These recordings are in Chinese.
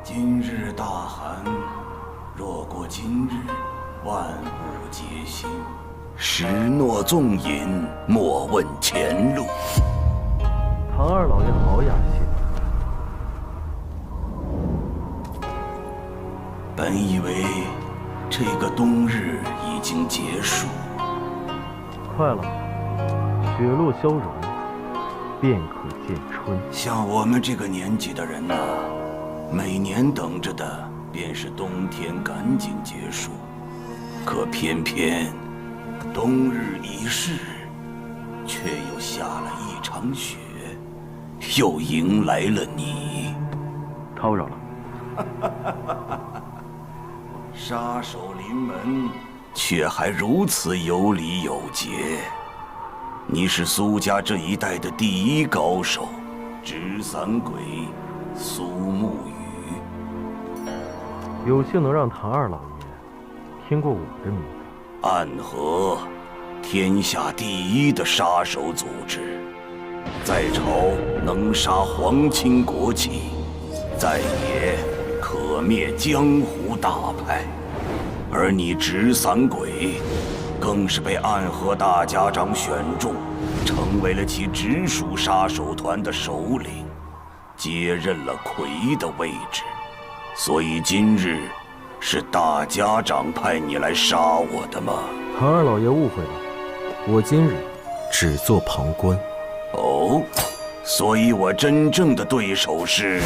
今日大寒，若过今日，万物皆兴。时诺纵饮，莫问前路。唐二老爷好雅兴。本以为这个冬日已经结束，快了，雪落消融，便可见春。像我们这个年纪的人呐，每年等着的便是冬天赶紧结束，可偏偏冬日已逝，却又下了一场雪，又迎来了你。叨扰了。杀手临门，却还如此有礼有节。你是苏家这一代的第一高手，纸伞鬼苏沐雨。有幸能让唐二老爷听过我的名字。暗河，天下第一的杀手组织，在朝能杀皇亲国戚，在野可灭江湖大派。而你纸伞鬼，更是被暗河大家长选中，成为了其直属杀手团的首领，接任了魁的位置。所以今日是大家长派你来杀我的吗？唐二老爷误会了，我今日只做旁观。哦，所以我真正的对手是……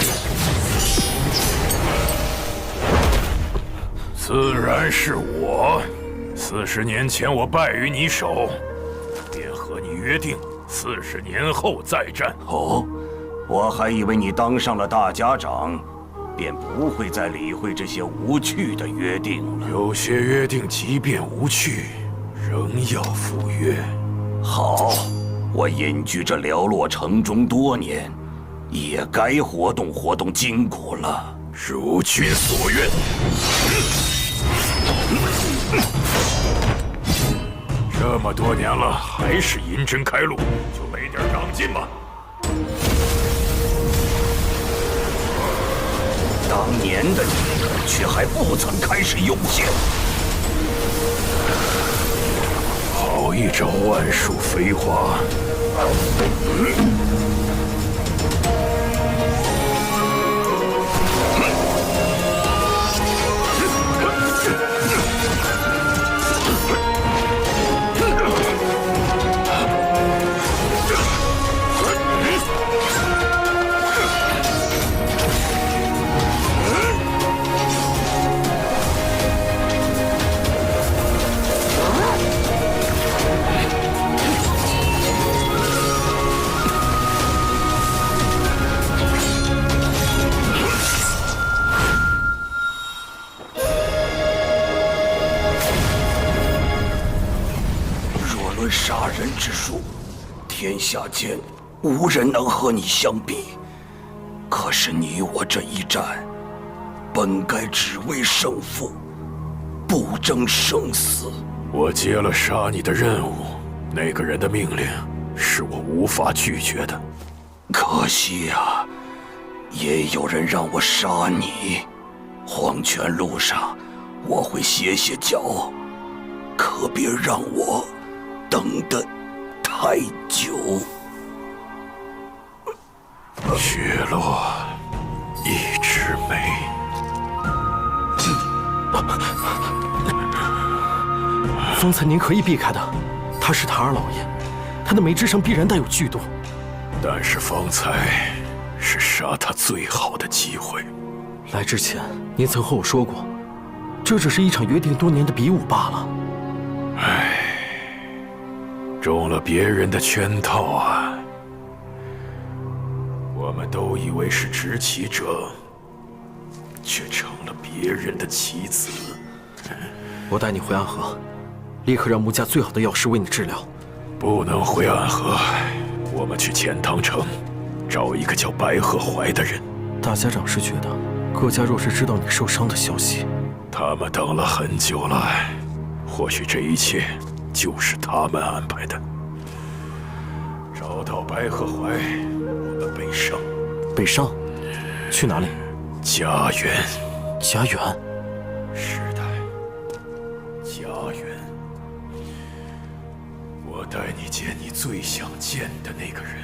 自然是我。40年前我败于你手，便和你约定40年后再战。哦，我还以为你当上了大家长，便不会再理会这些无趣的约定了。有些约定即便无趣，仍要赴约。好，我隐居这寥落城中多年，也该活动活动筋骨了。如君所愿。这么多年了，还是银针开路，就没点长进吗？当年的你，却还不曾开始用剑。好一招万术飞花！杀人之术，天下间无人能和你相比。可是你我这一战，本该只为胜负，不争生死。我接了杀你的任务，那个人的命令是我无法拒绝的。可惜啊，也有人让我杀你。黄泉路上，我会歇歇脚，可别让我等得太久。雪落一枝梅。方才您可以避开的，他是唐二老爷，他的眉之上必然带有剧毒。但是方才是杀他最好的机会。来之前，您曾和我说过，这只是一场约定多年的比武罢了。唉，中了别人的圈套啊！我们都以为是执棋者，却成了别人的棋子。我带你回暗河，立刻让穆家最好的药师为你治疗。不能回暗河，我们去钱塘城，找一个叫白鹤怀的人。大家长是觉得，各家若是知道你受伤的消息，他们等了很久了，或许这一切就是他们安排的。找到白鹤怀，我们北上。北上？去哪里？家园。家园？是的，家园。我带你见你最想见的那个人。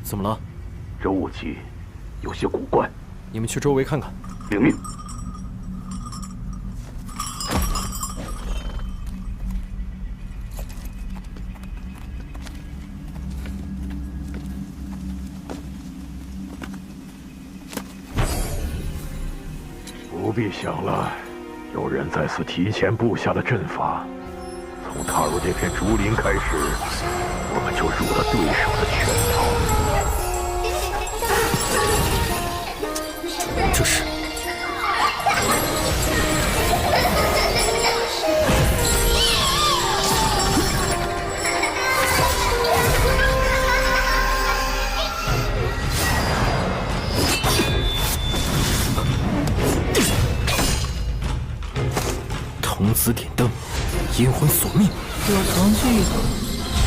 怎么了？这雾气有些古怪。你们去周围看看。领命。不必想了，有人在此提前布下了阵法。从踏入这片竹林开始，我们就入了对手的圈套。这是童子点灯，阴魂索命。我曾记得，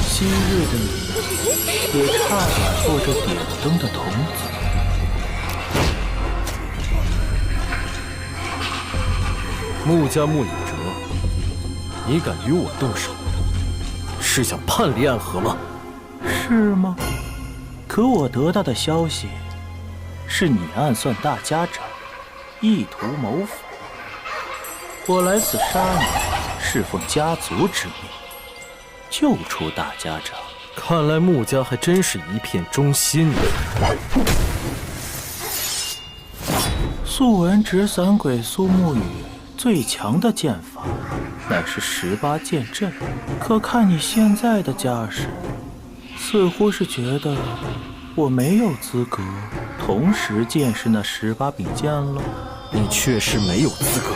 昔日的你也差点做这点灯的童子。穆家穆影哲，你敢与我动手，是想叛离暗河吗？是吗？可我得到的消息，是你暗算大家长，意图谋反。我来此杀你，是奉家族之命，救出大家长。看来穆家还真是一片忠心。素闻纸伞鬼苏沐雨最强的剑法，乃是18剑阵。可看你现在的架势，似乎是觉得我没有资格同时见识那18柄剑了。你确实没有资格。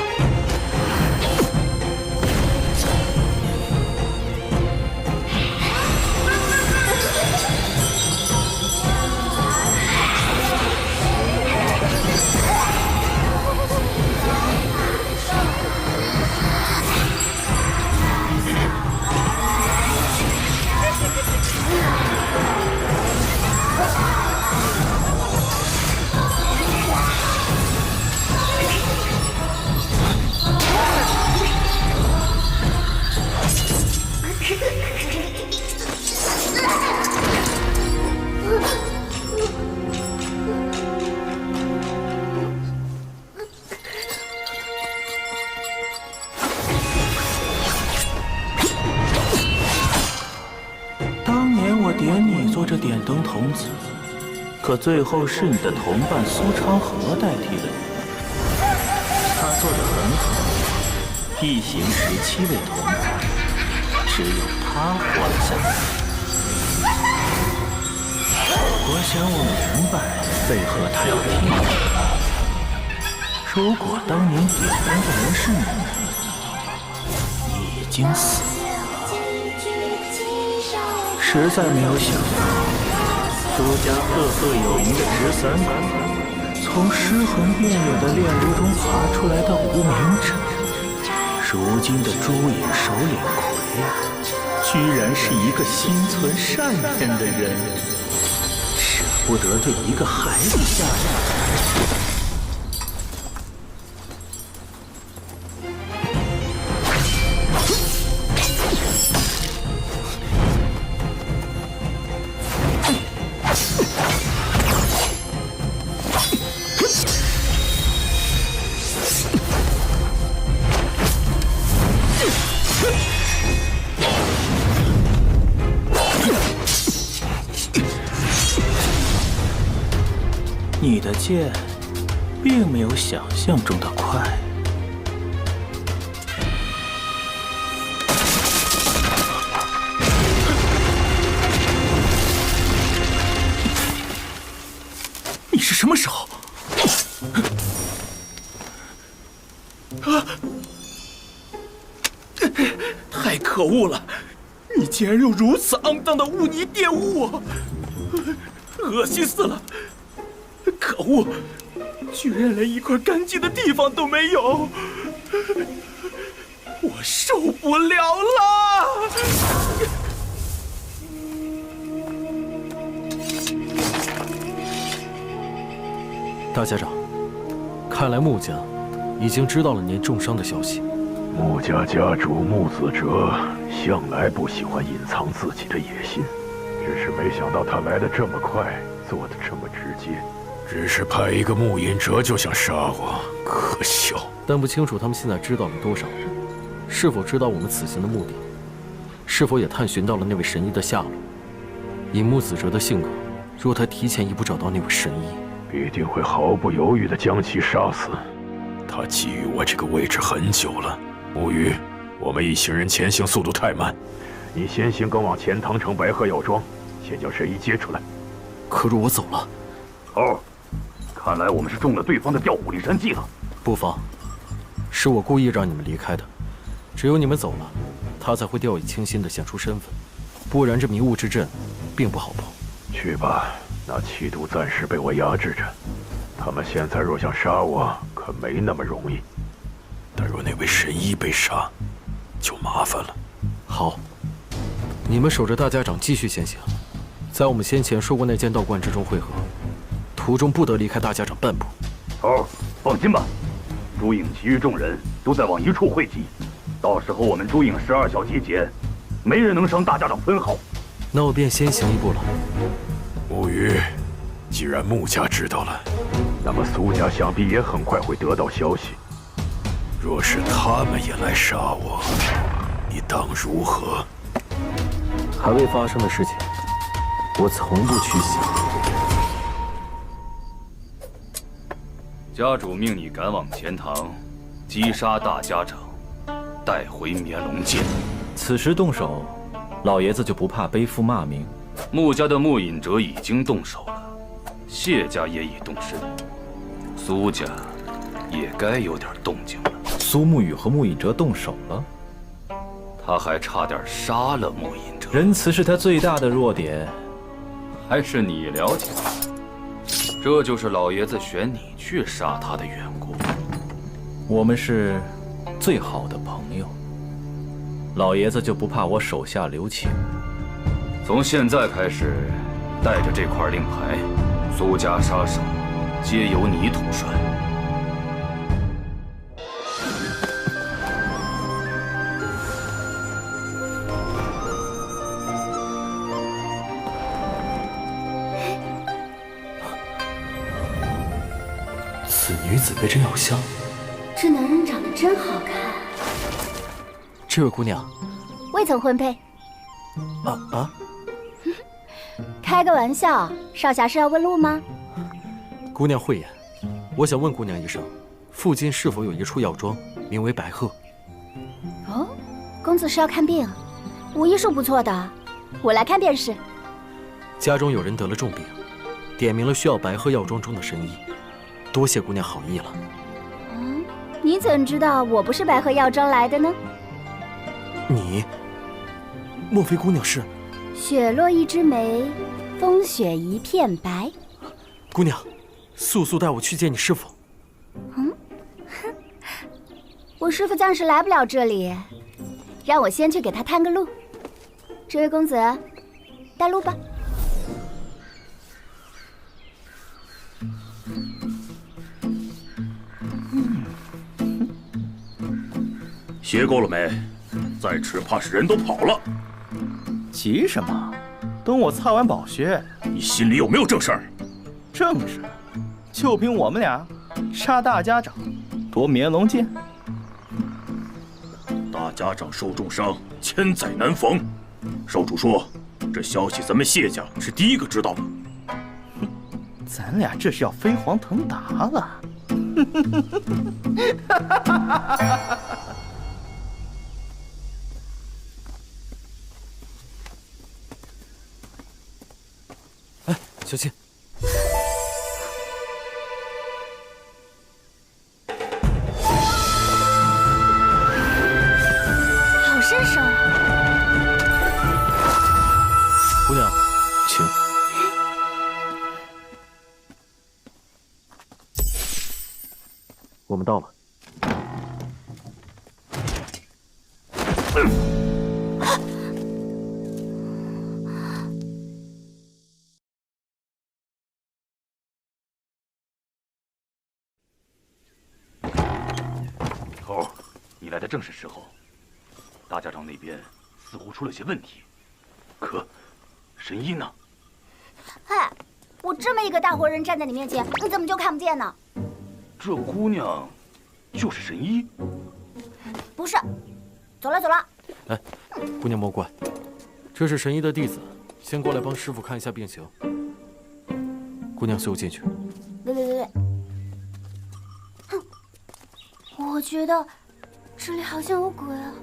点你做这点灯童子，可最后是你的同伴苏昌河代替了你。他做得很好，一行17位同伴，只有他活了下来。我想我明白为何他要替你。如果当年点灯的人是你，已经死了。实在没有想到，苏家赫赫有名的纸伞鬼，从尸横遍野的炼炉中爬出来的无名者，如今的朱影首领魁，居然是一个心存善念的人，舍不得对一个孩子下手。你的剑并没有想象中的快。是什么时候？太可恶了！你竟然用如此肮脏的污泥玷污我，恶心死了！可恶，居然连一块干净的地方都没有，我受不了了！大家长，看来穆家已经知道了您重伤的消息。穆家家主穆子哲向来不喜欢隐藏自己的野心，只是没想到他来得这么快，做得这么直接。只是派一个穆隐哲就想杀我，可笑。但不清楚他们现在知道了多少，是否知道我们此行的目的，是否也探寻到了那位神医的下落。以穆子哲的性格，若他提前一步找到那位神医，必定会毫不犹豫地将其杀死。他觊觎我这个位置很久了。木鱼，我们一行人前行速度太慢，你先行赶往钱塘城白鹤药庄，先将神医接出来。可若我走了，哦，看来我们是中了对方的调虎离山计了。不妨，是我故意让你们离开的。只有你们走了，他才会掉以轻心地显出身份，不然这迷雾之阵并不好碰。去吧，那气度暂时被我压制着。他们现在若想杀我，可没那么容易。但若那位神医被杀，就麻烦了。好，你们守着大家长继续前行，在我们先前说过那间道观之中汇合，途中不得离开大家长半步。头，放心吧，朱影其余众人都在往一处汇集，到时候我们朱影12小集结，没人能伤大家长分毫。那我便先行一步了。木鱼，既然穆家知道了，那么苏家想必也很快会得到消息。若是他们也来杀我，你当如何？还未发生的事情，我从不去想。家主命你赶往钱塘，击杀大家长，带回绵龙剑。此时动手，老爷子就不怕背负骂名。穆家的穆隐哲已经动手了，谢家也已动身，苏家也该有点动静了。苏沐雨和穆隐哲动手了，他还差点杀了穆隐哲。仁慈是他最大的弱点，还是你了解？这就是老爷子选你去杀他的缘故。我们是最好的朋友，老爷子就不怕我手下留情。从现在开始，带着这块令牌，苏家杀手皆由你统帅。此女子被真有香，这男人长得真好看。这位姑娘，未曾婚配。啊！开个玩笑，少侠是要问路吗？姑娘慧眼，我想问姑娘一声，附近是否有一处药庄，名为白鹤？哦，公子是要看病，我医术不错的，我来看便是。家中有人得了重病，点明了需要白鹤药庄中的神医，多谢姑娘好意了。你怎知道我不是白鹤药庄来的呢？你，莫非姑娘是？雪落一枝梅，风雪一片白。姑娘，速速带我去见你师父。我师父暂时来不了这里，让我先去给他探个路。这位公子，带路吧。歇够了没？再吃怕是人都跑了。急什么？等我擦完宝穴。你心里有没有正事儿？正事，就凭我们俩杀大家长，夺绵龙剑。大家长受重伤，千载难逢。少主说，这消息咱们谢家是第一个知道的。咱俩这是要飞黄腾达了。小心！我们到了。头，你来的正是时候。大家长那边似乎出了些问题，可神医呢？嗨，我这么一个大活人站在你面前，你怎么就看不见呢？这姑娘就是神医？不是，走了走了。哎，姑娘莫怪，这是神医的弟子，先过来帮师傅看一下病情。姑娘，随我进去。对，哼，我觉得这里好像有鬼啊。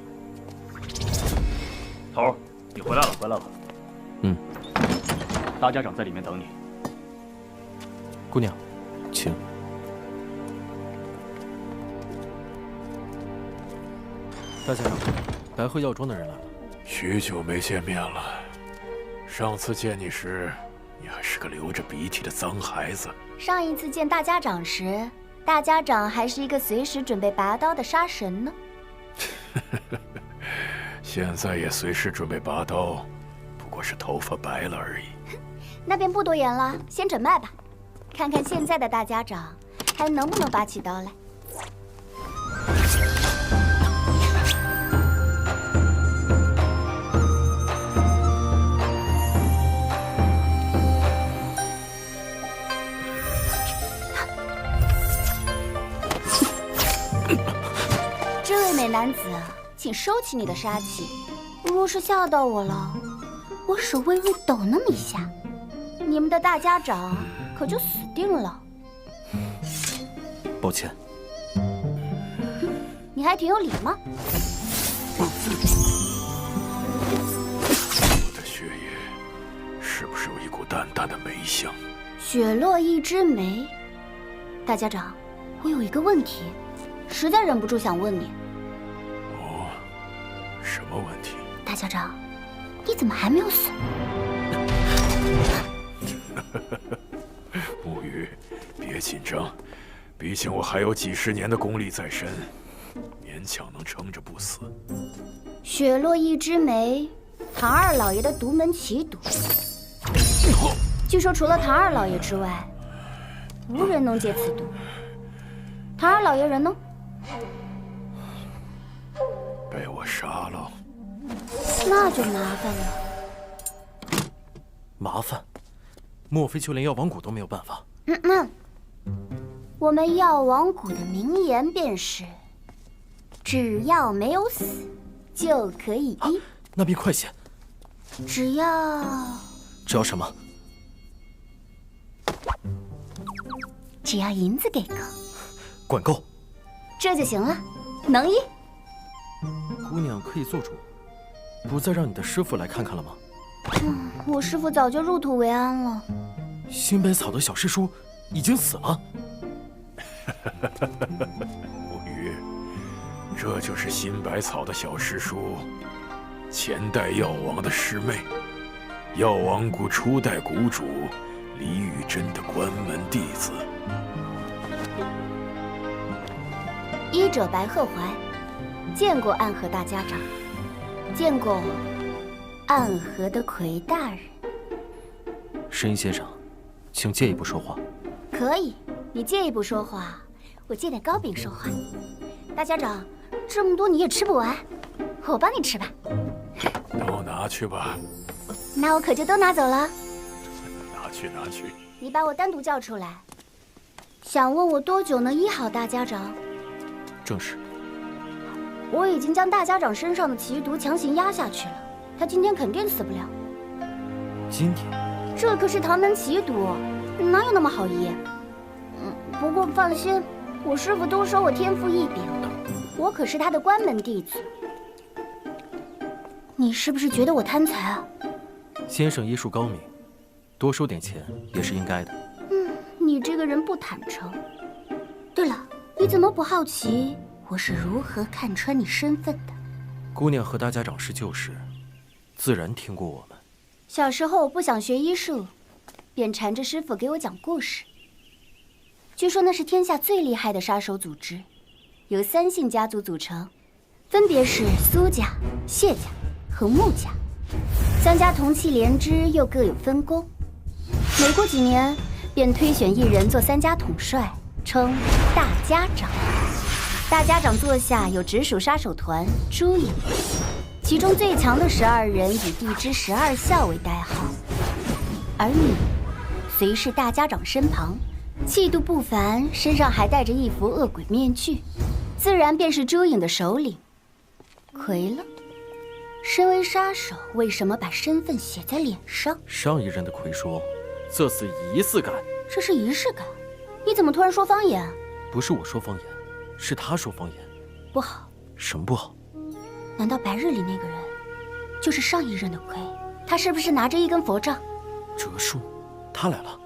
头，你回来了，回来了。嗯，大家长在里面等你。姑娘，请。大家长，白鹤药庄的人来了。许久没见面了，上次见你时，你还是个流着鼻涕的脏孩子。上一次见大家长时，大家长还是一个随时准备拔刀的杀神呢。现在也随时准备拔刀，不过是头发白了而已。那便不多言了，先诊脉吧，看看现在的大家长还能不能拔起刀来。这位美男子，请收起你的杀气。若是吓到我了，我手微微抖那么一下，你们的大家长可就死定了。抱歉。你还挺有礼貌。我的血液是不是有一股淡淡的霉香？雪落一枝梅。大家长，我有一个问题，实在忍不住想问你。哦，什么问题？大家长，你怎么还没有死？木鱼，别紧张，毕竟我还有几十年的功力在身，勉强能撑着不死。雪落一枝梅，唐二老爷的独门奇毒。据说除了唐二老爷之外，无人能解此毒。唐二老爷人呢？被我杀了。那就麻烦了。麻烦？莫非就连药王谷都没有办法？我们药王谷的名言便是：只要没有死，就可以医。那便快些。只要什么？只要银子给够，管够，这就行了，能医。姑娘可以做主，不再让你的师傅来看看了吗？我师傅早就入土为安了。新百草的小师叔已经死了。木鱼，这就是新百草的小师叔，前代药王的师妹，药王谷初代谷主李雨珍的关门弟子。医者白鹤怀，见过暗河大家长，见过暗河的魁大人。神医先生，请借一步说话。可以，你借一步说话，我借点糕饼说话。大家长，这么多你也吃不完，我帮你吃吧。都拿去吧。那我可就都拿走了。拿去。你把我单独叫出来，想问我多久能医好大家长？正是。我已经将大家长身上的奇毒强行压下去了，他今天肯定死不了。今天？这可是唐门奇毒，哪有那么好医？不过放心，我师傅都说我天赋异禀，我可是他的关门弟子。你是不是觉得我贪财啊？先生医术高明，多收点钱也是应该的。你这个人不坦诚。对了，你怎么不好奇我是如何看穿你身份的？姑娘和大家长是旧识，自然听过我们。小时候我不想学医术，便缠着师傅给我讲故事。据说那是天下最厉害的杀手组织，由3姓家族组成，分别是苏家、谢家和穆家。3家同气连枝，又各有分工。每过几年，便推选一人做3家统帅，称大家长。大家长座下有直属杀手团朱影，其中最强的12人以地支12校为代号。而你，随侍大家长身旁，气度不凡，身上还戴着一副恶鬼面具，自然便是朱影的首领。亏了，身为杀手，为什么把身份写在脸上？上一任的魁说，这是仪式感。这是仪式感？你怎么突然说方言？不是我说方言，是他说方言。不好。什么不好？难道白日里那个人就是上一任的魁？他是不是拿着一根佛杖？哲树，他来了。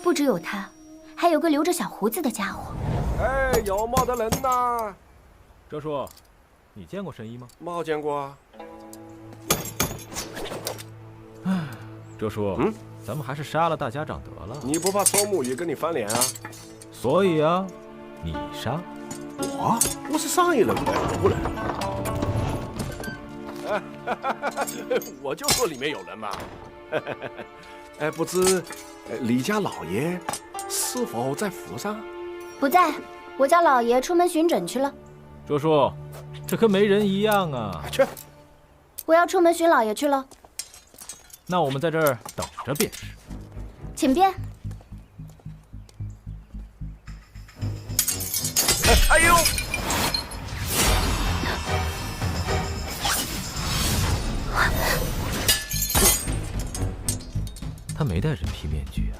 不只有他，还有个留着小胡子的家伙。哎，有没得人呐？哲叔，你见过神医吗？没见过啊。唉，哲叔，咱们还是杀了大家长得了。你不怕周沐雨跟你翻脸啊？所以啊，你杀我是上一任的仆人。我就说里面有人嘛。哎，不知李家老爷是否在府上？不在，我家老爷出门巡诊去了。哲叔，这跟没人一样啊！去，我要出门巡老爷去了。那我们在这儿等着便是。请便。哎呦！他没戴人皮面具啊。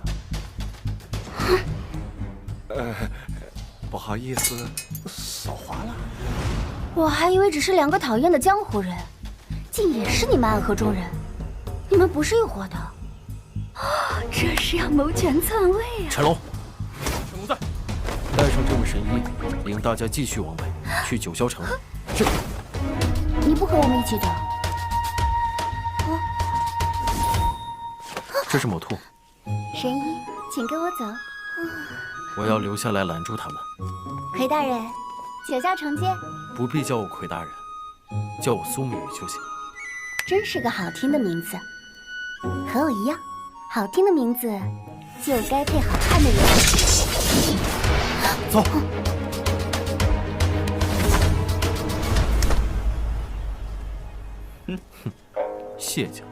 不好意思，手滑了。我还以为只是2个讨厌的江湖人，竟也是你们暗河中人。你们不是一伙的。这是要谋权篡位啊！陈龙，陈龙在，带上这位神医，领大家继续往北，去九霄城。是。你不和我们一起走？这是某兔。神医，请跟我走。我要留下来拦住他们。魁大人，九霄城接。不必叫我魁大人，叫我苏沐雨就行。真是个好听的名字，和我一样，好听的名字就该配好看的人。走。谢家。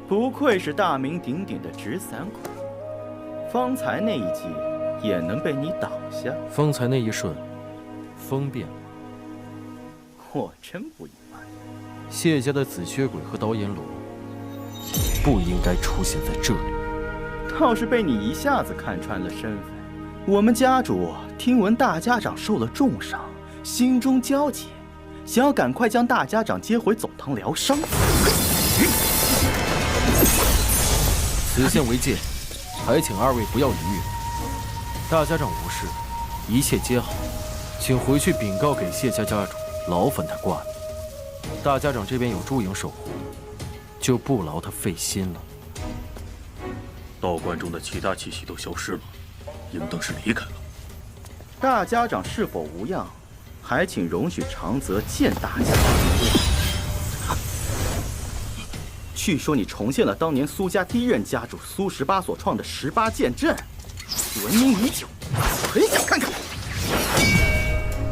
不愧是大名鼎鼎的直伞鬼，方才那一击也能被你挡下。方才那一瞬，风变了。我真不意外。谢家的紫血鬼和刀阎罗不应该出现在这里。倒是被你一下子看穿了身份。我们家主听闻大家长受了重伤，心中焦急，想要赶快将大家长接回走堂疗伤。此线为界，还请2位不要逾越。大家长无事，一切皆好，请回去禀告给谢家家主，劳烦他挂念。大家长这边有朱影守护，就不劳他费心了。道观中的其他气息都消失了，应当是离开了。大家长是否无恙，还请容许长泽见大家长。据说你重现了当年苏家第1任家主苏18所创的18剑阵，闻名已久，很想看看。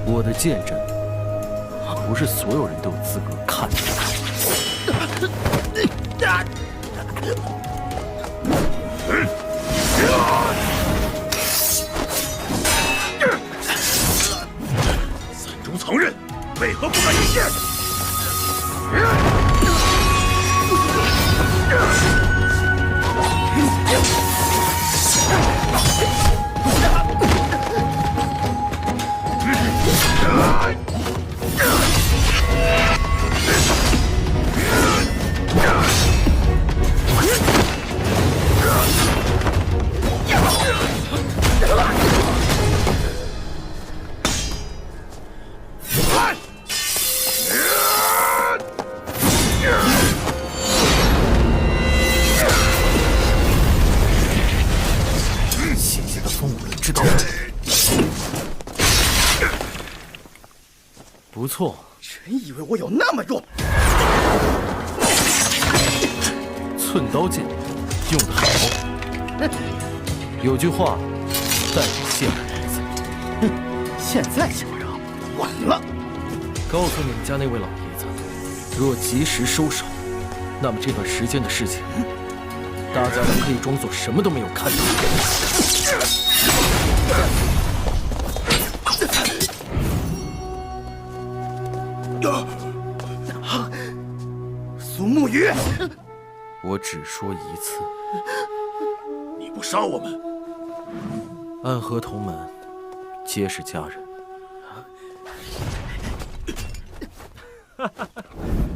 我的剑阵，不是所有人都有资格看的。伞中藏刃，为何不敢一现？谢谢的不错。真以为我有那么弱？寸刀剑用得好。有句话，带着谢老爷子。哼，现在想让，晚了。告诉你们家那位老爷子，若及时收手，那么这段时间的事情，大家长可以装作什么都没有看到。苏沐雨，我只说一次，你不杀我们，暗河同门皆是家人。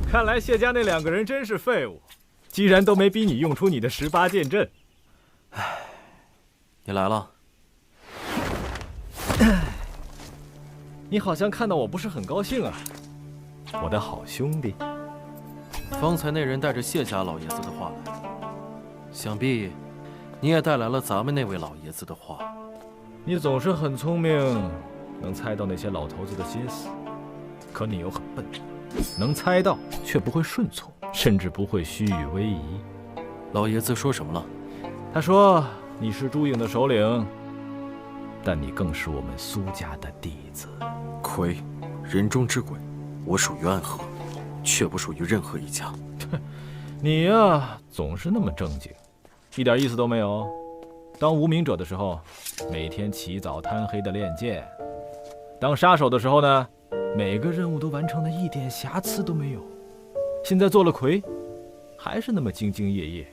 看来谢家那2个人真是废物，既然都没逼你用出你的18剑阵。唉，你来了。你好像看到我不是很高兴啊，我的好兄弟。方才那人带着谢家老爷子的话来，想必你也带来了咱们那位老爷子的话。你总是很聪明，能猜到那些老头子的心思，可你又很笨，能猜到却不会顺从，甚至不会虚与委蛇。老爷子说什么了？他说你是朱颖的首领，但你更是我们苏家的弟子。魁，人中之鬼，我属于暗河，却不属于任何一家。你呀，总是那么正经，一点意思都没有。当无名者的时候，每天起早贪黑的练剑；当杀手的时候呢，每个任务都完成的一点瑕疵都没有。现在做了魁，还是那么兢兢业业。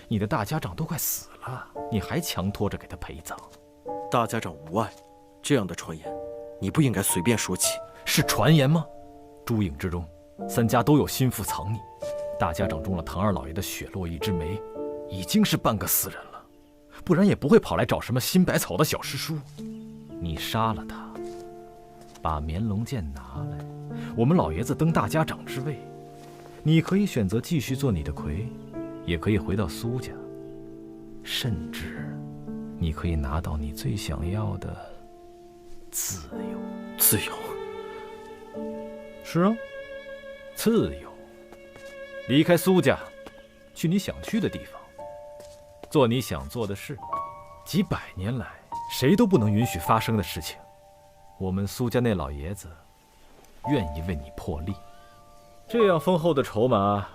你的大家长都快死了，你还强拖着给他陪葬。大家长无碍，这样的传言，你不应该随便说起。是传言吗？朱颖之中，3家都有心腹藏匿。大家长中了唐二老爷的雪落一枝梅，已经是半个死人了，不然也不会跑来找什么新百草的小师叔。你杀了他，把绵龙剑拿来，我们老爷子登大家长之位。你可以选择继续做你的魁，也可以回到苏家，甚至你可以拿到你最想要的自由。自由？是啊，自由。离开苏家，去你想去的地方，做你想做的事。几百年来，谁都不能允许发生的事情，我们苏家那老爷子愿意为你破例。这样丰厚的筹码，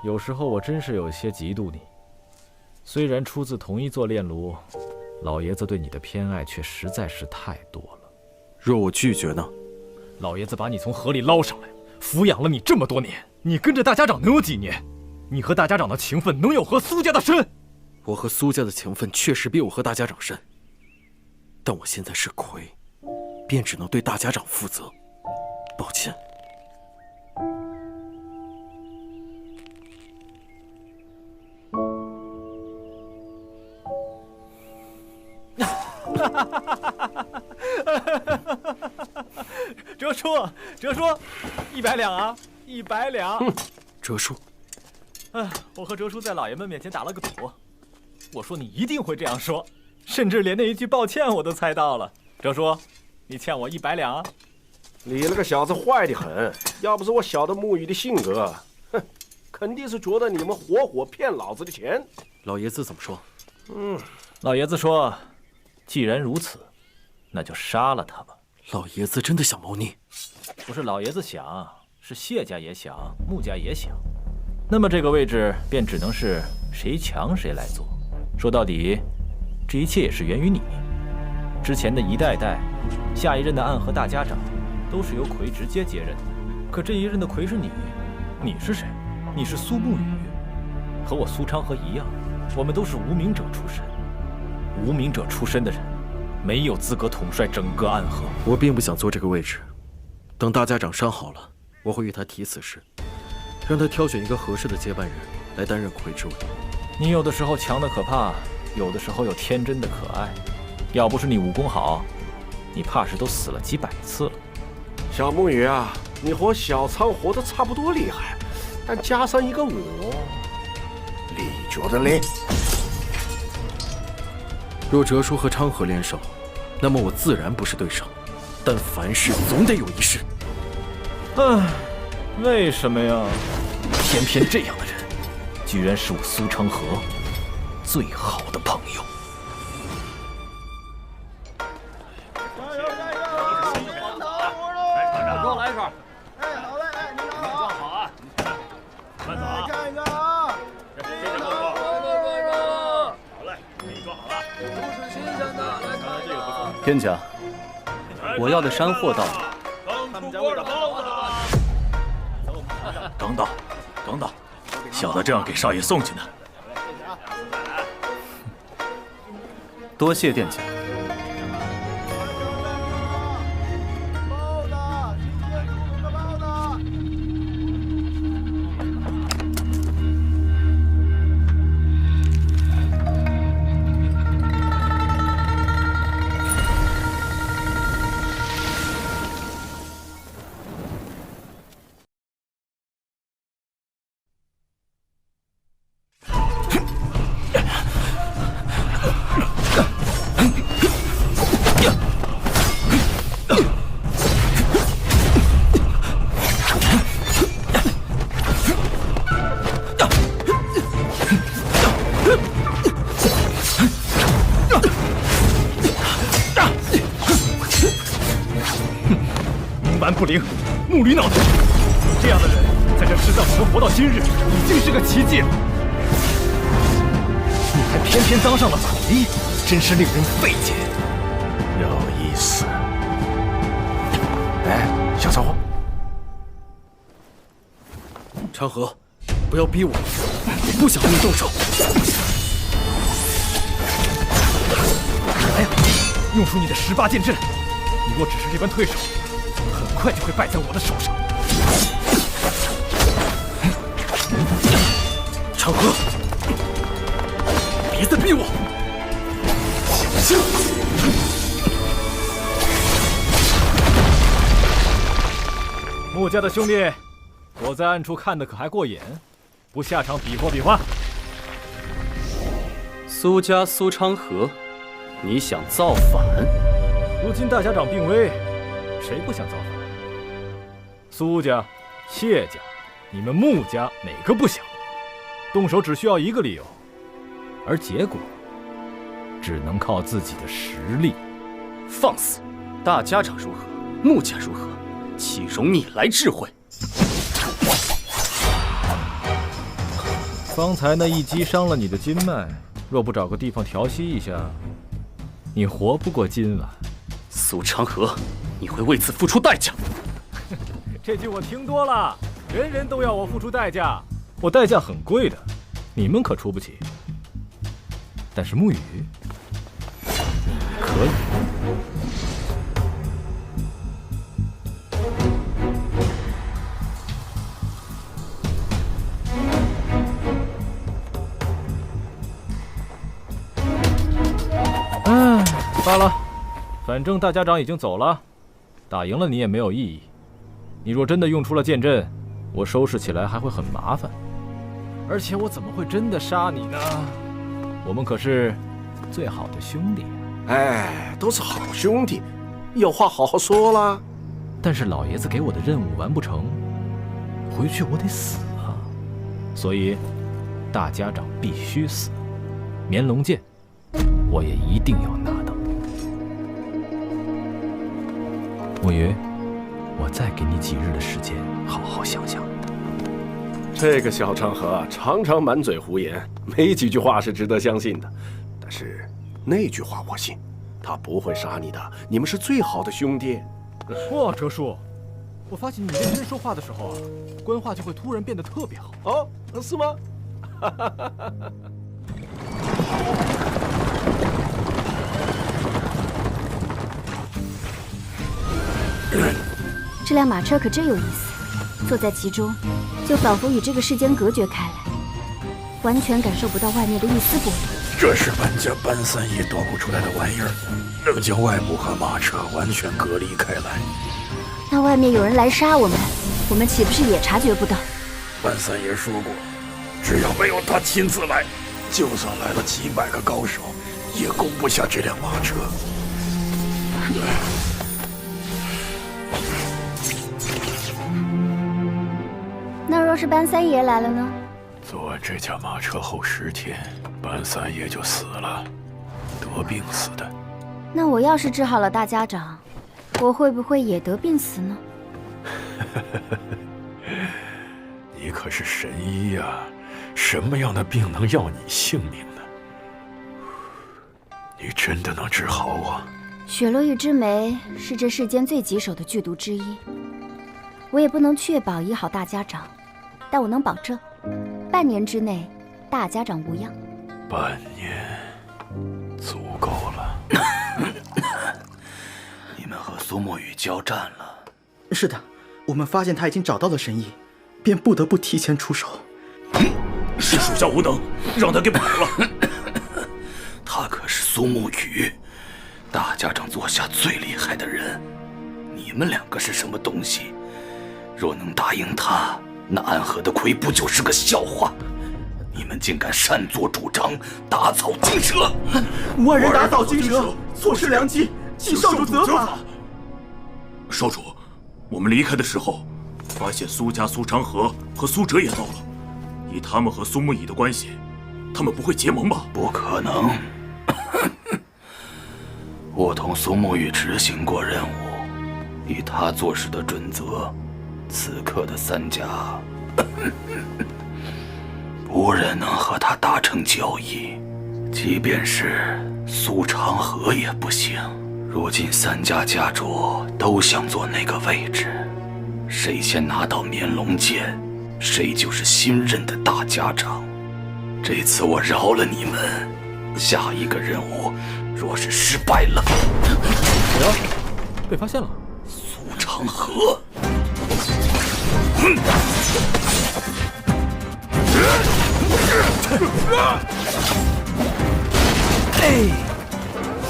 有时候我真是有些嫉妒你。虽然出自同一座炼炉，老爷子对你的偏爱却实在是太多了。若我拒绝呢？老爷子把你从河里捞上来，抚养了你这么多年，你跟着大家长能有几年？你和大家长的情分能有和苏家的深？我和苏家的情分确实比我和大家长深，但我现在是魁，便只能对大家长负责。抱歉。哲叔，100两啊，100两。哲叔，我和哲叔在老爷们面前打了个赌，我说你一定会这样说，甚至连那一句抱歉我都猜到了。哲叔，你欠我100两啊！你那个小子坏得很，要不是我晓得沐雨的性格，哼，肯定是觉得你们活活骗老子的钱。老爷子怎么说？老爷子说，既然如此，那就杀了他吧。老爷子真的想谋逆？不是老爷子想，是谢家也想，穆家也想。那么这个位置便只能是谁强谁来做。说到底，这一切也是源于你。之前的一代代，下一任的暗河大家长，都是由魁直接接任的。可这一任的魁是你，你是谁？你是苏沐雨，和我苏昌河一样，我们都是无名者出身。无名者出身的人，没有资格统帅整个暗河。我并不想坐这个位置，等大家长伤好了，我会与他提此事，让他挑选一个合适的接班人来担任魁之位。你有的时候强的可怕，有的时候又天真的可爱。要不是你武功好，你怕是都死了几百次了。小沐雨啊，你和小仓活得差不多厉害，但加上一个我，你觉得呢？若哲叔和昌河联手，那么我自然不是对手。但凡事总得有一试。唉，为什么呀？偏偏这样的人，居然是我苏长河最好的朋友。给我来一串。哎，好嘞，哎，您拿好。好啊。慢走啊。看一看啊。这个够。好嘞，给你装好了。都是新鲜的，来看这个不错。天家，我要的山货到了。他们家味的包子了。等等，等等，小的正要给少爷送去呢。多谢店家。不灵，木驴脑袋！这样的人在这世上能活到今日，已经是个奇迹了。你还偏偏当上了苦力，真是令人费解。有意思。哎，小骚货，长河，不要逼我，我不想和你动手。来呀，用出你的18剑阵！你若只是这般退守，很快就会败在我的手上。长河，别再逼我！穆家的兄弟，躲在暗处看的可还过瘾？不下场比划比划？苏家苏昌河，你想造反？如今大家长病危，谁不想造反？苏家、谢家，你们穆家哪个不想？动手只需要一个理由，而结果只能靠自己的实力。放肆！大家长如何，穆家如何，岂容你来智慧？方才那一击伤了你的筋脉，若不找个地方调息一下，你活不过今晚。苏长河，你会为此付出代价。这句我听多了，人人都要我付出代价，我代价很贵的，你们可出不起。但是沐雨，可以。罢了，反正大家长已经走了，打赢了你也没有意义。你若真的用出了剑阵，我收拾起来还会很麻烦。而且我怎么会真的杀你呢？我们可是最好的兄弟。哎，都是好兄弟，有话好好说啦。但是老爷子给我的任务完不成，回去我得死啊！所以大家长必须死，绵龙剑我也一定要拿到。沐雨，我再给你几日的时间，好好想想。这个小长河常常满嘴胡言，没几句话是值得相信的。但是那句话我信，他不会杀你的，你们是最好的兄弟。哇，哲叔，我发现你认真说话的时候啊，官话就会突然变得特别好。哦，是吗？这辆马车可真有意思，坐在其中，就仿佛与这个世间隔绝开来，完全感受不到外面的一丝波动。这是本家搬三爷捣鼓出来的玩意儿，能将外部和马车完全隔离开来。那外面有人来杀我们，我们岂不是也察觉不到？搬三爷说过，只要没有他亲自来，就算来了几百个高手，也攻不下这辆马车。那若是班三爷来了呢？坐完这架马车后10天，班三爷就死了，得病死的。那我要是治好了大家长，我会不会也得病死呢？你可是神医呀，什么样的病能要你性命呢？你真的能治好啊？雪落玉之梅是这世间最棘手的剧毒之一，我也不能确保医好大家长，但我能保证，半年之内大家长无恙。半年足够了。你们和苏沐雨交战了？是的，我们发现他已经找到了神医，便不得不提前出手。是属下无能，让他给跑了。他可是苏沐雨，大家长座下最厉害的人。你们2个是什么东西？若能答应他，那暗河的亏不就是个笑话？你们竟敢擅作主张，打草惊蛇！万人打草惊蛇，错失良机，请少主责罚。少主，我们离开的时候，发现苏家苏长河和苏哲也到了。以他们和苏沐雨的关系，他们不会结盟吧？不可能。我同苏沐雨执行过任务，以他做事的准则，此刻的3家无人能和他达成交易，即便是苏长河也不行。如今3家家主都想坐那个位置，谁先拿到绵龙剑，谁就是新任的大家长。这次我饶了你们，下一个任务若是失败了，谁啊？被发现了。苏长河。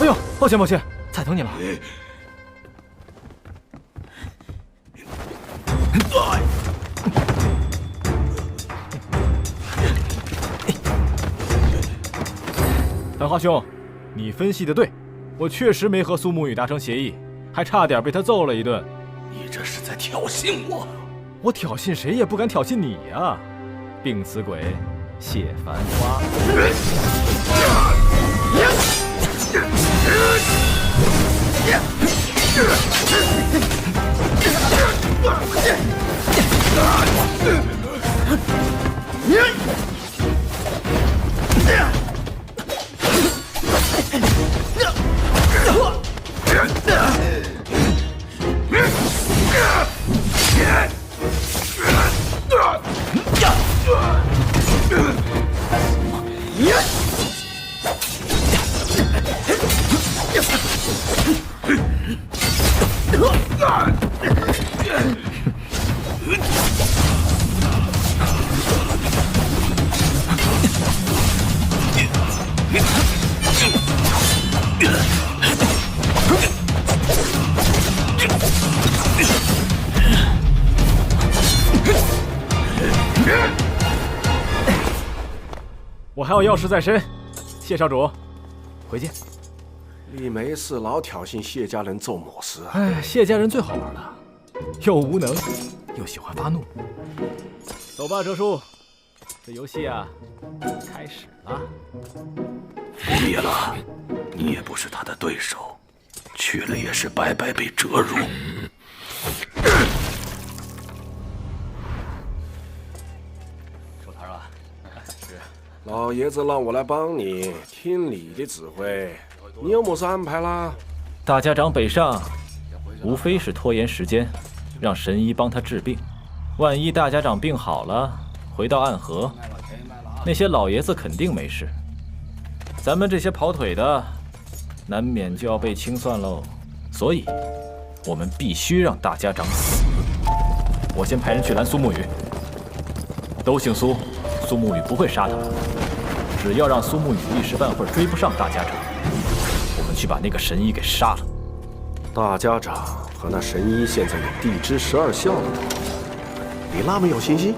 哎呦，抱歉抱歉，踩疼你了。繁花兄，你分析的对，我确实没和苏沐雨达成协议，还差点被他揍了一顿。你这是在挑衅我！我挑衅谁也不敢挑衅你呀！病死鬼，谢繁花。我还有要事在身，谢少主，回见。你没事老挑衅谢家人做某事啊？哎，谢家人最好玩了，又无能，又喜欢发怒。走吧，哲叔，这游戏啊，开始了。不必了，你也不是他的对手，去了也是白白被折辱。收摊了。是。老爷子让我来帮你，听你的指挥。你有某事安排啦？大家长北上，无非是拖延时间，让神医帮他治病。万一大家长病好了，回到暗河，那些老爷子肯定没事。咱们这些跑腿的，难免就要被清算喽。所以，我们必须让大家长死。我先派人去拦苏沐雨。都姓苏，苏沐雨不会杀他们。只要让苏沐雨一时半会儿追不上大家长，我们去把那个神医给杀了。大家长和那神医现在有地支12效了，你那么有信心？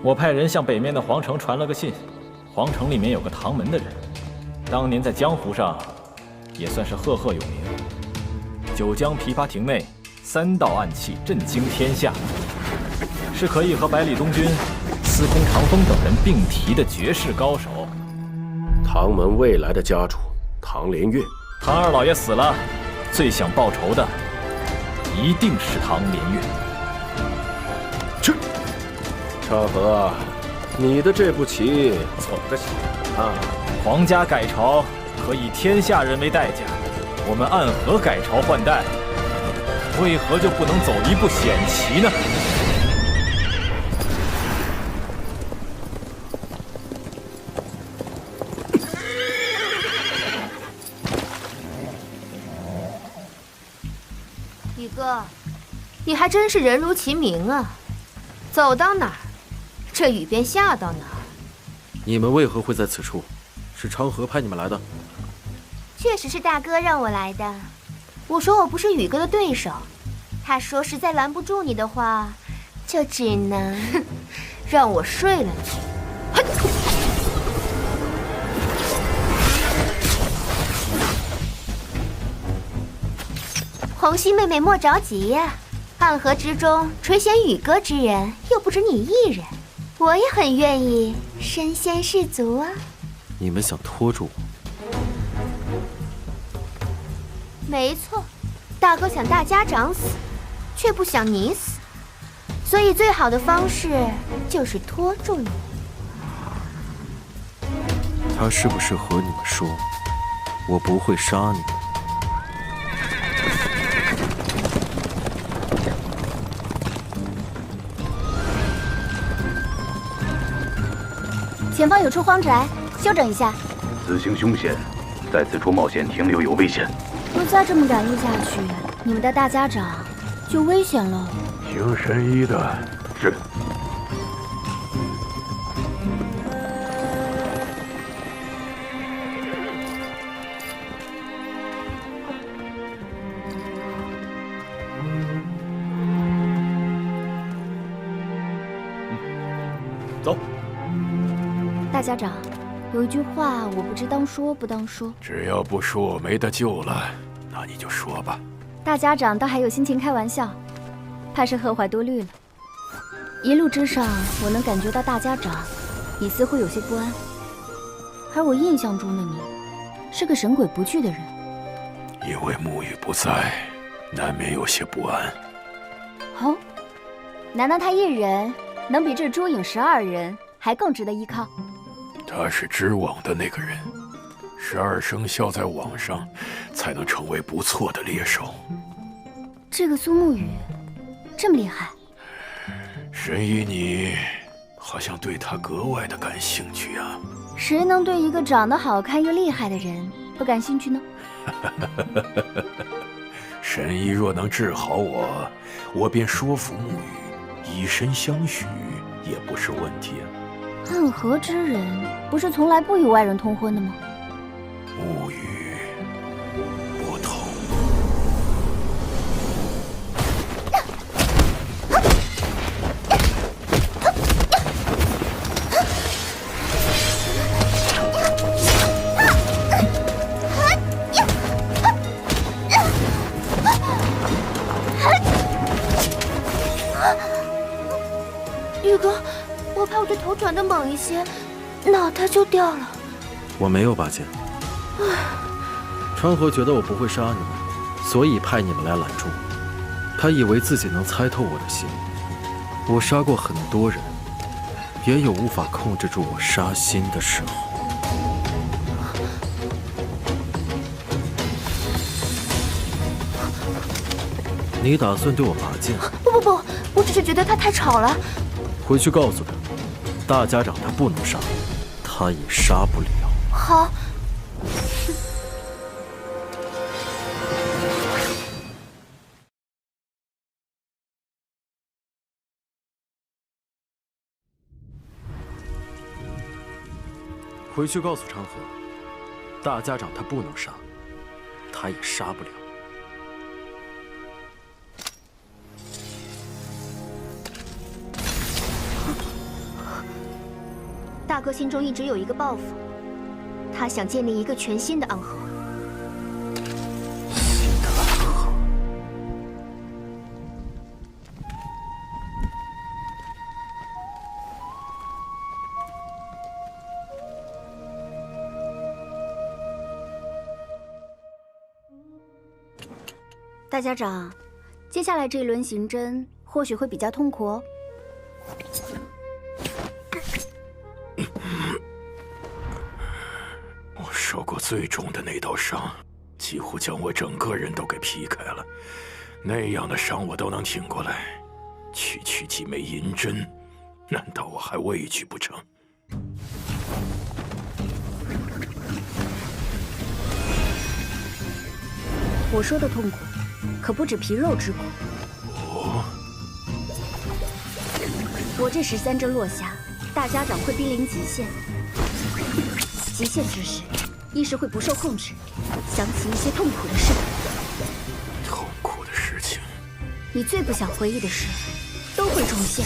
我派人向北面的皇城传了个信，皇城里面有个唐门的人，当年在江湖上也算是赫赫有名。九江琵琶亭内3道暗器震惊天下，是可以和百里东军、司空长风等人并提的绝世高手。唐门未来的家主唐连月，唐二老爷死了，最想报仇的一定是唐连月。去，昌河，你的这步棋走得响啊！皇家改朝可以天下人为代价，我们暗河改朝换代，为何就不能走一步险棋呢？宇哥，你还真是人如其名啊，走到哪儿，这雨便下到哪儿。你们为何会在此处？是昌河派你们来的？确实是大哥让我来的。我说我不是宇哥的对手，他说实在拦不住你的话，就只能让我睡了你。红心妹妹莫着急呀，暗河之中垂涎宇哥之人又不止你一人，我也很愿意身先士卒啊。你们想拖住我？没错，大哥想大家长死，却不想你死，所以最好的方式就是拖住你。他是不是和你们说，我不会杀你们？前方有处荒宅，休整一下。此行凶险，在此处冒险停留有危险。若再这么赶路下去，你们的大家长就危险了。听神医的。是。走。大家长，有一句话我不知当说不当说。只要不说我没得救了，那你就说吧。大家长倒还有心情开玩笑，怕是喝坏多虑了。一路之上，我能感觉到大家长你似乎有些不安，而我印象中的你是个神鬼不惧的人。因为沐雨不在，难免有些不安。哦，难道他一人能比这朱影12人还更值得依靠？他是织网的那个人，12生肖在网上才能成为不错的猎手。这个苏沐雨这么厉害？神医，你好像对他格外的感兴趣啊。谁能对一个长得好看又厉害的人不感兴趣呢？神医若能治好我，我便说服沐雨以身相许，也不是问题啊。暗河之人不是从来不与外人通婚的吗？沐雨不同。宇哥，我怕我的头转得猛一些，脑袋就掉了。我没有拔剑。川河觉得我不会杀你们，所以派你们来拦住我。他以为自己能猜透我的心。我杀过很多人，也有无法控制住我杀心的时候。你打算对我拔剑？不，我只是觉得他太吵了。回去告诉他，大家长他不能杀，他也杀不了。好。回去告诉长河，大家长他不能杀，他也杀不了。大哥心中一直有一个抱负，他想建立一个全新的暗河。新的暗河。大家长，接下来这一轮刑侦或许会比较痛苦哦。我受过最重的那道伤，几乎将我整个人都给劈开了。那样的伤我都能挺过来，区区几枚银针，难道我还畏惧不成？我说的痛苦，可不止皮肉之苦。哦，我这13针落下，大家长会濒临极限。极限之时，意识会不受控制，想起一些痛苦的事。痛苦的事情，你最不想回忆的事，都会重现。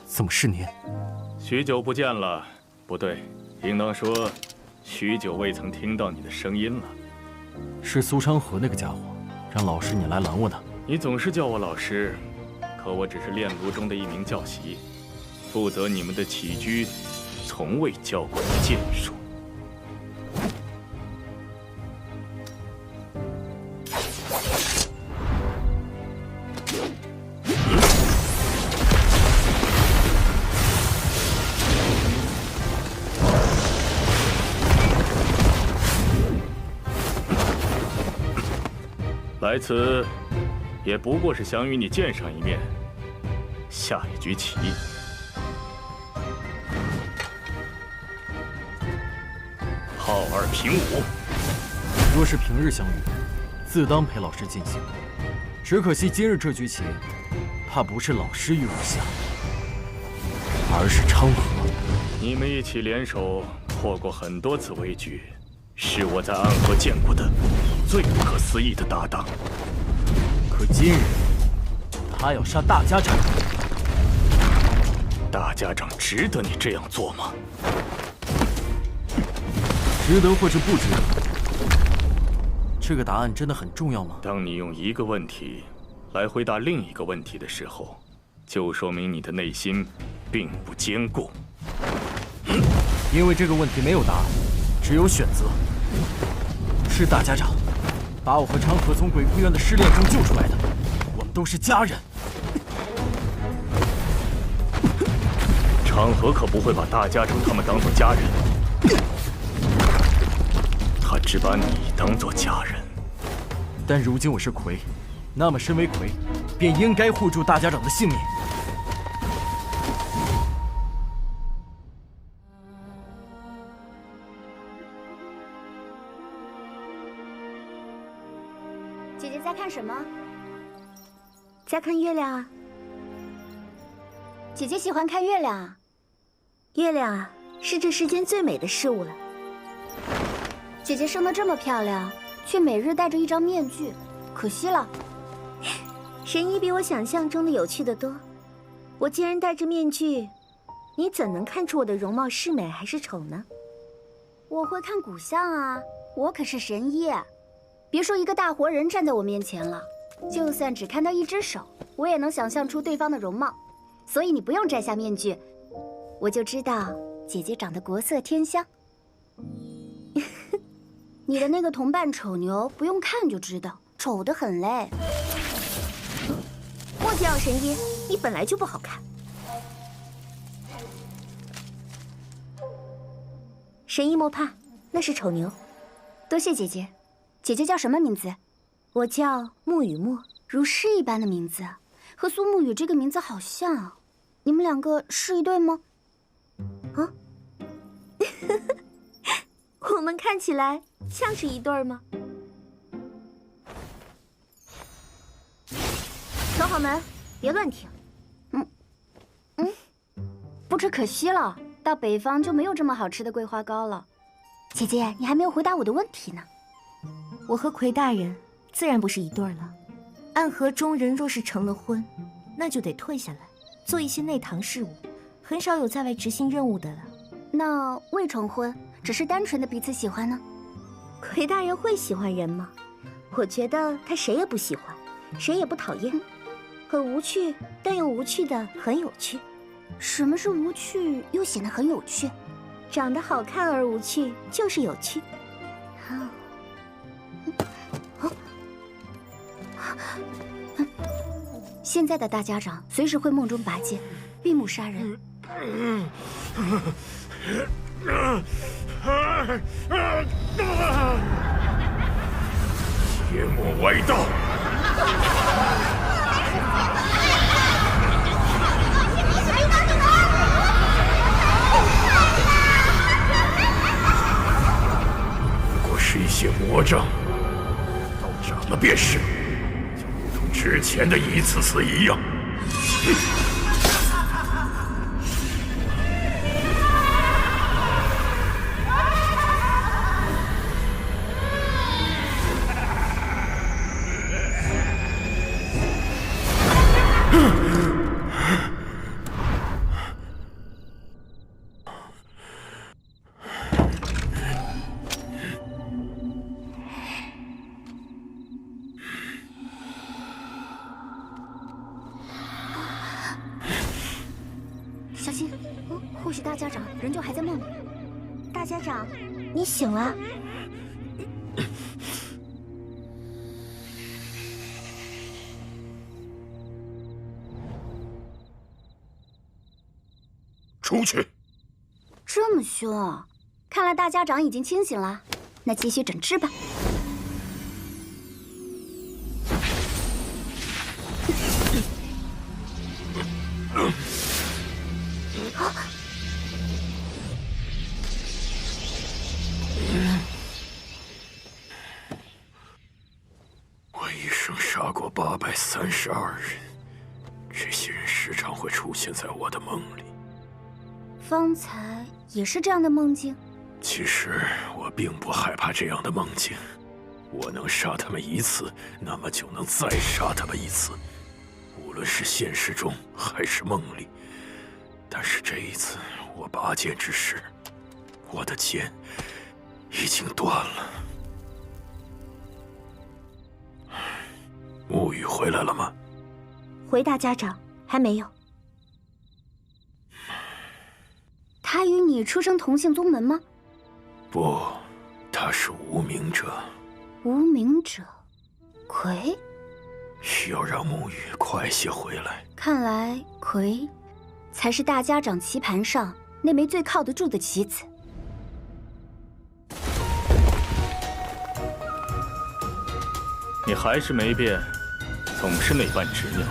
怎么是您？许久不见了，不对，应当说，许久未曾听到你的声音了。是苏昌河那个家伙，让老师你来拦我的。你总是叫我老师，可我只是炼炉中的一名教习，负责你们的起居，从未教过你剑术。来此，也不过是想与你见上一面，下一局棋。炮二平五。若是平日相遇，自当陪老师进行。只可惜今日这局棋，怕不是老师与我下，而是昌河。你们一起联手破过很多次危局，是我在暗河见过的最不可思议的搭档。可今日，他要杀大家长，大家长值得你这样做吗？值得或是不值得？这个答案真的很重要吗？当你用一个问题来回答另一个问题的时候，就说明你的内心并不坚固。因为这个问题没有答案，只有选择。是大家长把我和昌河从鬼哭院的失恋中救出来的，我们都是家人。昌河可不会把大家长他们当作家人，他只把你当作家人。但如今我是魁，那么身为魁，便应该护住大家长的性命。姐姐在看什么？在看月亮啊。姐姐喜欢看月亮啊。月亮啊，是这世间最美的事物了。姐姐生得这么漂亮，却每日戴着一张面具，可惜了。神医比我想象中的有趣得多。我既然戴着面具，你怎能看出我的容貌是美还是丑呢？我会看骨相啊，我可是神医。别说一个大活人站在我面前了，就算只看到一只手，我也能想象出对方的容貌。所以你不用摘下面具，我就知道姐姐长得国色天香。你的那个同伴丑牛，不用看就知道，丑得很嘞。莫介奥神医，你本来就不好看。神医莫怕，那是丑牛。多谢姐姐。姐姐叫什么名字？我叫木雨墨，如诗一般的名字，和苏沐雨这个名字好像。你们两个是一对吗？啊？我们看起来像是一对吗？守好门，别乱听。不吃可惜了，到北方就没有这么好吃的桂花糕了。姐姐，你还没有回答我的问题呢。我和魁大人自然不是一对了。暗河中人若是成了婚，那就得退下来，做一些内堂事务，很少有在外执行任务的了。那未成婚，只是单纯的彼此喜欢呢？魁大人会喜欢人吗？我觉得他谁也不喜欢，谁也不讨厌，很无趣，但又无趣的很有趣。什么是无趣又显得很有趣？长得好看而无趣就是有趣。现在的大家长随时会梦中拔剑，闭目杀人。邪魔歪道！不过是一些魔障，到长了便是，就如同之前的一次次一样。小心，或许大家长仍旧还在梦里。大家长，你醒了。出去！这么凶啊！看来大家长已经清醒了，那继续整治吧。我一生杀过832人，这些人时常会出现在我的梦里。方才也是这样的梦境。其实我并不害怕这样的梦境，我能杀他们一次，那么就能再杀他们一次，无论是现实中还是梦里。但是这一次我拔剑之时，我的剑已经断了。沐雨回来了吗？回大家长，还没有。他与你出生同姓宗门吗？不，他是无名者。无名者，魁，需要让沐雨快些回来。看来魁才是大家长棋盘上那枚最靠得住的棋子。你还是没变，总是那般执拗。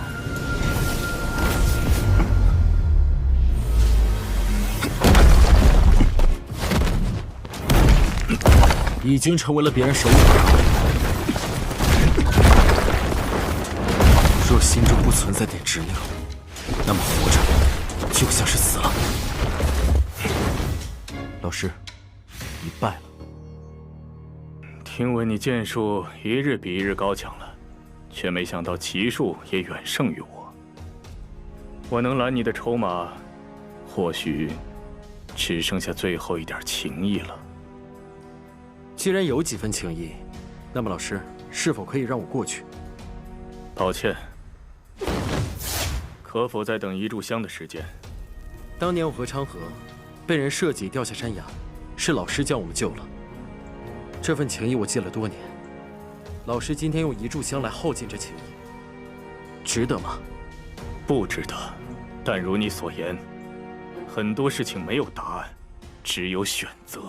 已经成为了别人手里。若心中不存在点执拗，那么活着就像是死了。老师，你败了。听闻你剑术一日比一日高强了，却没想到棋术也远胜于我。我能拦你的筹码，或许只剩下最后一点情谊了。既然有几分情谊，那么老师是否可以让我过去？抱歉，可否再等一炷香的时间？当年我和昌河被人设计掉下山崖，是老师将我们救了。这份情谊我记了多年，老师今天用一炷香来耗尽这情谊，值得吗？不值得。但如你所言，很多事情没有答案，只有选择。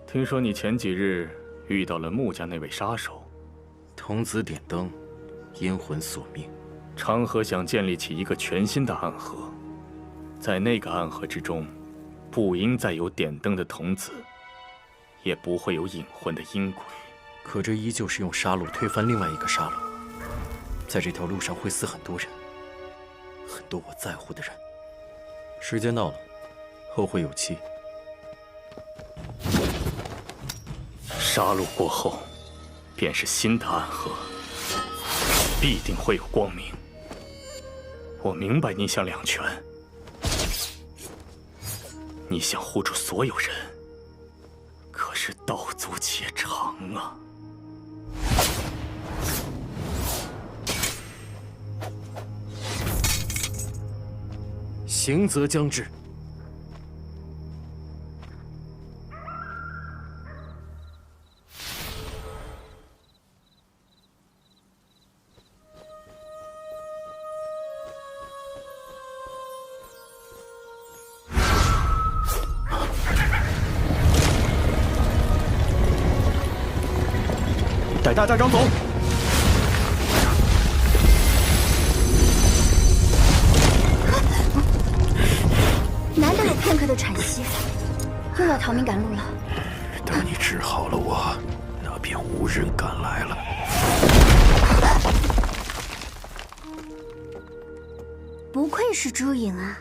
听说你前几日遇到了穆家那位杀手，童子点灯，阴魂索命。昌河想建立起一个全新的暗河，在那个暗河之中，不应再有点灯的童子，也不会有隐魂的阴鬼。可这依旧是用杀戮推翻另外一个杀戮，在这条路上会死很多人，很多我在乎的人。时间到了，后会有期。杀戮过后，便是新的暗河，必定会有光明。我明白你想两全，你想护住所有人，可是道阻且长啊！行则将至。带大家长走。难得有片刻的喘息，又要逃命赶路了。等你治好了我，那便无人敢来了。不愧是朱颖啊，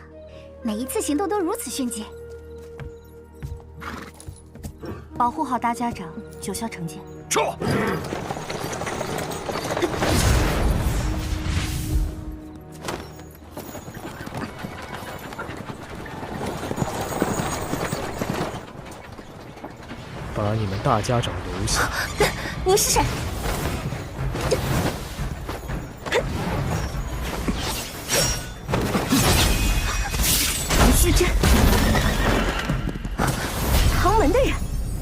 每一次行动都如此迅捷。保护好大家长，九霄成见。撤！把你们大家长留下。你是谁？唐虚真，唐门的人。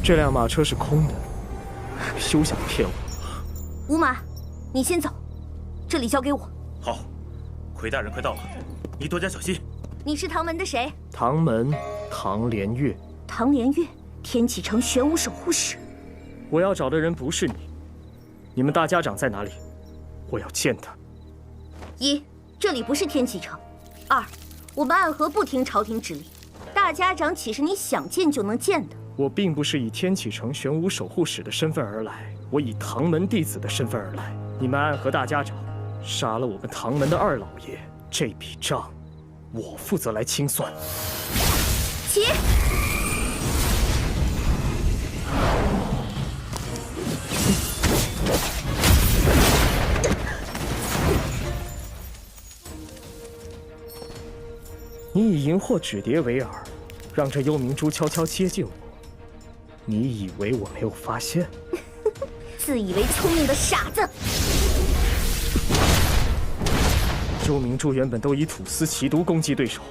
这辆马车是空的，休想骗我！吴马，你先走，这里交给我。好，奎大人快到了，你多加小心。你是唐门的谁？唐门，唐连月。唐连月，天启城玄武守护使。我要找的人不是你，你们大家长在哪里？我要见他。一，这里不是天启城；二，我们暗河不听朝廷指令，大家长岂是你想见就能见的？我并不是以天启城玄武守护使的身份而来，我以唐门弟子的身份而来。你们暗河大家长杀了我们唐门的二老爷，这笔账我负责来清算。起！你以荧惑纸蝶为饵，让这幽冥珠悄悄接近我。你以为我没有发现？自以为聪明的傻子！幽冥珠原本都以吐丝奇毒攻击对手，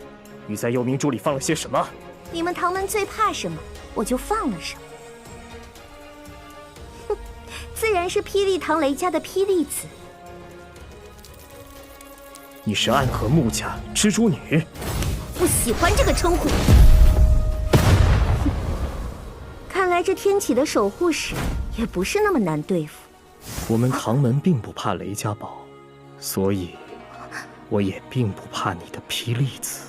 你在幽冥珠里放了些什么？你们唐门最怕什么，我就放了什么。哼，自然是霹雳堂雷家的霹雳子。你是暗河穆家蜘蛛女？不喜欢这个称呼。看来这天启的守护使也不是那么难对付。我们唐门并不怕雷家宝，所以我也并不怕你的霹雳子。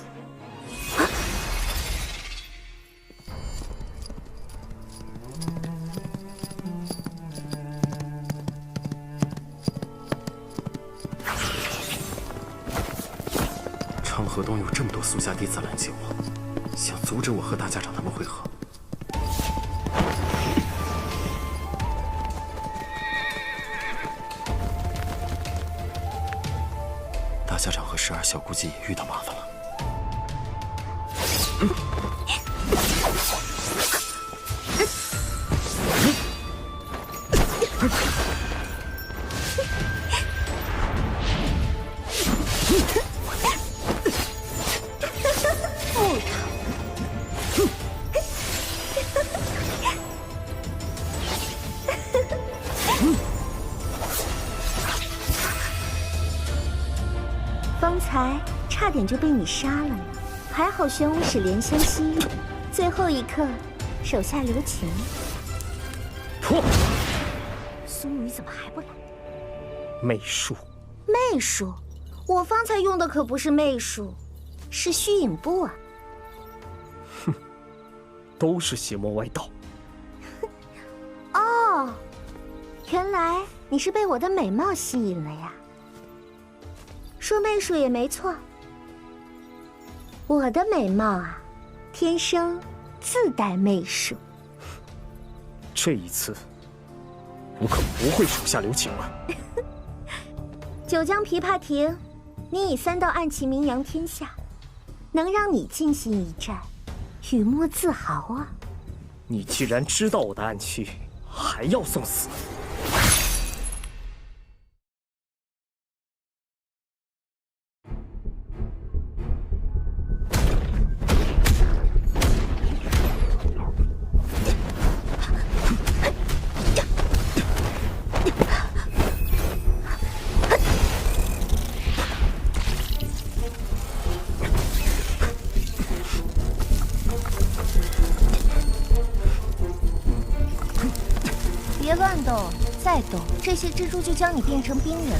长河东有这么多苏家弟子拦截我，想阻止我和大家长他们会合。大家长和12小估计也遇到麻烦了。方才差点就被你杀了呢，还好玄武使怜香惜玉，最后一刻手下留情。破！苏雨怎么还不来？媚术。媚术？我方才用的可不是媚术，是虚影步啊！哼，都是邪魔歪道。哦，原来你是被我的美貌吸引了呀。说媚术也没错，我的美貌啊，天生自带媚术。这一次，我可不会手下留情了。九江琵琶亭，你以3道暗器名扬天下，能让你进行一战，雨墨自豪啊！你既然知道我的暗器，还要送死？别乱动，再动，这些蜘蛛就将你变成冰人了。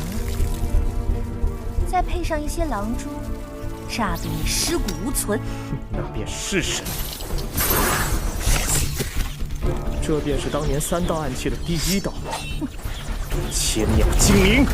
再配上一些狼蛛，炸得你尸骨无存。那便是神。这便是当年3道暗器的第1道，千鸟精灵。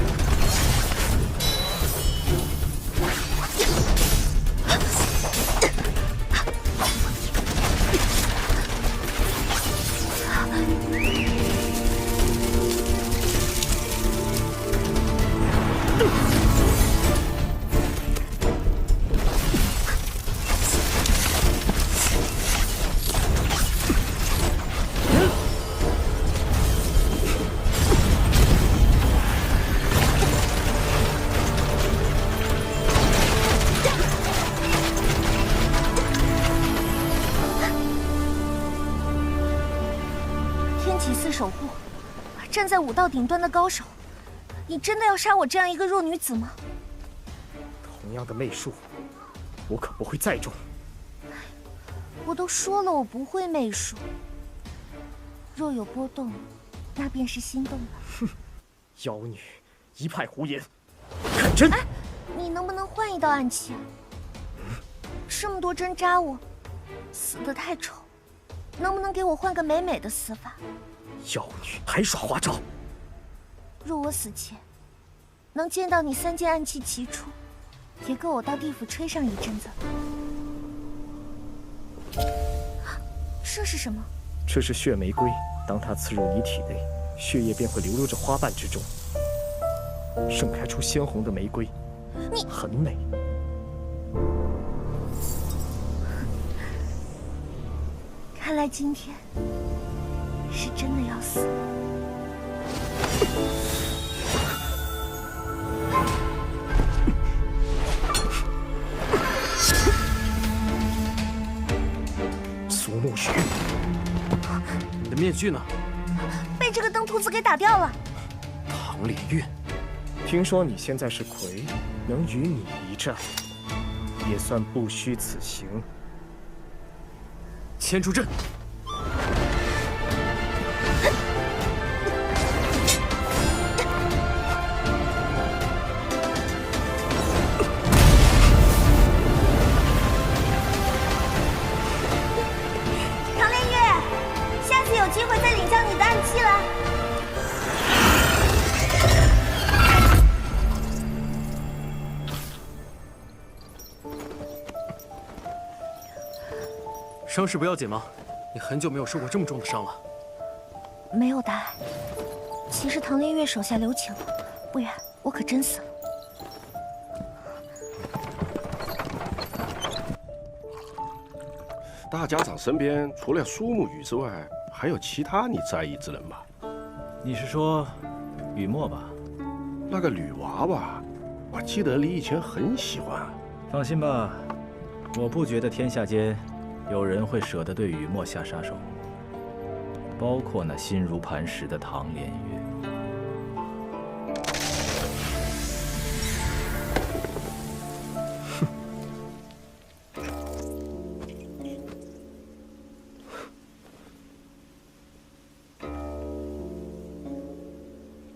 守护，站在武道顶端的高手，你真的要杀我这样一个弱女子吗？同样的媚术，我可不会再中。我都说了我不会媚术，若有波动，那便是心动了。哼，妖女，一派胡言，看真！哎，你能不能换1道暗器？这么多针扎我，死得太丑，能不能给我换个美美的死法？妖女还耍花招！若我死前能见到你3件暗器齐出，也够我到地府吹上一阵子。这是什么？这是血玫瑰，当它刺入你体内，血液便会流入这花瓣之中，盛开出鲜红的玫瑰，你很美。看来今天是真的要死。苏沐雪，你的面具呢？被这个登徒子给打掉了。唐莲月，听说你现在是魁，能与你一战，也算不虚此行。牵出阵。唐莲月，下次有机会再领教你的暗器了。伤势不要紧吗？你很久没有受过这么重的伤了。没有大碍，其实唐莲月手下留情了，不然我可真死了。大家长身边除了苏沐雨之外，还有其他你在意之人吧？你是说雨墨吧？那个女娃娃，我记得你以前很喜欢。放心吧，我不觉得天下间有人会舍得对雨墨下杀手，包括那心如磐石的唐莲月。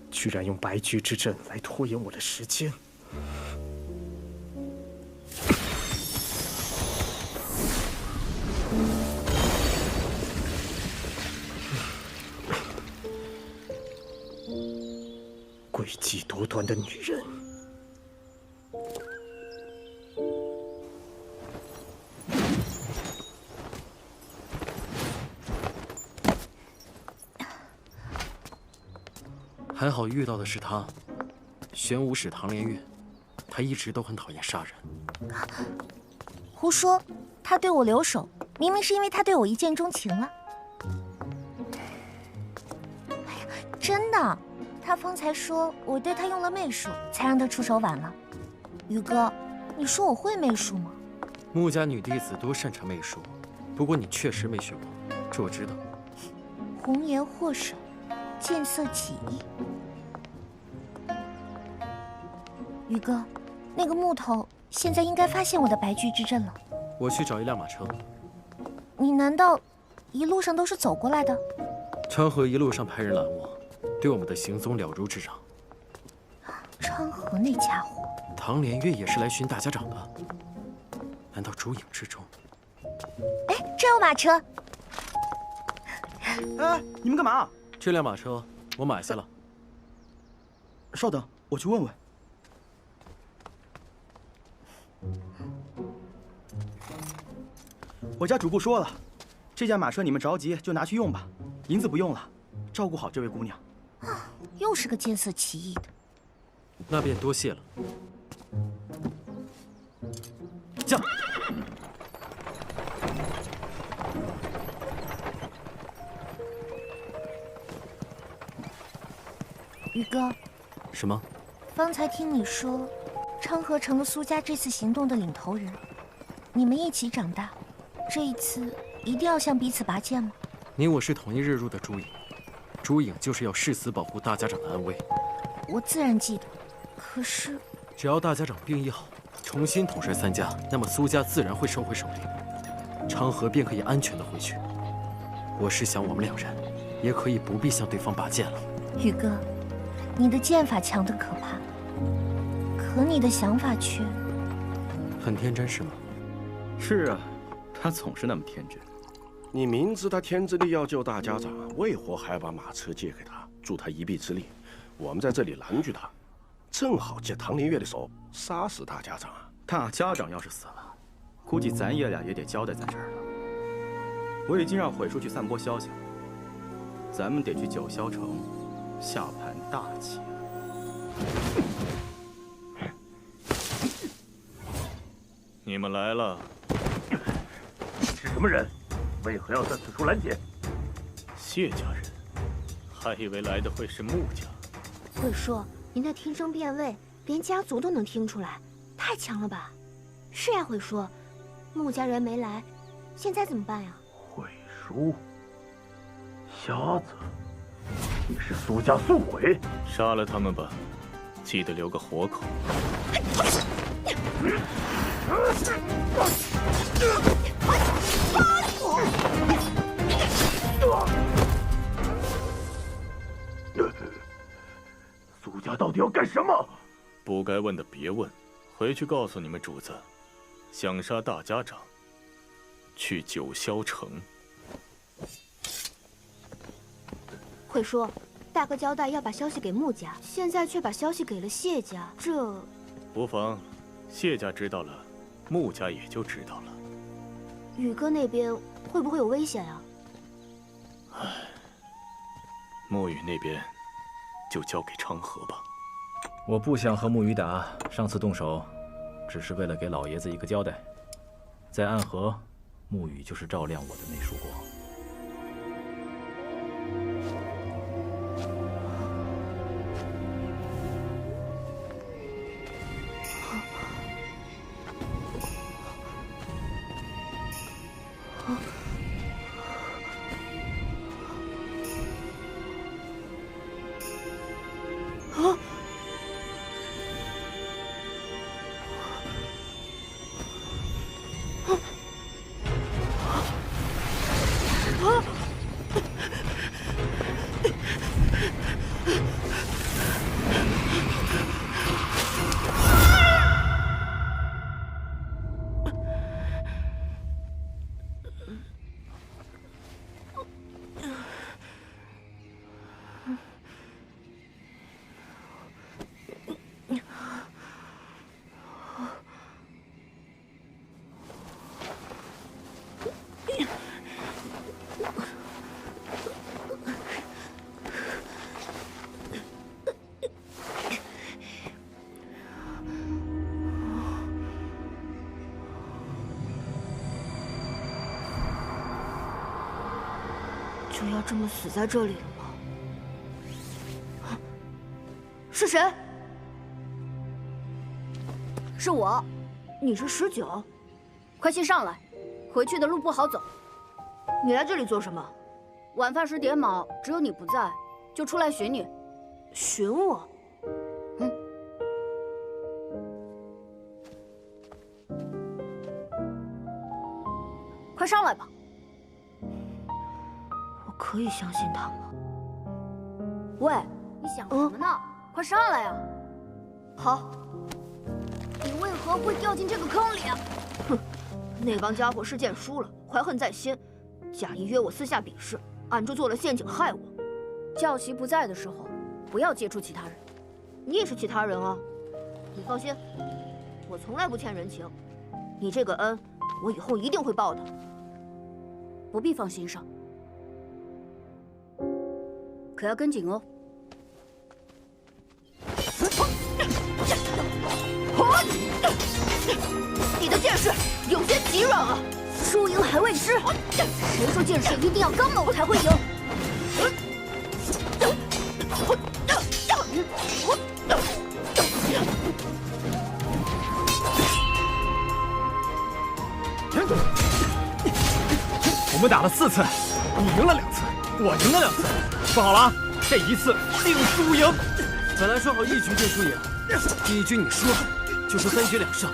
居然用白驹之阵来拖延我的时间。诡计多端的女人。还好遇到的是他，玄武使唐莲月，他一直都很讨厌杀人。胡说，他对我留手，明明是因为他对我一见钟情了。哎呀，真的，他方才说我对他用了媚术，才让他出手晚了。宇哥，你说我会媚术吗？穆家女弟子都擅长媚术，不过你确实没学过，这我知道。红颜祸首，见色起意。宇哥，那个木头现在应该发现我的白驹之阵了。我去找一辆马车。你难道一路上都是走过来的？昌河一路上派人拦我，对我们的行踪了如指掌。昌河那家伙，唐连月也是来寻大家长的，难道烛影之中？哎，这有马车。哎，你们干嘛？这辆马车我买下了。稍等，我去问问。我家主簿说了，这架马车你们着急就拿去用吧，银子不用了，照顾好这位姑娘。又是个见色起意的。那便多谢了。驾！宇哥，什么？方才听你说，昌河成了苏家这次行动的领头人，你们一起长大，这一次一定要向彼此拔剑吗？你我是同一日入的朱影，朱影就是要誓死保护大家长的安危。我自然记得，可是只要大家长病愈好，重新统帅三家，那么苏家自然会收回首领，昌河便可以安全的回去。我是想我们两人也可以不必向对方拔剑了。宇哥，你的剑法强得可怕，可你的想法却很天真，是吗？是啊，他总是那么天真。你明知他天真的要救大家长，为何还把马车借给他，助他一臂之力？我们在这里拦住他，正好借唐连月的手杀死大家长啊！大家长要是死了，估计咱爷俩也得交代在这儿了。我已经让悔叔去散播消息了，咱们得去九霄城下盘大棋。你们来了。你是什么人？为何要在此处拦截？谢家人，还以为来的会是穆家。会说您的听声辨位，连家族都能听出来，太强了吧？是呀，会说，穆家人没来，现在怎么办呀？悔叔，瞎子，你是苏家宿鬼！杀了他们吧，记得留个活口。苏家到底要干什么？不该问的别问，回去告诉你们主子，想杀大家长，去九霄城。会说，大哥交代要把消息给穆家，现在却把消息给了谢家，这无妨，谢家知道了，穆家也就知道了。宇哥那边会不会有危险呀？唉，沐雨那边就交给昌河吧。我不想和沐雨打，上次动手，只是为了给老爷子一个交代。在暗河，沐雨就是照亮我的那束光。就要这么死在这里了吗？是谁？是我。你是19？快些上来，回去的路不好走。你来这里做什么？晚饭时点卯，只有你不在，就出来寻你。寻我？快上来吧。我可以相信他吗？喂，你想什么呢？快上来呀！好。你为何会掉进这个坑里啊？哼，那帮家伙是见输了，怀恨在心，假意约我私下比试，暗中做了陷阱害我。教习不在的时候，不要接触其他人。你也是其他人啊。你放心，我从来不欠人情，你这个恩，我以后一定会报的。不必放心上，可要跟紧哦。你的剑势有些急软啊，输赢还未知，谁说剑势一定要刚猛才会赢？我们打了4次，你赢了2次，我赢了2次，说好了，这一次定输赢。本来说好1局定输赢，第1局你输了，就说3局2胜；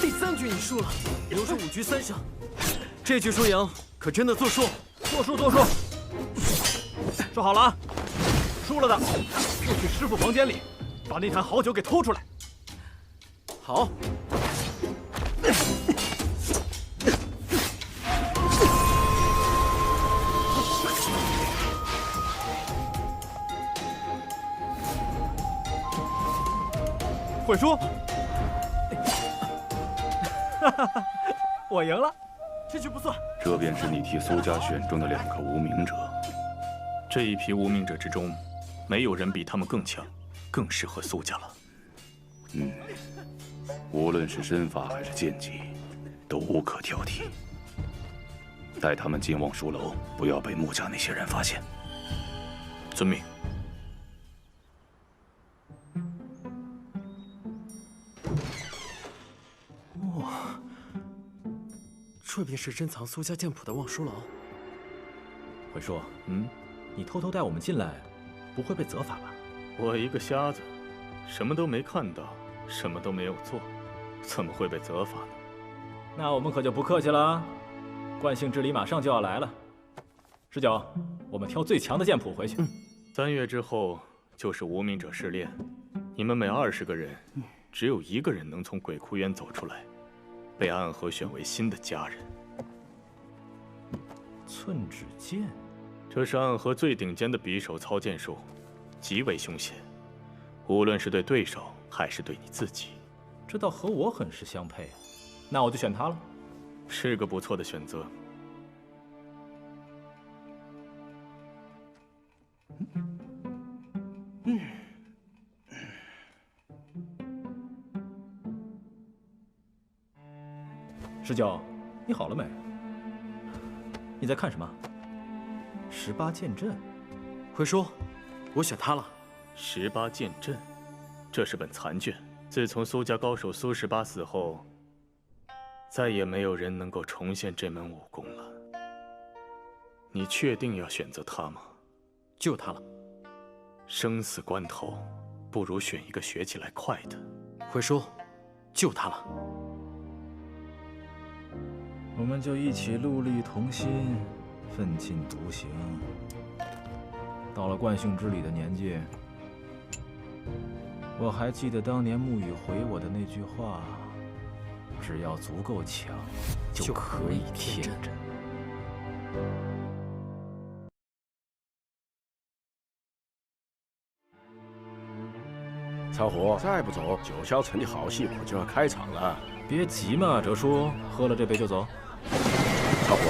第3局你输了，又说5局3胜。这局输赢可真的作数，作数。说好了啊，输了的就去师傅房间里，把那坛好酒给偷出来。好。会输，我赢了，这局不算。这便是你替苏家选中的2个无名者。这一批无名者之中，没有人比他们更强，更适合苏家了。无论是身法还是剑技，都无可挑剔。带他们进望书楼，不要被穆家那些人发现。遵命。这便是珍藏苏家剑谱的望书楼。会说，你偷偷带我们进来，不会被责罚吧？我一个瞎子，什么都没看到，什么都没有做，怎么会被责罚呢？那我们可就不客气了，惯性之礼马上就要来了。19，我们挑最强的剑谱回去。3月之后就是无名者试炼，你们每20个人，只有1个人能从鬼窟渊走出来。被暗河选为新的家人。寸指剑，这是暗河最顶尖的匕首操剑术，极为凶险，无论是对对手还是对你自己。这倒和我很是相配啊，那我就选它了。是个不错的选择。19，你好了没？你在看什么？18剑阵。会说，我选它了。18剑阵，这是本残卷。自从苏家高手苏18死后，再也没有人能够重现这门武功了。你确定要选择它吗？就它了。生死关头，不如选一个学起来快的。会说，就它了。我们就一起戮力同心，奋进独行。到了惯性之礼的年纪，我还记得当年沐雨回我的那句话：只要足够强，就可以天真。曹虎，再不走，九霄城的好戏我就要开场了。别急嘛，哲叔，喝了这杯就走。曹虎，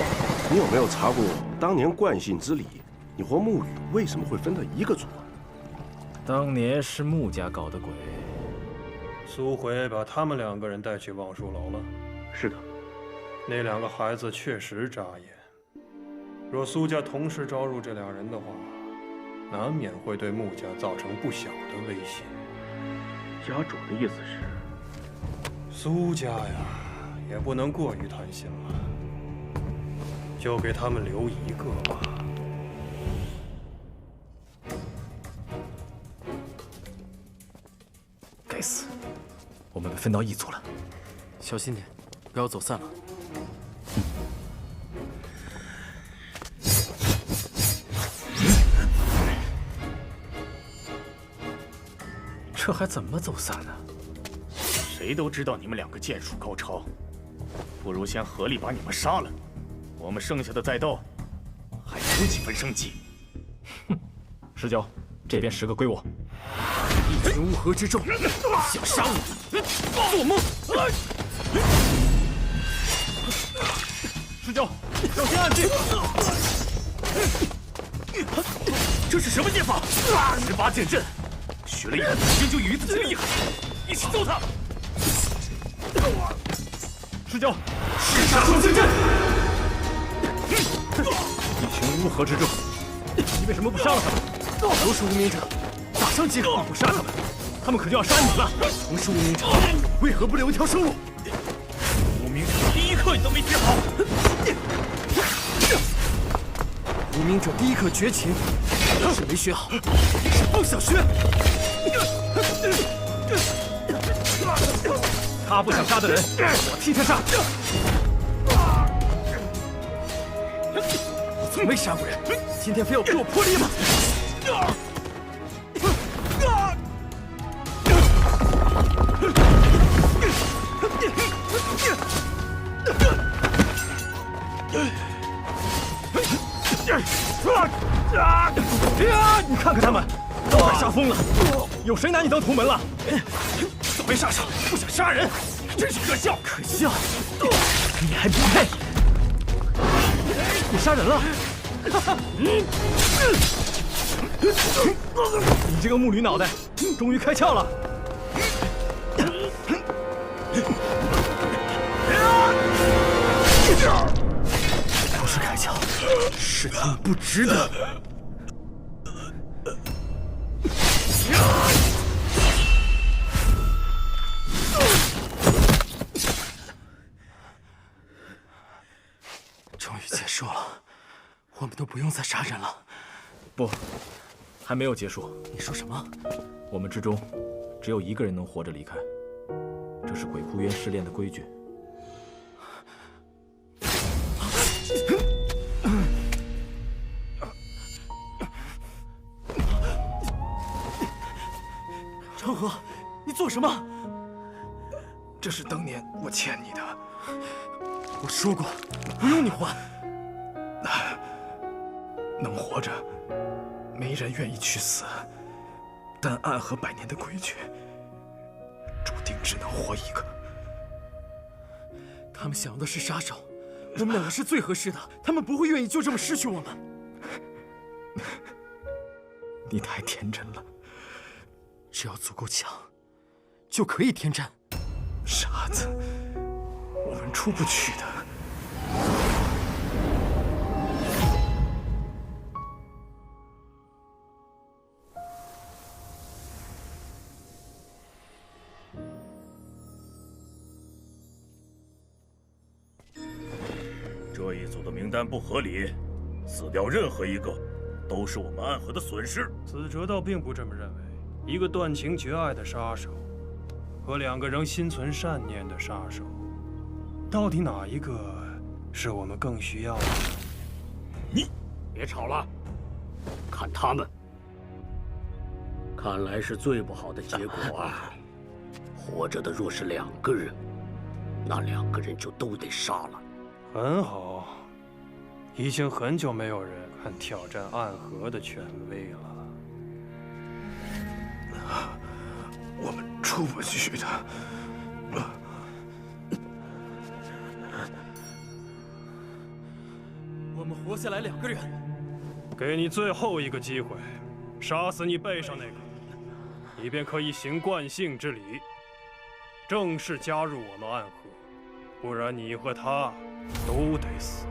你有没有查过当年惯性之礼，你和沐雨为什么会分到一个组？当年是穆家搞的鬼。苏回把他们2个人带去望书楼了。是的，那2个孩子确实扎眼。若苏家同时招入这两人的话，难免会对穆家造成不小的威胁。家主的意思是，苏家呀，也不能过于贪心了，就给他们留一个吧。该死，我们被分到一组了。小心点，不要走散了。这还怎么走散呢？谁都知道你们两个剑术高超，不如先合力把你们杀了，我们剩下的再斗，还有几分生机。哼，石蛟，这边10个归我。一群乌合之众，想杀我，做梦！石蛟，小心暗器！这是什么剑法？18剑阵。学了一个经就鱼子厉害，一起揍他！石蛟，十杀双星阵！一群乌合之众，你为什么不杀了他们？都是无名者，打上几个！你不杀他们，他们可就要杀你了。同是无名者，为何不留一条生路？无名者第一课你都没学好。无名者第一课绝情，是没学好，是不想学。他不想杀的人，我替他杀。我从没杀过人，今天非要逼我破例吗？你看看他们，都快杀疯了！有谁拿你当同门了？准备杀手，不想杀人，真是可笑！可笑！你还不配！你杀人了！你这个木驴脑袋，终于开窍了！不是开窍，是他们不值得。终于结束了，我们都不用再杀人了。不，还没有结束。你说什么？我们之中只有一个人能活着离开，这是鬼哭渊试炼的规矩。长河，你做什么？这是当年我欠你的。我说过，不用你还。能活着，没人愿意去死。但暗河100年的规矩，注定只能活一个。他们想要的是杀手，我们两个是最合适的，他们不会愿意就这么失去我们。你太天真了。只要足够强，就可以天战。傻子，我们出不去的。这一组的名单不合理，死掉任何一个，都是我们暗河的损失。子哲倒并不这么认为。一个断情绝爱的杀手，和2个仍心存善念的杀手，到底哪一个是我们更需要的？你别吵了，看他们，看来是最不好的结果啊！活着的若是2个人，那2个人就都得杀了。很好，已经很久没有人敢挑战暗河的权威了。我们出不去的。我们活下来2个人，给你最后一个机会，杀死你背上那个，你便可以行惯性之礼，正式加入我们暗河。不然你和他都得死。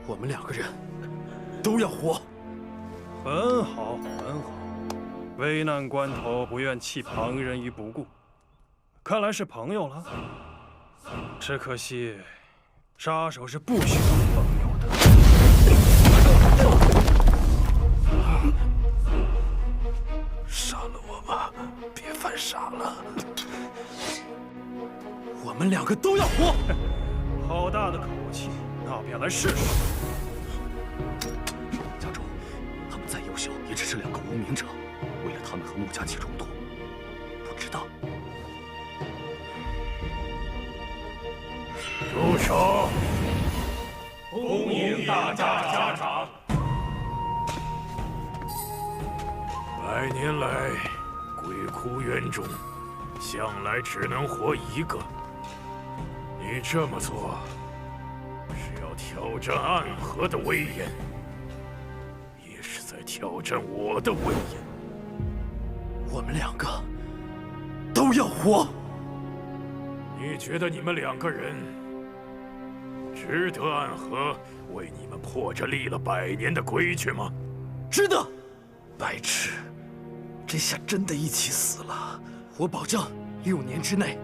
我们2个人，都要活。很好，很好。危难关头不愿弃旁人于不顾，看来是朋友了。只可惜，杀手是不需要朋友的。杀了我吧，别犯傻了。我们两个都要活。好大的口气，那便来试试。家主，他们再优秀，也只是两个无名者。为了他们和穆家起冲突，不知道。住手！恭迎大家长。百年来，鬼窟园中向来只能活一个。你这么做，是要挑战暗河的威严，也是在挑战我的威严。我们两个都要活。你觉得你们两个人值得暗河为你们破这立了100年的规矩吗？值得。白痴，这下真的一起死了。我保证，6年之内，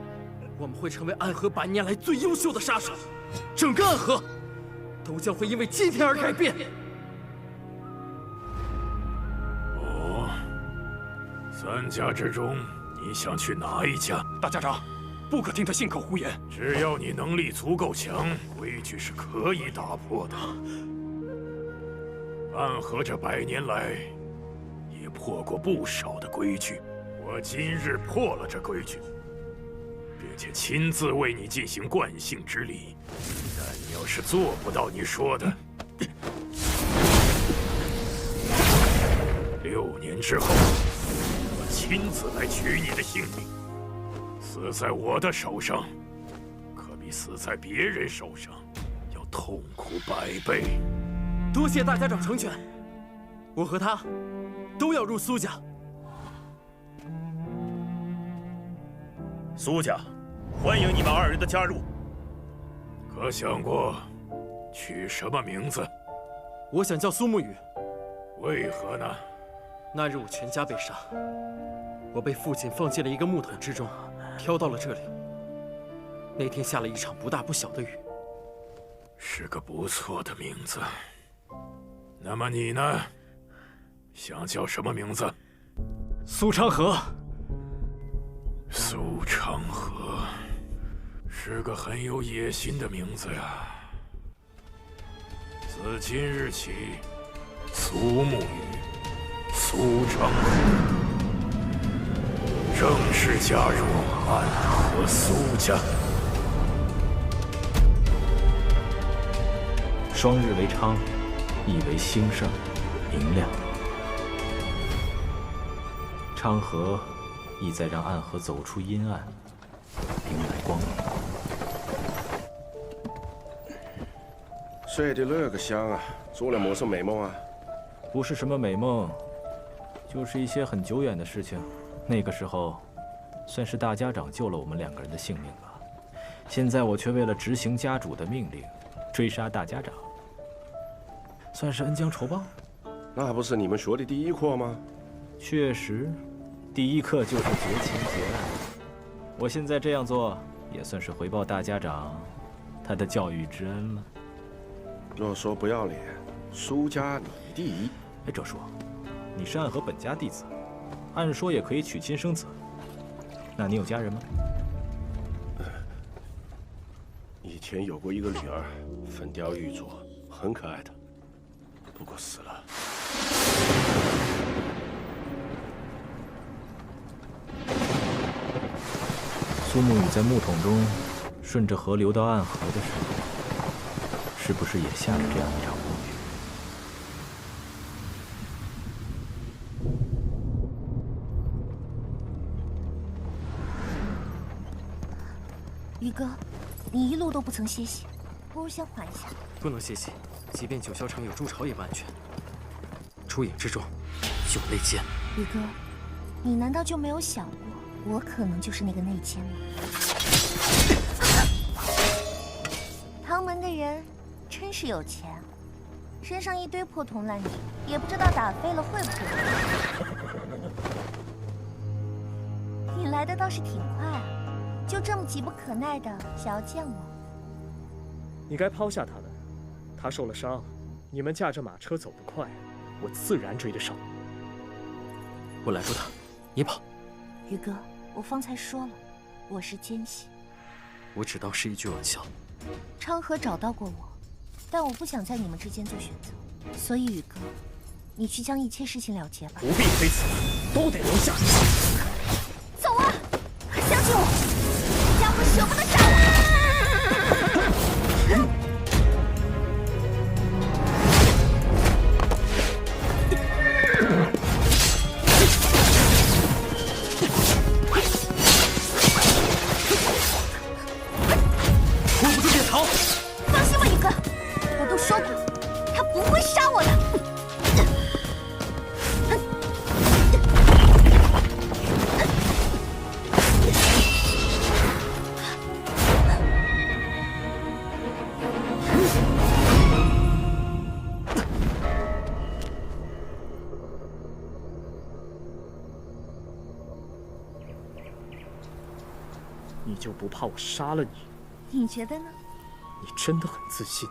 我们会成为暗河100年来最优秀的杀手，整个暗河都将会因为今天而改变。哦，3家之中，你想去哪一家？大家长，不可听他信口胡言。只要你能力足够强，规矩是可以打破的。暗河这100年来，也破过不少的规矩。我今日破了这规矩，并且亲自为你进行惯性之礼。但你要是做不到你说的，6年之后，我亲自来取你的性命。死在我的手上，可比死在别人手上要痛苦100倍。多谢大家长成全，我和他都要入苏家。苏家，欢迎你们2人的加入。可想过取什么名字？我想叫苏沐雨。为何呢？那日我全家被杀，我被父亲放进了一个木桶之中，挑到了这里。那天下了一场不大不小的雨。是个不错的名字。那么你呢？想叫什么名字？苏昌河。苏昌河是个很有野心的名字呀。自今日起，苏沐雨、苏昌河正式加入暗河苏家。双日为昌，意为兴盛、明亮。昌河意在让暗河走出阴暗，迎来光明。睡得那个香啊！做了么什美梦啊？不是什么美梦，就是一些很久远的事情。那个时候，算是大家长救了我们2个人的性命吧。现在我却为了执行家主的命令，追杀大家长，算是恩将仇报。那不是你们学的第一课吗？确实，第一课就是绝情绝爱。我现在这样做，也算是回报大家长他的教育之恩了。若说不要脸，苏家你第一。哎，周叔，你是暗河本家弟子，按说也可以娶亲生子。那你有家人吗？以前有过一个女儿，粉雕玉琢，很可爱的，不过死了。苏沐雨在木桶中顺着河流到暗河的时候，是不是也下了这样一场风雨？宇哥，你一路都不曾歇息，不如先缓一下。不能歇息，即便九霄城有筑巢也不安全。出影之中有内奸。宇哥，你难道就没有想过，我可能就是那个内奸吗？唐门的人真是有钱，身上一堆破铜烂铁，也不知道打飞了会不会有。你来的倒是挺快啊，就这么急不可耐的想要见我。你该抛下他的，他受了伤，你们驾着马车走得快，我自然追得上。我拦住他，你跑。宇哥，我方才说了，我是奸细。我只当是一句玩笑。昌河找到过我，但我不想在你们之间做选择，所以宇哥，你去将一切事情了结吧。不必推辞，都得留下。走啊！相信我，家伙舍不得杀我。放心吧，宇哥，我都说过，他不会杀我的。你就不怕我杀了你？你觉得呢？你真的很自信。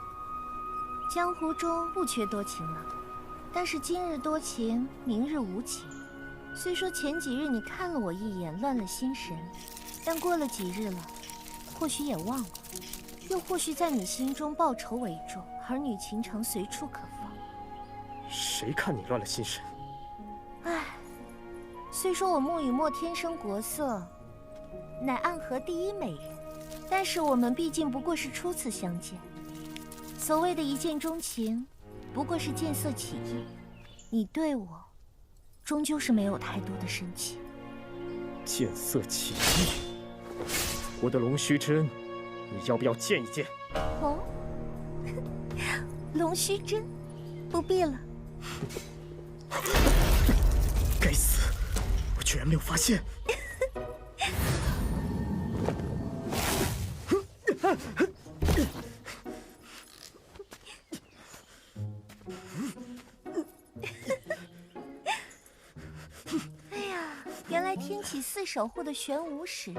江湖中不缺多情郎，但是今日多情，明日无情。虽说前几日你看了我一眼，乱了心神，但过了几日了，或许也忘了，又或许在你心中报仇为重，儿女情长随处可放。谁看你乱了心神？唉，虽说我穆雨墨天生国色，乃暗河第一美人，但是我们毕竟不过是初次相见。所谓的一见钟情，不过是见色起意。你对我，终究是没有太多的深情。见色起意，我的龙须针，你要不要见一见？哦，龙须针，不必了。该死，我居然没有发现。哎呀，原来天启寺守护的玄武使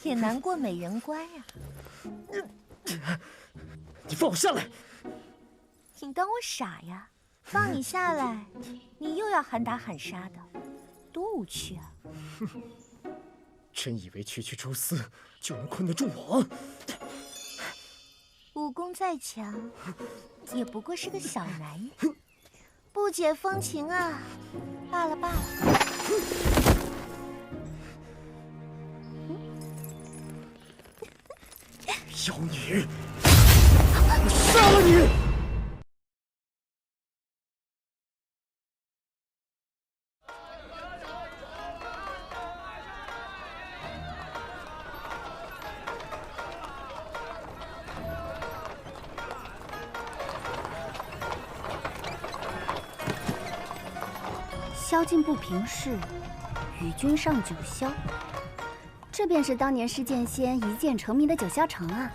也难过美人关呀！你放我下来！你当我傻呀？放你下来，你又要喊打喊杀的，多无趣啊！真以为区区蛛丝就能困得住我？武功再强，也不过是个小男人，不解风情啊！罢了罢了。妖女，我杀了你！宵禁不平事，与君上九霄。这便是当年施剑仙一剑成名的九霄城啊！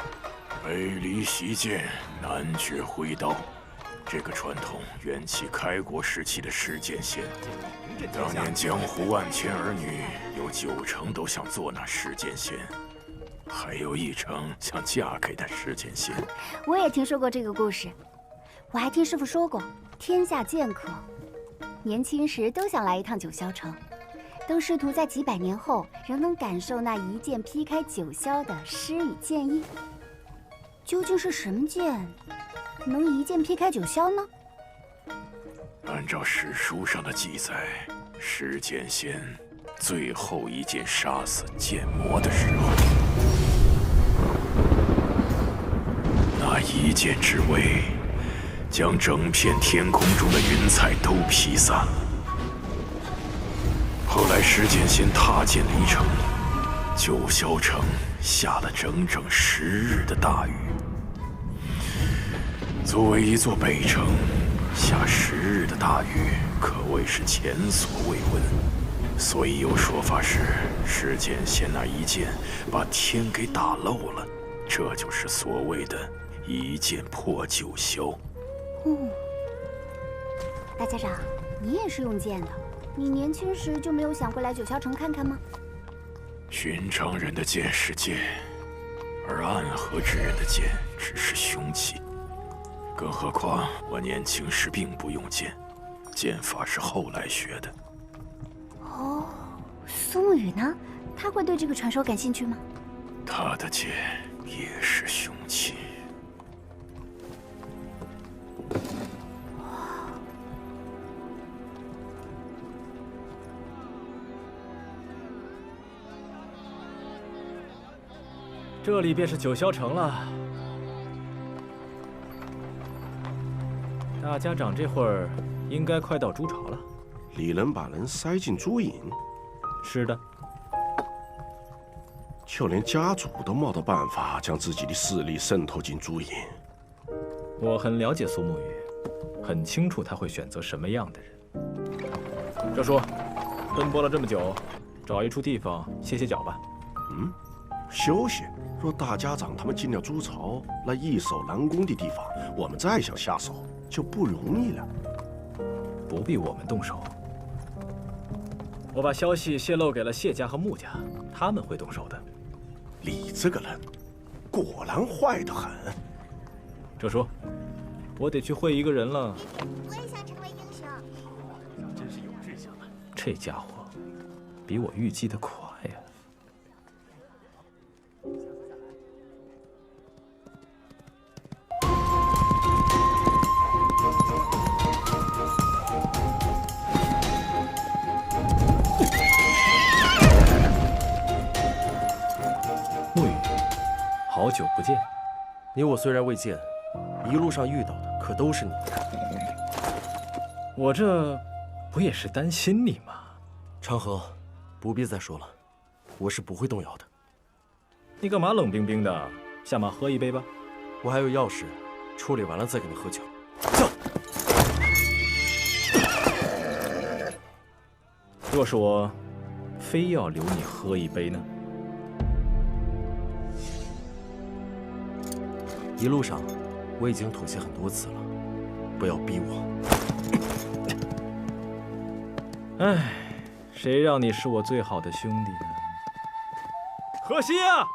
北离席剑，南绝挥刀，这个传统缘起开国时期的施剑仙。当年江湖万千儿女，有9成都想做那施剑仙，还有1成想嫁给那施剑仙。我也听说过这个故事，我还听师傅说过，天下剑客年轻时都想来一趟九霄城，都试图在几百年后仍能感受那一剑劈开九霄的诗与剑意。究竟是什么剑能一剑劈开九霄呢？按照史书上的记载，施剑仙最后一剑杀死剑魔的时候，那一剑之威，将整片天空中的云彩都劈散了。后来施剑仙踏剑离城，九霄城下了整整10日的大雨。作为一座北城，下10日的大雨可谓是前所未闻，所以有说法是施剑仙那一剑把天给打漏了，这就是所谓的一剑破九霄。大家长，你也是用剑的，你年轻时就没有想过来九霄城看看吗？寻常人的剑是剑，而暗河之人的剑只是凶器。更何况我年轻时并不用剑，剑法是后来学的。哦，苏沐雨呢？他会对这个传说感兴趣吗？他的剑也是凶器。这里便是九霄城了。大家长这会儿应该快到朱巢了。你能把人塞进朱隐？是的。就连家主都没得办法将自己的势力渗透进朱隐。我很了解苏沐雨，很清楚他会选择什么样的人。这叔，奔波了这么久，找一处地方歇歇脚吧。嗯，休息。若大家长他们进了朱巢，那易守难攻的地方，我们再想下手就不容易了。不必我们动手。我把消息泄露给了谢家和穆家，他们会动手的。你这个人，果然坏得很。这叔，我得去会一个人了。我也想成为英雄。真是有志向啊！这家伙，比我预计的快呀。沐雨，好久不见。你我虽然未见，一路上遇到的可都是你。我这不也是担心你吗？长河，不必再说了，我是不会动摇的。你干嘛冷冰冰的？下马喝一杯吧。我还有要事，处理完了再跟你喝酒。若是我非要留你喝一杯呢？一路上，我已经妥协很多次了，不要逼我。唉，谁让你是我最好的兄弟呢？荷西啊，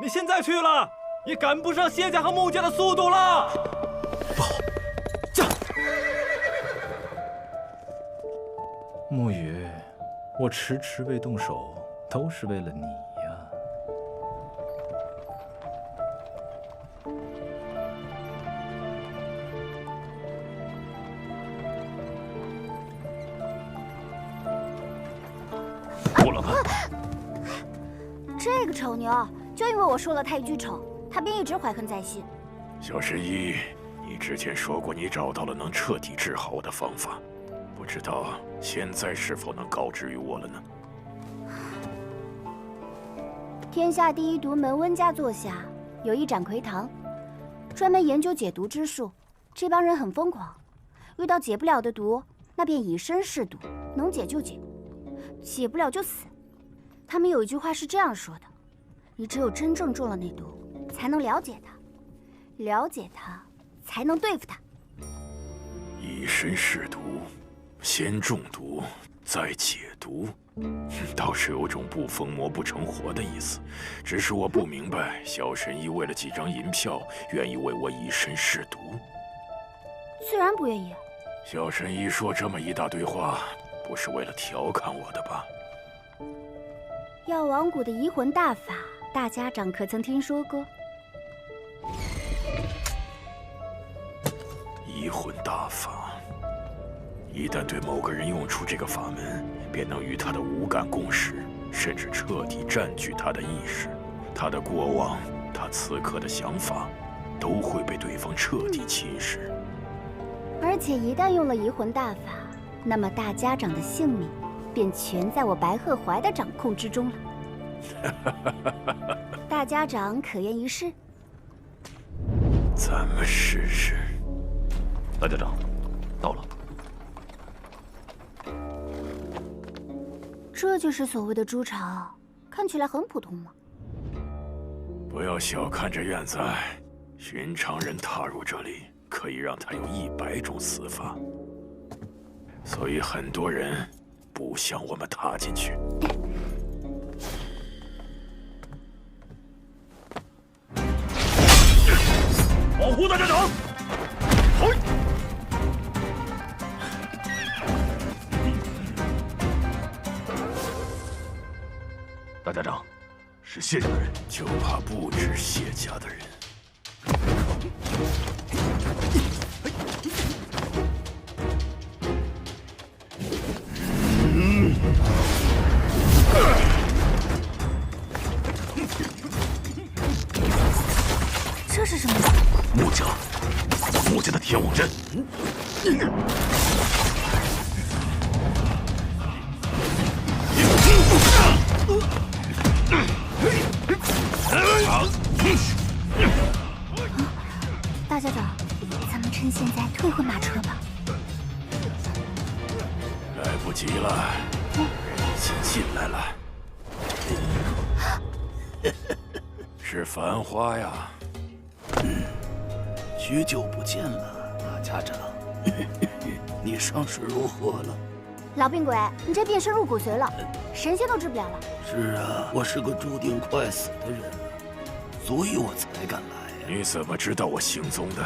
你现在去了，也赶不上谢家和穆家的速度了。不好，驾！沐雨，我迟迟未动手，都是为了你呀。过了吧。这个丑牛，就因为我说了他一句丑，他便一直怀恨在心。小神医，你之前说过你找到了能彻底治好我的方法，不知道现在是否能告知于我了呢？天下第一毒门温家座下有一斩魁堂，专门研究解毒之术。这帮人很疯狂，遇到解不了的毒，那便以身试毒，能解就解，解不了就死。他们有一句话是这样说的：你只有真正中了那毒，才能了解它，了解它，才能对付它。以身试毒，先中毒，再解毒，倒是有种不疯魔不成活的意思。只是我不明白，小神医为了几张银票，愿意为我以身试毒。自然不愿意。小神医说这么一大堆话，不是为了调侃我的吧？药王谷的移魂大法，大家长可曾听说过？移魂大法，一旦对某个人用出这个法门，便能与他的五感共识，甚至彻底占据他的意识。他的过往，他此刻的想法，都会被对方彻底侵蚀。而且一旦用了移魂大法，那么大家长的性命便全在我白鹤怀的掌控之中了。大家长可愿一试？咱们试试。大家长，到了。这就是所谓的朱巢，看起来很普通吗？不要小看这院子，寻常人踏入这里，可以让他有100种死法。所以很多人不想我们踏进去。保护大家长！嘿！大家长，是谢家的人，就怕不止谢家的人。这是什么？穆家的天网阵。大家长，咱们趁现在退回马车吧。来不及了，人已经进来了。是繁花呀。许久不见了，大家长。你伤势如何了？老病鬼，你这变身入骨髓了，神仙都治不了了。是啊，我是个注定快死的人，所以我才敢来呀。你怎么知道我行踪的？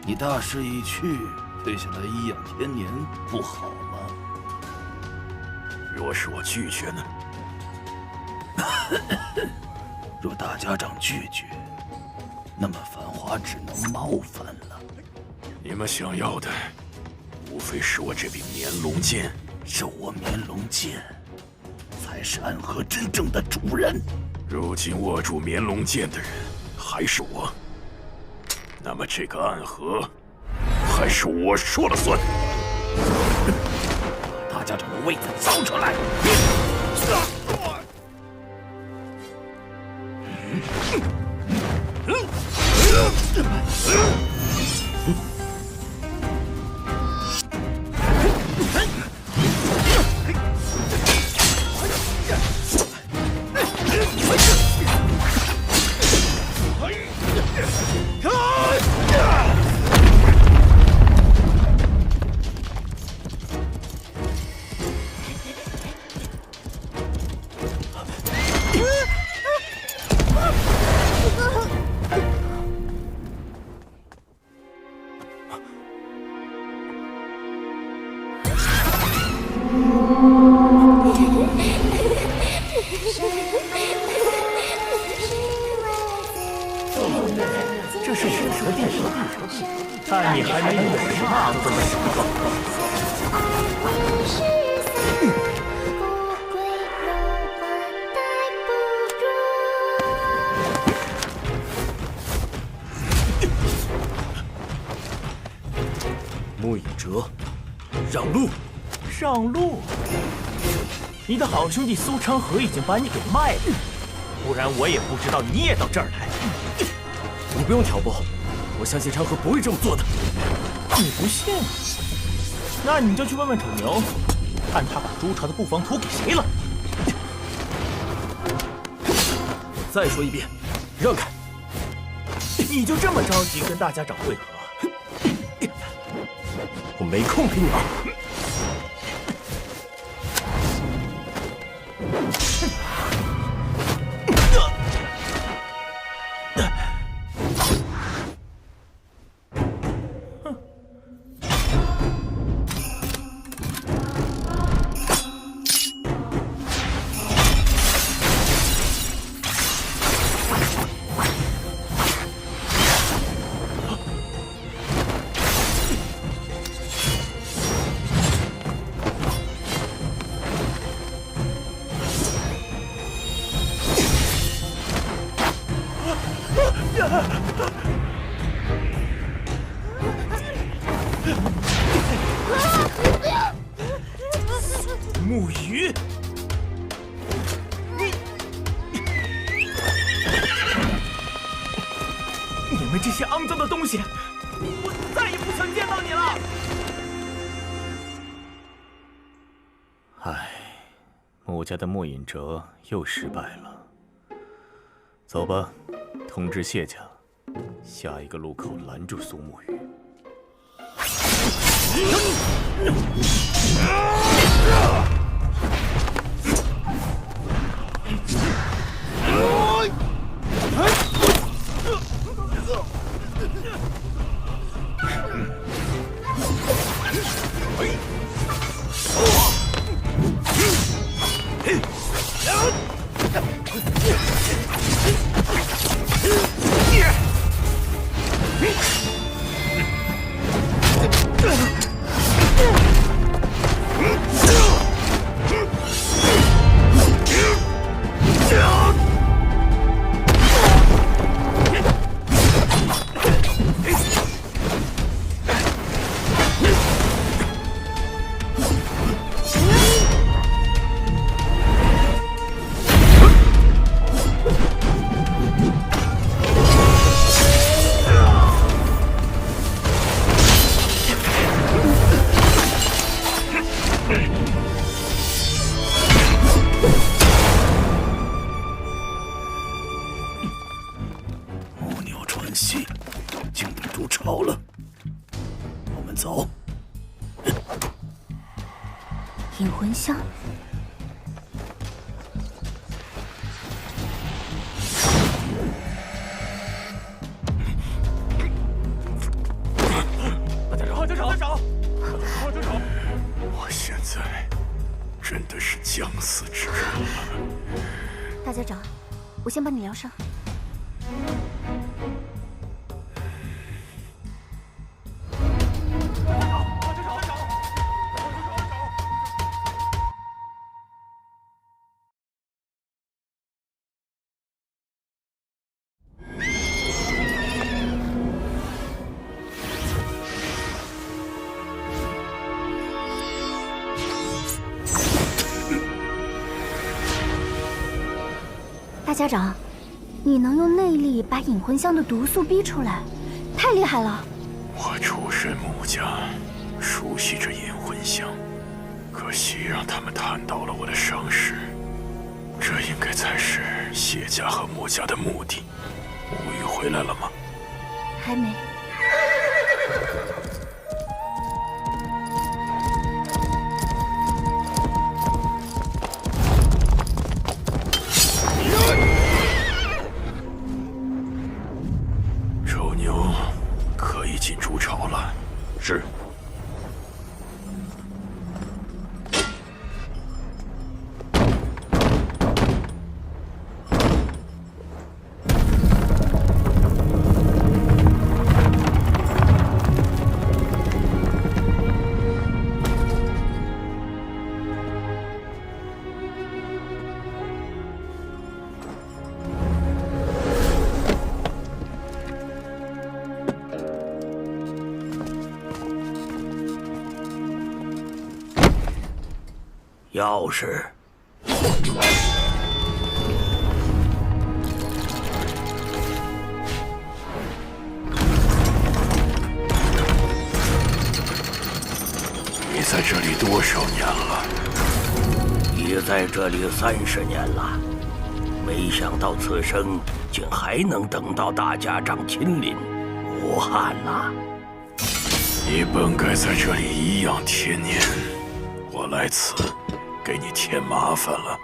你大势已去，退下来颐养天年，不好吗？若是我拒绝呢？若大家长拒绝，那么繁华只能冒犯了。你们想要的，无非是我这柄绵龙剑。是我绵龙剑，才是暗河真正的主人。如今握住绵龙剑的人还是我，那么这个暗河还是我说了算。把大家长的位子交出来！这是武蛇殿上，但你还没有差不多的时候。穆影哲，让路！让路！你的好兄弟苏昌河已经把你给卖了，不然我也不知道你也到这儿来。你不用挑拨，我相信昌河不会这么做的。你不信？那你就去问问丑牛，看他把朱朝的布防托给谁了。再说一遍，让开！你就这么着急跟大家长会合？我没空陪你玩。木鱼，你们这些肮脏的东西，我再也不想见到你了！唉，穆家的穆隐哲又失败了。走吧，通知谢家，下一个路口拦住苏沐雨。引魂香。我现在真的是将死之人了。大家长，我先帮你疗伤。大家长，你能用内力把引魂香的毒素逼出来，太厉害了！我出身穆家，熟悉这引魂香，可惜让他们探到了我的伤势。这应该才是谢家和穆家的目的。吴玉回来了吗？还没。丑牛可以进筑巢了。是。钥匙。你在这里多少年了？也在这里30年了，没想到此生竟还能等到大家长亲临，无憾呐！你本该在这里颐养天年，我来此给你添麻烦了。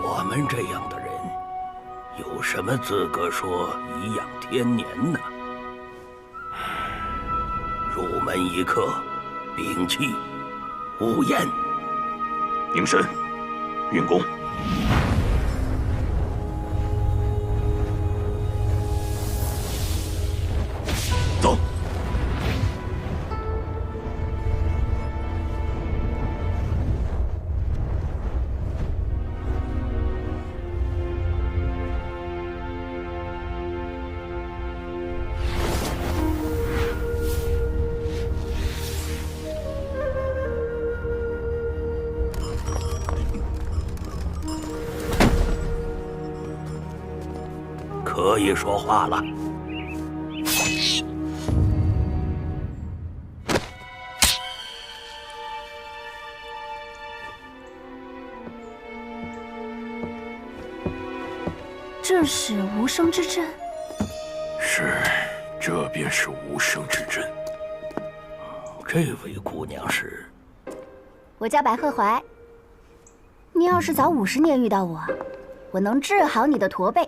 我们这样的人，有什么资格说颐养天年呢？入门一刻，屏气，无言。凝神，运功。走。可以说话了。这是无声之阵。是，这便是无声之阵。这位姑娘是？我叫白鹤怀。你要是早50年遇到我，我能治好你的驼背。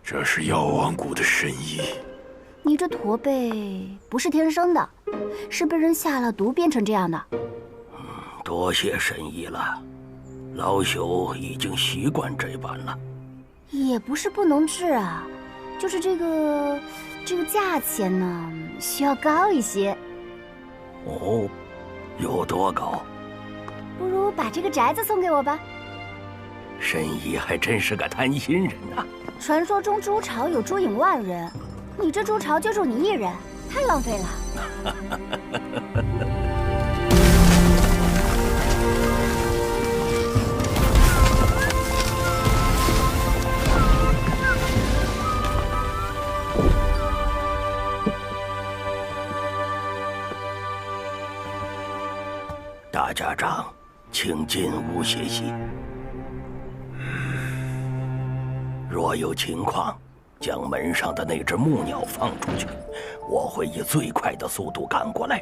这是药王谷的神医。你这驼背不是天生的，是被人下了毒变成这样的。多谢神医了，老朽已经习惯这般了。也不是不能治啊，就是这个价钱呢，需要高一些。哦，有多高？不如把这个宅子送给我吧。神医还真是个贪心人呐。传说中朱巢有朱隐万人，你这朱巢就住你一人，太浪费了。大家长，请进屋歇息。若有情况，将门上的那只木鸟放出去，我会以最快的速度赶过来。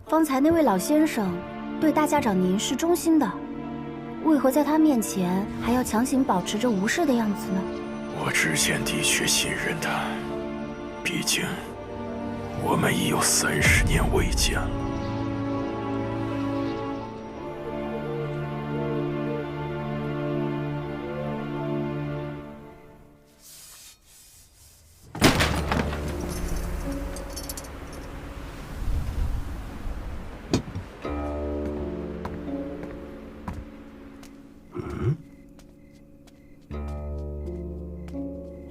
方才那位老先生对大家长您是忠心的，为何在他面前还要强行保持着无视的样子呢？我之前的确信任他，毕竟我们已有30年未见了。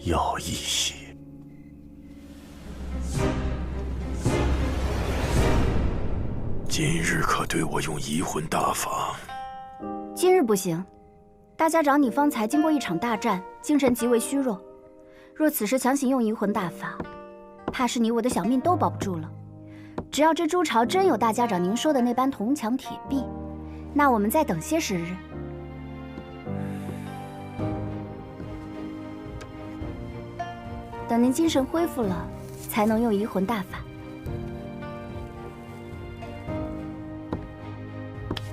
要一些。今日可对我用移魂大法？今日不行，大家长你方才经过一场大战，精神极为虚弱，若此时强行用移魂大法，怕是你我的小命都保不住了。只要这朱巢真有大家长您说的那般铜墙铁壁，那我们再等些时日。等您精神恢复了，才能用移魂大法。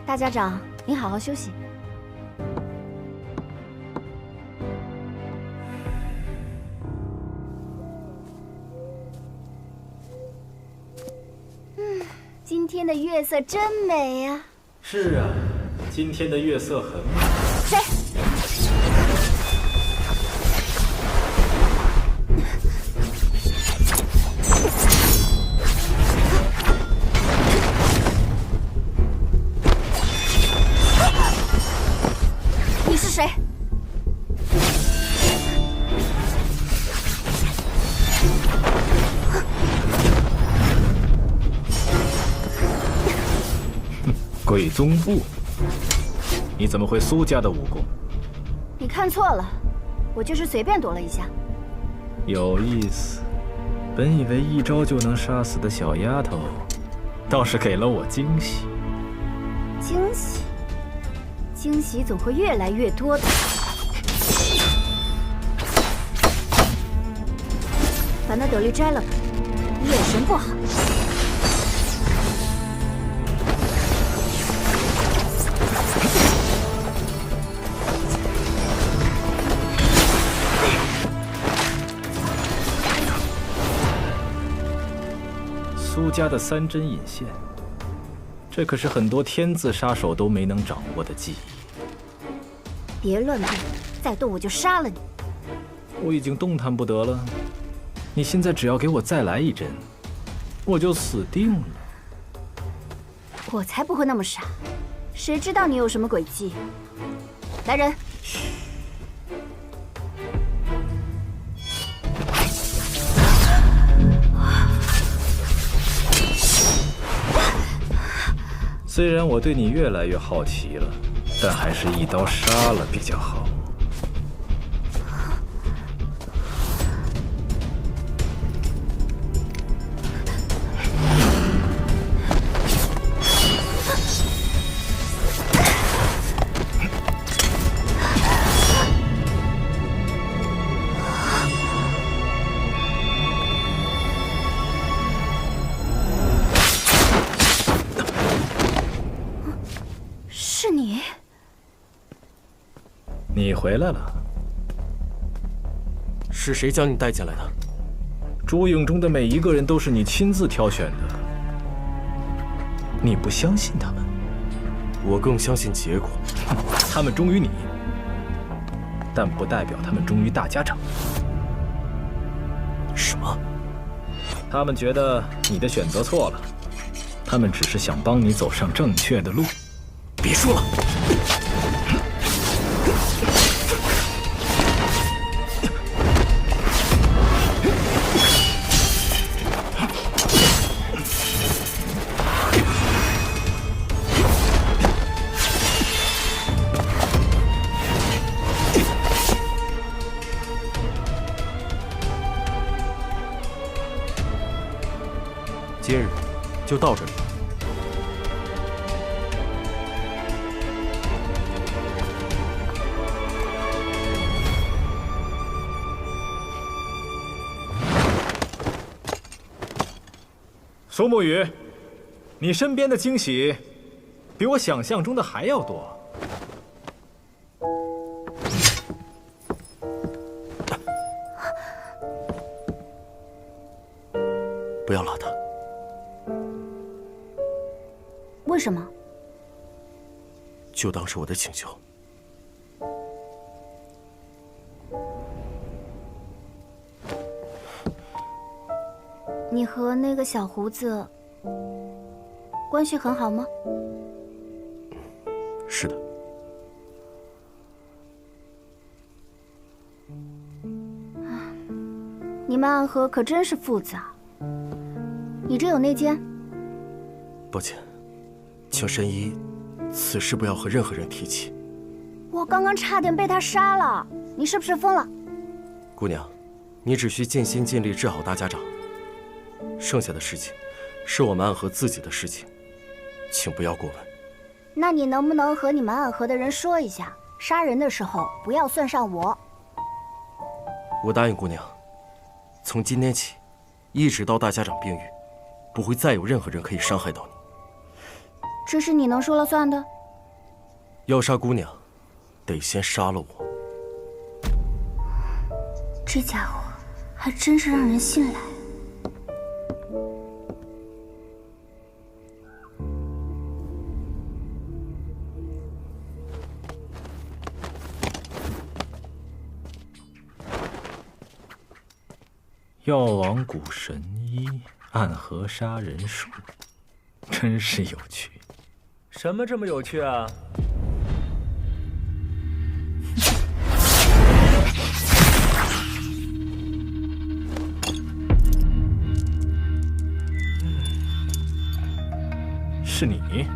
大家长，您好好休息。今天的月色真美呀！是啊，今天的月色很美。谁？你是谁？鬼宗部，你怎么会苏家的武功？你看错了，我就是随便躲了一下。有意思，本以为一招就能杀死的小丫头，倒是给了我惊喜。惊喜？惊喜总会越来越多的。把那斗笠摘了吧，你眼神不好。苏家的3针引线，这可是很多天字杀手都没能掌握的技艺。别乱动，再动我就杀了你！我已经动弹不得了，你现在只要给我再来1针，我就死定了。我才不会那么傻，谁知道你有什么诡计？来人！虽然我对你越来越好奇了，但还是一刀杀了比较好。你回来了。是谁将你带进来的？朱影中的每一个人都是你亲自挑选的。你不相信他们？我更相信结果。他们忠于你，但不代表他们忠于大家长。什么？他们觉得你的选择错了，他们只是想帮你走上正确的路。别说了。今日就到这里。苏沐雨，你身边的惊喜比我想象中的还要多。不要拉他。为什么？就当是我的请求。你和那个小胡子关系很好吗？是的。你们暗河可真是复杂。你这有内奸？抱歉，请神医此事不要和任何人提起。我刚刚差点被他杀了，你是不是疯了？姑娘，你只需尽心尽力治好大家长，剩下的事情是我们暗河自己的事情，请不要过问。那你能不能和你们暗河的人说一下，杀人的时候不要算上我？我答应姑娘，从今天起，一直到大家长病愈，不会再有任何人可以伤害到你。这是你能说了算的？要杀姑娘，得先杀了我。这家伙还真是让人信赖。药王谷神医，暗河杀人术，真是有趣。什么这么有趣啊？是你，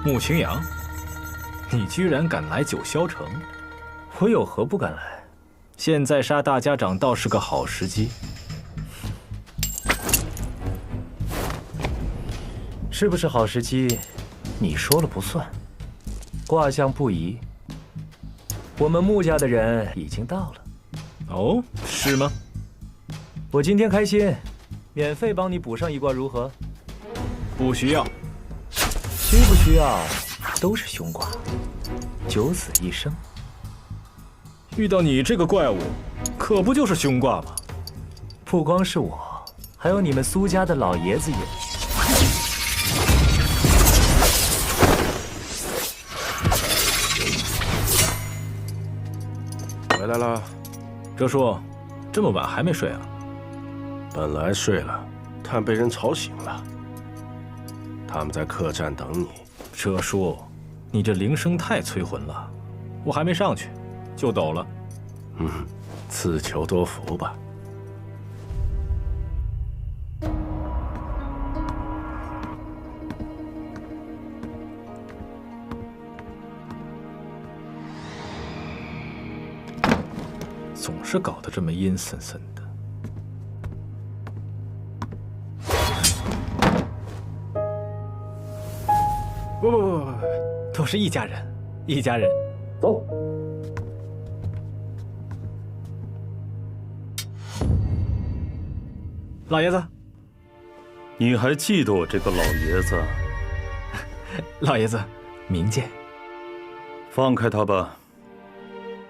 穆青阳，你居然敢来九霄城？我有何不敢来？现在杀大家长倒是个好时机。是不是好时机，你说了不算。卦象不宜，我们穆家的人已经到了。哦，是吗？我今天开心，免费帮你补上一卦，如何？不需要。需不需要，都是凶卦，九死一生。遇到你这个怪物，可不就是凶卦吗？不光是我，还有你们苏家的老爷子也。回来了，哲叔，这么晚还没睡啊？本来睡了，但被人吵醒了。他们在客栈等你。哲叔，你这铃声太催魂了，我还没上去就抖了。自求多福吧。总是搞得这么阴森森的。不，都是一家人，一家人。走。老爷子，你还记得我这个老爷子？老爷子，明鉴。放开他吧。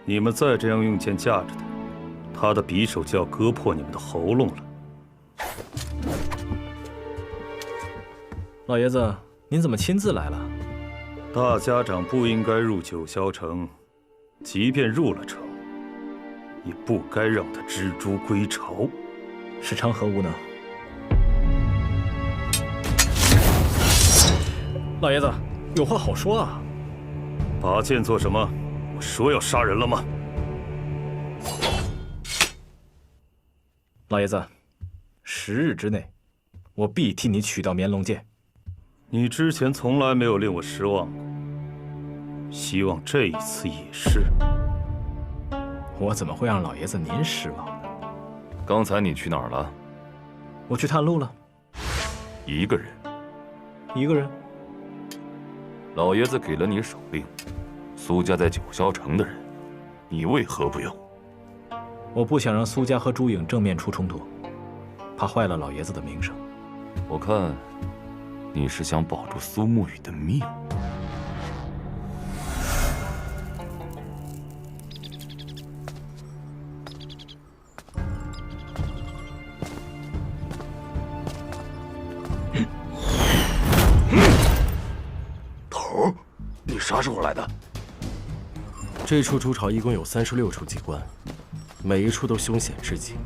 你们再这样用剑架着他，他的匕首就要割破你们的喉咙了。老爷子，您怎么亲自来了？大家长不应该入九霄城，即便入了城，也不该让他知诸归巢。是长何无能？老爷子，有话好说啊！拔剑做什么？我说要杀人了吗？老爷子，10日之内，我必替你取到绵龙剑。你之前从来没有令我失望过，希望这一次也是。我怎么会让老爷子您失望呢？刚才你去哪儿了？我去探路了。一个人？一个人。老爷子给了你手令，苏家在九霄城的人，你为何不用？我不想让苏家和朱颖正面出冲突，怕坏了老爷子的名声。我看你是想保住苏沐雨的命。头儿，你啥时候来的？这处猪巢一共有36处机关，每一处都凶险至极。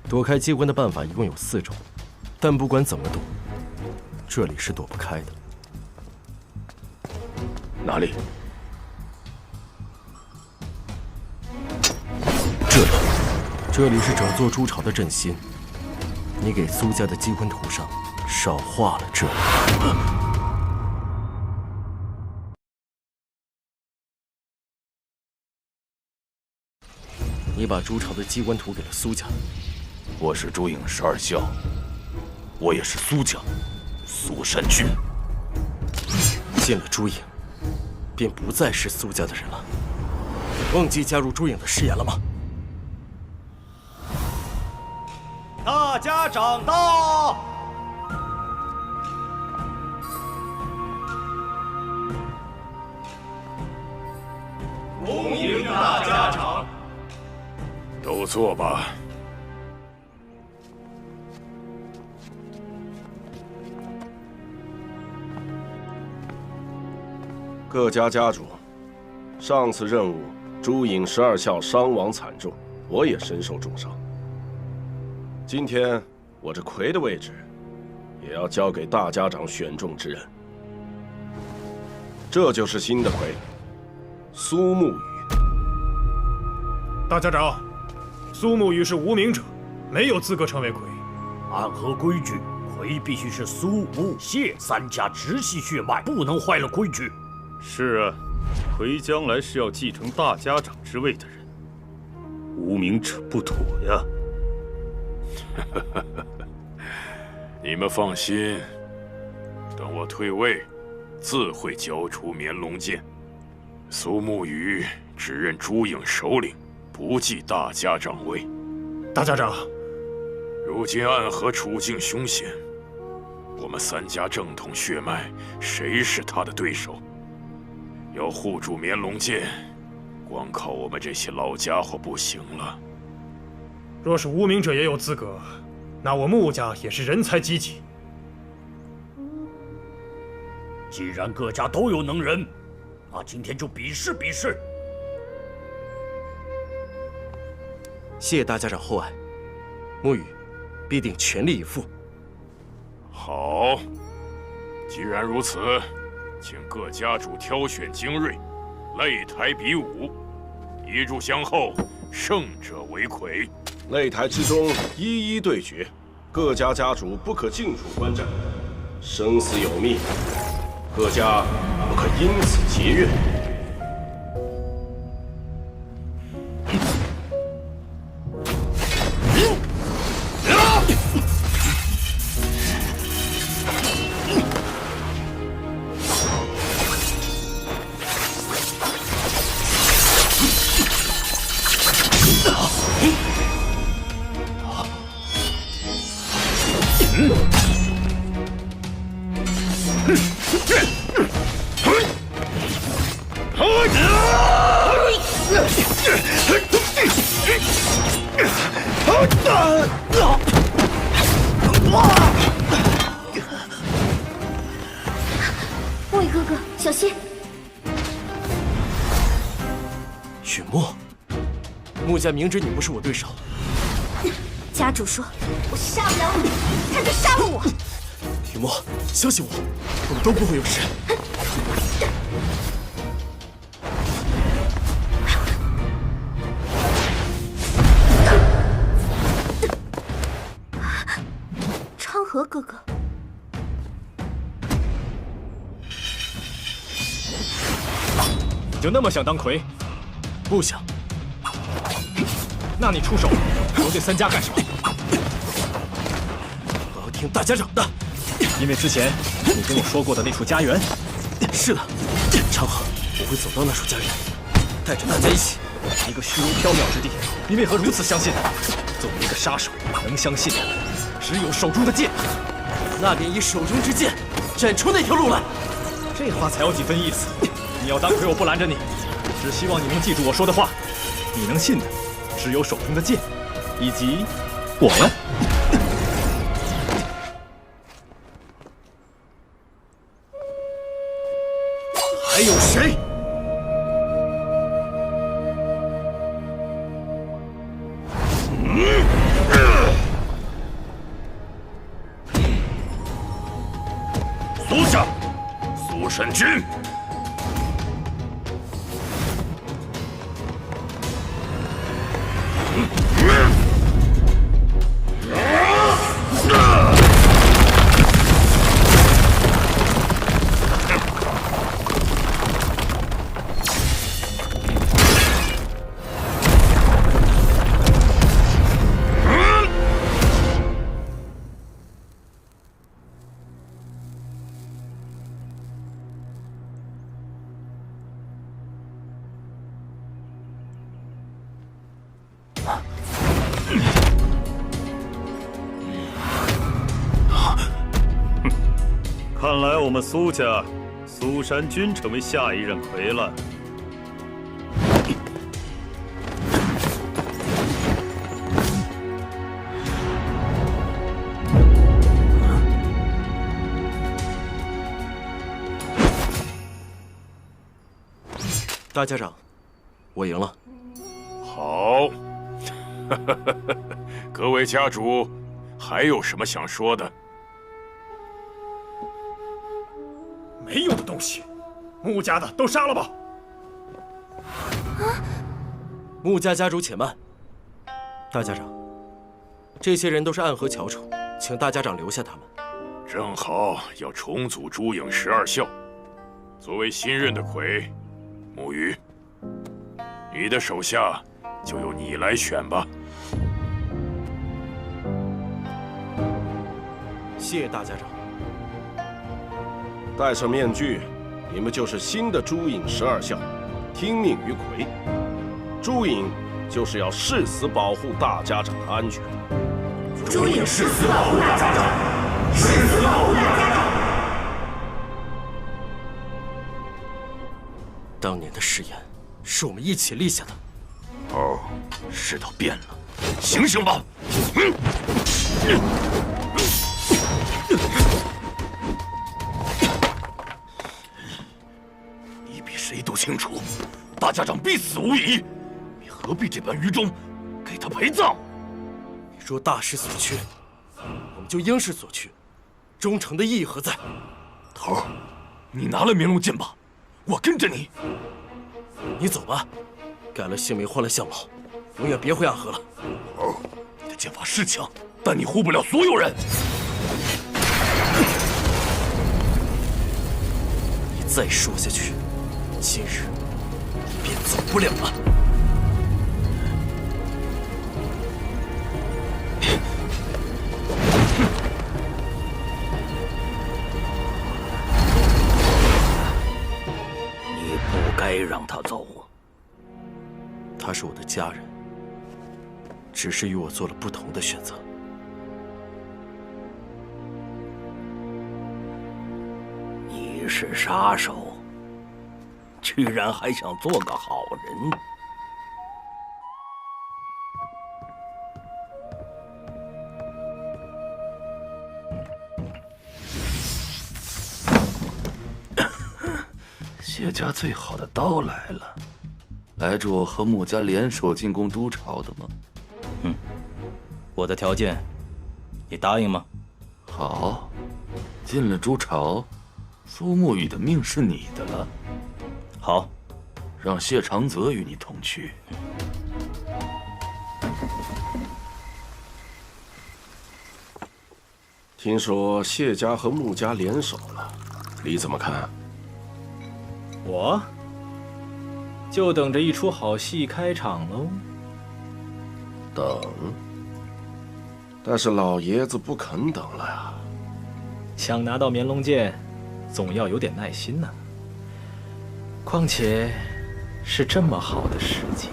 躲开机关的办法一共有4种，但不管怎么躲，这里是躲不开的。哪里？这里是整座猪巢的阵心。你给苏家的机关图上少画了这里。你把猪巢的机关图给了苏家。我是朱颖12校，我也是苏家，苏善君。进了朱颖，便不再是苏家的人了。忘记加入朱颖的誓言了吗？大家长到！恭迎大家长。都坐吧。各家家主，上次任务朱颖12校伤亡惨重，我也身受重伤。今天我这魁的位置，也要交给大家长选中之人。这就是新的魁，苏沐雨。大家长，苏沐雨是无名者，没有资格成为魁。按合规矩，魁必须是苏、沐、谢3家直系血脉，不能坏了规矩。是啊，魁将来是要继承大家长之位的人，无名者不妥呀。你们放心，等我退位，自会交出绵龙剑。苏沐雨只任朱颖首领，不继大家长位。大家长，如今暗河处境凶险，我们3家正统血脉，谁是他的对手？要护住绵龙剑，光靠我们这些老家伙不行了。若是无名者也有资格，那我穆家也是人才济济。既然各家都有能人，那今天就比试比试。谢大家长厚爱，沐雨必定全力以赴。好，既然如此，请各家主挑选精锐，擂台比武，一炷香后，胜者为魁。擂台之中一一对决，各家家主不可近处观战，生死有命，各家不可因此结怨。穆家明知你不是我对手。家主说：“我杀不了你，他就杀了我。”雨墨，相信我，我们都不会有事。昌河哥哥，你就那么想当魁？不想。那你出手得罪三家干什么？我要听大家长的。因为之前你跟我说过的那处家园。是的，昌河，我会走到那处家园，带着大家一起。一个虚无缥缈之地，你为何如此相信？作为一个杀手，能相信的只有手中的剑。那便以手中之剑斩出那条路来。这话才有几分意思。你要当魁，我不拦着你，只希望你能记住我说的话。你能信的只有手中的剑，以及我们。还有谁？苏家，苏神君。看来我们苏家，苏山君成为下一任魁了。大家长，我赢了。好，各位家主，还有什么想说的？没有的东西，穆家的都杀了吧！穆家家主且慢。大家长，这些人都是暗河翘楚，请大家长留下他们。正好要重组朱影12校，作为新任的魁，木鱼，你的手下就由你来选吧。谢谢大家长。戴上面具，你们就是新的朱影12校，听命于魁。朱影就是要誓死保护大家长的安全。朱影誓死保护大家长，誓死保护大家长。当年的誓言是我们一起立下的。哦，世道变了，醒醒吧！你比谁都清楚，大家长必死无疑，你何必这般愚忠，给他陪葬？若大势所趋，我们就应势所趋，忠诚的意义何在？头儿，你拿了明龙剑吧，我跟着你。你走吧，改了姓名，换了相貌，永远别回暗河了。头，你的剑法是强，但你护不了所有人。你再说下去，今日你便走不了了。你不该让他走。他是我的家人，只是与我做了不同的选择。你是杀手，居然还想做个好人。谢家最好的刀来了。来助我和穆家联手进攻都巢的吗？我的条件，你答应吗？好，进了都巢，苏沐雨的命是你的了。好，让谢长泽与你同去。听说谢家和穆家联手了，你怎么看？我就等着一出好戏开场喽。等，但是老爷子不肯等了呀。想拿到绵龙剑，总要有点耐心呢。况且是这么好的时节。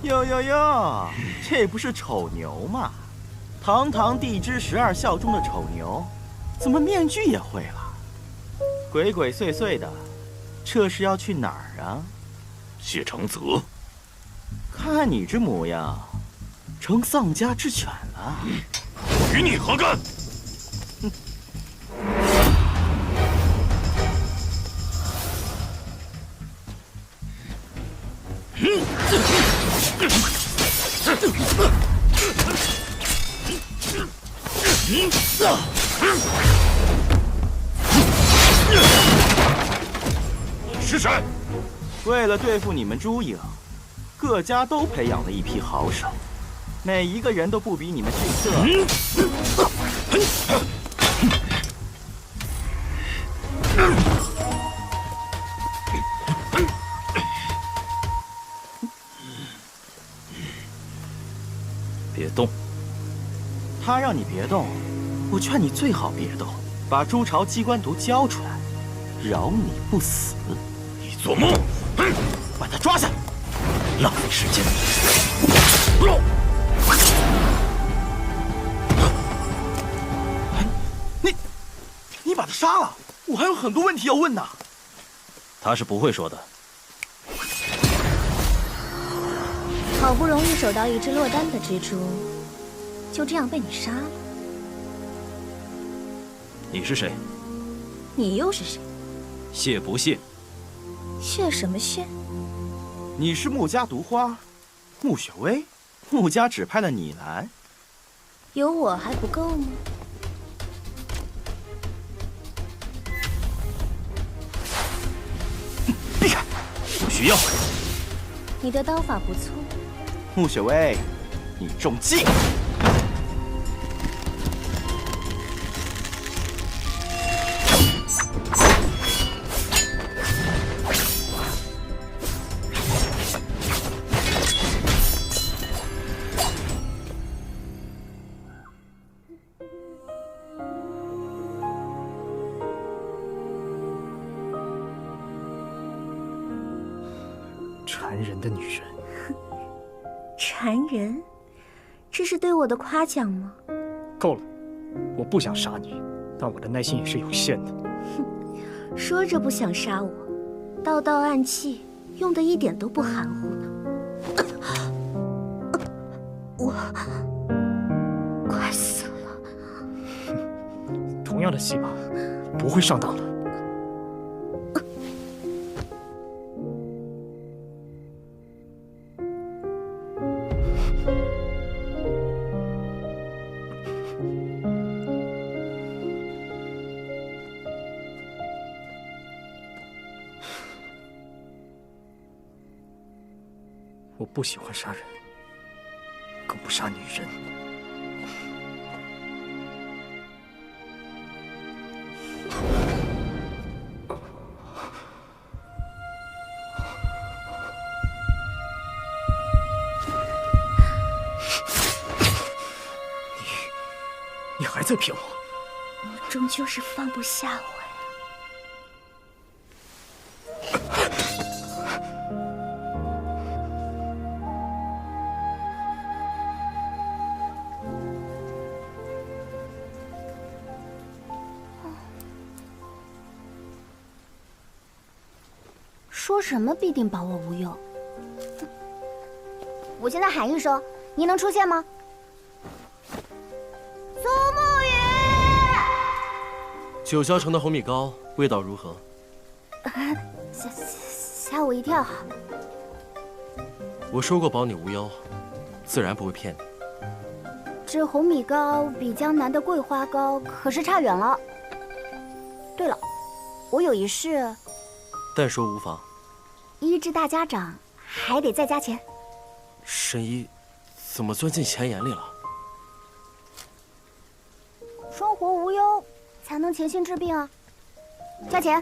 哟哟哟，这不是丑牛吗？堂堂地支12孝中的丑牛，怎么面具也会了？鬼鬼祟祟的，这是要去哪儿啊？谢长泽，看你这模样，成丧家之犬了。与你何干？你是谁？为了对付你们朱影，各家都培养了一批好手，每一个人都不比你们逊色。别动！他让你别动，我劝你最好别动，把朱巢机关毒交出来，饶你不死。你做梦！把他抓下！浪费时间！你把他杀了，我还有很多问题要问呢。他是不会说的。好不容易守到一只落单的蜘蛛，就这样被你杀了。你是谁？你又是谁？谢不谢？谢什么谢？你是穆家毒花，穆雪薇，穆家指派了你来，有我还不够吗？避开！不需要。你的刀法不错。穆雪薇，你中计！缠人的女人。缠人，这是对我的夸奖吗？够了，我不想杀你，但我的耐心也是有限的。哼，说着不想杀我，道道暗器用的一点都不含糊呢。我快死了。同样的戏码，不会上当的。我不喜欢杀人，更不杀女人。你还在骗我？你终究是放不下我呀。说什么必定保我无忧。我现在喊一声，你能出现吗？苏沐雨，九霄城的红米糕味道如何？吓我一跳。我说过保你无忧，自然不会骗你。这红米糕比江南的桂花糕可是差远了。对了，我有一事，但说无妨。医治大家长还得再加钱。神医怎么钻进钱眼里了？生活无忧，才能潜心治病啊！加钱。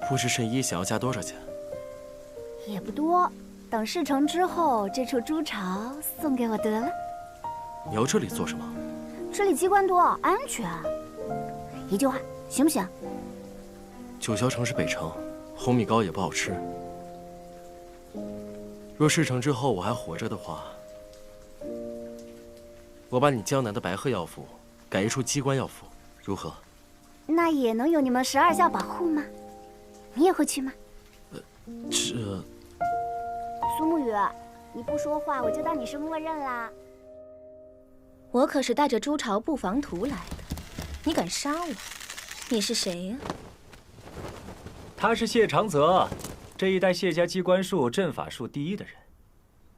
不知神医想要加多少钱？也不多，等事成之后，这处猪巢送给我得了。你要这里做什么？这里机关多，安全。一句话，行不行？九霄城是北城，红米糕也不好吃。若事成之后我还活着的话，我把你江南的白鹤药府改一处机关药府，如何？那也能有你们12校保护吗？你也会去吗？这……苏沐雨，你不说话，我就当你是默认啦。我可是带着朱朝布防图来的，你敢杀我？你是谁呀？他是谢长泽，这一代谢家机关术、阵法术第一的人。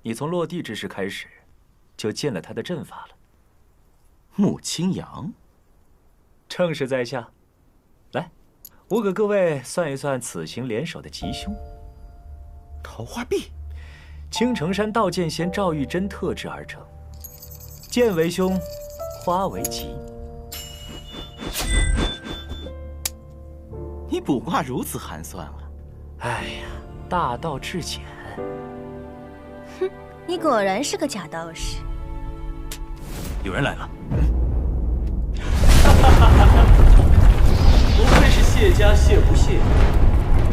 你从落地之时开始，就见了他的阵法了。穆清扬，正是在下。来，我给各位算一算此行联手的吉凶。桃花壁，青城山道剑仙赵玉珍特制而成，剑为凶，花为吉。你卜卦如此寒酸啊！哎呀，大道至简。哼，你果然是个假道士。有人来了。不愧是谢家谢不谢，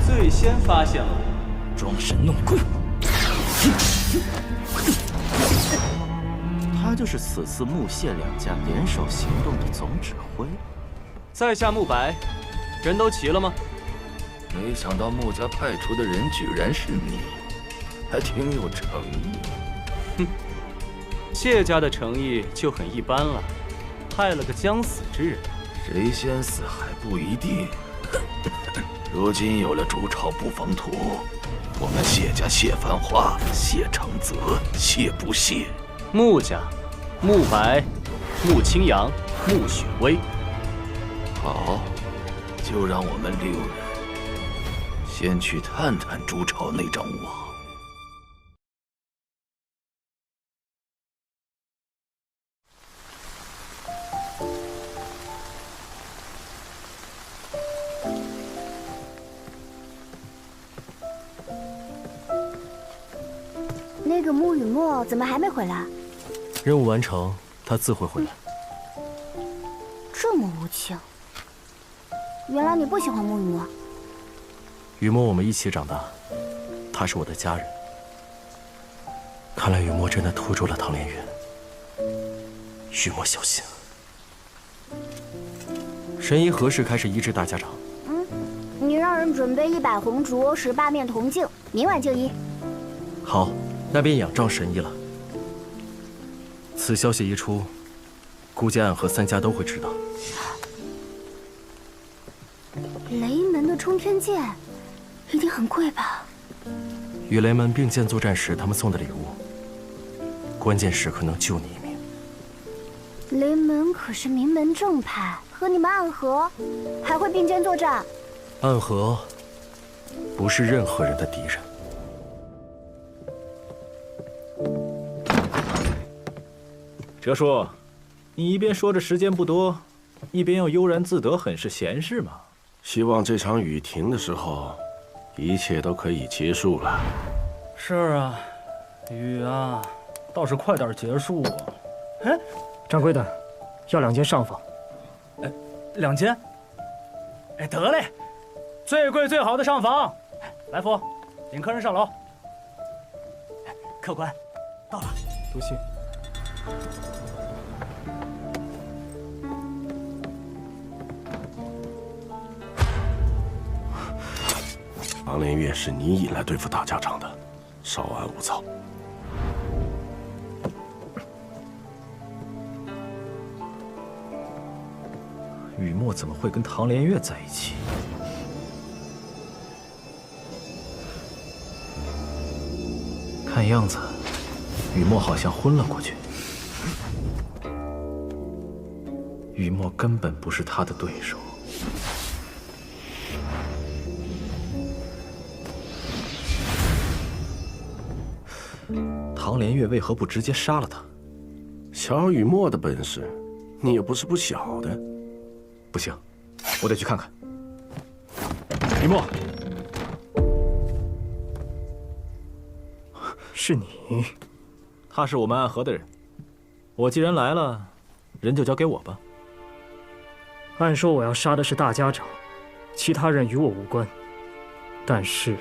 最先发现了我，装神弄鬼。他就是此次穆谢两家联手行动的总指挥。在下穆白，人都齐了吗？没想到穆家派出的人居然是你，还挺有诚意。哼，谢家的诚意就很一般了，派了个将死之人。谁先死还不一定。如今有了朱朝布防图，我们谢家谢繁华、谢长泽、谢不谢。穆家，穆白、穆清扬、穆雪薇。好，就让我们6人先去探探朱朝那张网。那个穆雨墨怎么还没回来？任务完成，他自会回来。这么无情，原来你不喜欢穆雨墨。雨墨我们一起长大，他是我的家人。看来雨墨真的拖住了唐连云，雨墨小心。神医何时开始医治大家长？你让人准备100红烛，18面铜镜，明晚就医。好，那便仰仗神医了。此消息一出，估计暗河3家都会知道。雷门的冲天剑，一定很贵吧？与雷门并肩作战时，他们送的礼物，关键时刻能救你一命。雷门可是名门正派，和你们暗河还会并肩作战？暗河不是任何人的敌人。哲叔，你一边说着时间不多，一边又悠然自得，很是闲适嘛。希望这场雨停的时候，一切都可以结束了。是啊，雨啊，倒是快点结束啊！哎，掌柜的，要2间上房。哎，2间？哎，得嘞，最贵最好的上房。来福，领客人上楼。客官，到了。多谢。唐连月是你引来对付大家长的，稍安勿躁。雨墨怎么会跟唐连月在一起？看样子，雨墨好像昏了过去。雨墨根本不是他的对手。唐连月为何不直接杀了他？小雨墨的本事，你也不是不晓得。不行，我得去看看。雨墨，是你？他是我们暗河的人，我既然来了，人就交给我吧。按说我要杀的是大家长，其他人与我无关。但是，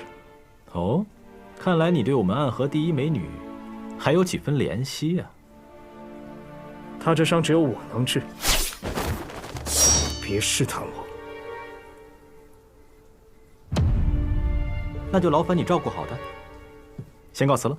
哦，看来你对我们暗河第一美女还有几分怜惜呀。她这伤只有我能治，别试探我。那就劳烦你照顾好她。先告辞了。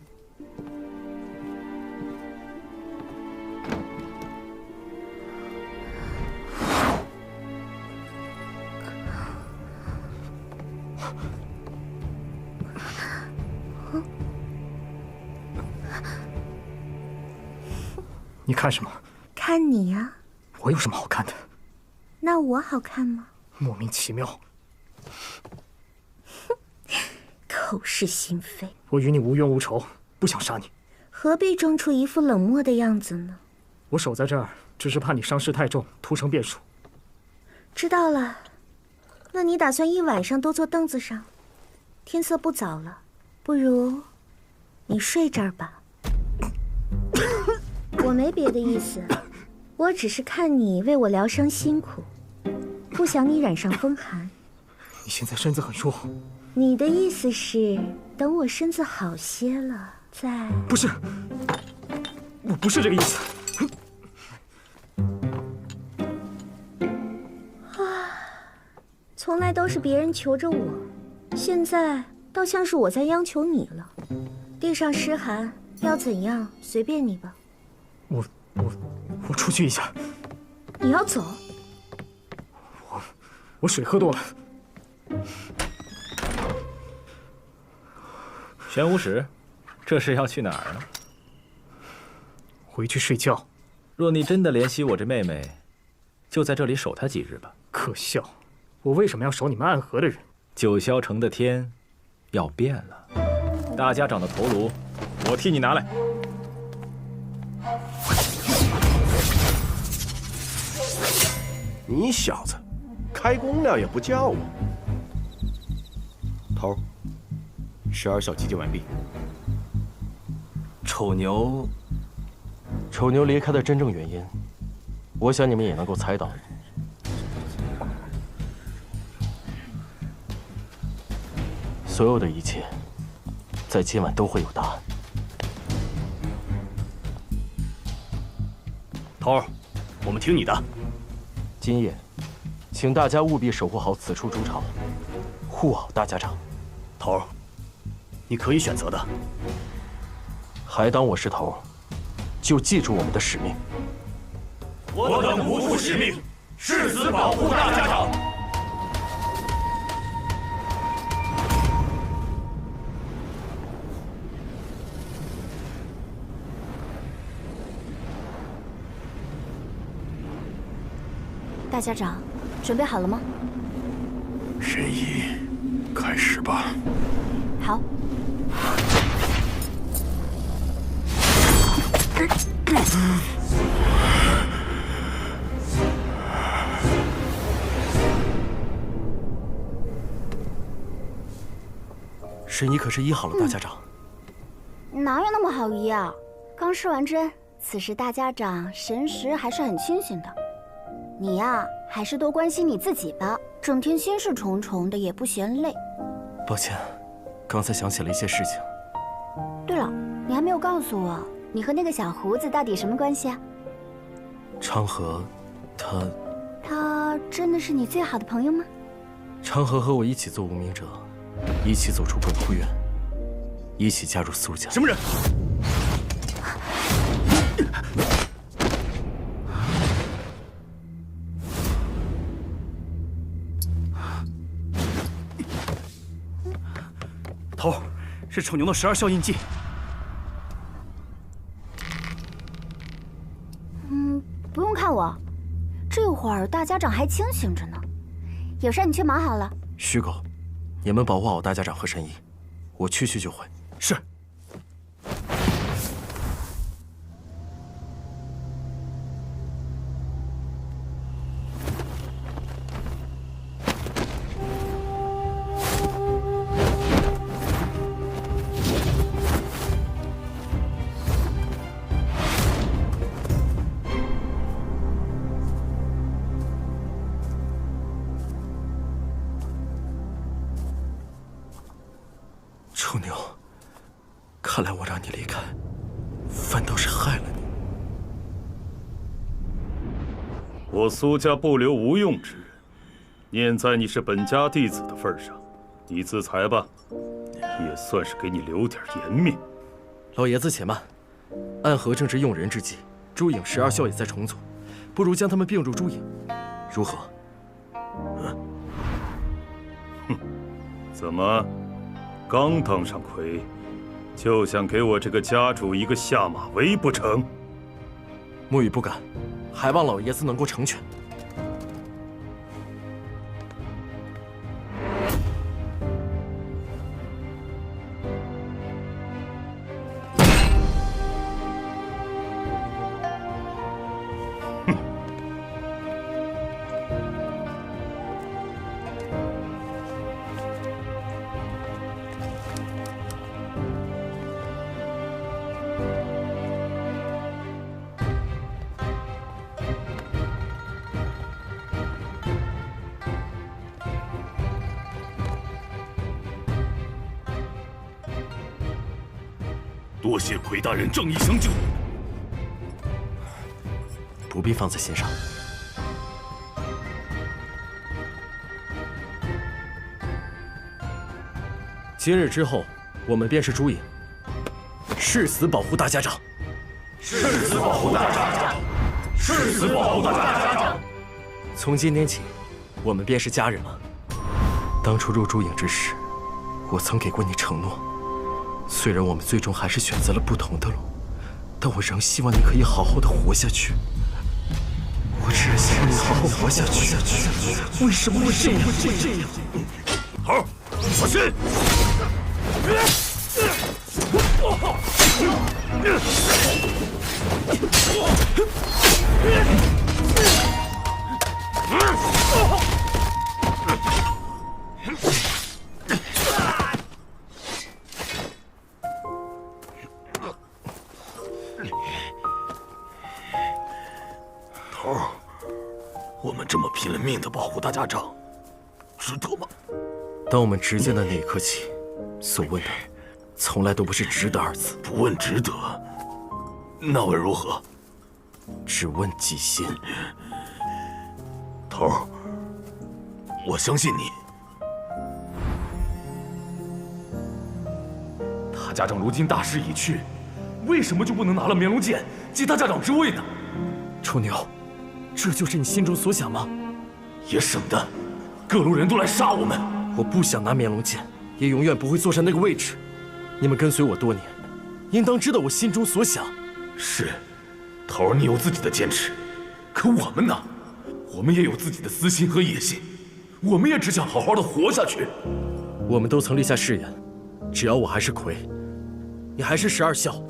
你看什么？看你呀。我有什么好看的？那我好看吗？莫名其妙。口是心非。我与你无冤无仇，不想杀你。何必装出一副冷漠的样子呢？我守在这儿，只是怕你伤势太重，屠成变数。知道了。那你打算一晚上都坐凳子上？天色不早了，不如你睡这儿吧。我没别的意思，我只是看你为我疗伤辛苦，不想你染上风寒。你现在身子很弱。你的意思是，等我身子好些了再……不是，我不是这个意思。从来都是别人求着我，现在倒像是我在央求你了。地上湿寒，要怎样随便你吧。我出去一下。你要走？我水喝多了。玄武使，这是要去哪儿呢？回去睡觉。若你真的怜惜我这妹妹，就在这里守她几日吧。可笑，我为什么要守你们暗河的人？九霄城的天要变了，大家长的头颅，我替你拿来。你小子，开工了也不叫我。头，12小集结完毕。丑牛离开的真正原因，我想你们也能够猜到。所有的一切，在今晚都会有答案。头儿，我们听你的。今夜，请大家务必守护好此处筑巢，护好大家长。头儿，你可以选择的。还当我是头，就记住我们的使命。我等不负使命，誓死保护大家长。大家长，准备好了吗？神医，开始吧。好。神医可是医好了大家长。哪有那么好医啊？刚施完针，此时大家长神识还是很清醒的。你呀，还是多关心你自己吧，整天心事重重的也不嫌累。抱歉，刚才想起了一些事情。对了，你还没有告诉我，你和那个小胡子到底什么关系啊？昌河，他真的是你最好的朋友吗？昌河和我一起做无名者，一起走出鬼窟院，一起加入苏家。什么人？头，是丑牛的12效印记。不用看我，这会儿大家长还清醒着呢。有事你去忙好了。虚狗，你们保护好大家长和神医，我去就回。是。臭牛，看来我让你离开，反倒是害了你。我苏家不留无用之人，念在你是本家弟子的份上，你自裁吧，也算是给你留点颜面。老爷子且慢，暗河正值用人之际，朱影12校也在重组，不如将他们并入朱影，如何？怎么？刚当上魁，就想给我这个家主一个下马威不成？木语不敢，还望老爷子能够成全。多谢魁大人正义相救，不必放在心上。今日之后，我们便是朱影，誓死保护大家长。誓死保护大家长，誓死保护大家长。从今天起，我们便是家人了。当初入朱影之时，我曾给过你承诺。虽然我们最终还是选择了不同的路，但我仍希望你可以好好的活下去。我只是希望你好好活下去。为什么会这样？猴，小心！头儿，我们这么拼了命的保护大家长，值得吗？当我们执剑的那一刻起，所问的从来都不是值得二字。不问值得，那问如何？只问己心。头儿，我相信你。大家长如今大势已去，为什么就不能拿了绵龙剑继大家长之位呢？臭牛，这就是你心中所想吗？也省得各路人都来杀我们。我不想拿绵龙剑，也永远不会坐上那个位置。你们跟随我多年，应当知道我心中所想。是，头儿你有自己的坚持，可我们呢？我们也有自己的私心和野心，我们也只想好好的活下去。我们都曾立下誓言，只要我还是魁，你还是12校，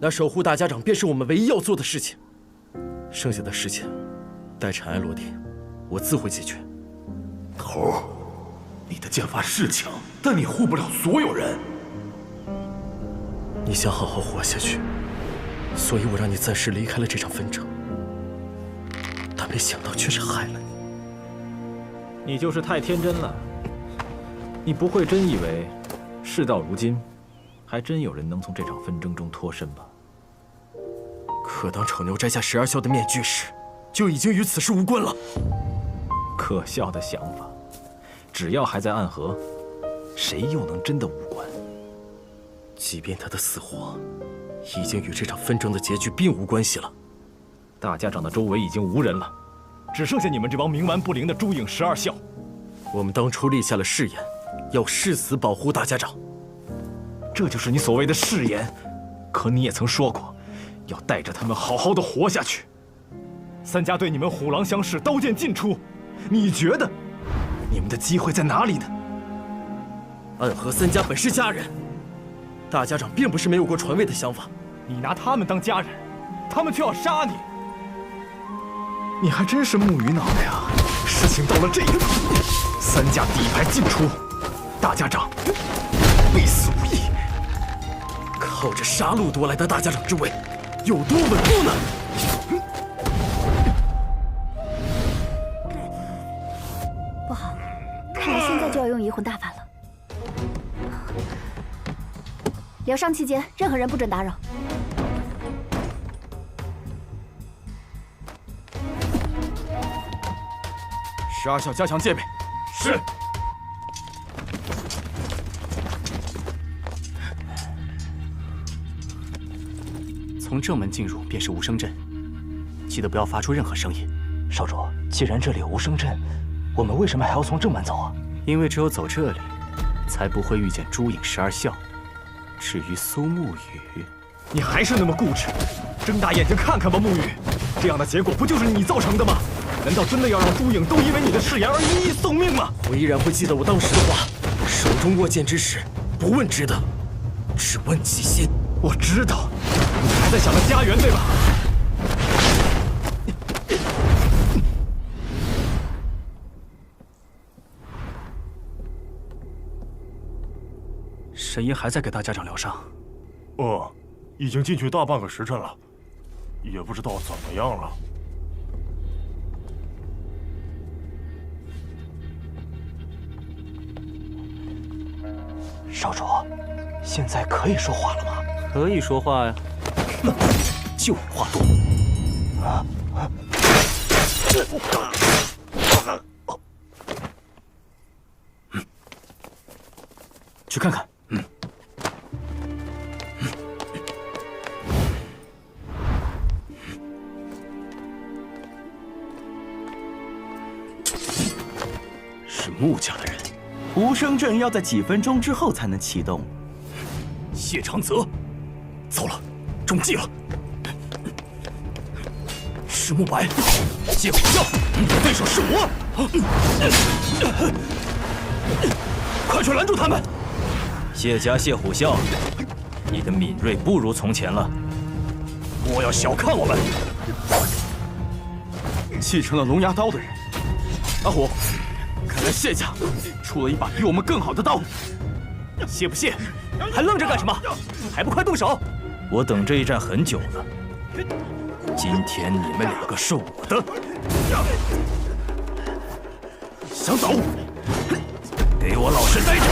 那守护大家长便是我们唯一要做的事情。剩下的事情，待尘埃落定，我自会解决。头儿，你的剑法是强，但你护不了所有人。你想好好活下去，所以我让你暂时离开了这场纷争，但没想到却是害了你。你就是太天真了，你不会真以为事到如今，还真有人能从这场纷争中脱身吧？可当丑牛摘下12校的面具时，就已经与此事无关了。可笑的想法，只要还在暗河，谁又能真的无关？即便他的死活已经与这场纷争的结局并无关系了。大家长的周围已经无人了，只剩下你们这帮冥顽不灵的朱影12校。我们当初立下了誓言，要誓死保护大家长。这就是你所谓的誓言，可你也曾说过，要带着他们好好的活下去。三家对你们虎狼相视，刀剑尽出，你觉得你们的机会在哪里呢？暗河三家本是家人，大家长并不是没有过传位的想法。你拿他们当家人，他们却要杀你，你还真是木鱼脑袋啊！事情到了这一步，三家底牌尽出，大家长必死无疑。靠着杀戮夺来的大家长之位，有多稳固呢？不好，看来现在就要用移魂大法了。疗伤期间，任何人不准打扰。12校加强戒备。是。从正门进入便是无声阵，记得不要发出任何声音。少主，既然这里有无声阵，我们为什么还要从正门走啊？因为只有走这里，才不会遇见朱影12校。至于苏沐雨，你还是那么固执，睁大眼睛看看吧，沐雨，这样的结果不就是你造成的吗？难道真的要让朱影都因为你的誓言而一一送命吗？我依然会记得我当时的话：手中握剑之时，不问值得，只问其心。我知道，你还在想着家园，对吧？神医还在给大家长疗伤。已经进去大半个时辰了，也不知道怎么样了。少主，现在可以说话了吗？可以说话呀。就你话多。去看看。是穆家的人。无声阵要在几分钟之后才能启动。谢长泽，糟了，中计了。石沐白，谢虎啸，你的对手是我。快去拦住他们！谢家谢虎啸，你的敏锐不如从前了，莫要小看我们。继承了龙牙刀的人，阿虎，看来谢家出了一把比我们更好的刀。谢不谢？还愣着干什么？还不快动手！我等这一战很久了，今天你们两个是我的。想走？给我老实待着！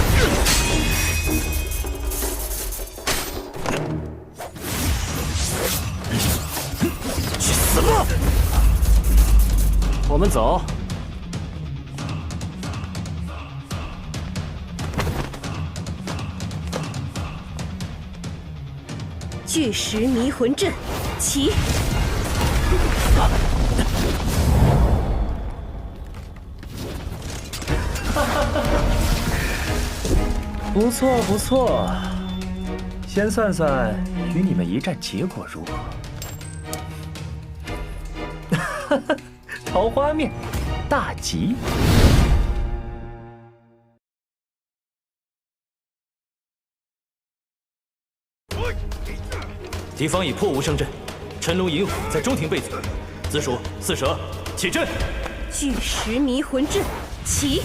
去死吧！我们走。巨石迷魂阵，起！不错不错，先算算与你们一战结果如何？桃花面，大吉！敌方已破无声阵，辰龙引虎在中庭备嘴，紫薯、四蛇起阵。巨石迷魂阵，起！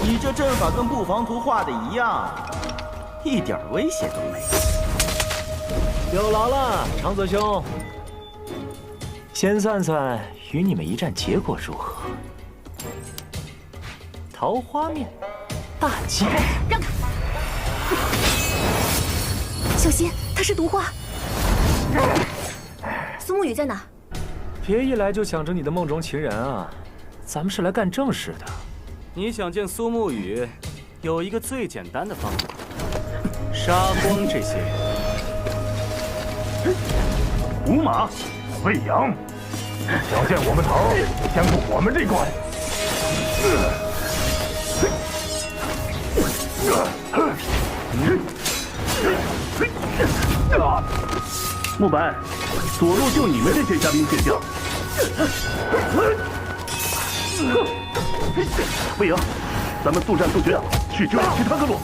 你这阵法跟布防图画的一样，一点威胁都没有。有劳了，长泽兄。先算算与你们一战结果如何？桃花面，大吉！让开！小心，他是毒花。苏沐雨在哪？别一来就想着你的梦中情人啊！咱们是来干正事的。你想见苏沐雨，有一个最简单的方法，杀光这些人。五马，魏阳，想见我们头，先过我们这关。木白，左路就你们这些虾兵蟹将。魏阳，咱们速战速决，去救其他各路。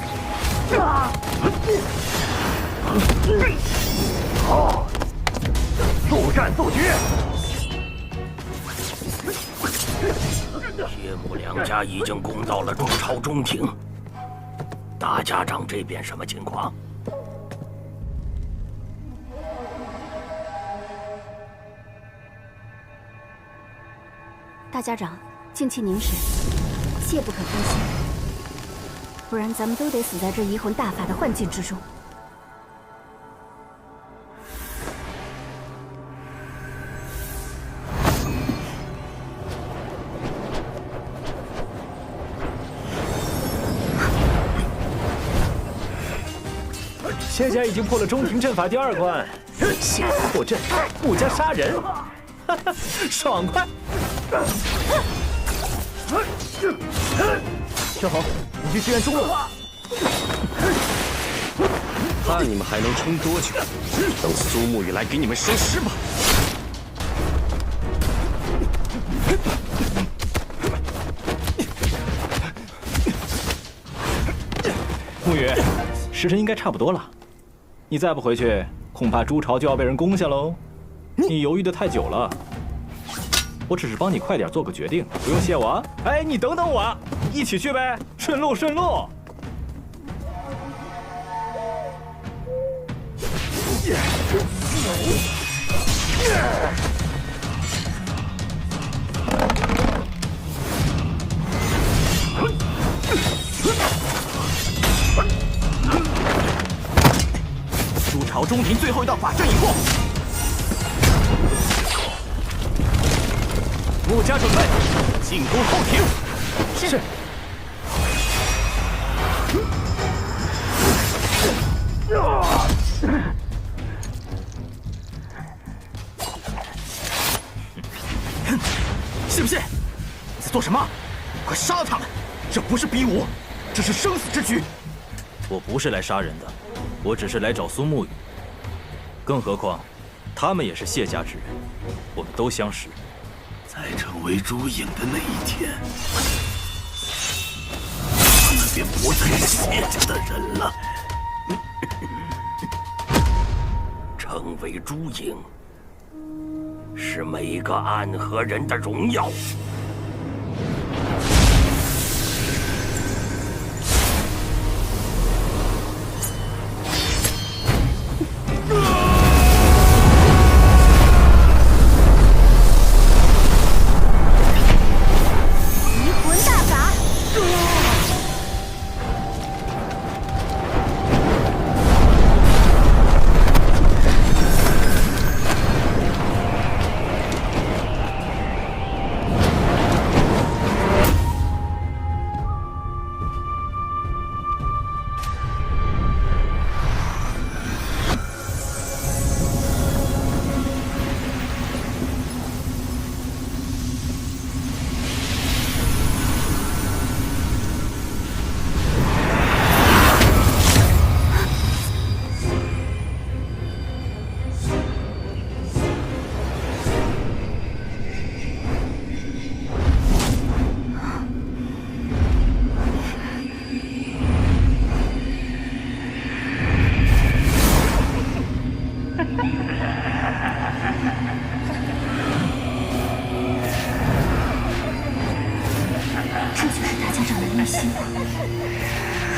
好，速战速决。谢母两家已经攻到了中朝中庭，大家长这边什么情况？大家长，静气凝神，切不可分心，不然咱们都得死在这移魂大法的幻境之中。谢家已经破了中庭阵法第2关，谢家破阵，穆家杀人，爽快！小侯，你去支援中路。看你们还能撑多久？等苏沐雨来给你们收尸吧！沐雨，时辰应该差不多了，你再不回去，恐怕朱朝就要被人攻下喽。你犹豫的太久了。我只是帮你快点做个决定，不用谢我啊！哎，你等等我啊，一起去呗，顺路顺路。朱朝中庭最后一道法阵已过。穆家准备进攻后庭。是。信不信？你在做什么？快杀了他们！这不是比武，这是生死之局。我不是来杀人的，我只是来找苏沐雨。更何况，他们也是谢家之人，我们都相识。在成为朱影的那一天，他们便不再是谢家的人了。成为朱影，是每个暗河人的荣耀。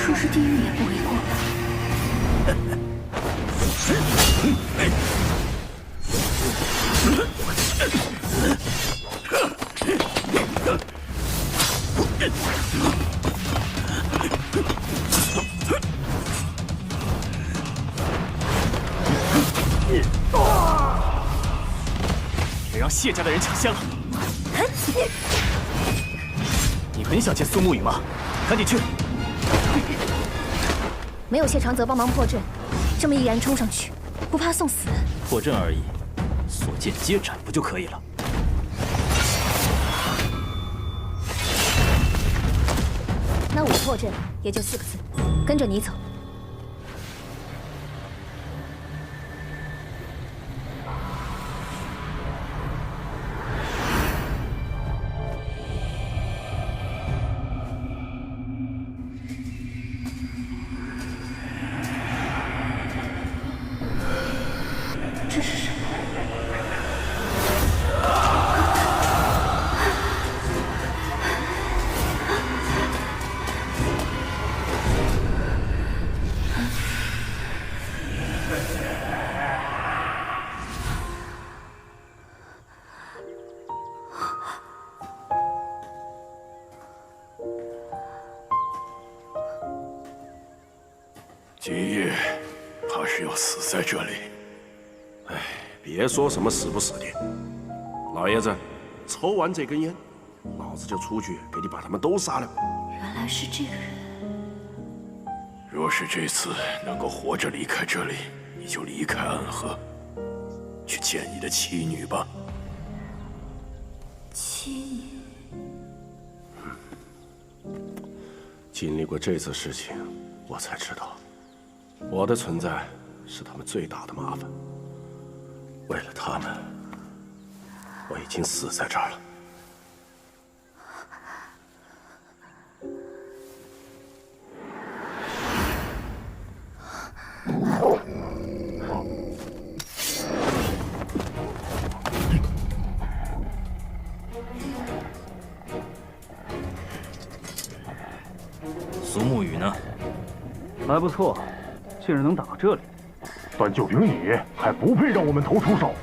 说是地狱也不为过吧。别让谢家的人抢先了。你很想见苏沐雨吗？赶紧去！没有谢长泽帮忙破阵，这么毅然冲上去，不怕送死？破阵而已，所见皆斩不就可以了？那我破阵也就4个字：跟着你走。这是什么？今夜怕是要死在这里。哎，别说什么死不死的，老爷子，抽完这根烟，老子就出去给你把他们都杀了。原来是这个人。若是这次能够活着离开这里，你就离开暗河，去见你的妻女吧。妻女。经历过这次事情，我才知道，我的存在是他们最大的麻烦。为了他们，我已经死在这儿了。苏沐雨呢？还不错，竟然能打到这里。但就凭你，还不配让我们头出手。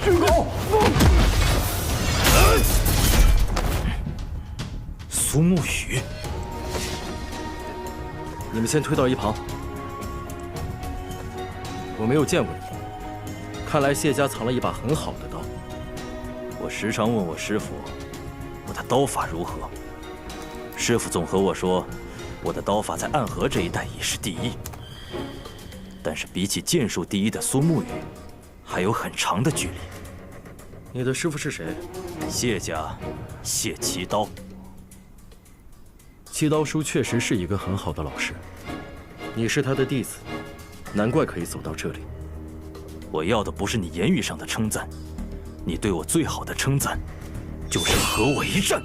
迅高！苏沐雨。你们先推到一旁。我没有见过你，看来谢家藏了一把很好的刀。我时常问我师父，我的刀法如何？师父总和我说，我的刀法在暗河这一带已是第一。但是比起剑术第一的苏沐雨，还有很长的距离。你的师父是谁？谢家，谢奇刀。七刀叔确实是一个很好的老师，你是他的弟子，难怪可以走到这里。我要的不是你言语上的称赞，你对我最好的称赞，就是和我一战。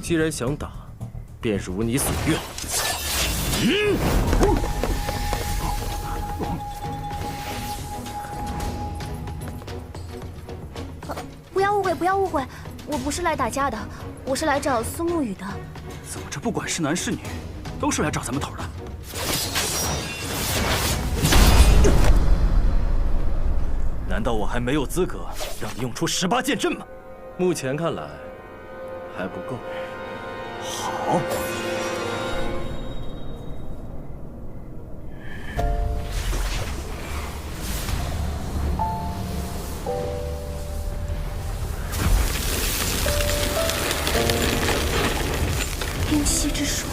既然想打，便如你所愿。不要误会，不要误会，我不是来打架的，我是来找苏沐雨的。怎么这不管是男是女，都是来找咱们头的？难道我还没有资格让你用出18剑阵吗？目前看来还不够。好。灵犀之术，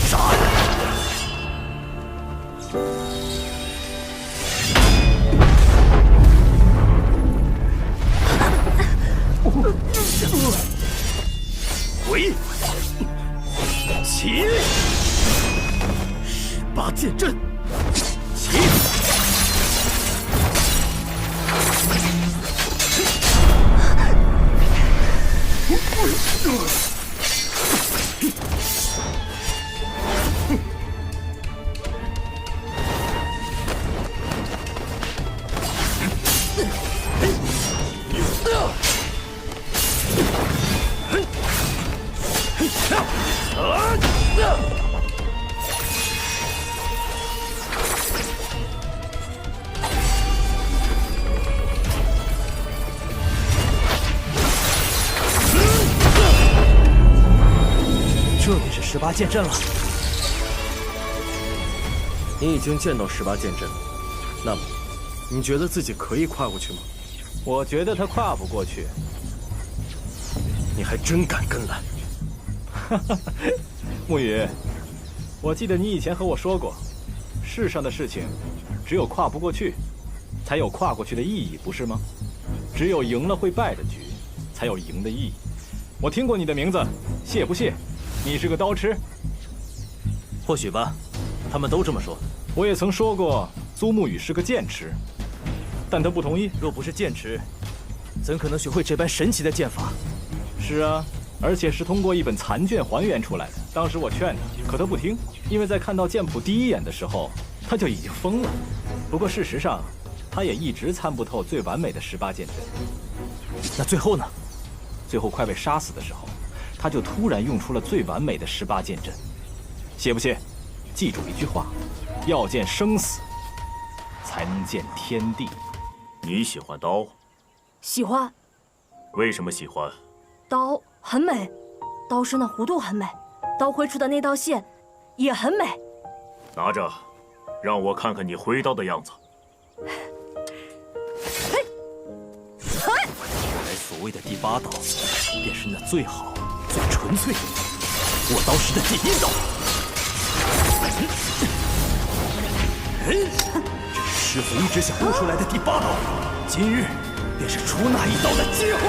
杀！回！起！18剑阵！起！ 18剑阵了。你已经见到18剑阵了，那么，你觉得自己可以跨过去吗？我觉得他跨不过去。你还真敢跟来？哈哈，沐雨，我记得你以前和我说过，世上的事情，只有跨不过去，才有跨过去的意义，不是吗？只有赢了会败的局，才有赢的意义。我听过你的名字，谢不谢？你是个刀痴。或许吧，他们都这么说。我也曾说过，苏沐雨是个剑痴，但他不同意。若不是剑痴，怎可能学会这般神奇的剑法？是啊，而且是通过一本残卷还原出来的。当时我劝他，可他不听，因为在看到剑谱第一眼的时候，他就已经疯了。不过事实上，他也一直参不透最完美的18剑阵。那最后呢？最后快被杀死的时候，他就突然用出了最完美的18剑阵。谢不谢？记住一句话：要见生死，才能见天地。你喜欢刀？喜欢。为什么喜欢？刀很美，刀身的弧度很美，刀挥出的那道线也很美。拿着，让我看看你挥刀的样子。原来所谓的第8刀，便是那最好、最纯粹的我刀时的第1刀。这是师父一直想悟出来的第8刀，今日便是出那1刀的机会。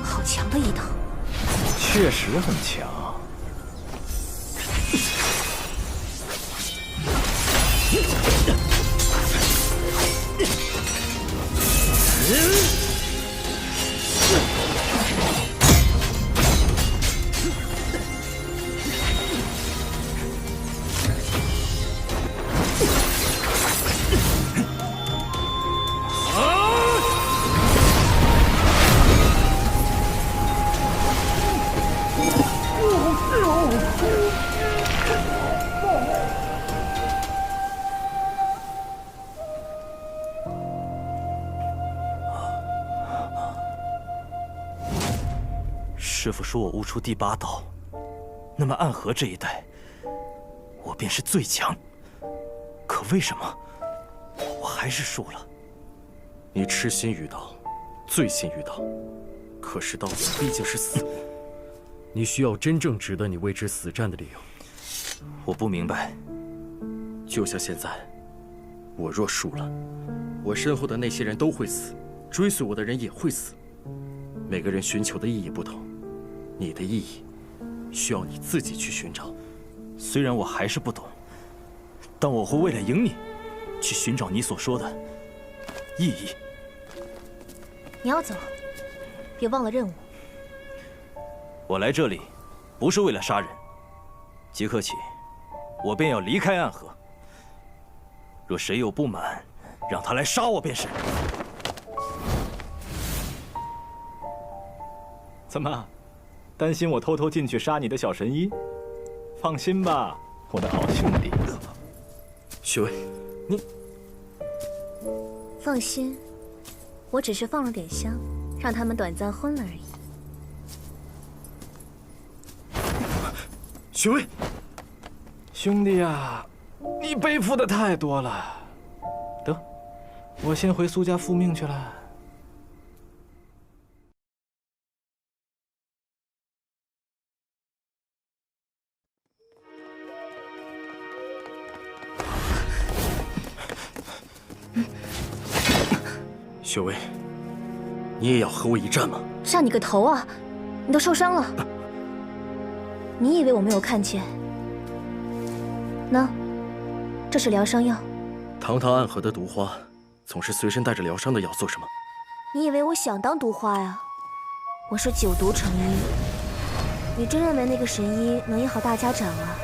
好强的一刀，确实很强。师父说我悟出第8刀，那么暗河这一带，我便是最强。可为什么我还是输了？你痴心于道，醉心于道，可是道毕竟是死物，你需要真正值得你为之死战的理由。我不明白。就像现在，我若输了，我身后的那些人都会死，追随我的人也会死。每个人寻求的意义不同。你的意义，需要你自己去寻找。虽然我还是不懂，但我会为了赢你，去寻找你所说的意义。你要走，别忘了任务。我来这里，不是为了杀人。即刻起，我便要离开暗河。若谁有不满，让他来杀我便是。怎么？担心我偷偷进去杀你的小神医？放心吧，我的好兄弟。许巍，你放心，我只是放了点香，让他们短暂昏了而已。许巍，兄弟啊，你背负的太多了。得，我先回苏家复命去了。雪薇，你也要和我一战吗？战你个头啊！你都受伤了，你以为我没有看见？喏，这是疗伤药。堂堂暗河的毒花，总是随身带着疗伤的药做什么？你以为我想当毒花呀？我是9毒成医。你真认为那个神医能医好大家长啊？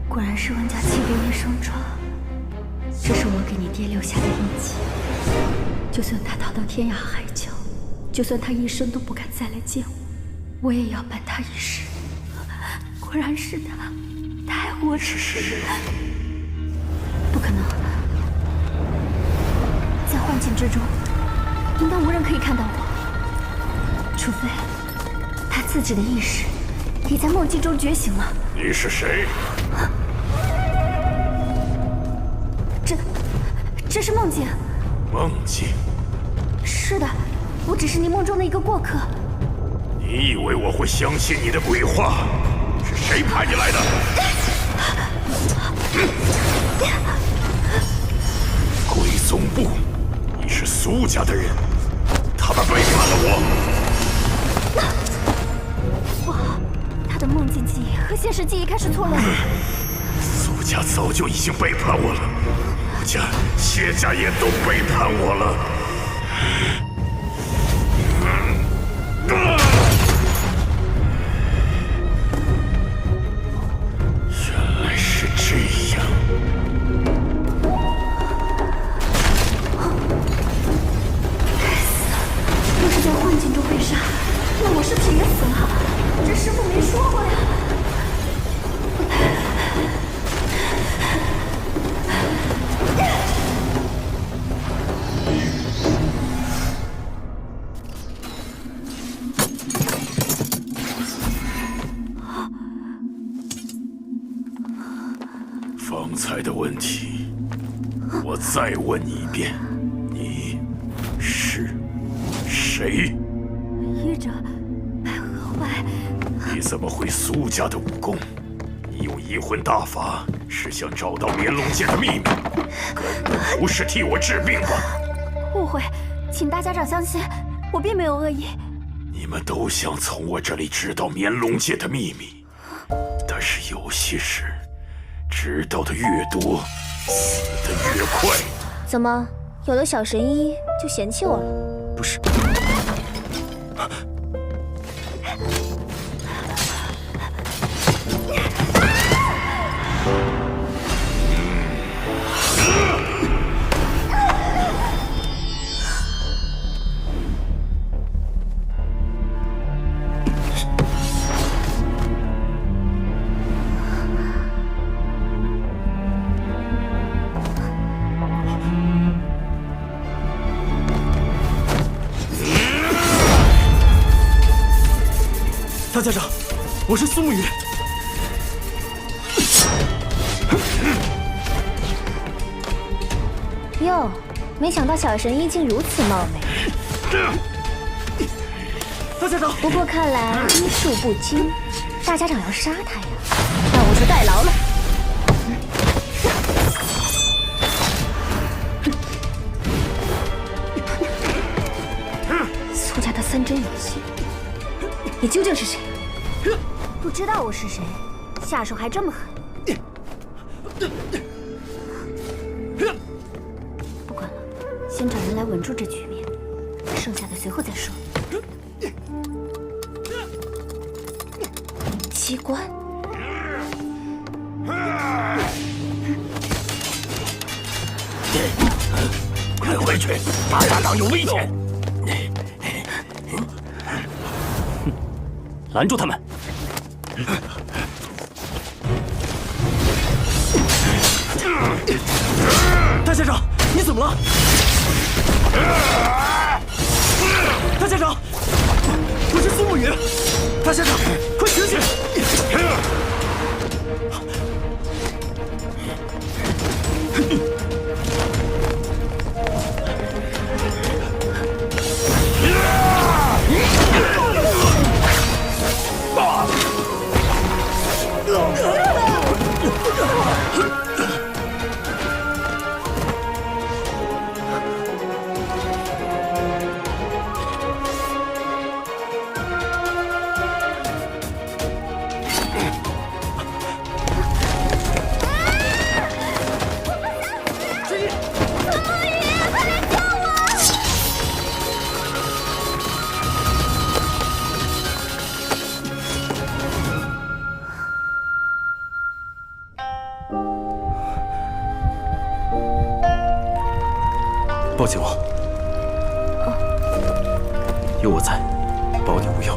果然是温家气流一生疮，这是我给你爹留下的印记。就算他逃到天涯海角，就算他一生都不敢再来见我，我也要伴他一世。果然是他，他爱我。是谁？不可能，在幻境之中，应当无人可以看到我，除非他自己的意识已在梦境中觉醒了。你是谁？这是梦境。梦境？是的，我只是你梦中的一个过客。你以为我会相信你的鬼话？是谁派你来的？鬼总部，你是苏家的人，他们背叛了我。不好，他的梦境记忆和现实记忆开始错乱。苏家早就已经背叛我了，吴家、谢家也都背叛我了。原来是这样。该死！若是在幻境中被杀，那我是不是也死了？这师傅没说过呀。方才的问题，我再问你一遍，你是谁？医者百合怀。你怎么会苏家的武功？你用移魂大法是想找到绵龙界的秘密，根本不是替我治病吧？误会，请大家长相信，我并没有恶意。你们都想从我这里知道绵龙界的秘密，但是有些事，知道的越多，死的越快。怎么，有了小神医就嫌弃我了？不是。大家长，我是苏沐雨。哟，没想到小神医竟如此貌美。大家长，不过看来医术不精，大家长要杀他呀，那我就代劳了。苏家的三针有戏，你究竟是谁？不知道我是谁，下手还这么狠。不管了，先找人来稳住这局面，剩下的随后再说。机关。快回去，大家长有危险！拦住他们！大家长，你怎么了？大家长，我是苏沐雨。大家长，快醒醒！抱歉王，有我在，保你无恙。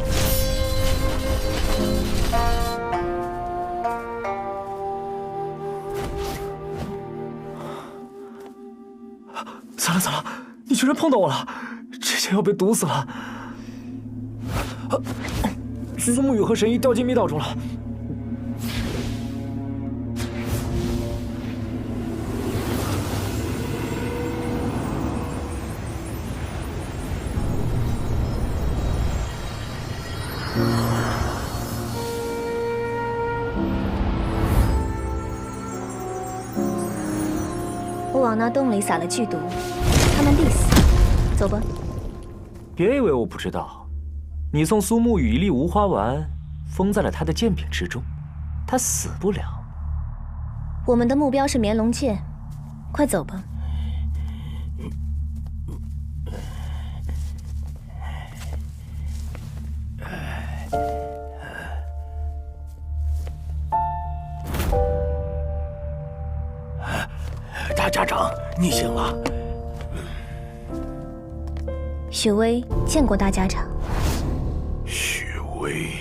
惨了！你居然碰到我了，之前要被毒死了。苏沐雨和神医掉进密道中了。我往那洞里撒了剧毒，他们必死。走吧。别以为我不知道，你送苏沐雨一粒无花丸，封在了他的剑柄之中，他死不了。我们的目标是绵龙剑，快走吧。大家长，你醒了。雪薇见过大家长。雪薇，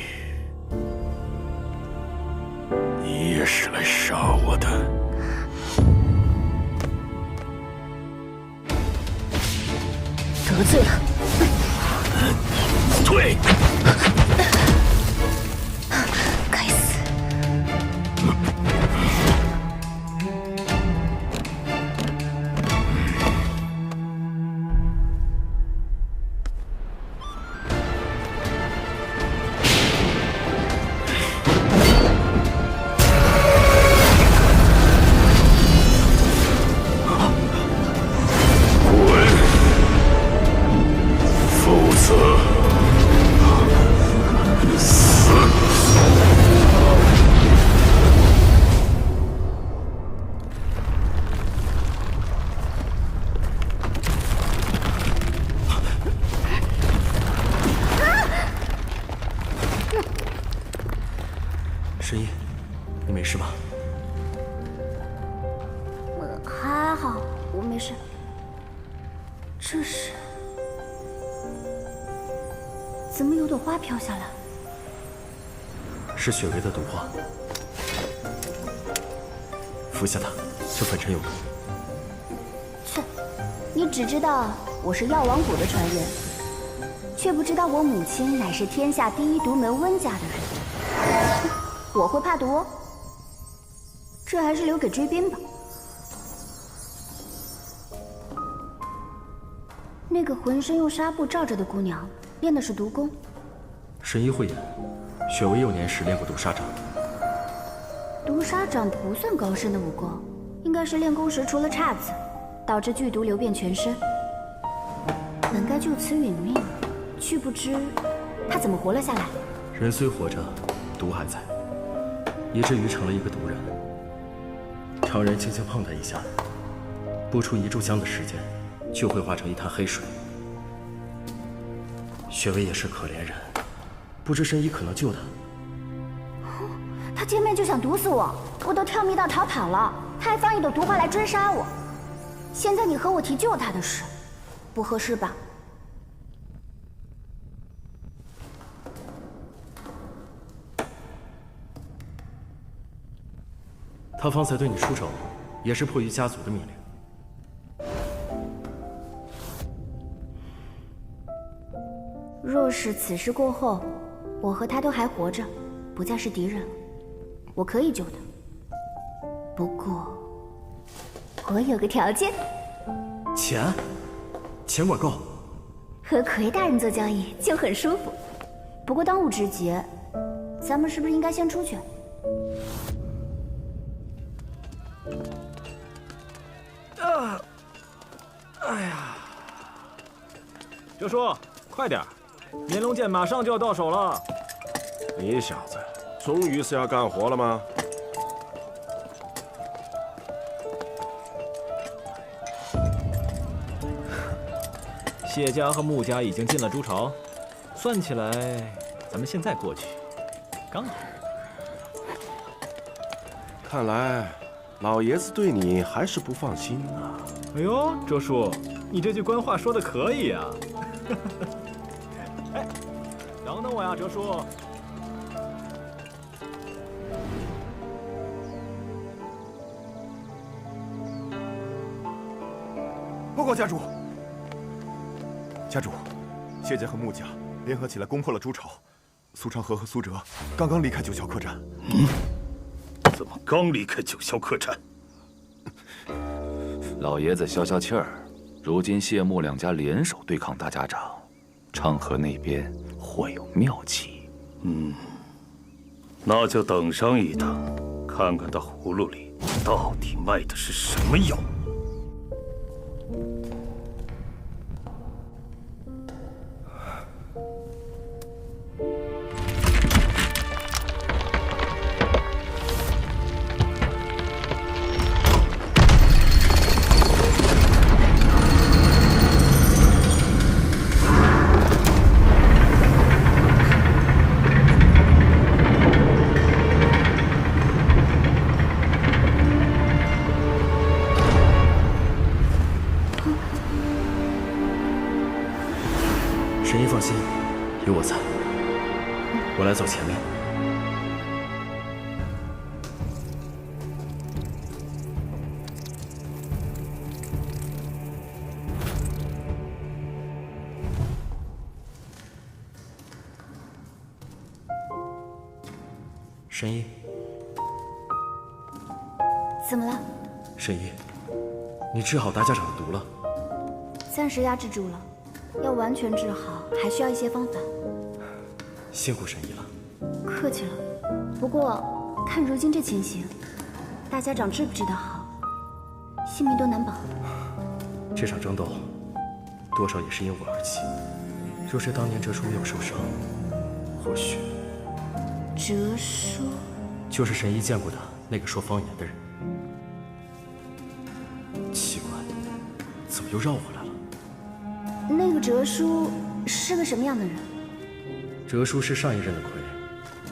你也是来杀我的？得罪了。退！该死！神医，你没事吧？还好，我没事。这是怎么有朵花飘下来？是雪薇的毒花，服下它，对粉尘有毒。切，你只知道我是药王谷的传人，却不知道我母亲乃是天下第一独门温家的人。我会怕毒？这还是留给追兵吧。那个浑身用纱布罩着的姑娘，练的是毒功。神医慧眼，雪薇幼年时练过毒沙掌。毒沙掌不算高深的武功，应该是练功时出了岔子，导致剧毒流遍全身，本该就此殒命，却不知他怎么活了下来。人虽活着，毒还在，以至于成了一个毒人。常人轻轻碰他一下，不出一炷香的时间，就会化成一滩黑水。雪薇也是可怜人，不知神医可能救他。他见面就想毒死我，我都跳密道逃跑了，他还放一朵毒花来追杀我。现在你和我提救他的事，不合适吧？他方才对你出手，也是迫于家族的命令。若是此事过后，我和他都还活着，不再是敌人了，我可以救他。不过，我有个条件。钱？钱管够。和奎大人做交易就很舒服。不过当务之急，咱们是不是应该先出去？哎呀，周叔，快点！绵龙剑马上就要到手了。你小子，终于是要干活了吗？谢家和穆家已经进了朱巢，算起来，咱们现在过去，刚好。看来，老爷子对你还是不放心啊。哎呦，周叔，你这句官话说的可以啊！哎，等等我呀，哲叔。报告家主，家主，谢家和穆家联合起来攻破了朱巢，苏长河和苏哲刚刚离开九霄客栈。怎么刚离开九霄客栈？老爷子消消气儿，如今谢穆两家联手对抗大家长，昌河那边或有妙计。那就等上一等，看看他葫芦里到底卖的是什么药。神医放心，有我在，我来走前面。神医，怎么了？神医，你治好大家长的毒了？暂时压制住了，要完全治好还需要一些方法。辛苦神医了。客气了。不过看如今这情形，大家长治不治得好，性命都难保。这场争斗，多少也是因我而起。若是当年哲叔没有受伤，或许……哲叔就是神医见过的那个说方言的人。奇怪，怎么又绕回来了？那个哲叔是个什么样的人？哲叔是上一任的魁，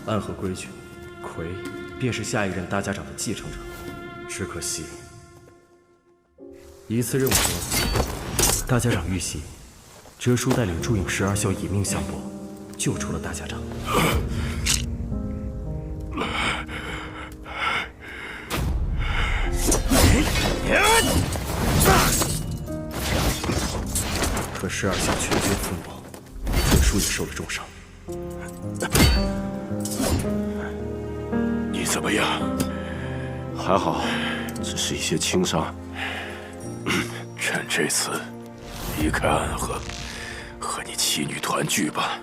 暗合规矩，魁便是下一任大家长的继承者。只可惜，一次任务中，大家长遇袭，哲叔带领朱影12校以命相搏，救出了大家长。可12校全军覆没，哲叔也受了重伤。你怎么样？还好，只是一些轻伤。趁这次离开暗河，和你妻女团聚吧。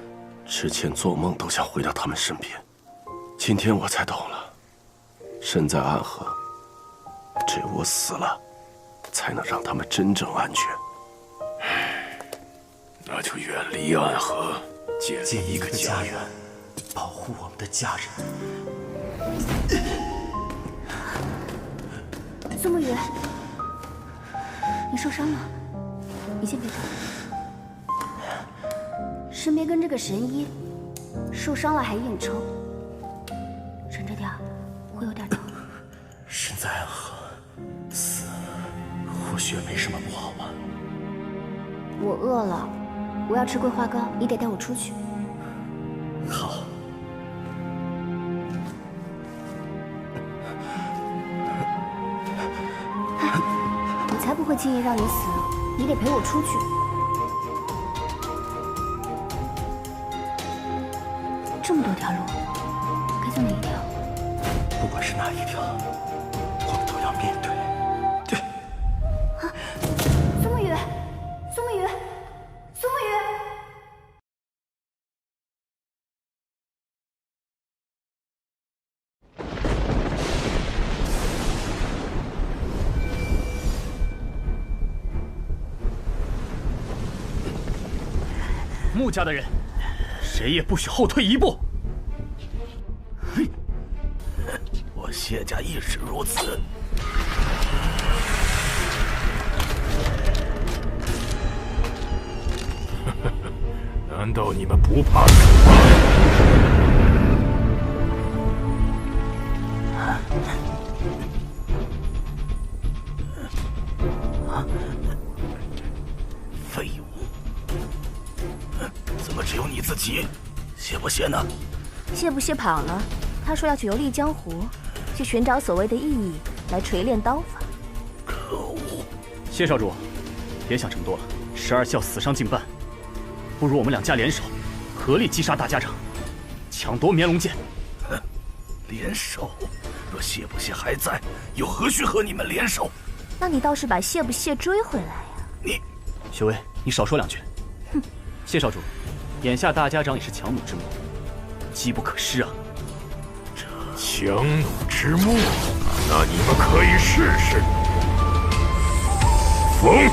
之前做梦都想回到他们身边，今天我才懂了，身在暗河，只有我死了，才能让他们真正安全。那就远离暗河，建立一个家园，保护我们的家人。苏沐雨，你受伤了，你先别动。身边跟着个神医，受伤了还应酬，忍着点儿，会有点疼。身在暗河，死或许也没什么不好吧。我饿了，我要吃桂花糕，你得带我出去。好。我才不会轻易让你死，你得陪我出去。这么多条路，该走哪一条？不管是哪一条，我们都要面对。对。啊！苏沐雨，苏沐雨，苏沐雨！穆家的人，谁也不许后退一步。我谢家亦是如此。难道你们不怕死吗？谢不谢呢？谢不谢跑了，他说要去游历江湖，去寻找所谓的意义，来锤炼刀法。可恶！谢少主，别想这么多了。12校死伤近半，不如我们两家联手，合力击杀大家长，抢夺绵龙剑。哼，联手？若谢不谢还在，又何须和你们联手？那你倒是把谢不谢追回来呀！你，雪薇，你少说两句。哼，谢少主，眼下大家长也是强弩之末，机不可失啊。强弩之末，那你们可以试试。风。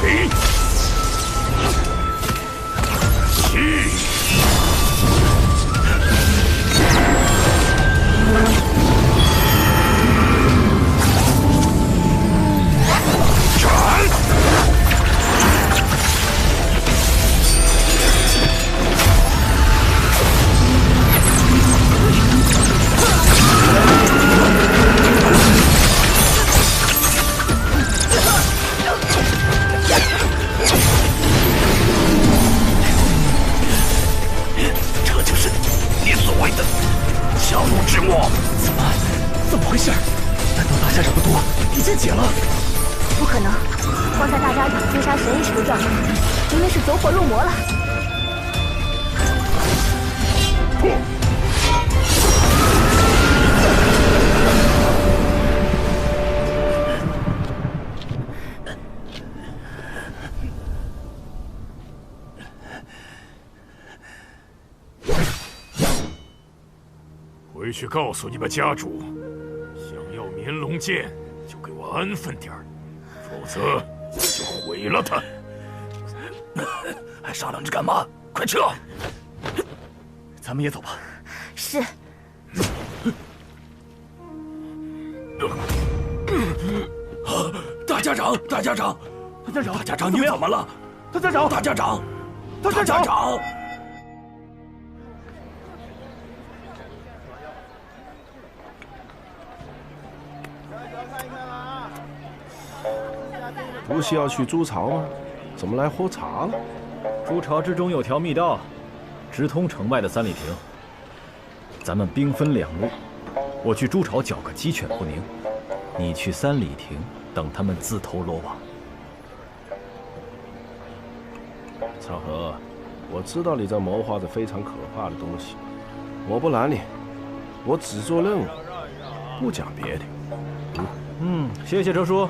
雷。气。斩。这就是你所谓的强弩之末？怎么回事？难道大家长的毒已经解了？不可能，刚才大家长追杀神医时的状态，明明是走火入魔了。回去告诉你们家主，想要绵龙剑，就给我安分点儿，否则就毁了它。还商量着干嘛？快撤！咱们也走吧。是。大家长，大家长，大家长，大家长，你怎么了？大家长，大家长，大家长。不是要去筑巢吗？怎么来喝茶了？筑巢之中有条密道，直通城外的3里亭。咱们兵分2路，我去筑巢搅个鸡犬不宁，你去3里亭等他们自投罗网。长河，我知道你在谋划着非常可怕的东西，我不拦你，我只做任务，不讲别的。谢谢哲叔。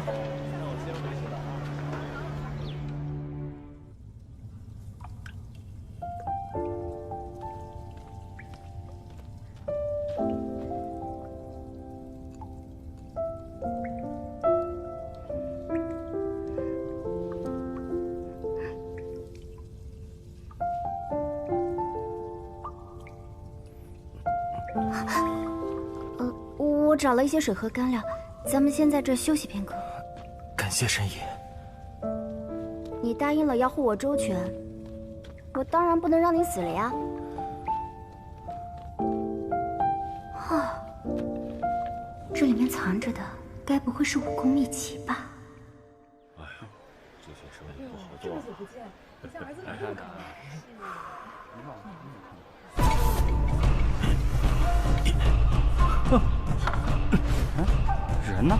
我找了一些水和干粮，咱们先在这休息片刻。感谢神医。你答应了要护我周全，我当然不能让你死了呀。啊，这里面藏着的该不会是武功秘籍吧？哎呦，这些生意不好做。来看看。人呢？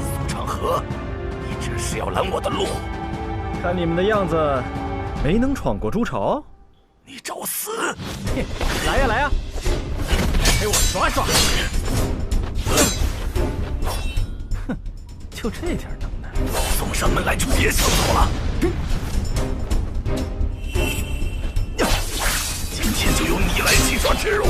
苏长河，你这是要拦我的路？看你们的样子，没能闯过筑巢。你找死！来呀来呀，陪我耍耍！哼，就这点能耐，送上门来就别想走了。今天就由你来击抓之路。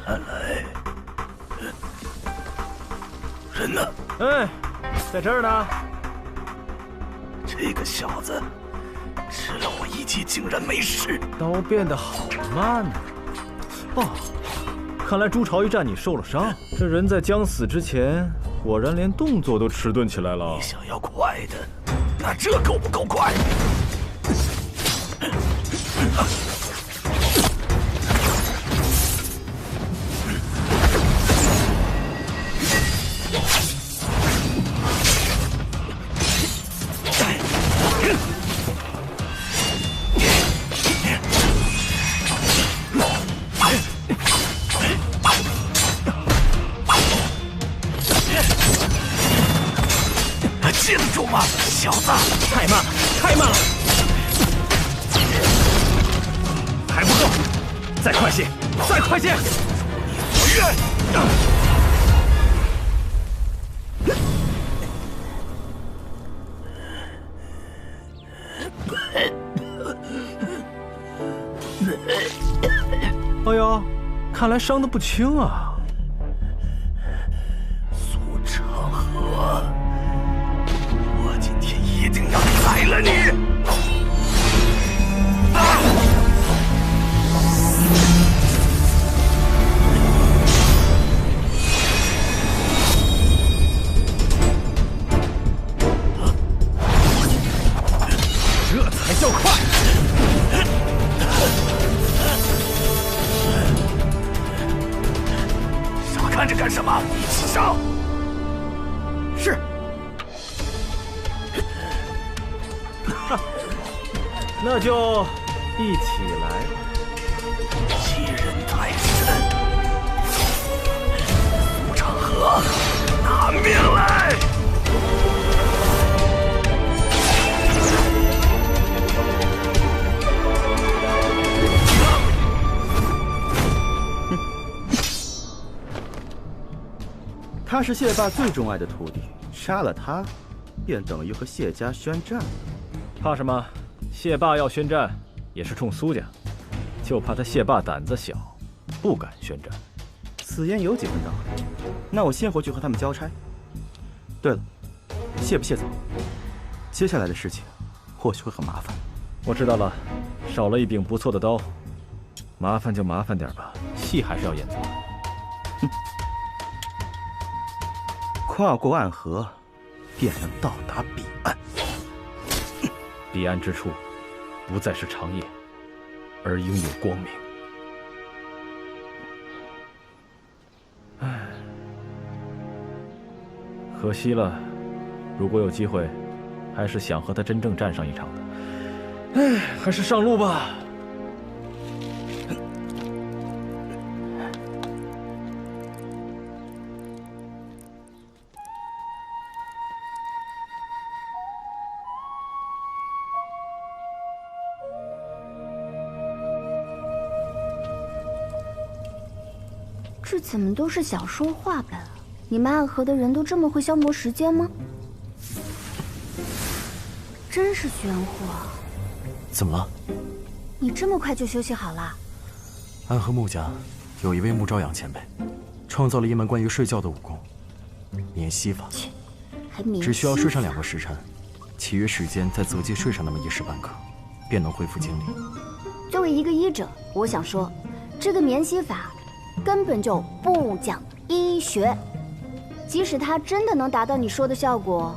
看来人呢？哎，在这儿呢。这个小子吃了我一击，竟然没事。刀变得好慢啊！哦，看来朱朝一战你受了伤。这人在将死之前，果然连动作都迟钝起来了。你想要快的，那这够不够快？记得住吗，小子？太慢了，太慢了，还不够，再快些，再快些！你所愿。哎呦，看来伤得不轻啊！苏成河。我今天一定要宰了你！这才叫快！傻看着干什么？一起上！是。那就一起来吧。欺人太甚！苏成河，拿命来！他是谢霸最钟爱的徒弟，杀了他，便等于和谢家宣战。怕什么？谢霸要宣战，也是冲苏家，就怕他谢霸胆子小，不敢宣战。此言有几分道理。那我先回去和他们交差。对了，谢不谢走？接下来的事情或许会很麻烦。我知道了，少了一柄不错的刀，麻烦就麻烦点吧，戏还是要演足。跨过暗河，便能到达彼岸。彼岸之处，不再是长夜，而应有光明。唉，可惜了。如果有机会，还是想和他真正战上一场的。唉，还是上路吧。这怎么都是小说话本？你们暗河的人都这么会消磨时间吗？真是玄乎啊！怎么了？你这么快就休息好了？暗河穆家有一位穆朝阳前辈，创造了一门关于睡觉的武功——眠息法。还眠息法？只需要睡上2个时辰，其余时间再择机睡上那么1时半刻，便能恢复精力。作为一个医者，我想说，这个眠息法根本就不讲医学。即使它真的能达到你说的效果，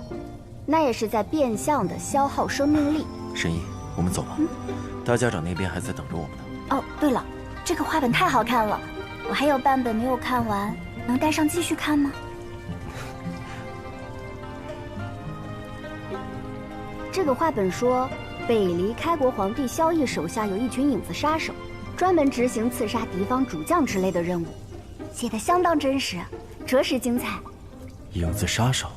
那也是在变相的消耗生命力。神医，我们走吧。大家长那边还在等着我们呢。哦，对了，这个画本太好看了，我还有半本没有看完，能带上继续看吗？这个画本说，北离开国皇帝萧绎手下有一群影子杀手，专门执行刺杀敌方主将之类的任务，写得相当真实，着实精彩。影子杀手。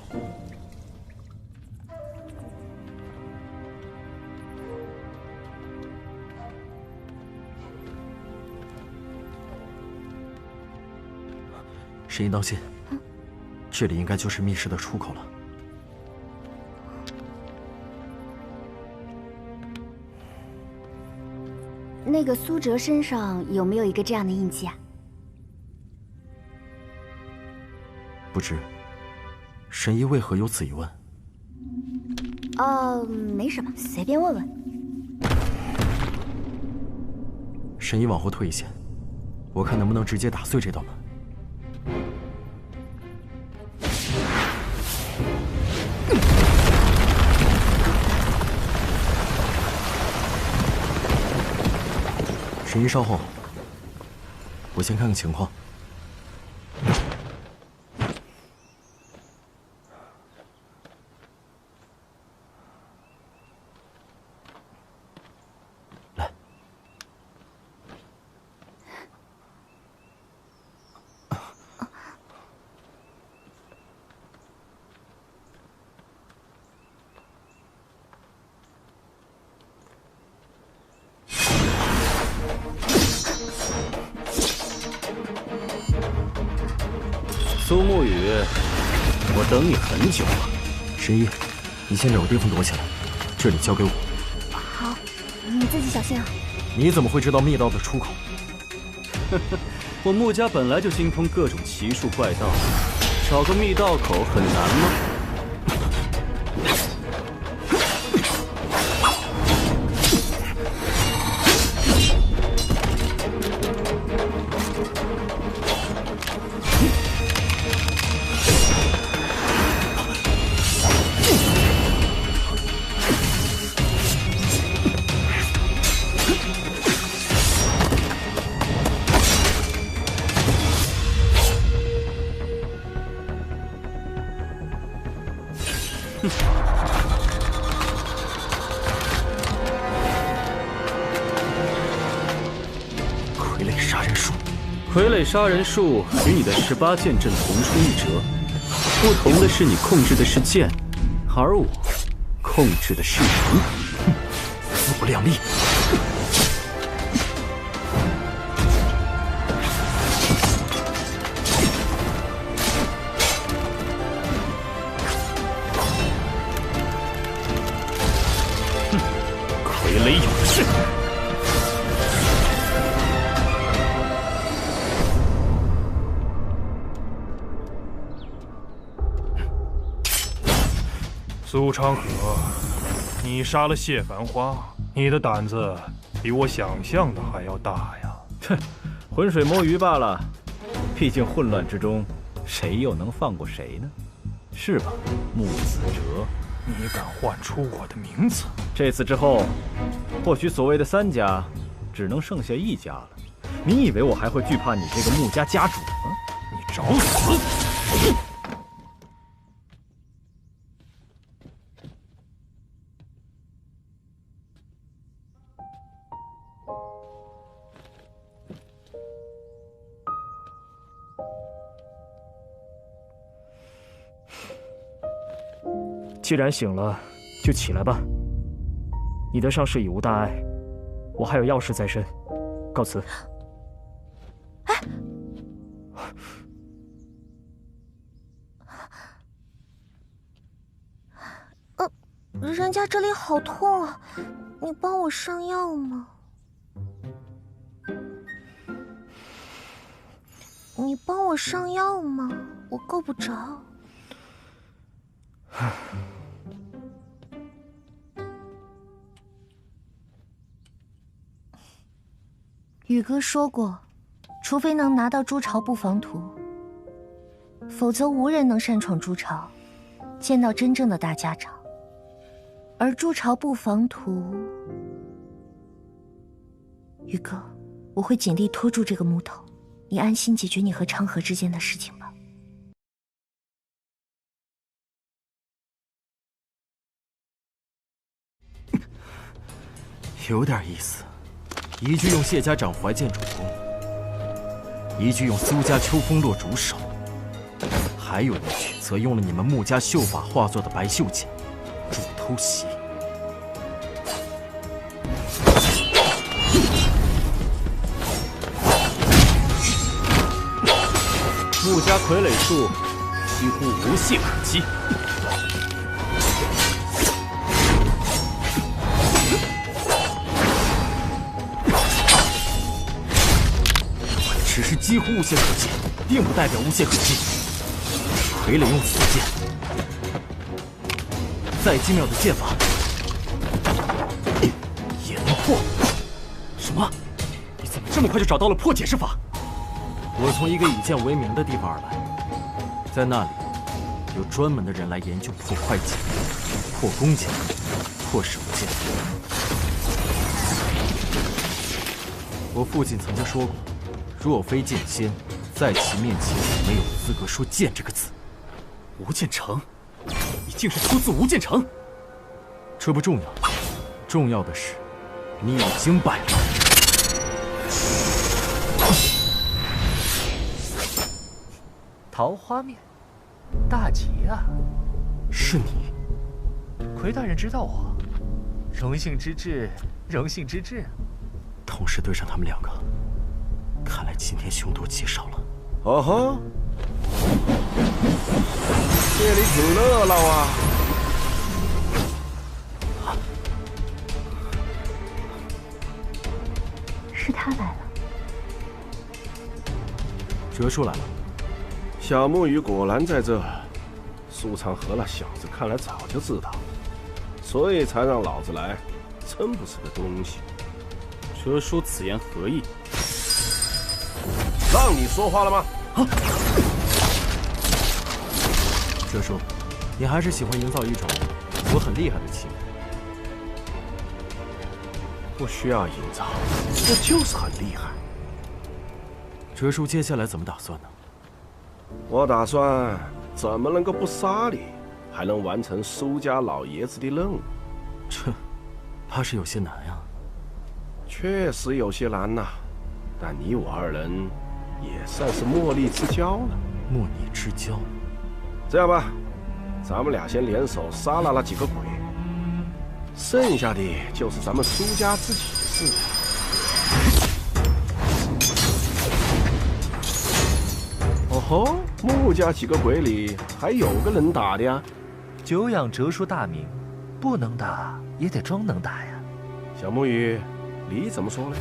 神医当心，这里应该就是密室的出口了。那个苏哲身上有没有一个这样的印记啊？不知。神医为何有此一问？没什么，随便问问。神医往后退一些，我看能不能直接打碎这道门。神医稍后，我先看看情况。来，苏沐雨，我等你很久了。神医，你先找个地方躲起来，这里交给我。好，你自己小心啊。你怎么会知道密道的出口？我穆家本来就精通各种奇术怪道，找个密道口很难吗？傀儡杀人术，傀儡杀人术与你的18剑阵同出一辙，不同的是你控制的是剑，而我控制的是人。自不量力！傀儡有事！苏昌河，你杀了谢繁花，你的胆子比我想象的还要大呀！哼，浑水摸鱼罢了。毕竟混乱之中，谁又能放过谁呢？是吧，穆子哲？你敢唤出我的名字？这次之后，或许所谓的3家，只能剩下1家了。你以为我还会惧怕你这个穆家家主吗？你找死！既然醒了，就起来吧。你的伤势已无大碍，我还有要事在身，告辞。人家这里好痛啊，你帮我上药吗？你帮我上药吗？我够不着。宇哥说过，除非能拿到朱巢布防图，否则无人能擅闯朱巢，见到真正的大家长。而朱巢布防图，宇哥，我会尽力拖住这个木头，你安心解决你和昌河之间的事情吧。有点意思，一句用谢家掌怀剑主攻，一句用苏家秋风落主手，还有一句则用了你们穆家秀法化作的白袖剑助偷袭。穆家傀儡术几乎无懈可击。只是几乎无懈可击，并不代表无懈可击。傀儡用死剑再精妙的剑法。也能破？什么？你怎么这么快就找到了破解之法？我从一个以剑为名的地方而来，在那里有专门的人来研究破快剑、破弓箭、破手剑。我父亲曾经说过，若非剑仙，在其面前没有资格说剑这个字。无剑城，你竟是出自无剑城？这不重要，重要的是，你已经败了。桃花面，大吉啊！是你，奎大人知道我，荣幸之至，荣幸之至。同时对上他们两个，看来今天凶多吉少了。哦吼，这里挺热闹啊！是他来了。哲叔来了。小木鱼果然在这。苏长河那小子看来早就知道，所以才让老子来，真不是个东西。哲叔此言何意？让你说话了吗？哲叔，你还是喜欢营造一种我很厉害的气氛。不需要营造，这就是很厉害。哲叔接下来怎么打算呢？我打算怎么能够不杀你，还能完成苏家老爷子的任务？这怕是有些难呀。确实有些难呐，但你我二人也算是莫逆之交了。莫逆之交。这样吧，咱们俩先联手杀了那几个鬼，剩下的就是咱们苏家自己的事了。哦吼，穆家几个鬼里还有个能打的呀！久仰哲叔大名，不能打也得装能打呀。小木鱼，你怎么说呢？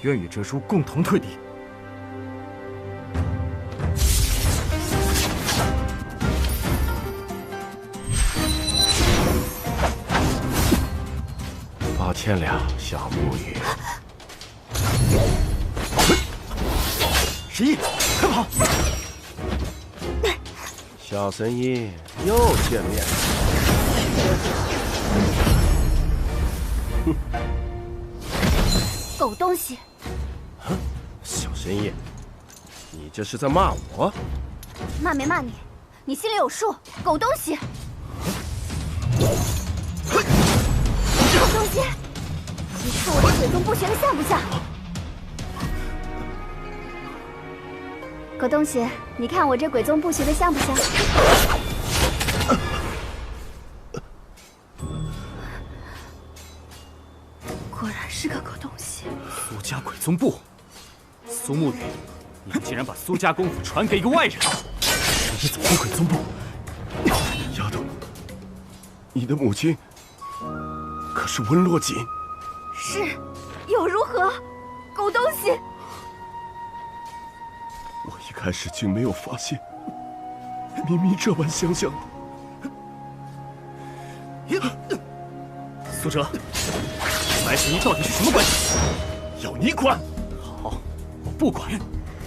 愿与哲叔共同退敌。抱歉了，小木鱼。十一，快跑！小神医又见面了。狗东西！小神医，你这是在骂我？骂没骂你？你心里有数。狗东西！狗东西！你看我这鬼宗不学的像不像？狗东西，你看我这鬼宗不学的像不像？果然是个狗东西。苏家鬼宗部，苏沐雨，你竟然把苏家功夫传给一个外人！你怎么会鬼宗部？丫头，你的母亲可是温若锦。是，又如何？狗东西！我一开始竟没有发现，明明这般相像的。苏哲，白神医到底是什么关系？要你管？好，我不管。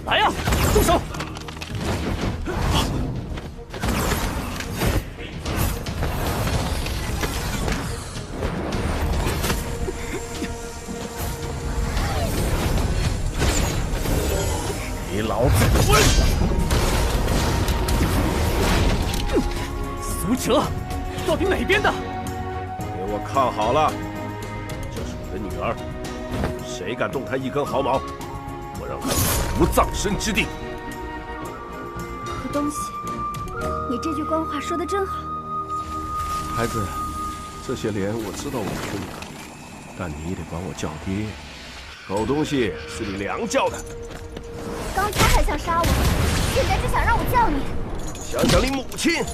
来呀，动手！给老子滚！苏哲，到底哪边的？给我看好了，这是我的女儿，谁敢动她一根毫毛，我让她死无葬身之地。狗东西，你这句官话说得真好。孩子，这些年我知道我凶你，但你得管我叫爹。狗东西是你娘叫的。刚才还想杀我，现在只想让我叫你。想想你母亲，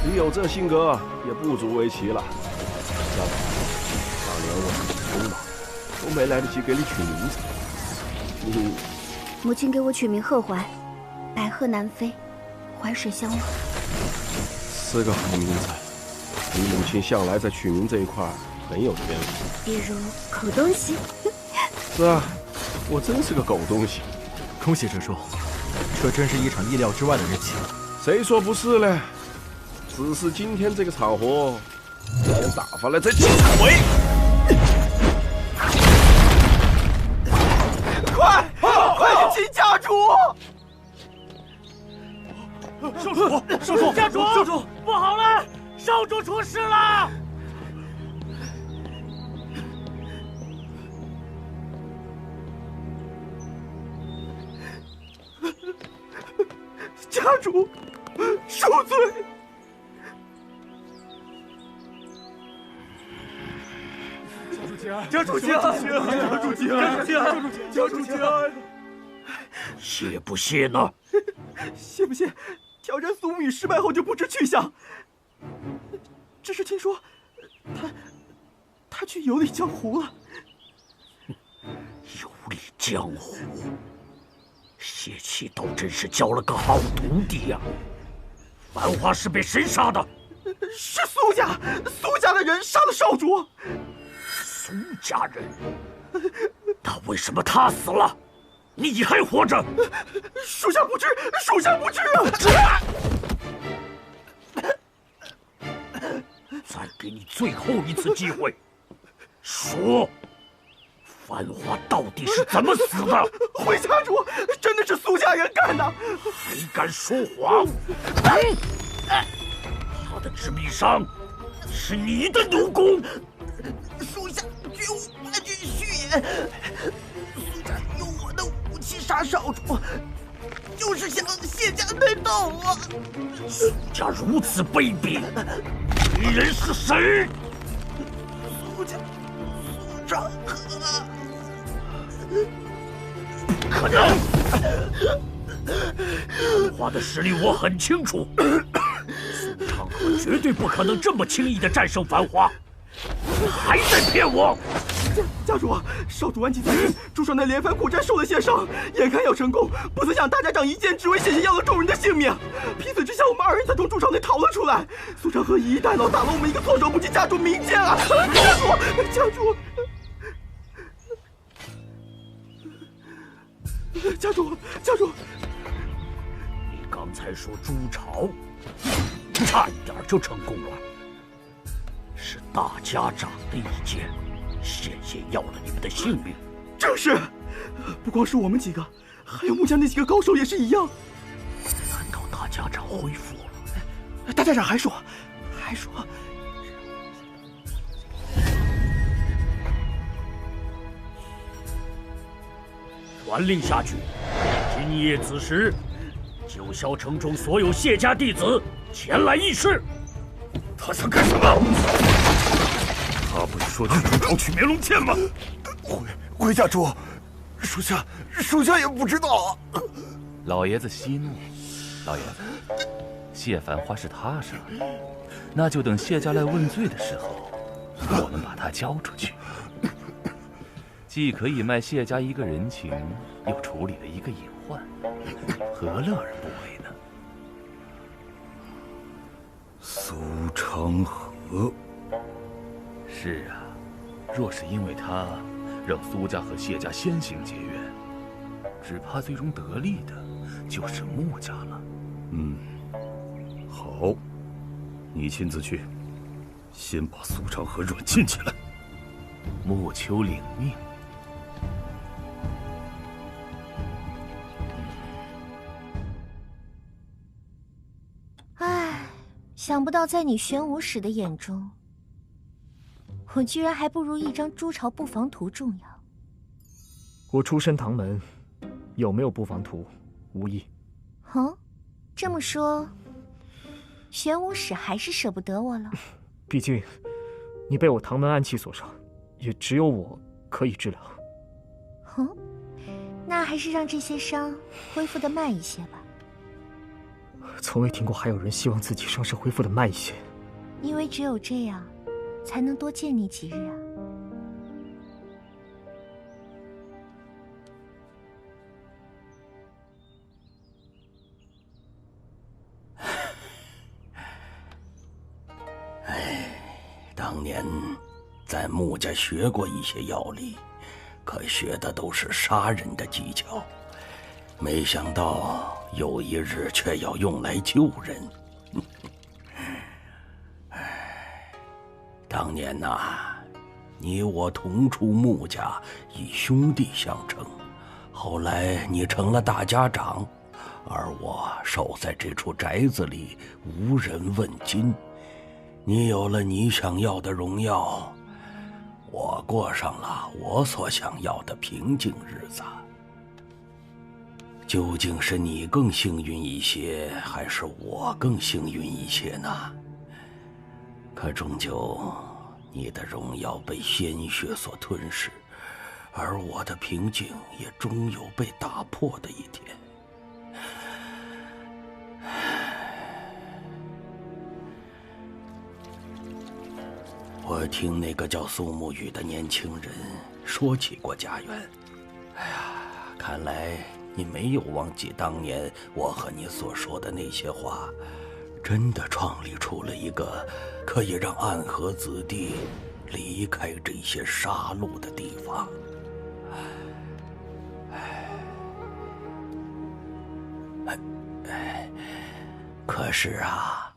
你有这性格也不足为奇了。算了，当年我很匆忙，都没来得及给你取名字。你母亲给我取名贺怀，白鹤南飞，淮水相望。是个好名字，你母亲向来在取名这一块很有天赋，比如狗东西。是啊，我真是个狗东西。恭喜师叔，这真是一场意料之外的任性。谁说不是呢？只是今天这个场合，先打发了再进回。快去擒家主！少主，家主，不好了，少主出事了！家主，恕罪。家主节哀！谢不谢呢？谢不谢？挑战苏母语失败后就不知去向。只是听说，他去游历江湖了。游历江湖，谢启都真是教了个好徒弟呀！繁花是被谁杀的？是苏家的人杀了少主。苏家人？那为什么他死了，你还活着？属下不知啊！再给你最后一次机会，说，繁花到底是怎么死的？回家主，真的是苏家人干的！还敢说谎？他的致命伤是你的奴功。属下绝无半句虚言。苏家用我的武器杀少主，就是想谢家内斗啊！苏家如此卑鄙，敌人是谁？苏长河。不可能！繁花的实力我很清楚，苏长河绝对不可能这么轻易的战胜繁花。你还在骗我！家主，少主顽疾在身，驻守那连番苦战受了些伤，眼看要成功，不曾想大家长一剑之威，险些要了众人的性命。拼死之下，我们二人才从筑巢内逃了出来。苏长河以一带刀打了我们一个措手不及，家主明鉴啊！家主，你刚才说筑巢，差一点就成功了。是大家长的一剑，险些要了你们的性命。正是，不光是我们几个，还有木家那几个高手也是一样。难道大家长恢复了？大家长还说，传令下去，今夜子时，九霄城中所有谢家弟子前来议事。他想干什么？他不是说去筑巢取绵龙剑吗？回家主，属下也不知道啊。老爷子息怒，老爷子，谢繁花是他杀的，那就等谢家来问罪的时候，我们把他交出去，既可以卖谢家一个人情，又处理了一个隐患，何乐而不为呢？苏长河，是啊，若是因为他让苏家和谢家先行结怨，只怕最终得利的就是穆家了。好，你亲自去，先把苏长河软禁起来。穆秋领命。想不到在你玄武使的眼中，我居然还不如一张筑巢布防图重要。我出身唐门，有没有布防图无益。哦，这么说，玄武使还是舍不得我了。毕竟，你被我唐门暗器所伤，也只有我可以治疗。哦，那还是让这些伤恢复得慢一些吧。从未听过还有人希望自己伤势恢复的慢一些，因为只有这样，才能多见你几日啊。哎，当年在穆家学过一些药理，可学的都是杀人的技巧，没想到有一日却要用来救人。当年呐，你我同出穆家，以兄弟相称。后来你成了大家长，而我守在这处宅子里，无人问津。你有了你想要的荣耀，我过上了我所想要的平静日子。究竟是你更幸运一些，还是我更幸运一些呢？可终究，你的荣耀被鲜血所吞噬，而我的平静也终有被打破的一天。我听那个叫苏沐雨的年轻人说起过家园。哎呀，看来你没有忘记当年我和你所说的那些话，真的创立出了一个可以让暗河子弟离开这些杀戮的地方。可是啊，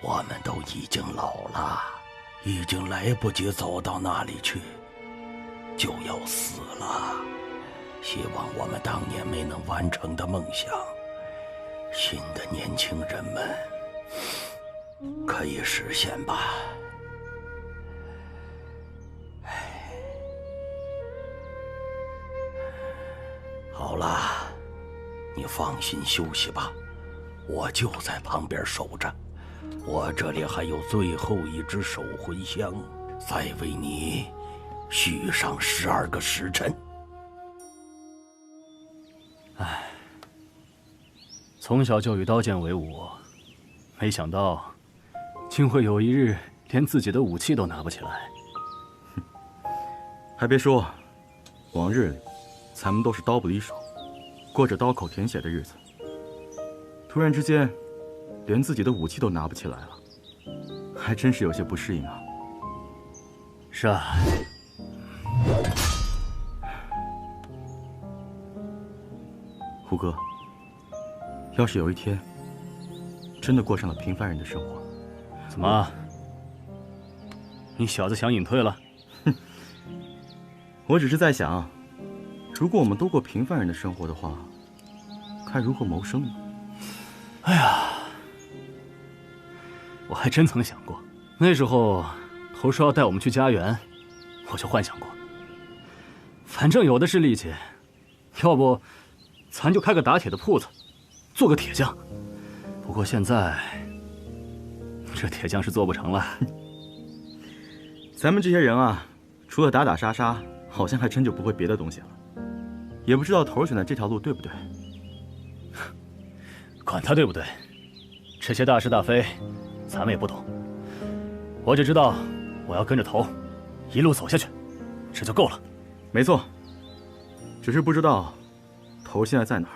我们都已经老了，已经来不及走到那里去，就要死了。希望我们当年没能完成的梦想，新的年轻人们可以实现吧。好了，你放心休息吧，我就在旁边守着。我这里还有最后一支守魂香，再为你续上12个时辰。唉，从小就与刀剑为伍，没想到竟会有一日连自己的武器都拿不起来。还别说，往日里咱们都是刀不离手，过着刀口舔血的日子，突然之间连自己的武器都拿不起来了，还真是有些不适应啊。是啊，胡哥，要是有一天真的过上了平凡人的生活，怎么？你小子想隐退了？哼，我只是在想，如果我们都过平凡人的生活的话，该如何谋生呢？哎呀，我还真曾想过，那时候头说要带我们去家园，我就幻想过，反正有的是力气，要不咱就开个打铁的铺子，做个铁匠。不过现在这铁匠是做不成了。咱们这些人啊，除了打打杀杀，好像还真就不会别的东西了。也不知道头选的这条路对不对？管他对不对，这些大是大非，咱们也不懂。我只知道我要跟着头一路走下去，这就够了。没错，只是不知道头现在在哪儿。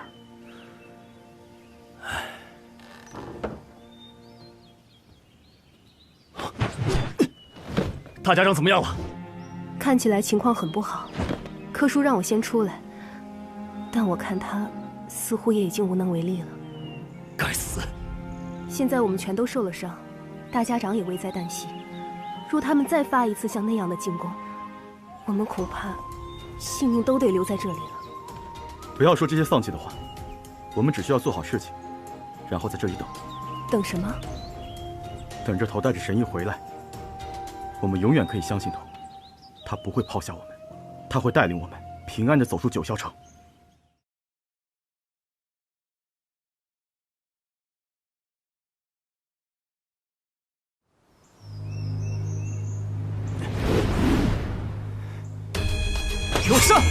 大家长怎么样了？看起来情况很不好，柯叔让我先出来，但我看他似乎也已经无能为力了。该死！现在我们全都受了伤，大家长也危在旦夕。若他们再发一次像那样的进攻，我们恐怕性命都得留在这里了。不要说这些丧气的话，我们只需要做好事情，然后在这里等。等什么？等着头带着神医回来。我们永远可以相信头，他不会抛下我们，他会带领我们平安地走出九霄城。给我上！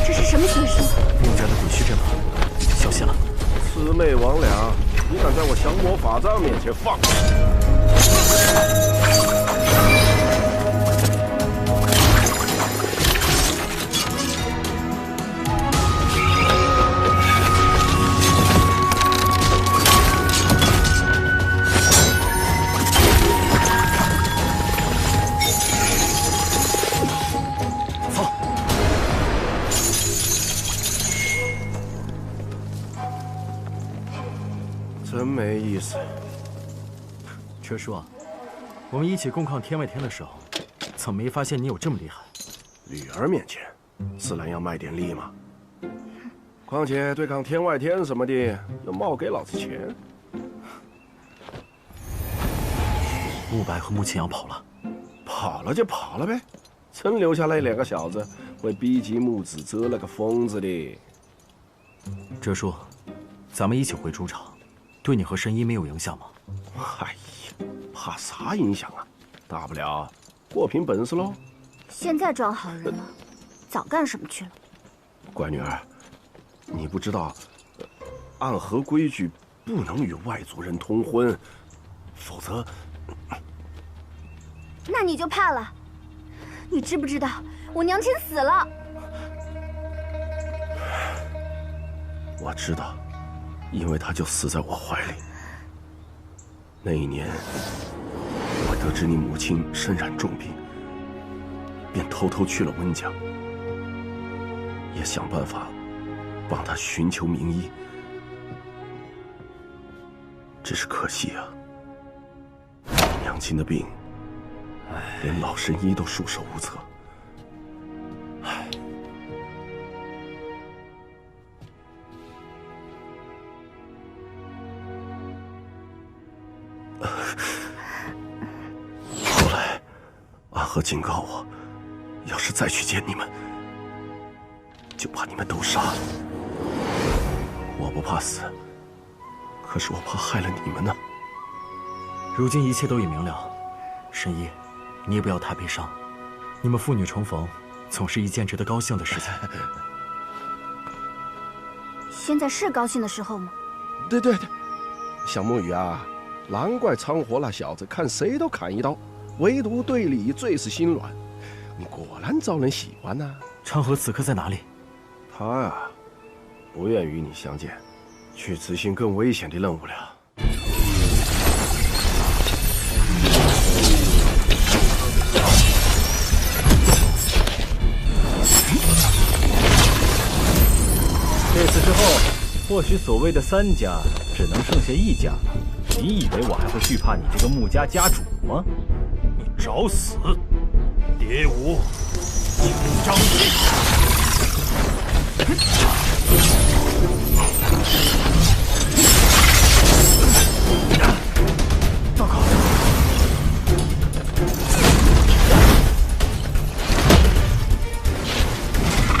这是什么形式？穆家的鬼虚阵法，昧魍魉，你敢在我降魔法杖面前放肆！真没意思。车叔啊，我们一起共抗天外天的时候，怎么没发现你有这么厉害？女儿面前，自然要卖点力嘛。况且对抗天外天什么的，又冒给老子钱。慕白和慕清扬跑了，跑了就跑了呗，真留下来2个小子，会逼急木子遮了个疯子的。车叔，咱们一起回朱朝。对你和神医没有影响吗？哎呀，怕啥影响啊？大不了过凭本事喽。现在装好人了，早干什么去了？乖女儿，你不知道，按和规矩不能与外族人通婚，否则……那你就怕了？你知不知道我娘亲死了？我知道。因为他就死在我怀里。那一年，我得知你母亲身染重病，便偷偷去了温江，也想办法帮她寻求名医。只是可惜啊，娘亲的病，连老神医都束手无策。后来，阿和警告我，要是再去见你们，就把你们都杀了。我不怕死，可是我怕害了你们呢。如今一切都已明了，神医，你也不要太悲伤。你们父女重逢，总是一件值得高兴的事情。现在是高兴的时候吗？对，小木鱼啊，难怪昌活那小子看谁都砍一刀，唯独对你最是心软。你果然招人喜欢呐。昌河此刻在哪里？他啊，不愿与你相见，去执行更危险的任务了。这次之后，或许所谓的3家只能剩下1家了。你以为我还会惧怕你这个穆家家主吗？你找死！蝶舞，紧张！糟糕！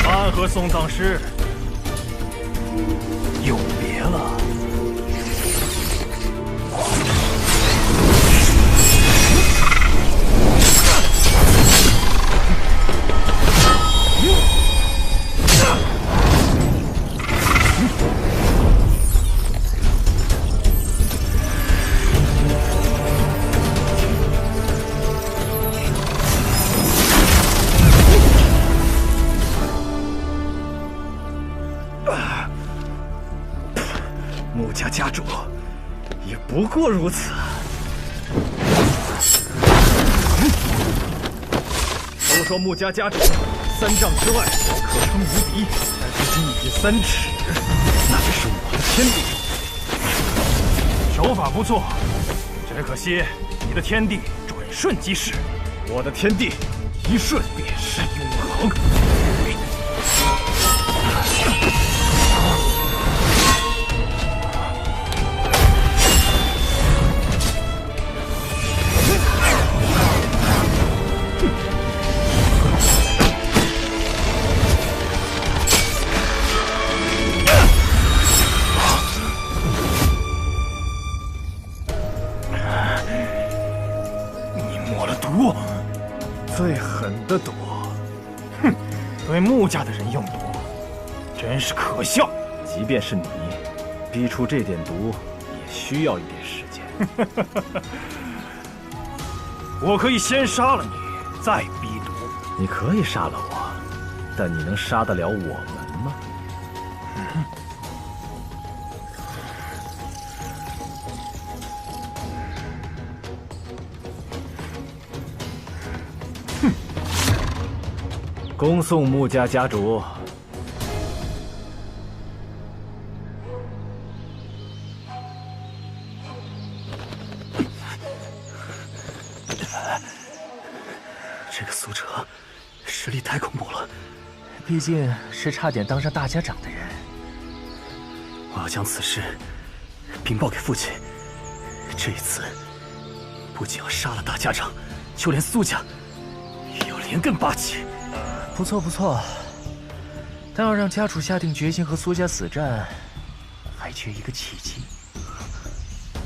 安和送葬师。永别了。穆家家主也不过如此。都说穆家家主3丈之外可称无敌，但如今你3尺，那也是我的天地。手法不错，只可惜你的天地转瞬即逝。我的天地一瞬便是永恒。最狠的毒，哼，对穆家的人用毒，真是可笑。即便是你，逼出这点毒也需要一点时间。我可以先杀了你，再逼毒。你可以杀了我，但你能杀得了我们吗？恭送穆家家主。这个苏哲，实力太恐怖了。毕竟是差点当上大家长的人。我要将此事禀报给父亲。这一次，不仅要杀了大家长，就连苏家也要连根拔起。不错不错，但要让家主下定决心和苏家死战，还缺一个契机。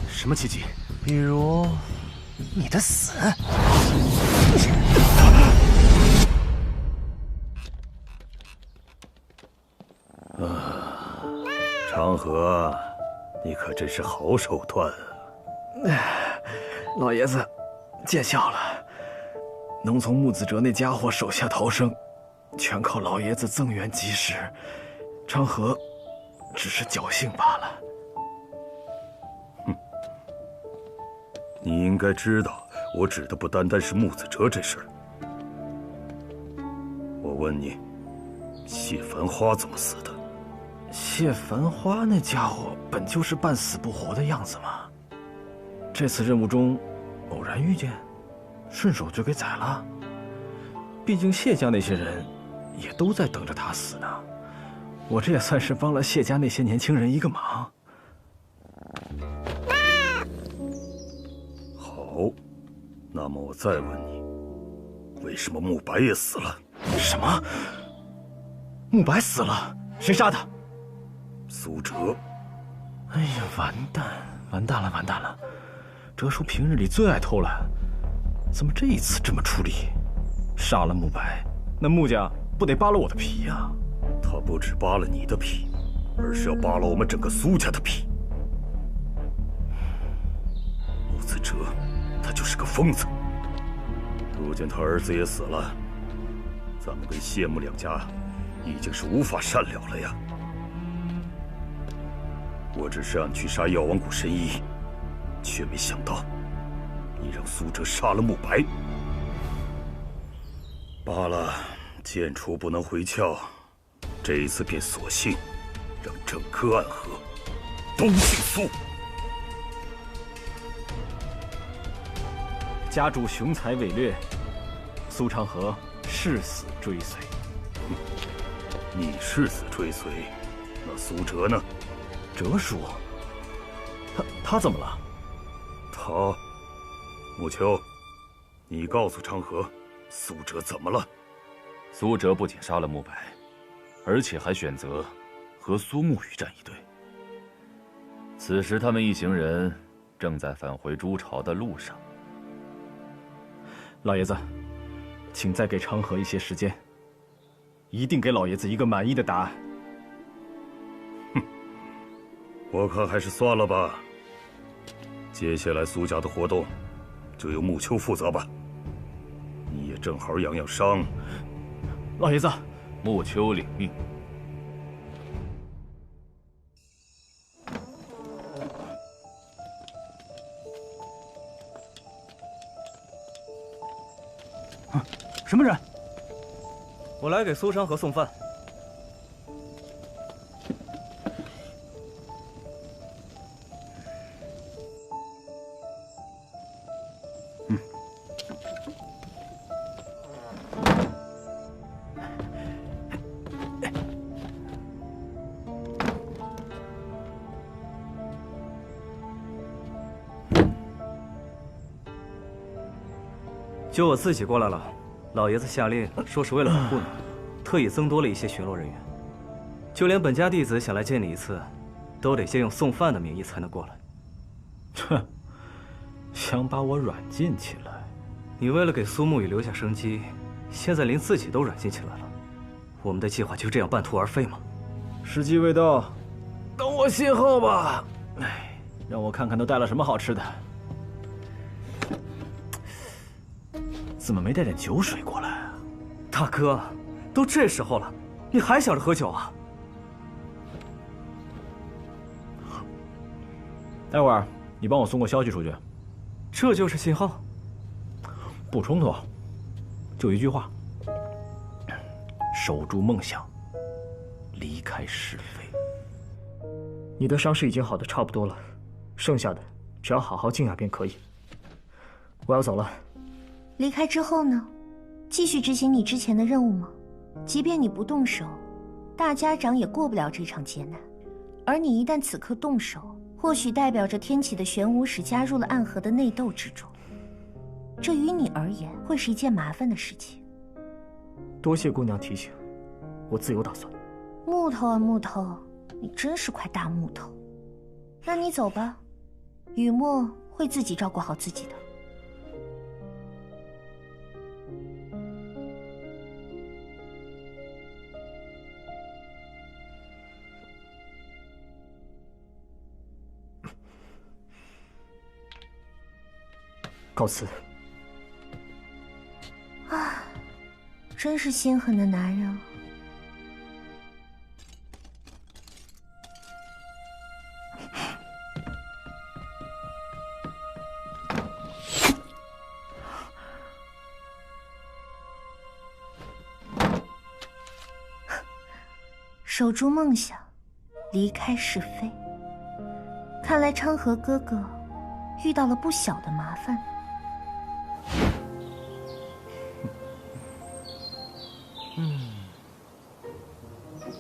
什么契机？比如你的死。长河，你可真是好手段啊！老爷子，见笑了。能从穆子哲那家伙手下逃生，全靠老爷子增援及时。长河只是侥幸罢了。哼，你应该知道，我指的不单单是穆子哲这事儿。我问你，谢繁花怎么死的？谢繁花那家伙本就是半死不活的样子嘛。这次任务中偶然遇见，顺手就给宰了。毕竟谢家那些人也都在等着他死呢。我这也算是帮了谢家那些年轻人一个忙。好，那么我再问你，为什么慕白也死了？什么？慕白死了？谁杀的？苏哲。哎呀，完蛋了！哲叔平日里最爱偷懒，怎么这一次这么出力？杀了慕白，那穆家不得扒了我的皮呀？他不止扒了你的皮，而是要扒了我们整个苏家的皮。穆子哲，他就是个疯子。如今他儿子也死了，咱们跟谢穆两家已经是无法善了了呀。我只是让你去杀药王谷神医，却没想到你让苏哲杀了慕白。罢了，剑出不能回鞘，这一次便索性让整个暗河都姓苏。家主雄才伟略，苏长河誓死追随。你誓死追随，那苏哲呢？哲叔，他怎么了？他，穆秋，你告诉长河，苏哲怎么了？苏哲不仅杀了慕白，而且还选择和苏沐雨站一队。此时他们一行人正在返回朱巢的路上。老爷子，请再给长河一些时间，一定给老爷子一个满意的答案。我看还是算了吧。接下来苏家的活动，就由穆秋负责吧。你也正好养养伤。老爷子，穆秋领命。什么人？我来给苏长河送饭。就我自己过来了，老爷子下令说是为了保护你，特意增多了一些巡逻人员。就连本家弟子想来见你一次，都得先用送饭的名义才能过来。哼，想把我软禁起来？你为了给苏沐雨留下生机，现在连自己都软禁起来了。我们的计划就这样半途而废吗？时机未到，等我信号吧。哎，让我看看都带了什么好吃的。怎么没带点酒水过来啊？大哥，都这时候了，你还想着喝酒啊？待会儿你帮我送个消息出去。这就是信号？不冲突，就一句话：守住梦想，离开是非。你的伤势已经好的差不多了，剩下的只要好好静养便可以。我要走了。离开之后呢？继续执行你之前的任务吗？即便你不动手，大家长也过不了这场劫难。而你一旦此刻动手，或许代表着天启的玄武使加入了暗河的内斗之中，这于你而言会是一件麻烦的事情。多谢姑娘提醒，我自有打算。木头啊木头，你真是块大木头。那你走吧，雨墨会自己照顾好自己的。告辞。啊，真是心狠的男人。守住梦想，离开是非。看来昌河哥哥遇到了不小的麻烦。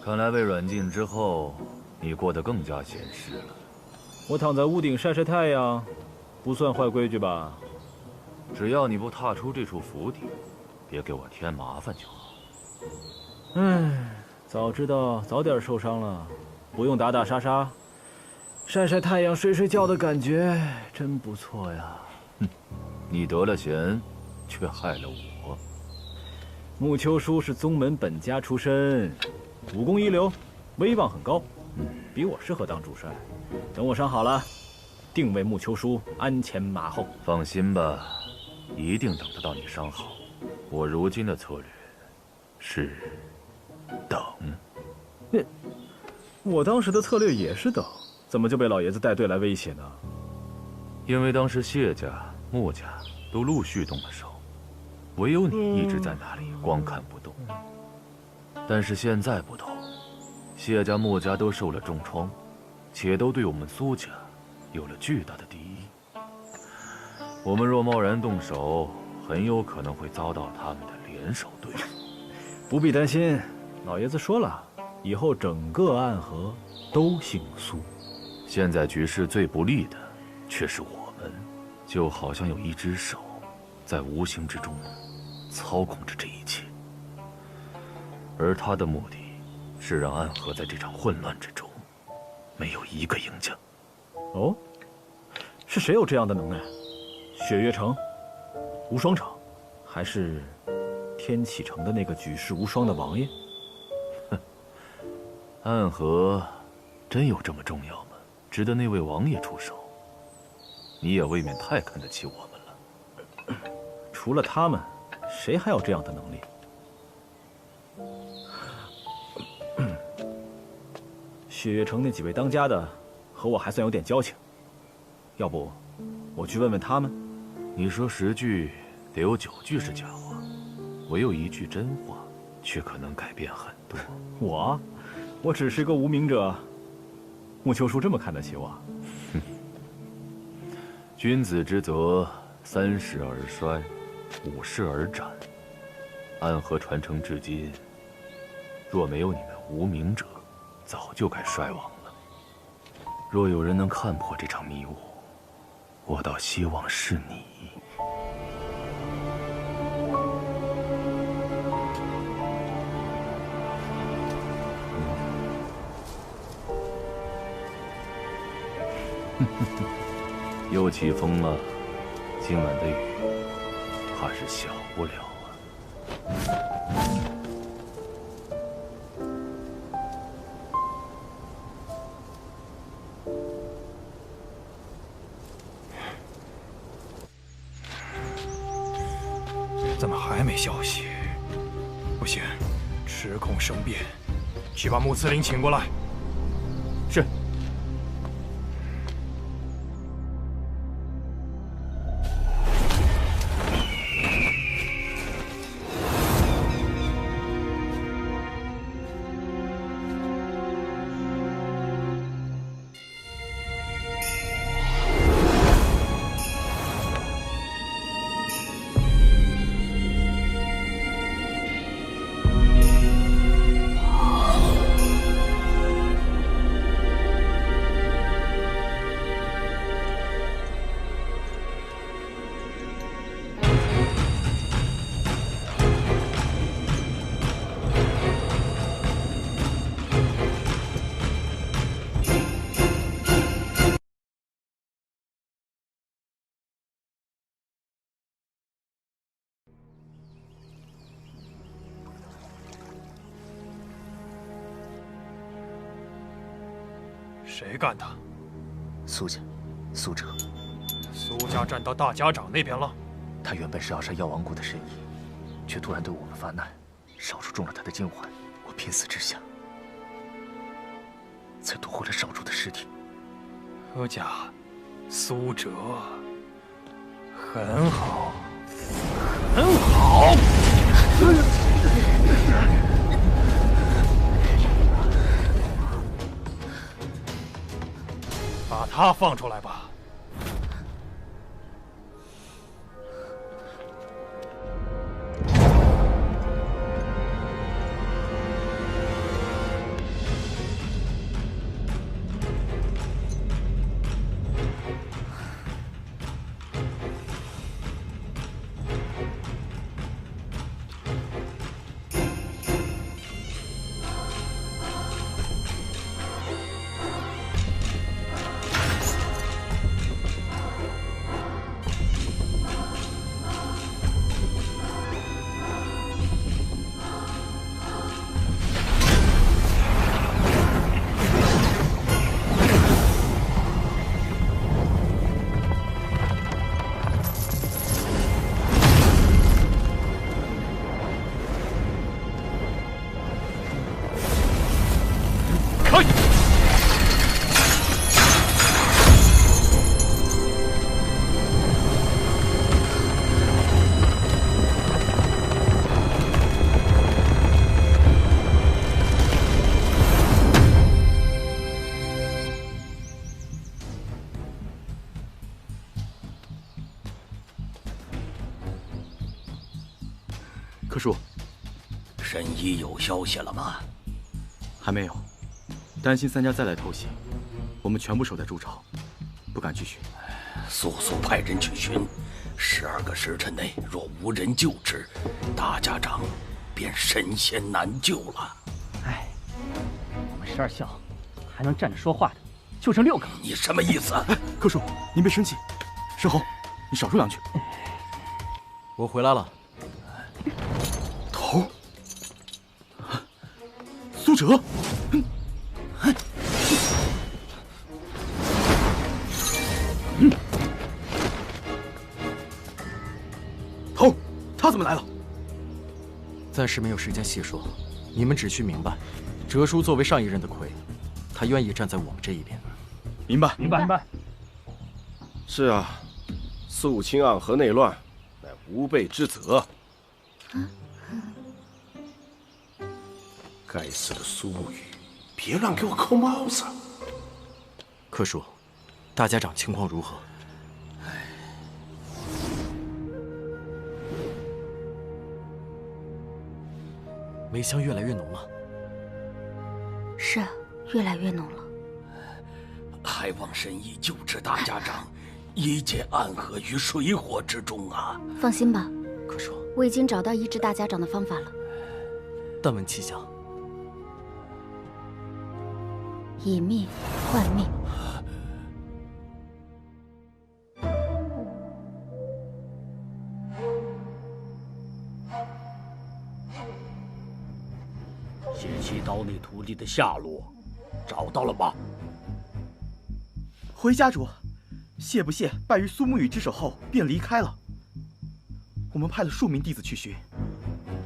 看来被软禁之后，你过得更加闲适了。我躺在屋顶晒晒太阳，不算坏规矩吧？只要你不踏出这处府邸，别给我添麻烦就好。唉，早知道早点受伤了，不用打打杀杀，晒晒太阳、睡睡觉的感觉真不错呀。哼，你得了闲，却害了我。穆秋书是宗门本家出身，武功一流，威望很高，比我适合当主帅。等我伤好了，定为穆秋书鞍前马后。放心吧，一定等得到你伤好。我如今的策略是等。我当时的策略也是等，怎么就被老爷子带队来威胁呢？因为当时谢家、穆家都陆续动了手，唯有你一直在那里光看不动。但是现在不同，谢家、穆家都受了重创，且都对我们苏家有了巨大的敌意。我们若贸然动手，很有可能会遭到他们的联手对付。不必担心，老爷子说了，以后整个暗河都姓苏。现在局势最不利的却是我们，就好像有一只手在无形之中操控着这一切，而他的目的是让暗河在这场混乱之中没有一个赢家。哦，是谁有这样的能耐？雪月城、无双城，还是天启城的那个举世无双的王爷？哼，暗河真有这么重要吗？值得那位王爷出手？你也未免太看得起我们了。除了他们，谁还有这样的能力？雪月城那几位当家的，和我还算有点交情。要不，我去问问他们。你说10句，得有9句是假话，唯有1句真话，却可能改变很多。我只是个无名者。穆秋书这么看得起我？君子之泽，30而衰，50而斩。暗河传承至今，若没有你们无名者，早就该衰亡了。若有人能看破这场迷雾，我倒希望是你。又起风了，今晚的雨怕是小不了啊。没消息，不行，时空生变，去把穆司林请过来。是。谁干的？苏家，苏哲。苏家站到大家长那边了。他原本是要杀药王谷的神医，却突然对我们发难，少主中了他的金环。我拼死之下，才夺回了少主的尸体。柯家，苏哲，很好，很好。把他放出来吧。柯叔，神医有消息了吗？还没有，担心三家再来偷袭，我们全部守在筑巢，不敢继续。速速派人去寻，12个时辰内若无人救之，大家长便神仙难救了。哎，我们12校还能站着说话的，就剩6个。你什么意思？柯叔，您别生气。申侯，你少说2句。我回来了。头，苏哲，头，他怎么来了？暂时没有时间细说，你们只需明白，哲叔作为上一任的魁，他愿意站在我们这一边。明白，明白，明白。是啊，肃清暗河内乱，乃吾辈之责。该死的苏沐雨，别乱给我扣帽子！柯叔，大家长情况如何？梅香越来越浓了。是啊，越来越浓了。还望神医救治大家长，一解暗河于水火之中啊！放心吧，柯叔，我已经找到医治大家长的方法了。但闻其详。以命换命。血气刀那徒弟的下落找到了吗？回家主，谢不谢败于苏沐雨之手后便离开了。我们派了数名弟子去寻，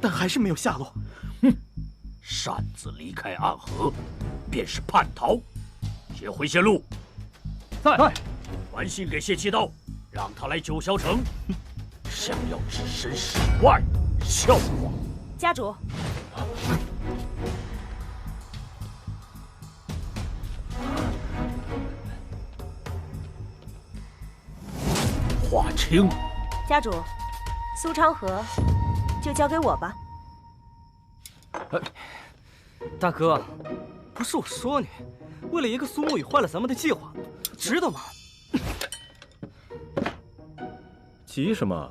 但还是没有下落。擅自离开暗河，便是叛逃。接回谢路。在。传信给谢七刀，让他来九霄城。想要置身事外，笑话！家主，华清，家主，苏昌河就交给我吧。大哥，不是我说你，为了一个苏沐雨坏了咱们的计划，知道吗？急什么？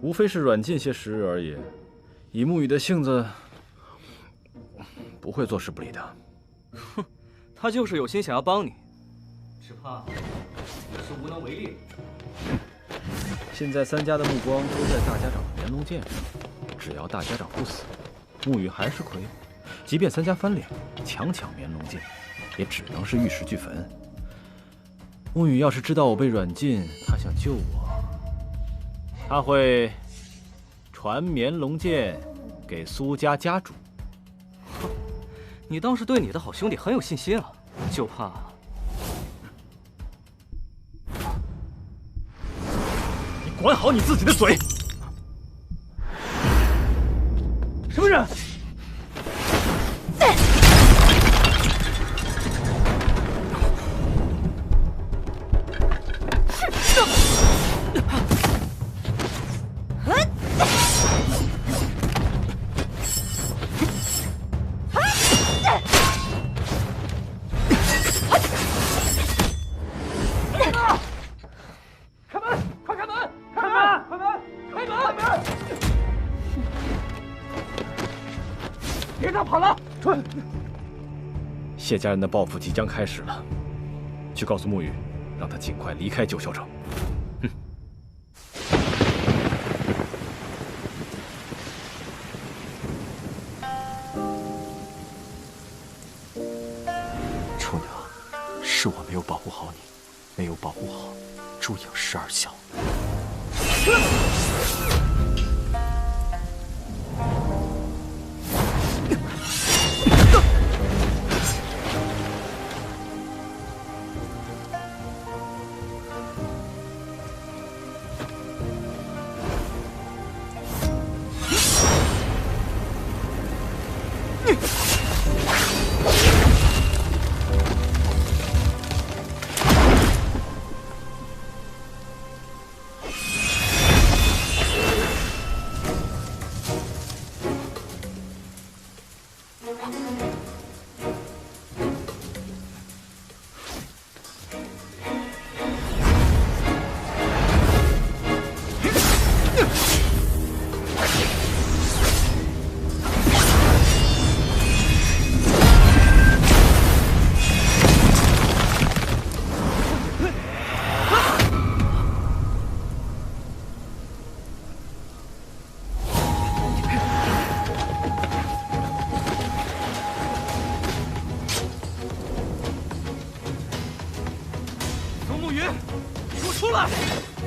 无非是软禁些时日而已。以沐雨的性子，不会坐视不理的。哼，他就是有心想要帮你，只怕你是无能为力。现在三家的目光都在大家长的绵龙剑上，只要大家长不死，沐雨还是亏。即便三家翻脸，强抢绵龙剑，也只能是玉石俱焚。沐雨要是知道我被软禁，他想救我，他会传绵龙剑给苏家家主。你倒是对你的好兄弟很有信心啊，就怕……你管好你自己的嘴！什么人？谢家人的报复即将开始了，去告诉沐雨，让他尽快离开九霄城。厨娘，是我没有保护好你，没有保护好朱颖12孝。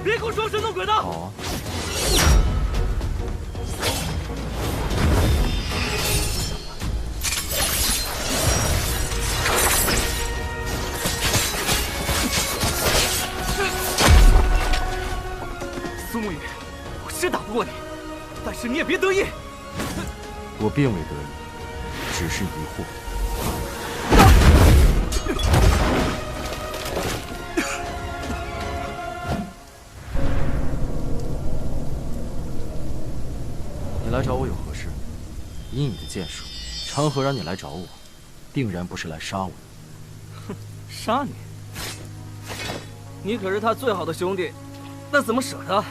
别给我装神弄鬼的！好。苏沐雨，我是打不过你，但是你也别得意。我并未得意，只是疑惑。你来找我有何事？以你的剑术，长河让你来找我，定然不是来杀我。哼，杀你？你可是他最好的兄弟，那怎么舍得？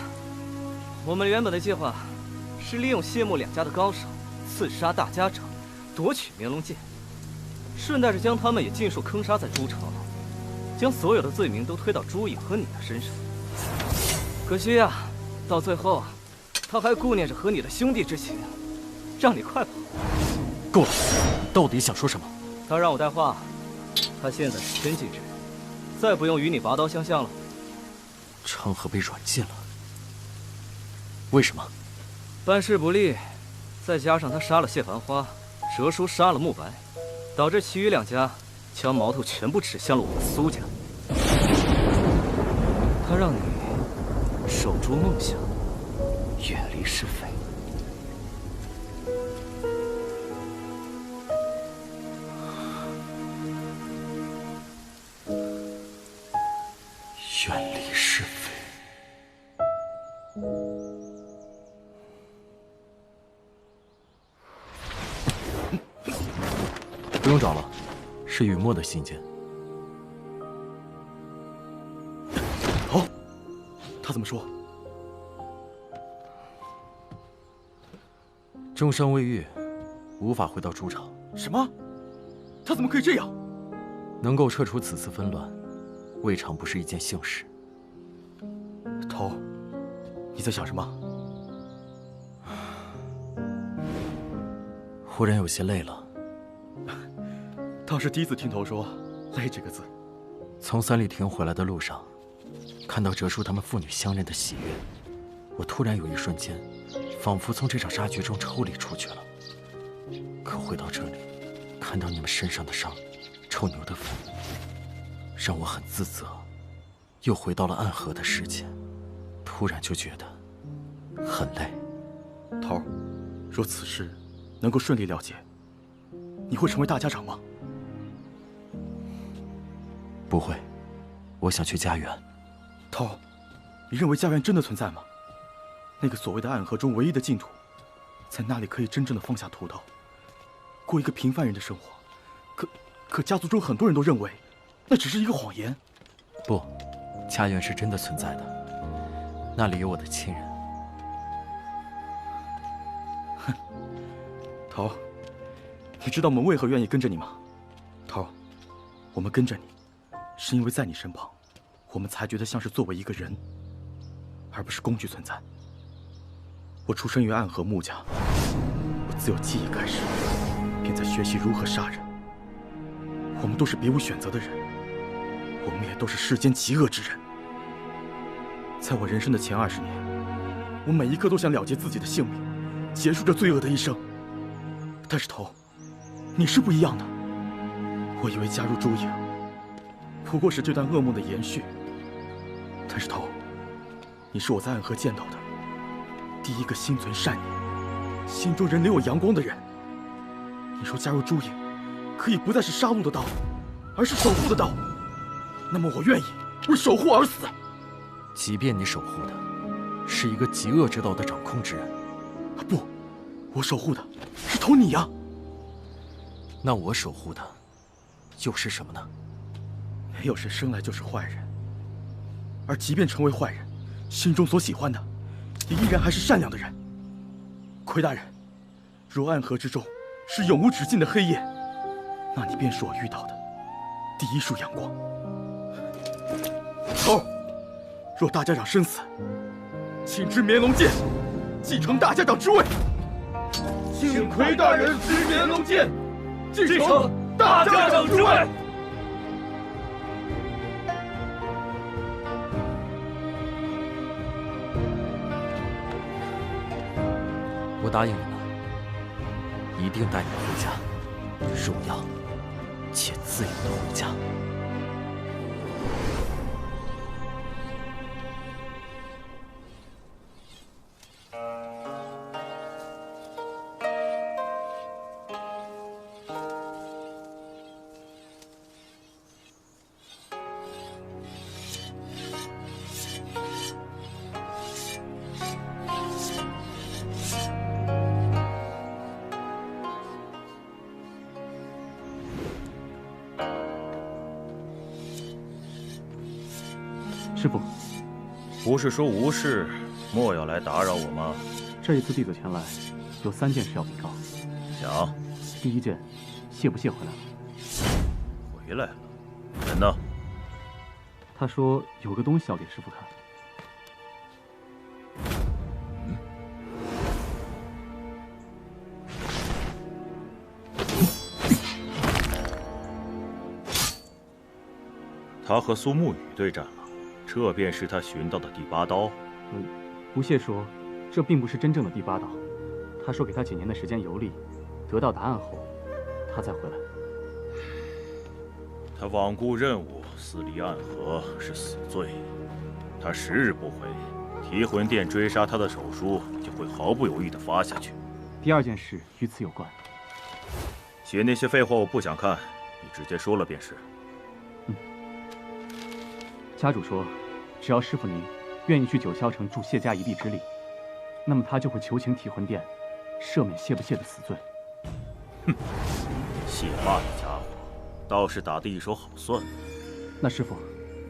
我们原本的计划是利用谢幕两家的高手，刺杀大家长，夺取绵龙剑，顺带着将他们也尽数坑杀在朱城，将所有的罪名都推到朱颖和你的身上。可惜呀，到最后，他还顾念着和你的兄弟之情，让你快跑。够了，你到底想说什么？他让我带话，他现在是天境之人，再不用与你拔刀相向了。长河被软禁了，为什么？办事不力，再加上他杀了谢繁花，哲叔杀了慕白，导致其余2家将矛头全部指向了我们苏家。他让你守住梦想，远离是非。远离是非。不用找了，是雨墨的信件。好，他怎么说？重伤未愈，无法回到朱朝。什么？他怎么可以这样？能够撤除此次纷乱，未尝不是一件幸事。头，你在想什么？忽然有些累了。倒是第一次听头说“累”这个字。从三里亭回来的路上，看到哲叔他们父女相认的喜悦，我突然有一瞬间，仿佛从这场杀局中抽离出去了。可回到这里，看到你们身上的伤，臭牛的粪，让我很自责。又回到了暗河的世界，突然就觉得很累。头，若此事能够顺利了结，你会成为大家长吗？不会，我想去家园。头，你认为家园真的存在吗？那个所谓的暗河中唯一的净土，在那里可以真正的放下屠刀，过一个平凡人的生活。可家族中很多人都认为，那只是一个谎言。不，家园是真的存在的，那里有我的亲人。哼，头，你知道我们为何愿意跟着你吗？头，我们跟着你，是因为在你身旁，我们才觉得像是作为一个人，而不是工具存在。我出生于暗河穆家，我自有记忆开始，便在学习如何杀人。我们都是别无选择的人，我们也都是世间极恶之人。在我人生的前20年，我每一刻都想了结自己的性命，结束这罪恶的一生。但是头，你是不一样的。我以为加入朱影，不过是这段噩梦的延续。但是头，你是我在暗河见到的第一个心存善念、心中仍留有阳光的人。你说加入朱影，可以不再是杀戮的道，而是守护的道。那么我愿意为守护而死。即便你守护的是一个极恶之道的掌控之人，不，我守护的是头你呀。那我守护的又是什么呢？没有谁生来就是坏人，而即便成为坏人，心中所喜欢的，也依然还是善良的人。奎大人，若暗河之中是永无止境的黑夜，那你便是我遇到的第一束阳光。头，若大家长生死，请至绵龙剑，继承大家长之位。请奎大人至绵龙剑，继承大家长之位。我答应你们，一定带你们回家，荣耀且自由的回家。师父，不是说无事莫要来打扰我吗？这一次弟子前来，有3件事要禀告。讲。第一件，谢不谢回来了？回来了。人呢？他说有个东西要给师父看。他和苏沐雨对战了。这便是他寻到的第8刀。不屑说，这并不是真正的第8刀，他说给他几年的时间游历，得到答案后，他再回来。他罔顾任务，私离暗河是死罪。他10日不回，提魂殿追杀他的手书就会毫不犹豫地发下去。第2件事与此有关。写那些废话我不想看，你直接说了便是。家主说，只要师傅您愿意去九霄城助谢家一臂之力，那么他就会求情提魂殿，赦免谢不谢的死罪。哼，谢霸的家伙，倒是打得一手好算。那师傅，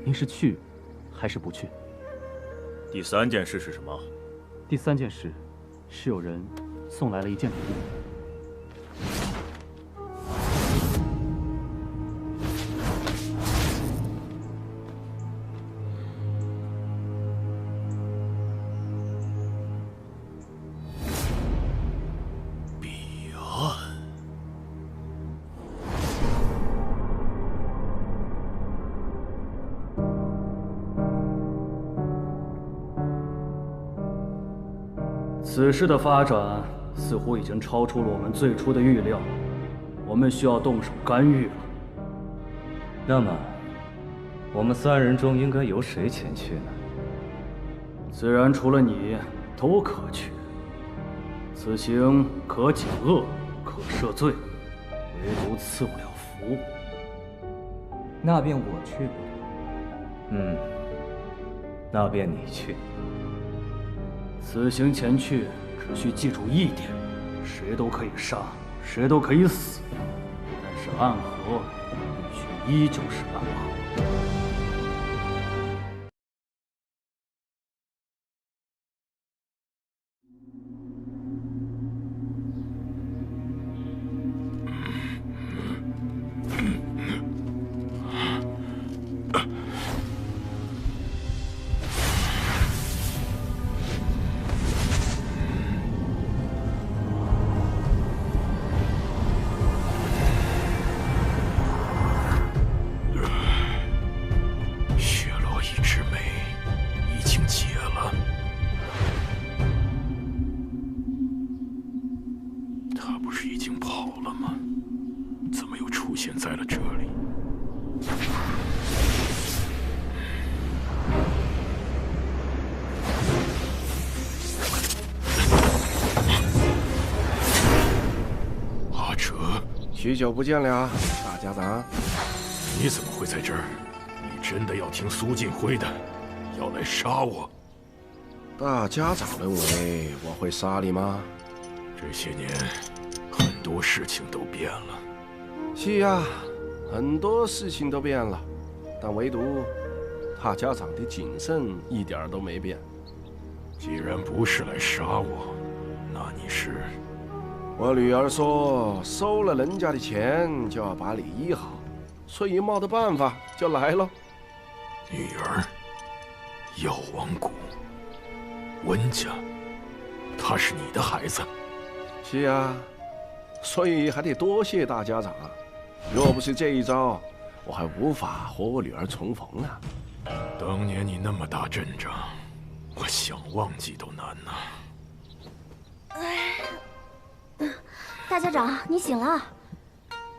您是去还是不去？第3件事是什么？第3件事是有人送来了一件礼物。此事的发展似乎已经超出了我们最初的预料，我们需要动手干预了。那么，我们3人中应该由谁前去呢？自然除了你，都可去。此行可减恶，可赦罪，唯独赐不了福。那便我去吧。那便你去。此行前去，只需记住一点：谁都可以杀，谁都可以死，但是暗河必须依旧是暗河。许久不见了，大家长。你怎么会在这儿？你真的要听苏晋辉的，要来杀我？大家长认为我会杀你吗？这些年，很多事情都变了。是呀，很多事情都变了，但唯独大家长的谨慎一点都没变。既然不是来杀我，那你是？我女儿说，收了人家的钱就要把你医好，所以冒的办法就来了。女儿，药王谷，温家，她是你的孩子。是啊，所以还得多谢大家长。若不是这一招，我还无法和我女儿重逢呢。当年你那么大阵仗，我想忘记都难呐。大家长，你醒了。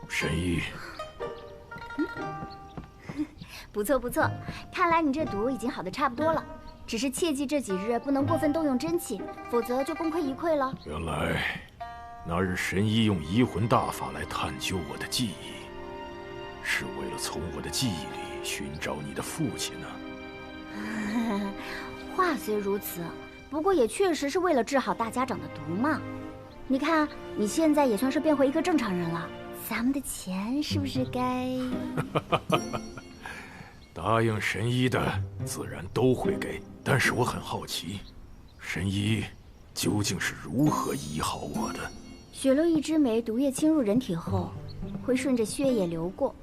神医，不错不错，看来你这毒已经好的差不多了。只是切记这几日不能过分动用真气，否则就功亏一篑了。原来那日神医用移魂大法来探究我的记忆，是为了从我的记忆里寻找你的父亲呢。话虽如此，不过也确实是为了治好大家长的毒嘛。你看，你现在也算是变回一个正常人了，咱们的钱是不是该……答应神医的自然都会给，但是我很好奇，神医究竟是如何医好我的？血漏一枝梅毒液侵入人体后，会顺着血液流过，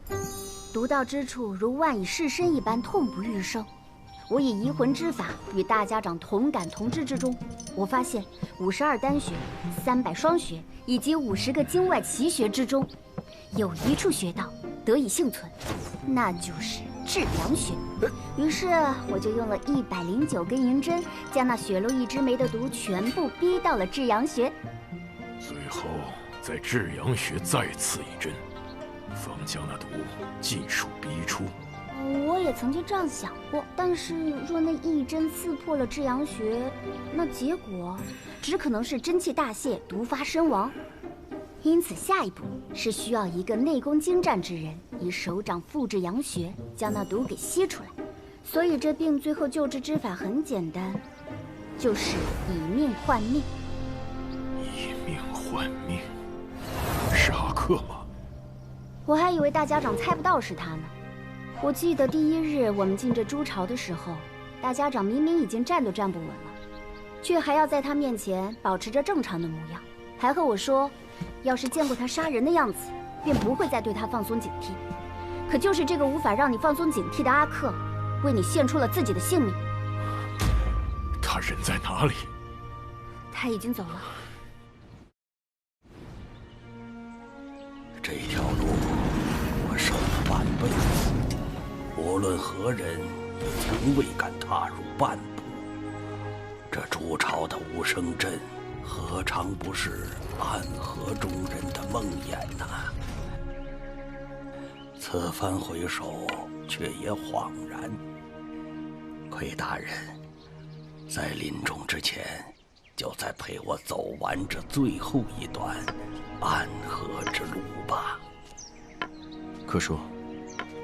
毒到之处如万蚁噬身一般痛不欲生。我以移魂之法与大家长同感同知之中，我发现52丹穴、300双穴以及50个经外奇穴之中，有一处穴道得以幸存，那就是至阳穴。于是我就用了109根银针，将那血漏一枝梅的毒全部逼到了至阳穴。后在至阳穴再刺一针，方将那毒尽数逼出。我也曾经这样想过，但是若那一针刺破了至阳穴，那结果只可能是真气大泄，毒发身亡。因此，下一步是需要一个内功精湛之人，以手掌附至阳穴，将那毒给吸出来。所以这病最后救治之法很简单，就是以命换命。以命换命，是阿克吗？我还以为大家长猜不到是他呢。我记得第1日我们进这朱巢的时候，大家长明明已经站都站不稳了，却还要在他面前保持着正常的模样，还和我说，要是见过他杀人的样子，便不会再对他放松警惕。可就是这个无法让你放松警惕的阿克，为你献出了自己的性命。他人在哪里？他已经走了。这条路我守了半辈子，无论何人也从未敢踏入半步。这朱巢的无声阵，何尝不是暗河中人的梦魇呐？此番回首，却也恍然。魁大人，在临终之前，就再陪我走完这最后一段暗河之路吧。柯叔，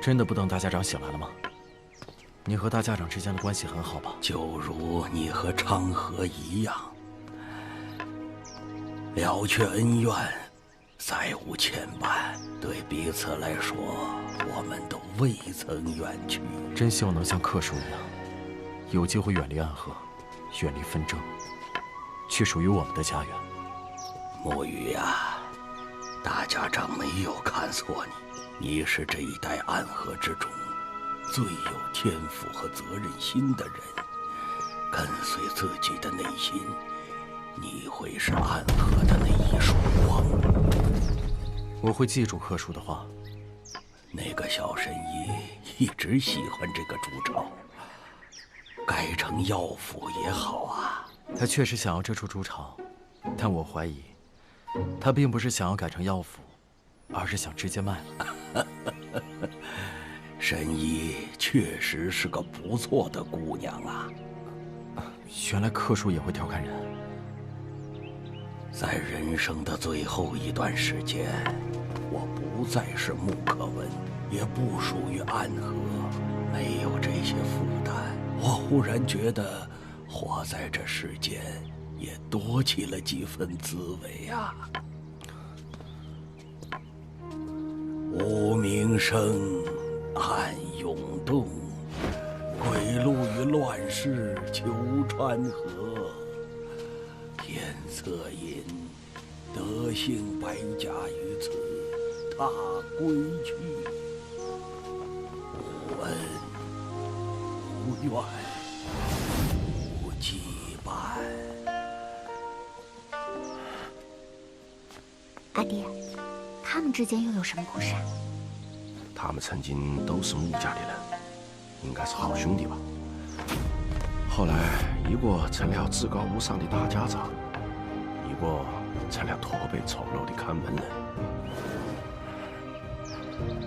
真的不等大家长醒来了吗？你和大家长之间的关系很好吧？就如你和昌河一样，了却恩怨，再无牵绊。对彼此来说，我们都未曾远去。真希望能像柯叔一样，有机会远离暗河，远离纷争，去属于我们的家园。墨鱼呀，大家长没有看错你，你是这一代暗河之中最有天赋和责任心的人。跟随自己的内心，你会是暗河的那一束光。我会记住柯叔的话。那个小神医一直喜欢这个朱巢，改成药府也好啊。他确实想要这处朱巢，但我怀疑，他并不是想要改成药府，而是想直接卖了。神医确实是个不错的姑娘啊。原来柯叔也会调侃人。在人生的最后一段时间，我不再是穆可文，也不属于暗河，没有这些负担。我忽然觉得，活在这世间也多起了几分滋味啊。无名声，暗涌动，归路于乱世求川河。天策引，德性百家于此，他归去。无恩，无怨，无羁绊。阿爹，他们之间又有什么故事啊？他们曾经都是穆家的人，应该是好兄弟吧。后来，一个成了至高无上的大家长，一个成了驼背丑陋的看门人。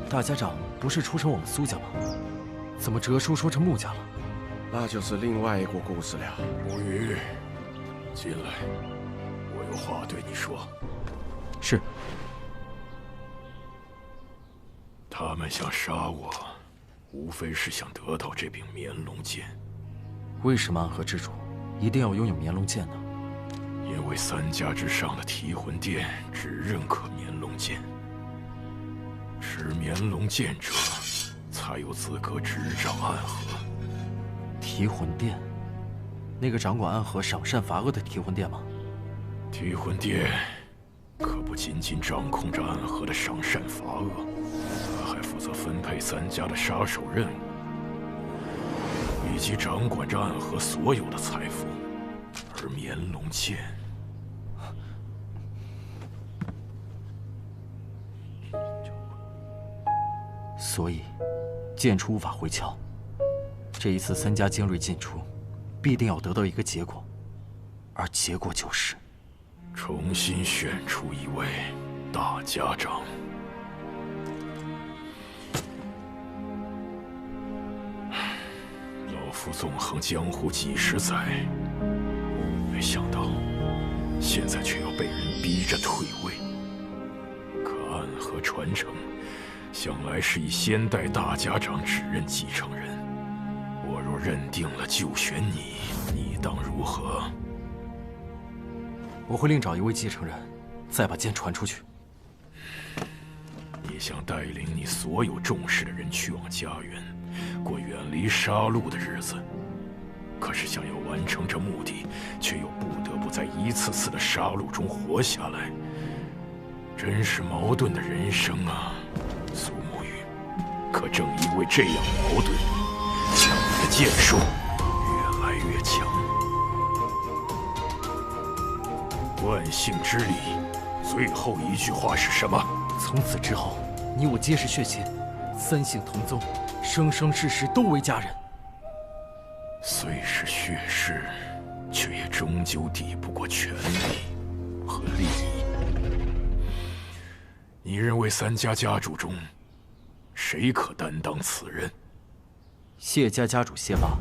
大家长不是出身我们苏家吗？怎么哲叔说成穆家了？那就是另外一个故事了。木鱼，进来，我有话对你说。是。他们想杀我，无非是想得到这柄绵龙剑。为什么暗河之主一定要拥有绵龙剑呢？因为3家之上的提魂殿只认可绵龙剑，持绵龙剑者才有资格执掌暗河。提魂殿，那个掌管暗河赏善罚恶的提魂殿吗？提魂殿可不仅仅掌控着暗河的赏善罚恶，他还负责分配3家的杀手任务，以及掌管着暗河所有的财富。而绵龙剑，所以剑出无法回鞘。这一次3家尖锐进出，必定要得到一个结果，而结果就是重新选出一位大家长。老夫纵横江湖几十载，没想到现在却要被人逼着退位。可暗河传承向来是以先代大家长指认继承人，我若认定了就选你，你当如何？我会另找一位继承人，再把剑传出去。你想带领你所有重视的人去往家园，过远离杀戮的日子，可是想要完成这目的，却又不得不在一次次的杀戮中活下来，真是矛盾的人生啊，苏沐雨。可正因为这样矛盾，让你的剑术越来越强。万幸之礼，最后一句话是什么？从此之后，你我皆是血亲，三姓同宗，生生世世都为家人。虽是血誓，却也终究抵不过权力和利益。你认为三家家主中，谁可担当此任？谢家家主谢霸，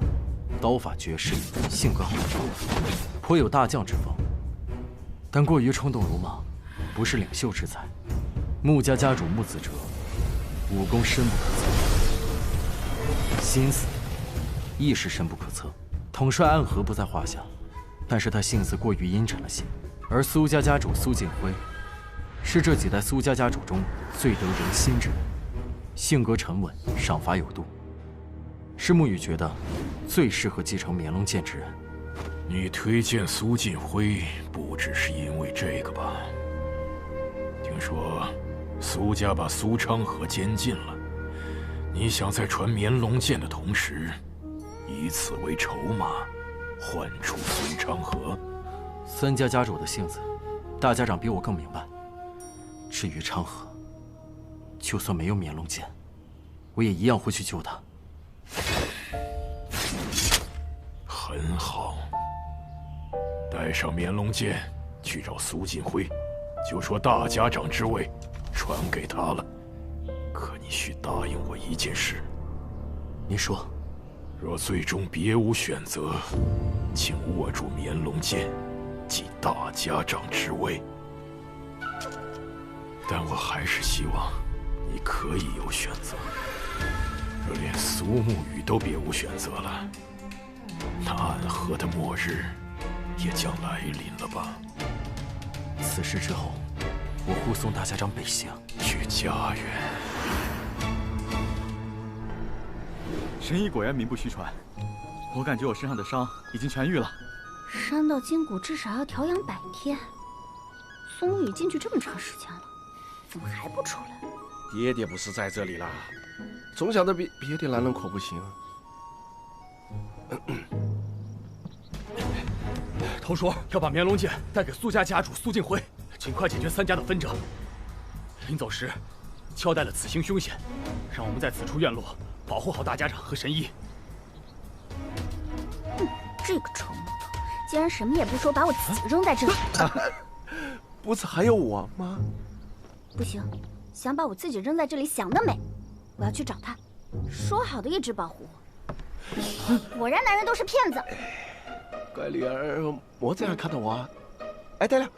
刀法绝世，性格好，颇有大将之风，但过于冲动鲁莽，不是领袖之才。穆家家主穆子哲，武功深不可测，心思亦是深不可测。统帅暗河不在话下，但是他性子过于阴沉了些。而苏家家主苏晋辉，是这几代苏家家主中最得人心之人，性格沉稳，赏罚有度，是沐雨觉得最适合继承绵龙剑之人。你推荐苏晋辉，不只是因为这个吧？听说苏家把苏昌河监禁了，你想在传绵龙剑的同时，以此为筹码，换出苏昌河？三家家主的性子，大家长比我更明白。至于昌河，就算没有绵龙剑，我也一样会去救他。很好，带上绵龙剑去找苏晋辉，就说大家长之位传给他了。可你需答应我一件事。你说，若最终别无选择，请握住绵龙剑，即大家长之位。但我还是希望你可以有选择。若连苏沐雨都别无选择了，那暗河的末日也将来临了吧？此事之后，我护送大家长北行，去家园。神医果然名不虚传，我感觉我身上的伤已经痊愈了。伤到筋骨至少要调养100天。苏沐雨进去这么长时间了，怎么还不出来？爹爹不是在这里啦，总想着别的男人可不行。头说要把绵龙剑带给苏家家主苏晋辉，尽快解决三家的纷争。临走时，交代了此行凶险，让我们在此处院落保护好大家长和神医。这个臭木头，竟然什么也不说，把我自己扔在这里。不是还有我吗？不行，想把我自己扔在这里想得美！我要去找他，说好的一直保护我。果然男人都是骗子。乖女儿，莫这样看着我啊！哎，对了，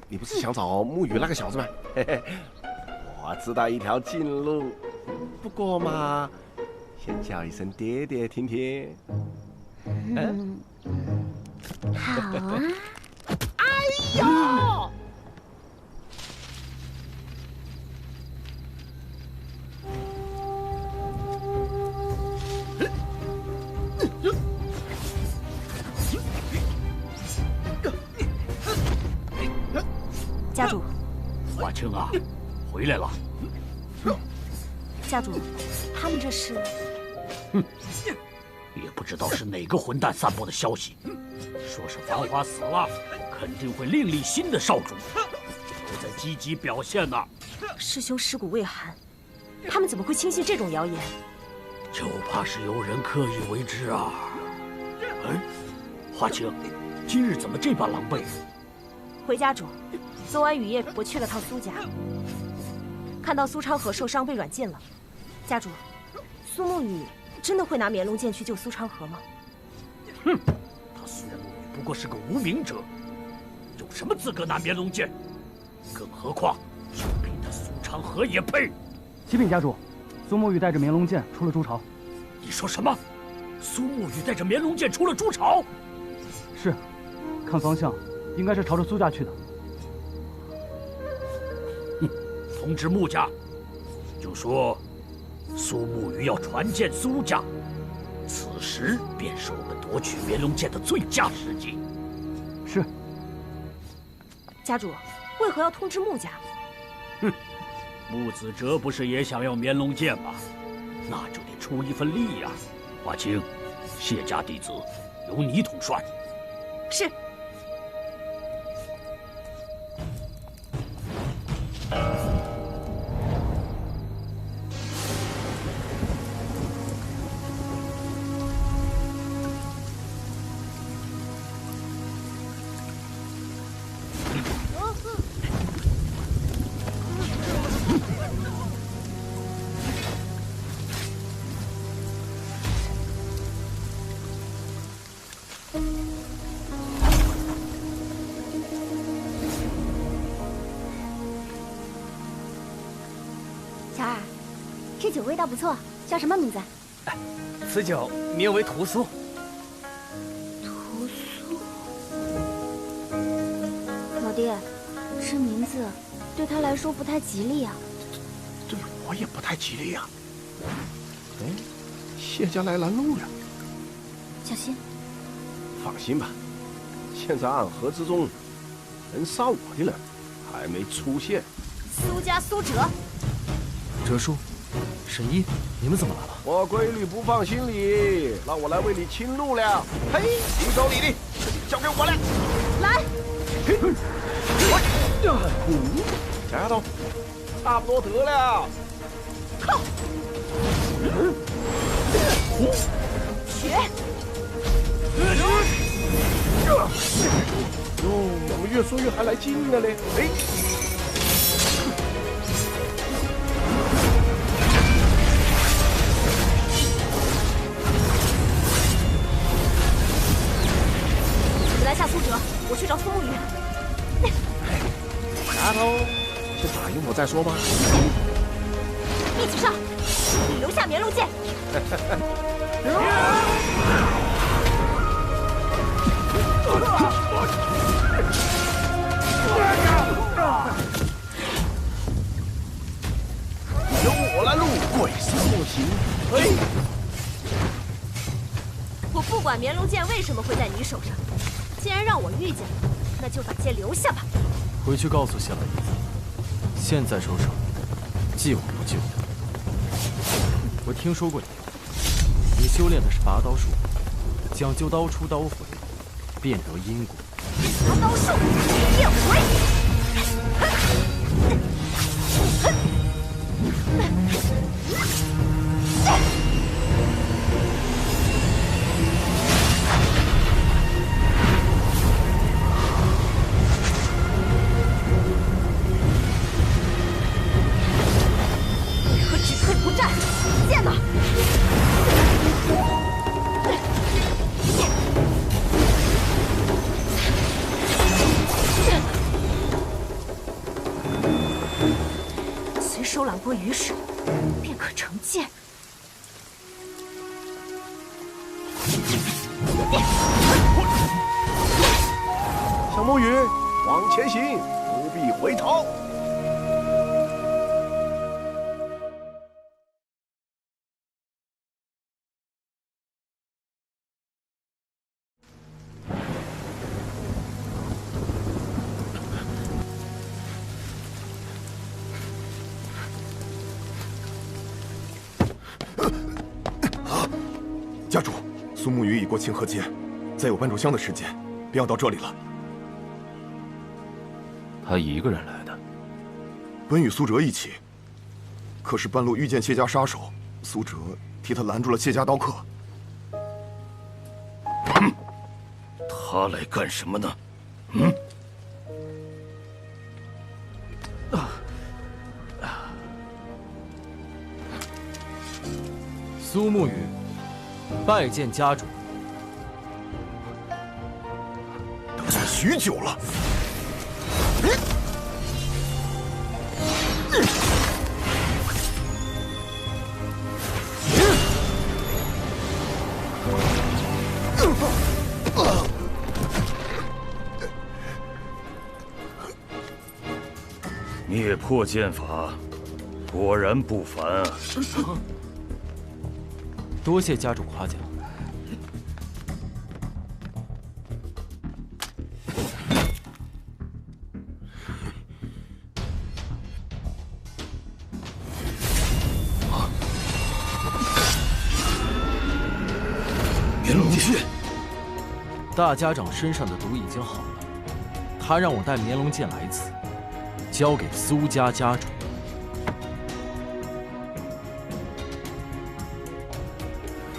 你不是想找沐雨那个小子吗？嘿嘿，我知道一条近路，不过嘛，先叫一声爹爹听听。好啊！哎呦！家主，华清啊，回来了。家主，他们这是……也不知道是哪个混蛋散播的消息，说是繁华死了，肯定会另立新的少主，都在积极表现呢。师兄尸骨未寒，他们怎么会轻信这种谣言？就怕是有人刻意为之啊！哎，华清，今日怎么这般狼狈？回家主，昨晚雨夜我去了趟苏家，看到苏昌河受伤被软禁了。家主，苏沐雨真的会拿绵龙剑去救苏昌河吗？哼，他苏沐雨不过是个无名者，有什么资格拿绵龙剑？更何况，就凭他苏昌河也配？启禀家主，苏沐雨带着绵龙剑出了朱巢。你说什么？苏沐雨带着绵龙剑出了朱巢？是，看方向，应该是朝着苏家去的。通知穆家，就说苏沐雨要传剑苏家，此时便是我们夺取绵龙剑的最佳时机。是。家主，为何要通知穆家？哼，穆子哲不是也想要绵龙剑吗？那就得出一份力呀。华清，谢家弟子由你统帅。是。小二，这酒味道不错，叫什么名字？此酒名为屠苏。屠苏。老弟，这名字对他来说不太吉利啊。对我也不太吉利啊。哎，谢家来拦路了，小心。放心吧，现在暗河之中，能杀我的人还没出现。苏家苏哲。哲叔，沈一，你们怎么来了？我闺女不放心你，让我来为你清路了。嘿，你走你的，交给我了。来。小丫头，差不多得了。靠！血！哟，怎么越说越还来劲了嘞？哎。来下苏哲，我去找苏沐雨。丫头，先打赢我再说吧。一起上，你留下绵龙剑。由我拦路，鬼神莫行。哎，我不管绵龙剑为什么会在你手上，既然让我遇见了，那就把剑留下吧。回去告诉谢老爷子，现在收手，既往不咎。我听说过你修炼的是拔刀术，讲究刀出刀回，便得因果。拔刀术，变回。可只退不战，剑呢？随手揽过雨水，便可成剑。小沐雨，往前行，不必回头。家主，苏沐雨已过清河街，再有半炷香的时间，便要到这里了。他一个人来的？本与苏哲一起，可是半路遇见谢家杀手，苏哲替他拦住了谢家刀客。他来干什么呢？苏沐雨拜见家主。等了许久了。灭破剑法果然不凡啊！多谢家主夸奖。炎龙剑，大家长身上的毒已经好了，他让我带绵龙剑来此，交给苏家家主。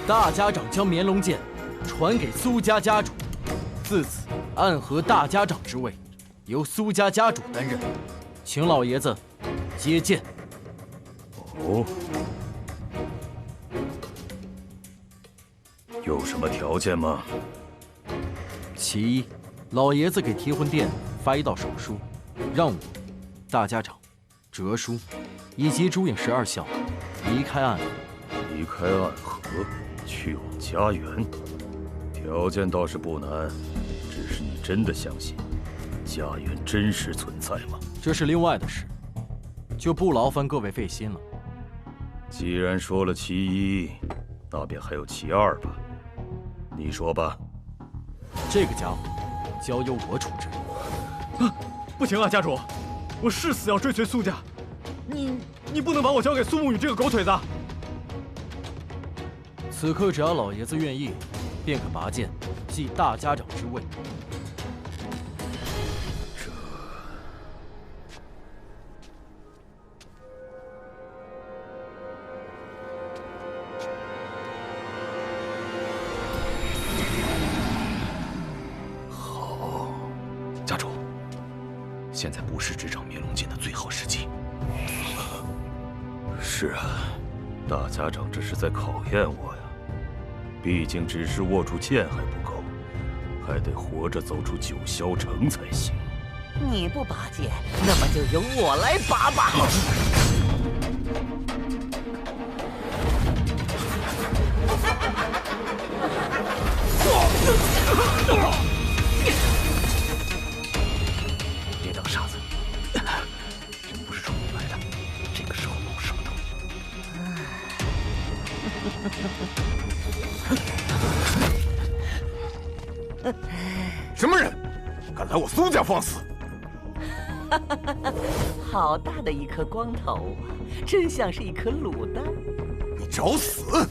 大家长将绵龙剑传给苏家家主，自此暗河大家长之位由苏家家主担任，请老爷子接见。哦，有什么条件吗？其一，老爷子给提魂殿发一道手书，让我、大家长、哲叔以及朱影12校离开暗河。离开暗河，去往家园，条件倒是不难，只是你真的相信家园真实存在吗？这是另外的事，就不劳烦各位费心了。既然说了其一，那便还有其二吧。你说吧。这个家伙交由我处置。不行啊，家主，我誓死要追随苏家，你不能把我交给苏沐雨这个狗腿子。此刻只要老爷子愿意，便可拔剑，继大家长之位。好，家主，现在不是执掌绵龙剑的最好时机。是啊，大家长这是在考验我呀。毕竟只是握住剑还不够，还得活着走出九霄城才行。你不拔剑，那么就由我来拔吧。别当傻子，人不是冲你来的，这个时候露舌头。什么人，敢来我苏家放肆？好大的一颗光头啊，真像是一颗卤蛋。你找死！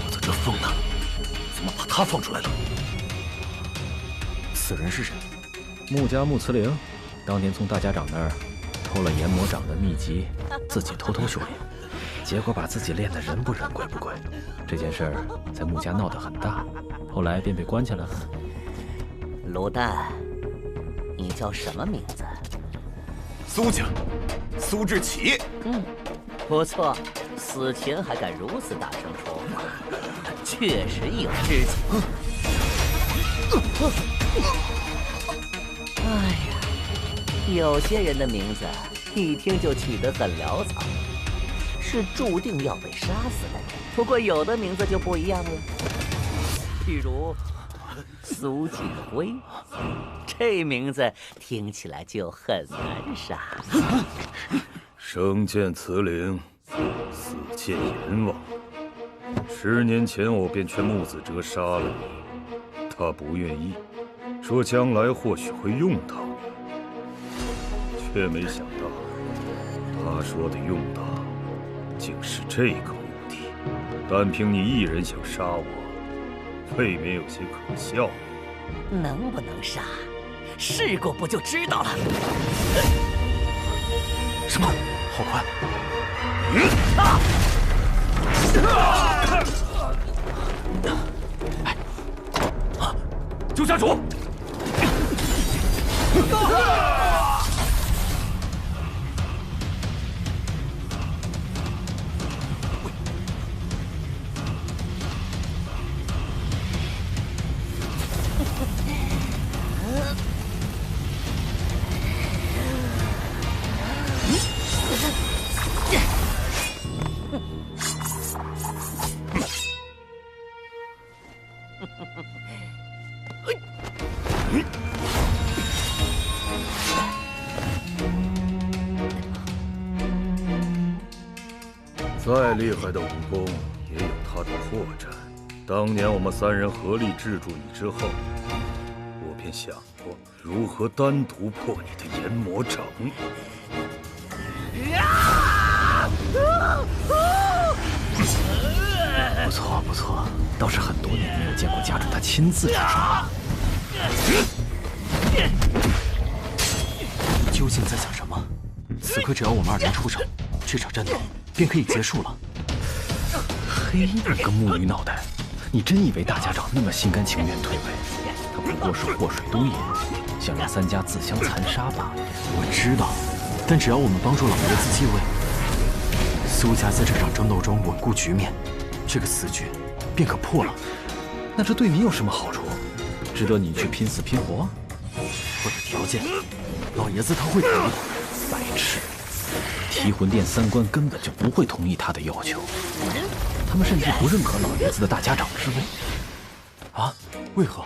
我的这风呢？怎么把他放出来了？此人是谁？穆家穆慈灵，当年从大家长那儿偷了炎魔掌的秘籍，自己偷偷修炼，结果把自己练得人不人鬼不鬼。这件事儿在穆家闹得很大，后来便被关起来了。卤蛋，你叫什么名字？苏家，苏志奇。不错，死前还敢如此大声说话，确实有志气。哎呀，有些人的名字一听就取得很潦草，是注定要被杀死的人。不过有的名字就不一样了，譬如苏继辉，这名字听起来就很难杀。生见慈灵，死见阎王。10年前我便劝穆子哲杀了你，他不愿意，说将来或许会用到你，却没想到他说的用到竟是这个目的。单凭你一人想杀我，未免有些可笑。能不能杀，试过不就知道了？什么？好快！救家主！再厉害的武功也有它的破绽。当年我们三人合力制住你之后，我便想过如何单独破你的研魔掌。不错不错，倒是很多年没有见过家主他亲自出手。究竟在想什么？此刻只要我们二人出手，这场战斗便可以结束了。嘿，你个木驴脑袋，你真以为大家长那么心甘情愿退位？他不过是祸水东野，想让三家自相残杀罢了。我知道，但只要我们帮助老爷子继位，苏家在这场争斗中稳固局面，这个死局便可破了。那这对你有什么好处？值得你去拼死拼活？我的条件，老爷子他会同意。白痴！提魂殿三关根本就不会同意他的要求，他们甚至不认可老爷子的大家长之位。啊？为何？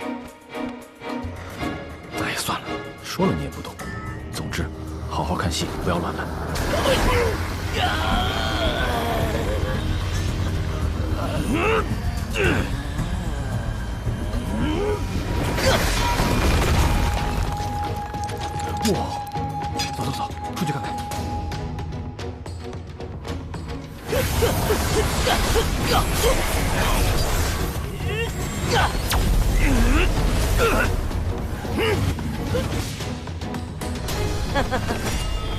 哎，算了，说了你也不懂。总之，好好看戏，不要乱来。哇！走走走，出去看看。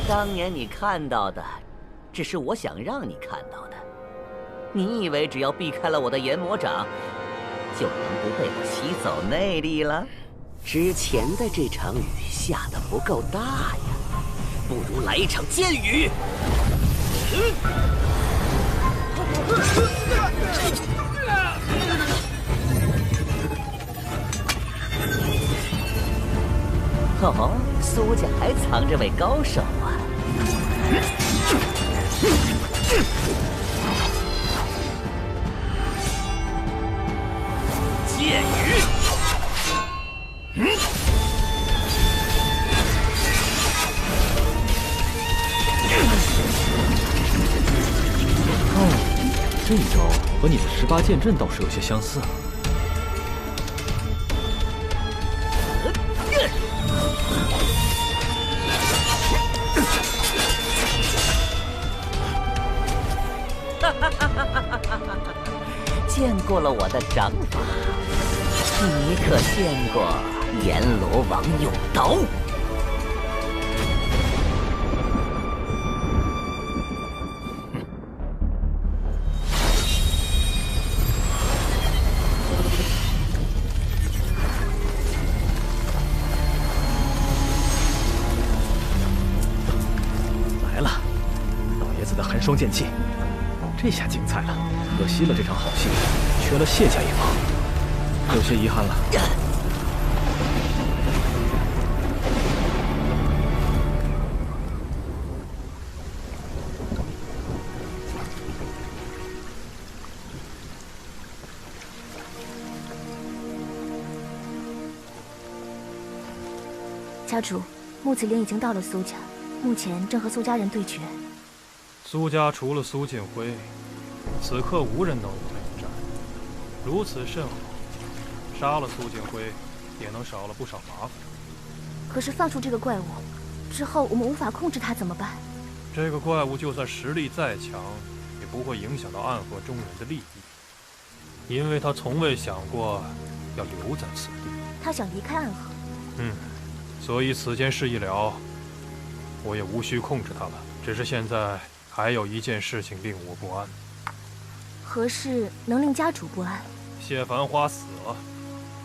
当年你看到的，只是我想让你看到的。你以为只要避开了我的研魔掌，就能不被我吸走内力了？之前的这场雨下得不够大呀，不如来一场剑雨。哦，苏家还藏着位高手啊！剑雨。这一招和你的18剑阵倒是有些相似啊。见过了我的掌法，你可见过阎罗王用刀？来了，老爷子的寒霜剑气，这下精彩了。可惜了这场好戏，缺了谢家一方，有些遗憾了。家主，木子陵已经到了苏家，目前正和苏家人对决。苏家除了苏锦辉，此刻无人能与他一战，如此甚好。杀了苏锦辉，也能少了不少麻烦。可是放出这个怪物之后，我们无法控制他怎么办？这个怪物就算实力再强，也不会影响到暗河中人的利益，因为他从未想过要留在此地。他想离开暗河。所以此件事一了，我也无需控制他了。只是现在还有一件事情令我不安。何事能令家主不安？谢繁花死了，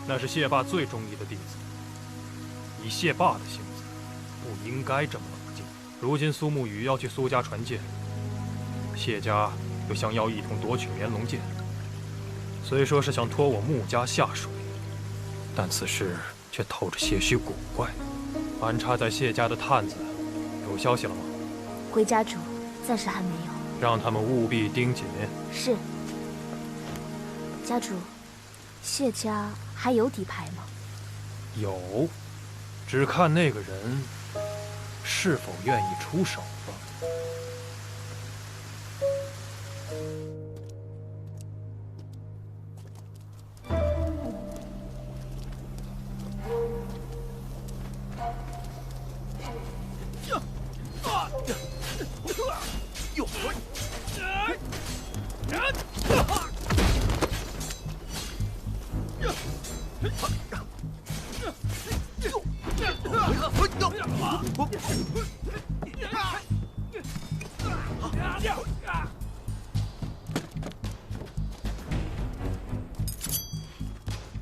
那是谢霸最中意的弟子。以谢霸的性子，不应该这么冷静。如今苏沐雨要去苏家传剑，谢家又想要一同夺取绵龙剑。虽说是想拖我穆家下水，但此事却透着些许古怪。安插在谢家的探子有消息了吗？回家主，暂时还没有。让他们务必盯紧。是。家主，谢家还有底牌吗？有，只看那个人是否愿意出手了。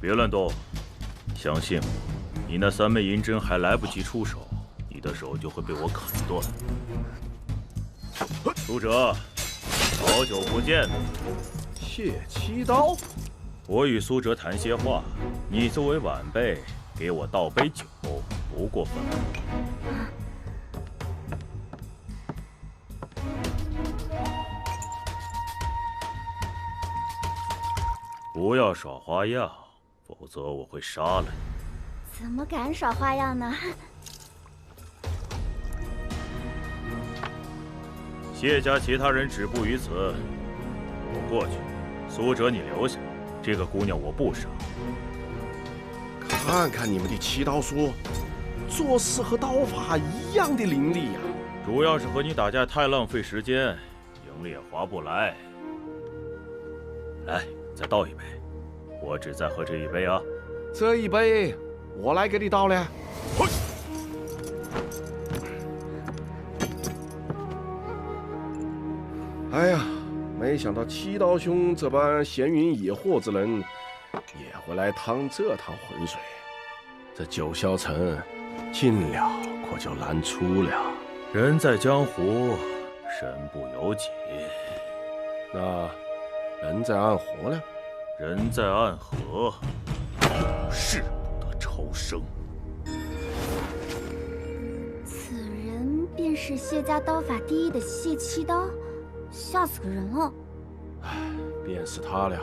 别乱动，相信我，你那3枚银针还来不及出手，你的手就会被我砍断。苏哲，好久不见。谢七刀，我与苏哲谈些话，你作为晚辈，给我倒杯酒，不过分。不要耍花样，否则我会杀了你。怎么敢耍花样呢？谢家其他人止步于此。我过去，苏哲你留下，这个姑娘我不杀。看看你们的七刀术，做事和刀法一样的凌厉呀！主要是和你打架太浪费时间，赢了也划不来。来，再倒一杯，我只再喝这一杯啊。这一杯我来给你倒了。哎呀，没想到七刀兄这般闲云野祸之人，也会来趟这趟浑水。这九霄城进了可就难出了。人在江湖，身不由己。那人在暗河呢？人在暗河，是不得超生。此人便是谢家刀法第一的谢七刀，吓死个人了。唉，便是他了。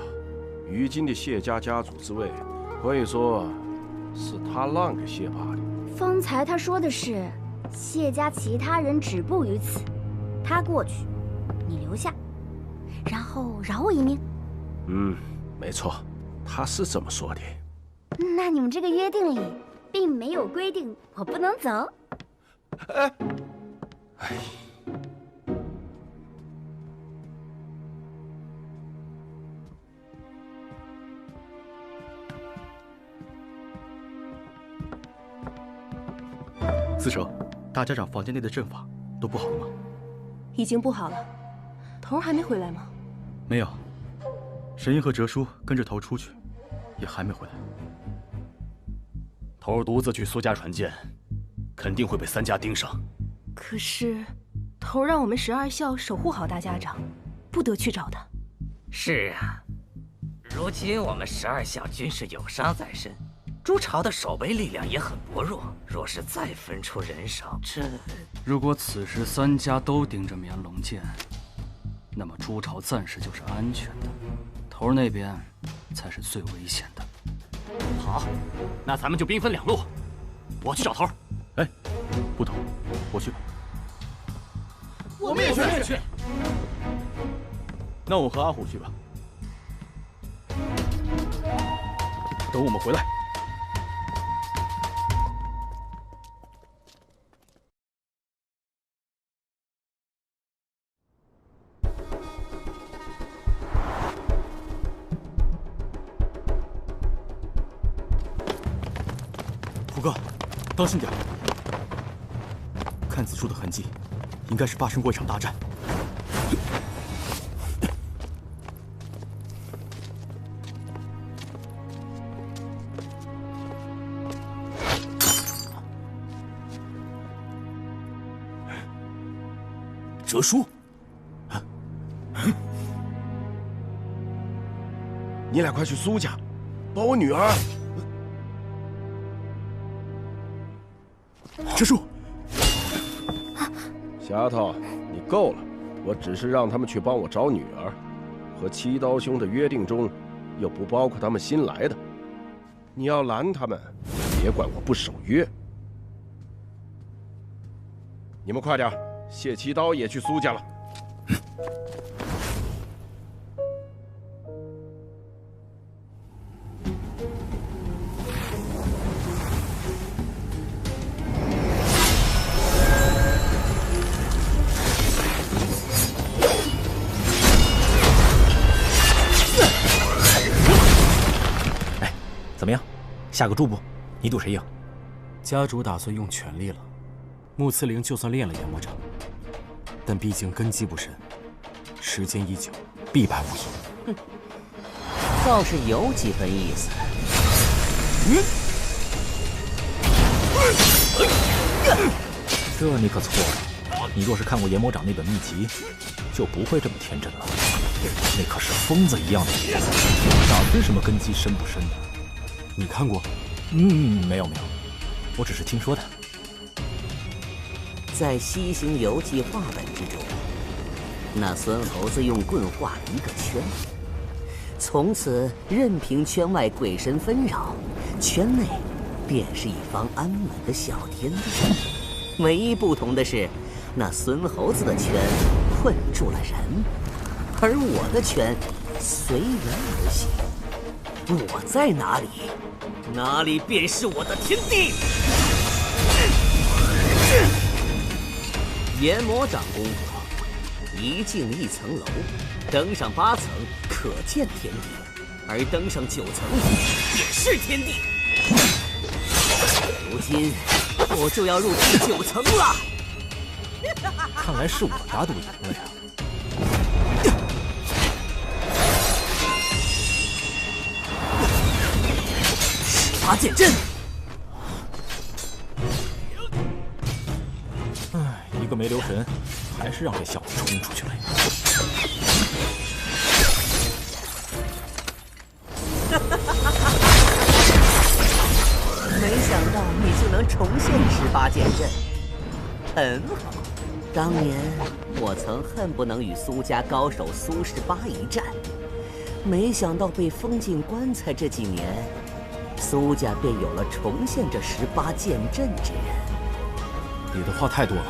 如今的谢家家主之位，可以说是他让给谢霸的。方才他说的是谢家其他人止步于此，他过去，你留下，然后饶我一命。嗯，没错，他是这么说的。那你们这个约定里并没有规定我不能走。哎，四成，大家长房间内的阵法都布好了吗？已经布好了。头儿还没回来吗？没有。神医和哲叔跟着头出去，也还没回来。头儿独自去苏家传剑，肯定会被3家盯上。可是，头儿让我们12校守护好大家长，不得去找他。是啊，如今我们12校军事有伤在身，朱朝的守备力量也很薄弱。若是再分出人手，如果此时3家都盯着绵龙剑，那么朱朝暂时就是安全的，头儿那边才是最危险的。好，那咱们就兵分2路，我去找头儿。哎，不同，我去吧。我们也去。那我和阿虎去吧。等我们回来。虎哥，当心点！看此处的痕迹，应该是发生过一场大战。哲叔，你俩快去苏家，保我女儿。哲叔，丫头，你够了！我只是让他们去帮我找女儿，和七刀兄的约定中，又不包括他们新来的。你要拦他们，别怪我不守约。你们快点，谢七刀也去苏家了。怎么样，下个注不？你赌谁赢？家主打算用全力了。穆慈灵就算练了炎魔掌，但毕竟根基不深，时间一久，必败无疑。哼，倒是有几分意思。这你可错了。你若是看过炎魔掌那本秘籍，就不会这么天真了。那可是疯子一样的爷子，哪分什么根基深不深的？你看过？没有，我只是听说的。在《西行游记》话本之中，那孙猴子用棍画了一个圈，从此任凭圈外鬼神纷扰，圈内便是一方安稳的小天地。唯一不同的是，那孙猴子的圈困住了人，而我的圈随人而行。我在哪里，哪里便是我的天地。炎魔掌功夫，一进一层楼，登上8层可见天地，而登上9层也是天地。如今我就要入第9层了。看来是我打赌赢了呀。18剑阵。一个没留神，还是让这小子冲出去了。没想到你就能重现18剑阵，很好。当年我曾恨不能与苏家高手苏18一战，没想到被封进棺材这几年，苏家便有了重现这18剑阵之人。你的话太多了，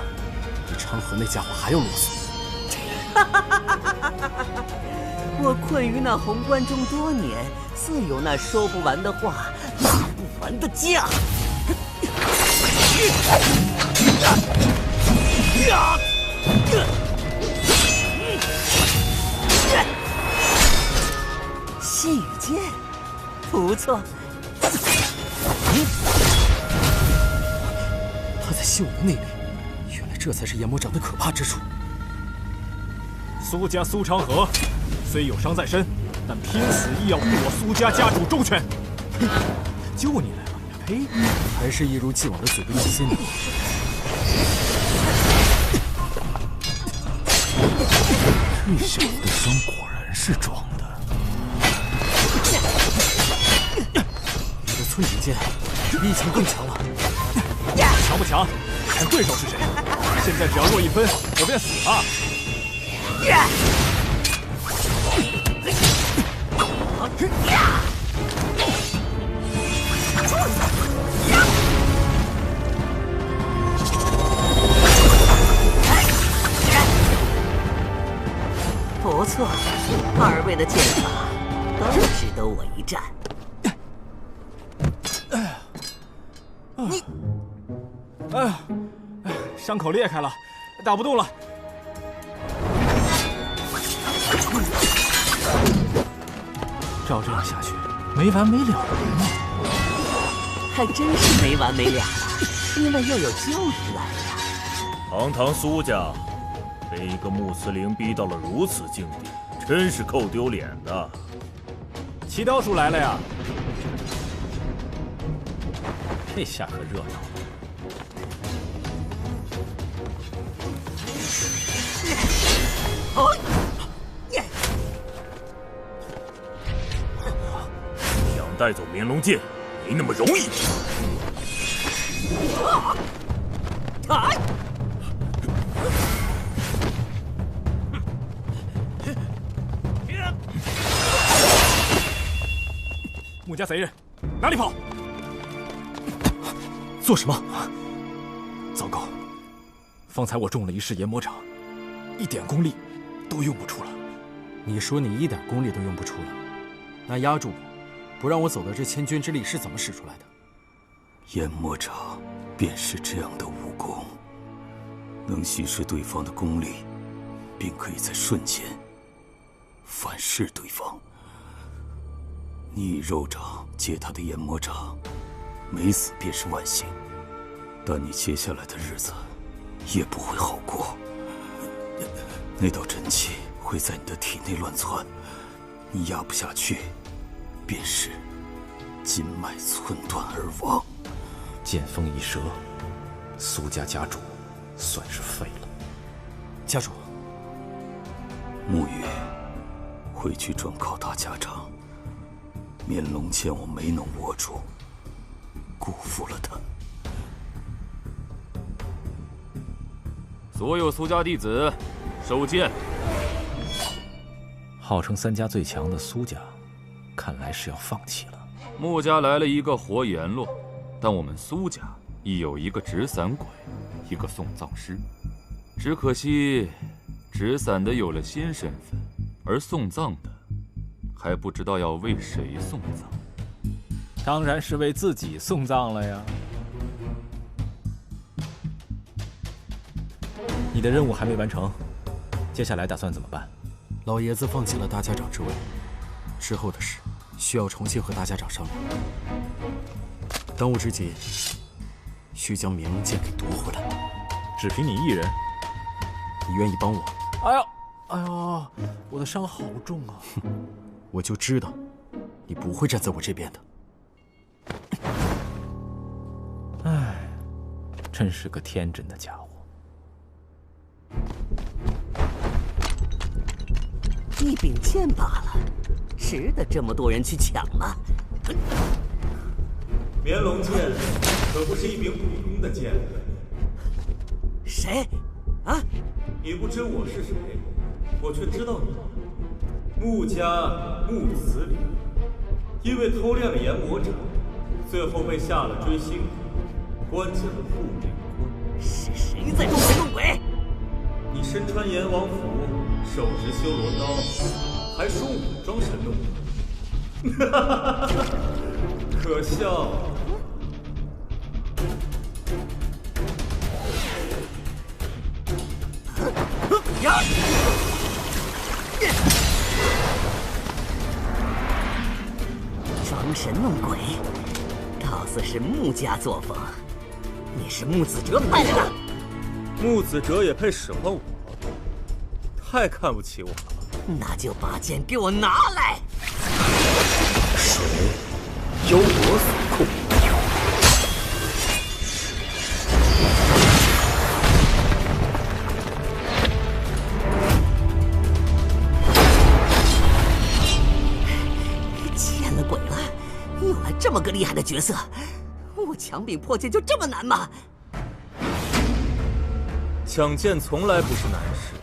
比昌河那家伙还要啰嗦。我困于那红棺中多年，自有那说不完的话，拉不完的架。细雨剑，不错。他在吸我的内力，原来这才是炎魔掌的可怕之处。苏家苏昌河虽有伤在身，但拼死亦要护我苏家家主周全。救你来了，呸！还是一如既往的嘴不对心。这小子的伤果然是装的。你的寸指剑比以前更强了。强不强，看对手是谁。现在只要弱1分，我便死了。不错，二位的剑法都值得我一战。你，伤口裂开了，打不动了。照这样下去，没完没了了。还真是没完没了了，因为又有救人来了。堂堂苏家，被一个穆慈陵逼到了如此境地，真是够丢脸的。齐刀叔来了呀！这下可热闹了。想带走绵龙剑，没那么容易。穆家贼人，哪里跑？做什么？糟糕！方才我中了一式研魔掌，一点功力都用不出了。你说你一点功力都用不出了，那压住我，不让我走的这千钧之力是怎么使出来的？研魔掌便是这样的武功，能稀释对方的功力，并可以在瞬间反噬对方。你以肉掌接他的研魔掌，没死便是万幸，但你接下来的日子也不会好过。那道真气会在你的体内乱窜，你压不下去，便是筋脉寸断而亡。剑锋一折，苏家家主算是废了。家主，沐雨，回去转告大家长，绵龙剑我没能握住，辜负了他。所有苏家弟子，收剑。号称3家最强的苏家，看来是要放弃了。穆家来了一个活阎罗，但我们苏家亦有一个纸伞鬼，一个送葬师。只可惜，纸伞的有了新身份，而送葬的还不知道要为谁送葬。当然是为自己送葬了呀。你的任务还没完成，接下来打算怎么办？老爷子放弃了大家长之位，之后的事需要重新和大家长商量。当务之急，需将绵龙剑给夺回来。只凭你一人，你愿意帮我？哎呦，我的伤好重啊！我就知道，你不会站在我这边的。唉，真是个天真的家伙。一柄剑罢了，值得这么多人去抢吗？绵龙剑可不是一柄普通的剑。谁？啊？你不知我是谁，我却知道你。穆家穆慈陵，因为偷练了研魔掌，最后被下了追星，关进了护灵关。是谁在装神弄鬼？你身穿阎王服，手执修罗刀，还说我装神弄鬼，可笑。呀！装神弄鬼，倒似是穆家作风。你是穆子哲派来的？穆子哲也配使唤我？太看不起我了。那就把剑给我拿来！水由我所控。见了鬼了！有了这么个厉害的角色，我强柄破剑就这么难吗？抢剑从来不是难事，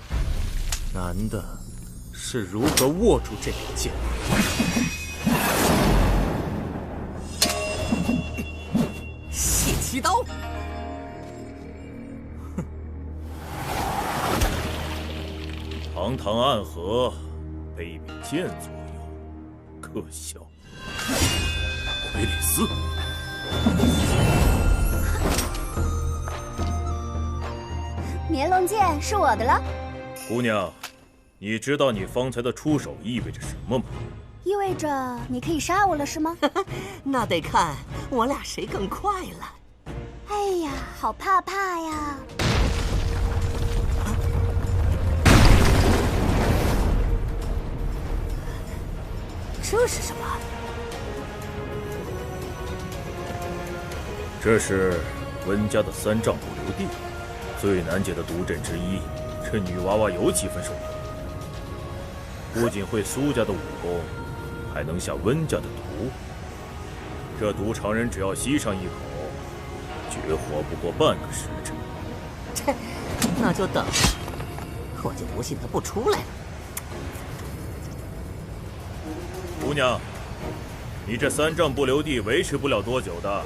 难的是如何握住这柄剑。血七刀！堂堂暗河，被一柄剑左右，可笑。奎里斯，绵龙剑是我的了。姑娘，你知道你方才的出手意味着什么吗？意味着你可以杀我了是吗？那得看我俩谁更快了。哎呀，好怕呀！这是什么？这是温家的3丈不留地，最难解的毒阵之一。这女娃娃有几分手段，不仅会苏家的武功，还能下温家的毒。这毒常人只要吸上一口，绝活不过半个时辰。切，那就等，我就不信他不出来了。姑娘，你这3丈不留地维持不了多久的，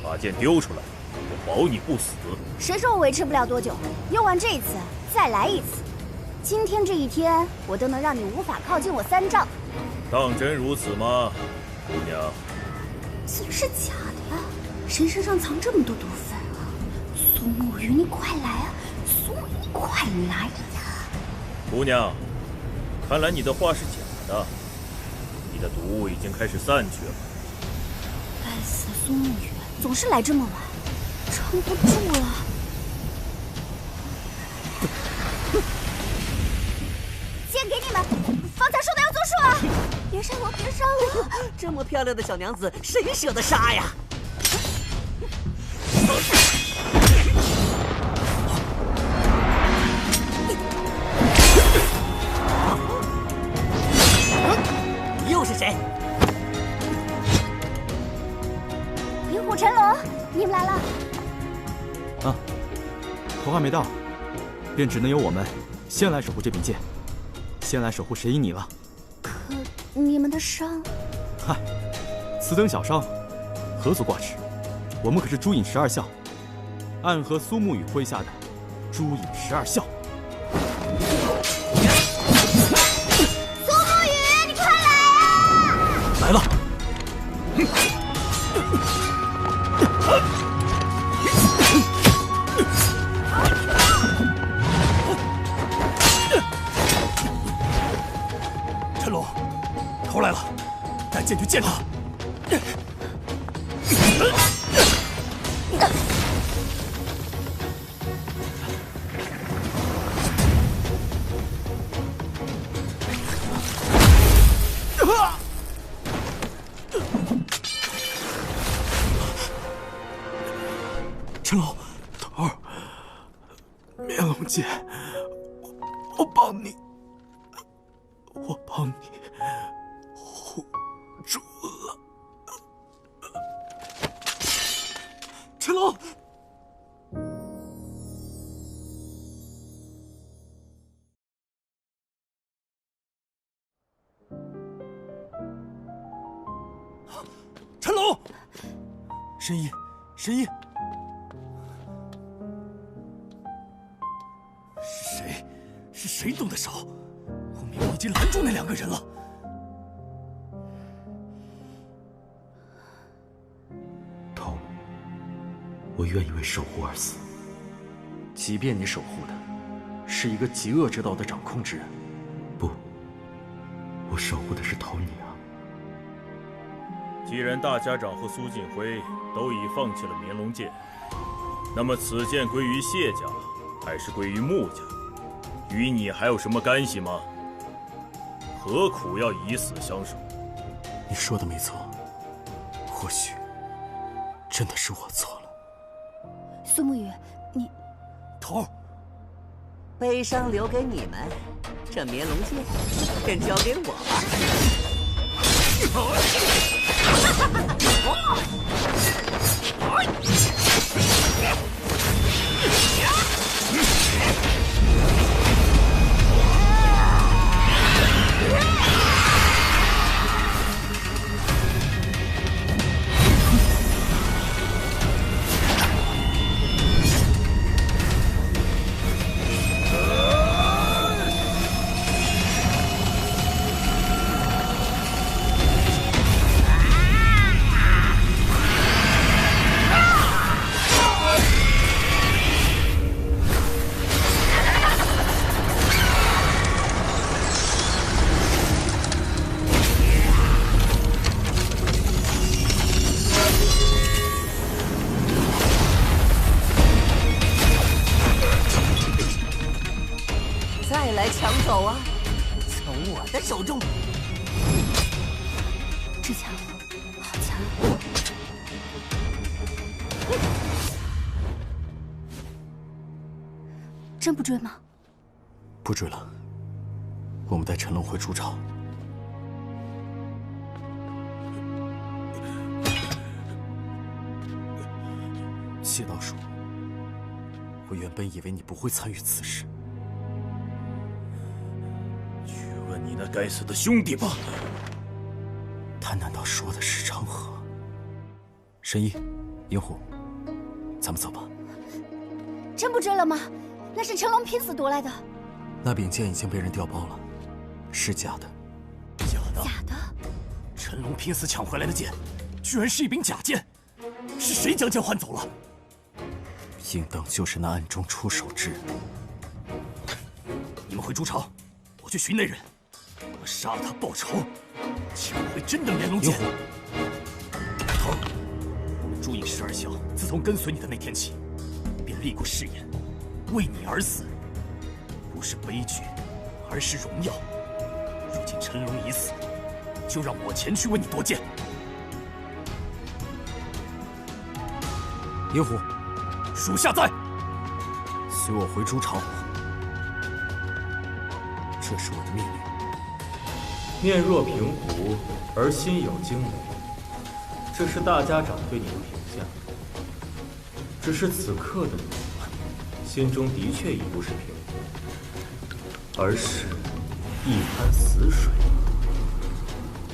把剑丢出来，我保你不死。谁说我维持不了多久？用完这一次，再来一次。今天这一天，我都能让你无法靠近我3丈。当真如此吗，姑娘？这是假的呀！谁身上藏这么多毒粉啊？苏沐雨，你快来啊！苏沐雨，你快来呀！姑娘，看来你的话是假的，你的毒已经开始散去了。该死的苏沐雨，总是来这么晚，撑不住了。剑给你们，方才说的要作数啊！别杀我，别杀我！这么漂亮的小娘子，谁舍得杀呀？又是谁？银虎陈龙，你们来了。啊，头还没到，便只能由我们先来守护这柄剑。先来守护谁赢你了？可你们的伤……嗨，此等小伤，何足挂齿？我们可是朱隐12校，暗合苏沐雨麾下的朱隐12校。苏沐雨，你快来啊！来了。陈龙，头来了，带剑去见他。陈龙，头儿，面龙剑，我帮你护住了。陈龙，陈龙，神医，神医。是谁动的手？我明明已经拦住那2个人了。头，我愿意为守护而死。即便你守护的是一个极恶之道的掌控之人，不，我守护的是头你啊。既然大家长和苏锦辉都已放弃了绵龙剑，那么此剑归于谢家，还是归于穆家？与你还有什么干系吗？何苦要以死相守？你说的没错，或许真的是我错了。苏沐雨，你头儿，悲伤留给你们，这绵龙剑便交给我吧。再来抢走啊！从我的手中。之强，好强！真不追吗？不追了，我们带陈龙回朱巢。谢道叔，我原本以为你不会参与此事。去问你那该死的兄弟吧。他难道说的是长河？神医，银狐，咱们走吧。真不追了吗？那是成龙拼死夺来的。那柄剑已经被人调包了，是假的。假的？假的？陈龙拼死抢回来的剑，居然是一柄假剑，是谁将剑换走了？应当就是那暗中出手之人。你们回朱巢，我去寻那人，我杀了他报仇，抢回真的绵龙剑。疼！朱隐十二小自从跟随你的那天起，便立过誓言，为你而死，不是悲剧，而是荣耀。如今陈龙已死，就让我前去为你夺剑。银狐，属下在。随我回朱巢。这是我的命令。面若平湖，而心有惊雷，这是大家长对你的评价。只是此刻的你，心中的确已不是平湖，而是一滩死水。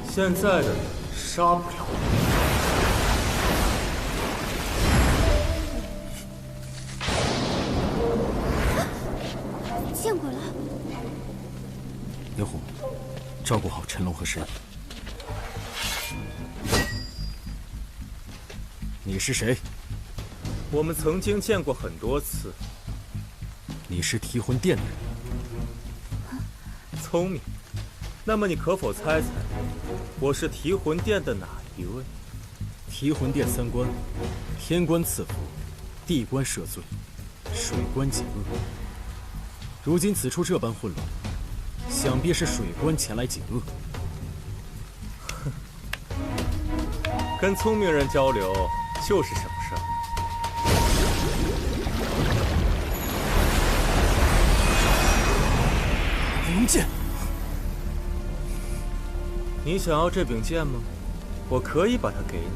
现在的你杀不了我。见鬼了！银狐，照顾好陈龙和神医。你是谁？我们曾经见过很多次。你是提魂殿的人。聪明。那么你可否猜猜，我是提魂殿的哪一位？提魂殿三关：天关赐福，地关赦罪，水关解厄。如今此处这般混乱，想必是水关前来解厄。跟聪明人交流就是省事儿。美龙剑，你想要这柄剑吗？我可以把它给你。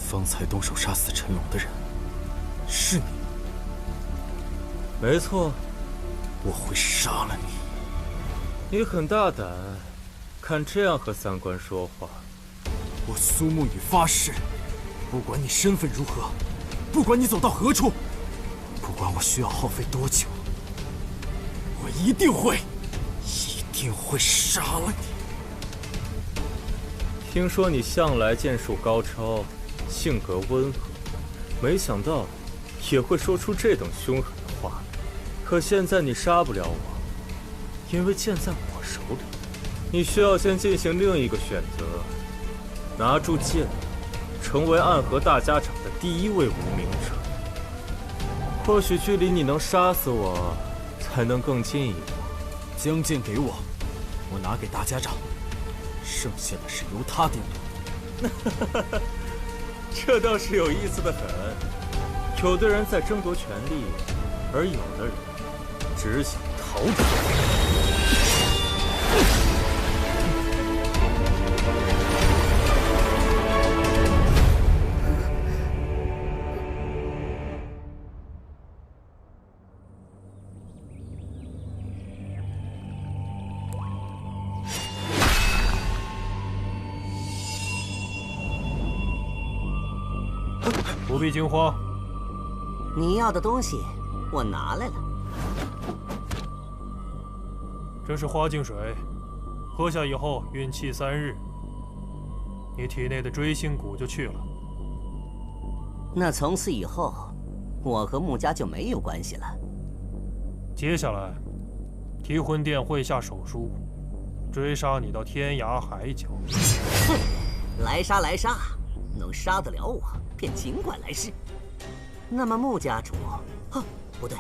方才动手杀死陈龙的人，是你。没错，我会杀了你。你很大胆，看这样和三官说话。我苏沐雨发誓，不管你身份如何，不管你走到何处，不管我需要耗费多久，我一定会杀了你。听说你向来剑术高超，性格温和，没想到也会说出这等凶狠的话。可现在你杀不了我，因为剑在我手里。你需要先进行另一个选择，拿住剑，成为暗河大家长的第一位无名者。或许距离你能杀死我，才能更近一步。将剑给我，我拿给大家长，剩下的事由他定夺。这倒是有意思的很。有的人在争夺权力，而有的人只想逃走。不必惊慌。你要的东西，我拿来了。这是花镜水，喝下以后运气3日，你体内的锥心骨就去了。那从此以后，我和穆家就没有关系了。接下来，提魂殿会下手书，追杀你到天涯海角。哼，来杀来杀，能杀得了我，便尽管来试。那么穆家主，不对，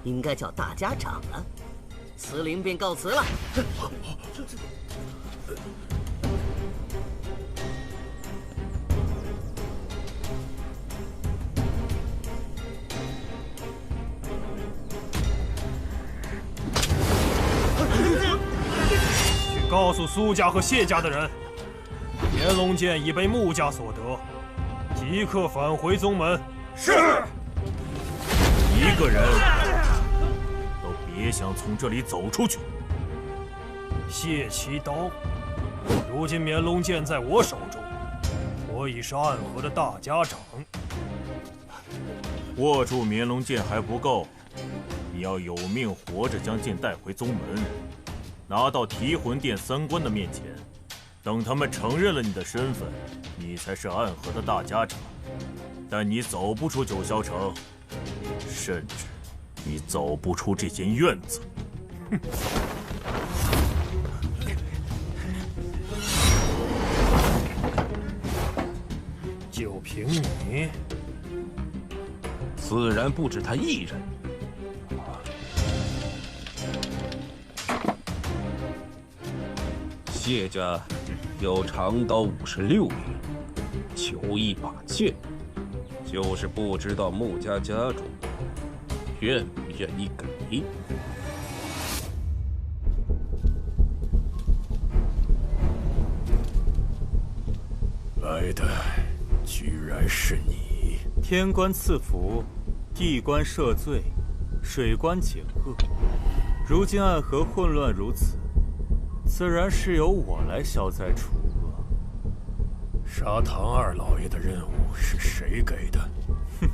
应该叫大家长了。慈灵便告辞了。告诉苏家和谢家的人，炎龙剑已被穆家所得，即刻返回宗门。是。一个人都别想从这里走出去。谢奇刀，如今绵龙剑在我手中，我已是暗河的大家长。握住绵龙剑还不够，你要有命活着将剑带回宗门，拿到提魂殿三关的面前。等他们承认了你的身份，你才是暗河的大家长。但你走不出九霄城，甚至你走不出这间院子。哼！就凭你？自然不止他一人。谢家有长刀56柄，求一把剑，就是不知道穆家家主愿不愿意给。来的居然是你！天官赐福，地官赦罪，水官解厄。如今暗河混乱如此，自然是由我来消灾除恶。杀唐二老爷的任务是谁给的？哼，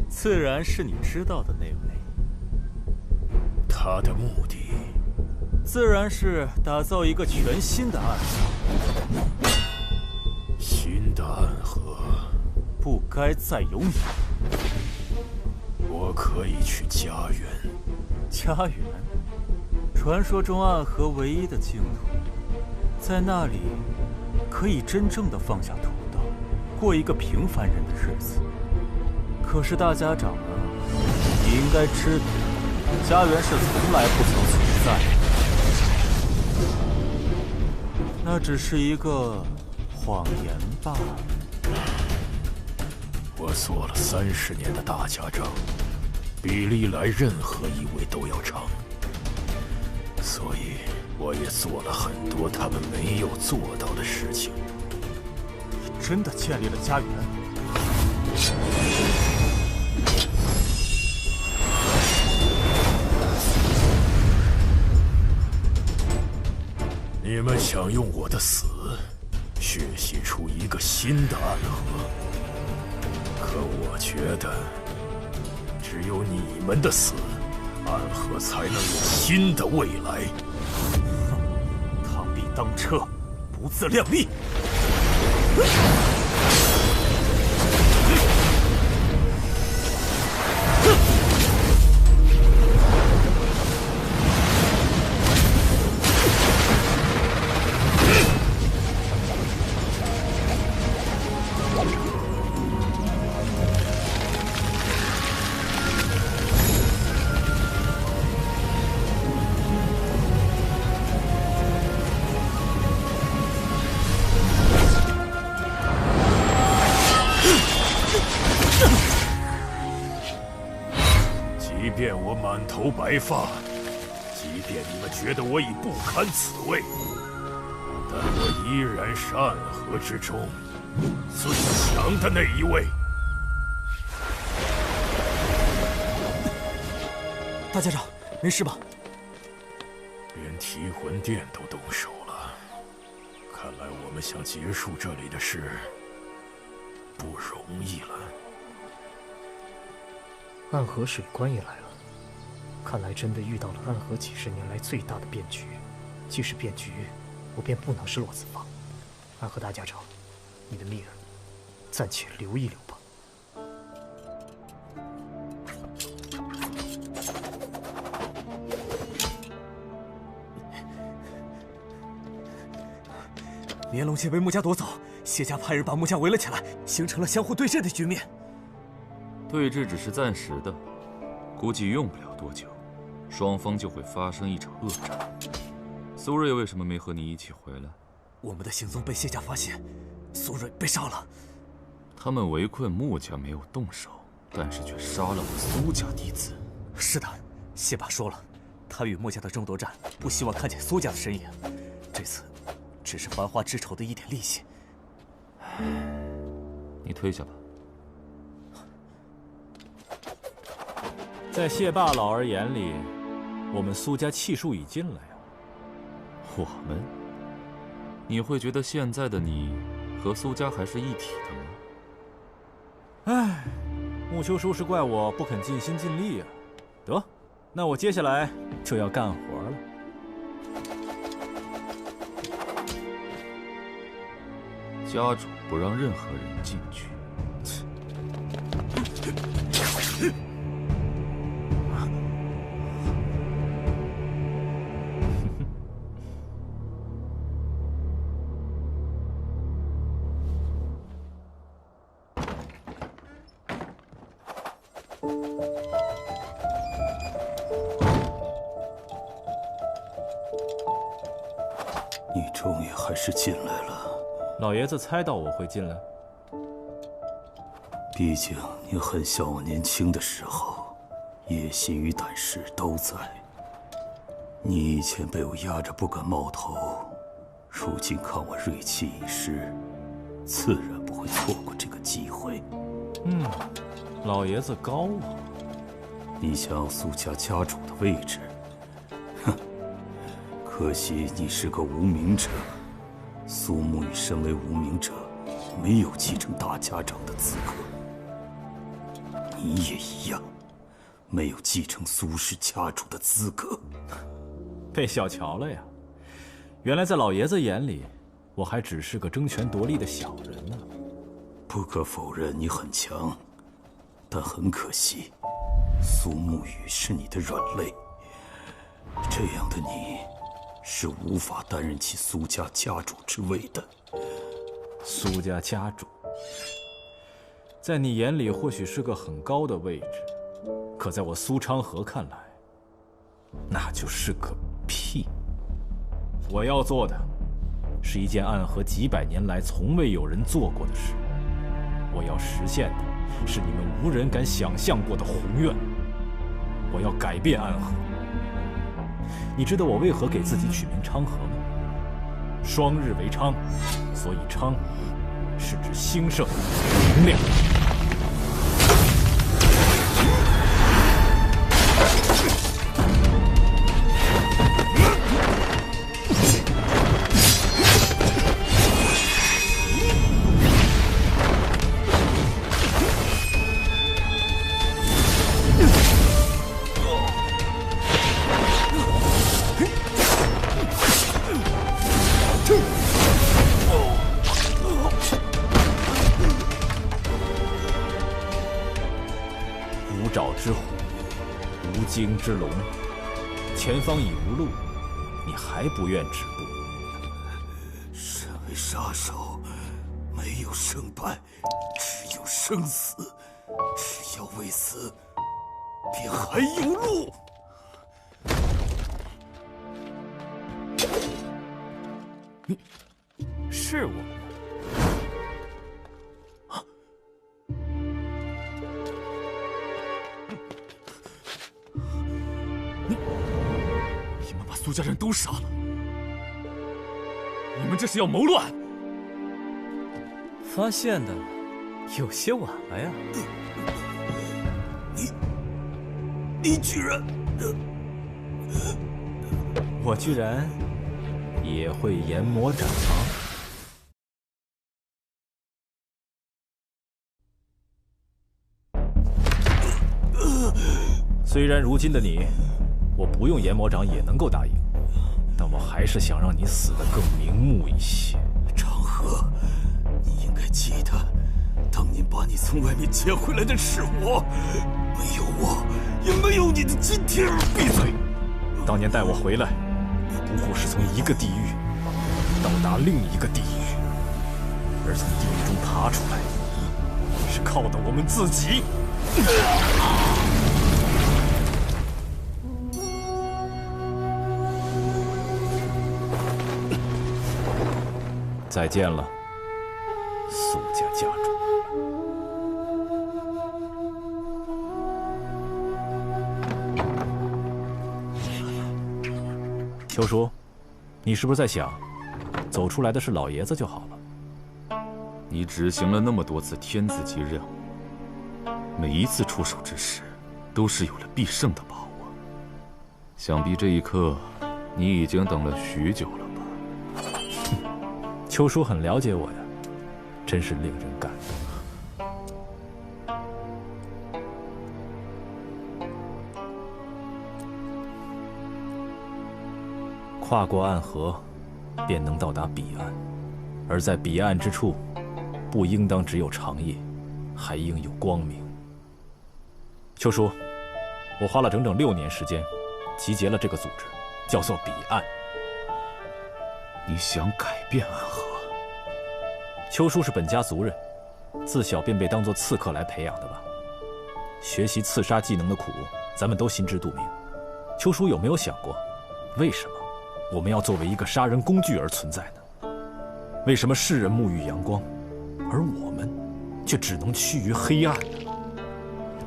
自然是你知道的那位。他的目的，自然是打造一个全新的暗河。新的暗河，不该再有你。我可以去家园。家园？传说中暗河唯一的净土，在那里可以真正的放下屠刀，过一个平凡人的日子。可是大家长啊，你应该知道，家园是从来不曾存在的，那只是一个谎言罢了。我做了30年的大家长，比历来任何一位都要长，所以我也做了很多他们没有做到的事情。你真的建立了家园？你们想用我的死血洗出一个新的暗河，可我觉得，只有你们的死，暗河才能有新的未来。螳臂当车，不自量力！即便我满头白发，即便你们觉得我已不堪此位，但我依然是暗河之中最强的那一位。大家长，没事吧？连提魂殿都动手了，看来我们想结束这里的事不容易了。暗河水官也来了，看来真的遇到了暗河几十年来最大的变局。既是变局，我便不能是落子房。暗河大家长，你的命暂且留一留吧。绵龙剑被穆家夺走，谢家派人把穆家围了起来，形成了相互对峙的局面。对峙只是暂时的，估计用不了多久，双方就会发生一场恶战。苏瑞为什么没和你一起回来？我们的行踪被谢家发现，苏瑞被杀了。他们围困穆家没有动手，但是却杀了我苏家弟子。是的，谢爸说了，他与穆家的争夺战不希望看见苏家的身影。这次只是还花之仇的一点利息。你退下吧。在谢霸老儿眼里，我们苏家气数已尽了呀。我们？你会觉得现在的你和苏家还是一体的吗？唉，穆秋收是怪我不肯尽心尽力啊。得，那我接下来就要干活了。家主不让任何人进去。你终于还是进来了。老爷子猜到我会进来。毕竟你很像我年轻的时候，野心与胆识都在。你以前被我压着不敢冒头，如今看我锐气已失，自然不会错过这个机会。老爷子高啊！你想要苏家家主的位置，哼，可惜你是个无名者。苏沐雨身为无名者，没有继承大家长的资格。你也一样，没有继承苏氏家主的资格。被小瞧了呀！原来在老爷子眼里，我还只是个争权夺利的小人呢。不可否认你很强，但很可惜，苏沐雨是你的软肋。这样的你，是无法担任起苏家家主之位的。苏家家主，在你眼里或许是个很高的位置，可在我苏昌河看来，那就是个屁。我要做的，是一件暗河几百年来从未有人做过的事。我要实现的，是你们无人敢想象过的宏愿。我要改变暗河。你知道我为何给自己取名昌河吗？双日为昌，所以昌是指兴盛、明亮。惊之龙，前方已无路，你还不愿止步？身为杀手，没有胜败，只有生死。只要未死，便还有路。是我。苏家人都杀了，你们这是要谋乱？发现的有些晚了呀。你居然……我居然也会研魔掌吗？虽然如今的你，我不用研魔掌也能够答应，但我还是想让你死得更瞑目一些。长河，你应该记得，当年把你从外面接回来的是我，没有我，也没有你的今天。闭嘴！当年带我回来，不过是从一个地狱到达另一个地狱，而从地狱中爬出来，是靠的我们自己。再见了，苏家家主。秋叔，你是不是在想，走出来的是老爷子就好了？你执行了那么多次天字级任务，每一次出手之时，都是有了必胜的把握。想必这一刻，你已经等了许久了吧？秋叔很了解我呀，真是令人感动。跨过暗河，便能到达彼岸，而在彼岸之处，不应当只有长夜，还应有光明。秋叔，我花了整整6年时间，集结了这个组织，叫做彼岸。你想改变暗河？秋叔是本家族人，自小便被当作刺客来培养的吧？学习刺杀技能的苦，咱们都心知肚明。秋叔有没有想过，为什么我们要作为一个杀人工具而存在呢？为什么世人沐浴阳光，而我们却只能趋于黑暗呢？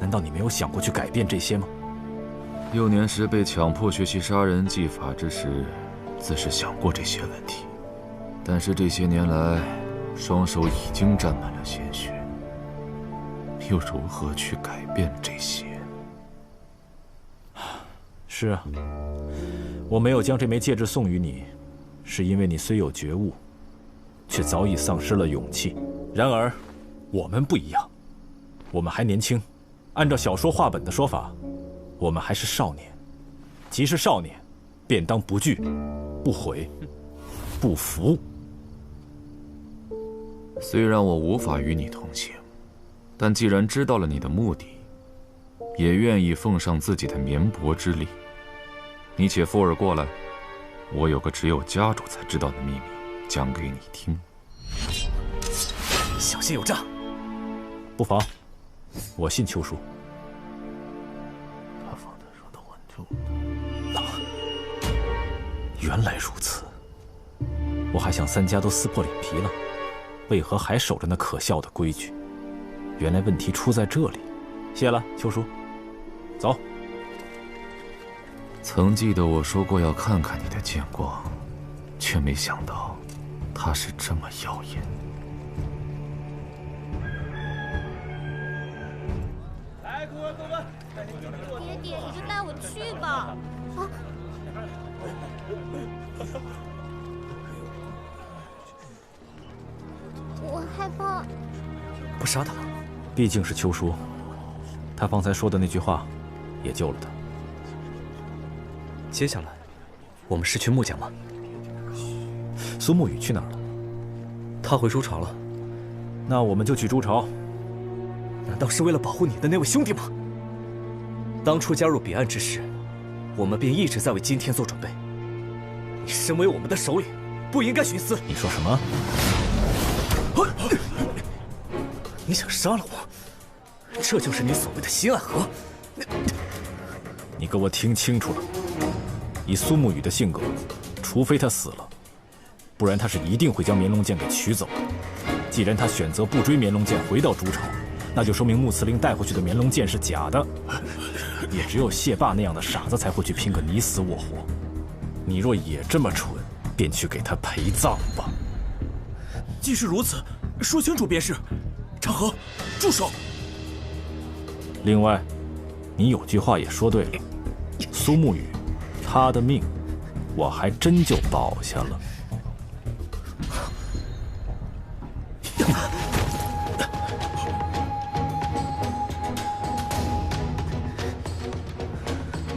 难道你没有想过去改变这些吗？6年时被强迫学习杀人技法之时，自是想过这些问题，但是这些年来，双手已经沾满了鲜血，又如何去改变这些？是啊，我没有将这枚戒指送予你，是因为你虽有觉悟，却早已丧失了勇气。然而，我们不一样，我们还年轻，按照小说话本的说法，我们还是少年。既是少年，便当不惧、不悔、不服。虽然我无法与你同行，但既然知道了你的目的，也愿意奉上自己的绵薄之力。你且附耳过来，我有个只有家主才知道的秘密，讲给你听。小心有诈。不妨，我信秋叔。他方才说的稳住。原来如此，我还想3家都撕破脸皮了，为何还守着那可笑的规矩？原来问题出在这里。谢了，秋叔。走。曾记得我说过要看看你的剑光，却没想到它是这么耀眼。爹爹，你就带我去吧。啊！我害怕。不杀他了？毕竟是秋叔，他方才说的那句话，也救了他。接下来，我们是去穆家吗？苏沐雨去哪儿了？他回朱巢了。那我们就去朱巢。难道是为了保护你的那位兄弟吗？当初加入彼岸之时，我们便一直在为今天做准备。你身为我们的首领，不应该徇私。你说什么？你想杀了我？这就是你所谓的新暗河？你给我听清楚了，以苏沐雨的性格，除非他死了，不然他是一定会将绵龙剑给取走的。既然他选择不追绵龙剑回到朱巢，那就说明穆司令带回去的绵龙剑是假的。也只有谢霸那样的傻子才会去拼个你死我活。你若也这么蠢，便去给他陪葬吧。既是如此，说清楚便是。长河，住手！另外，你有句话也说对了，苏沐雨，他的命，我还真就保下了。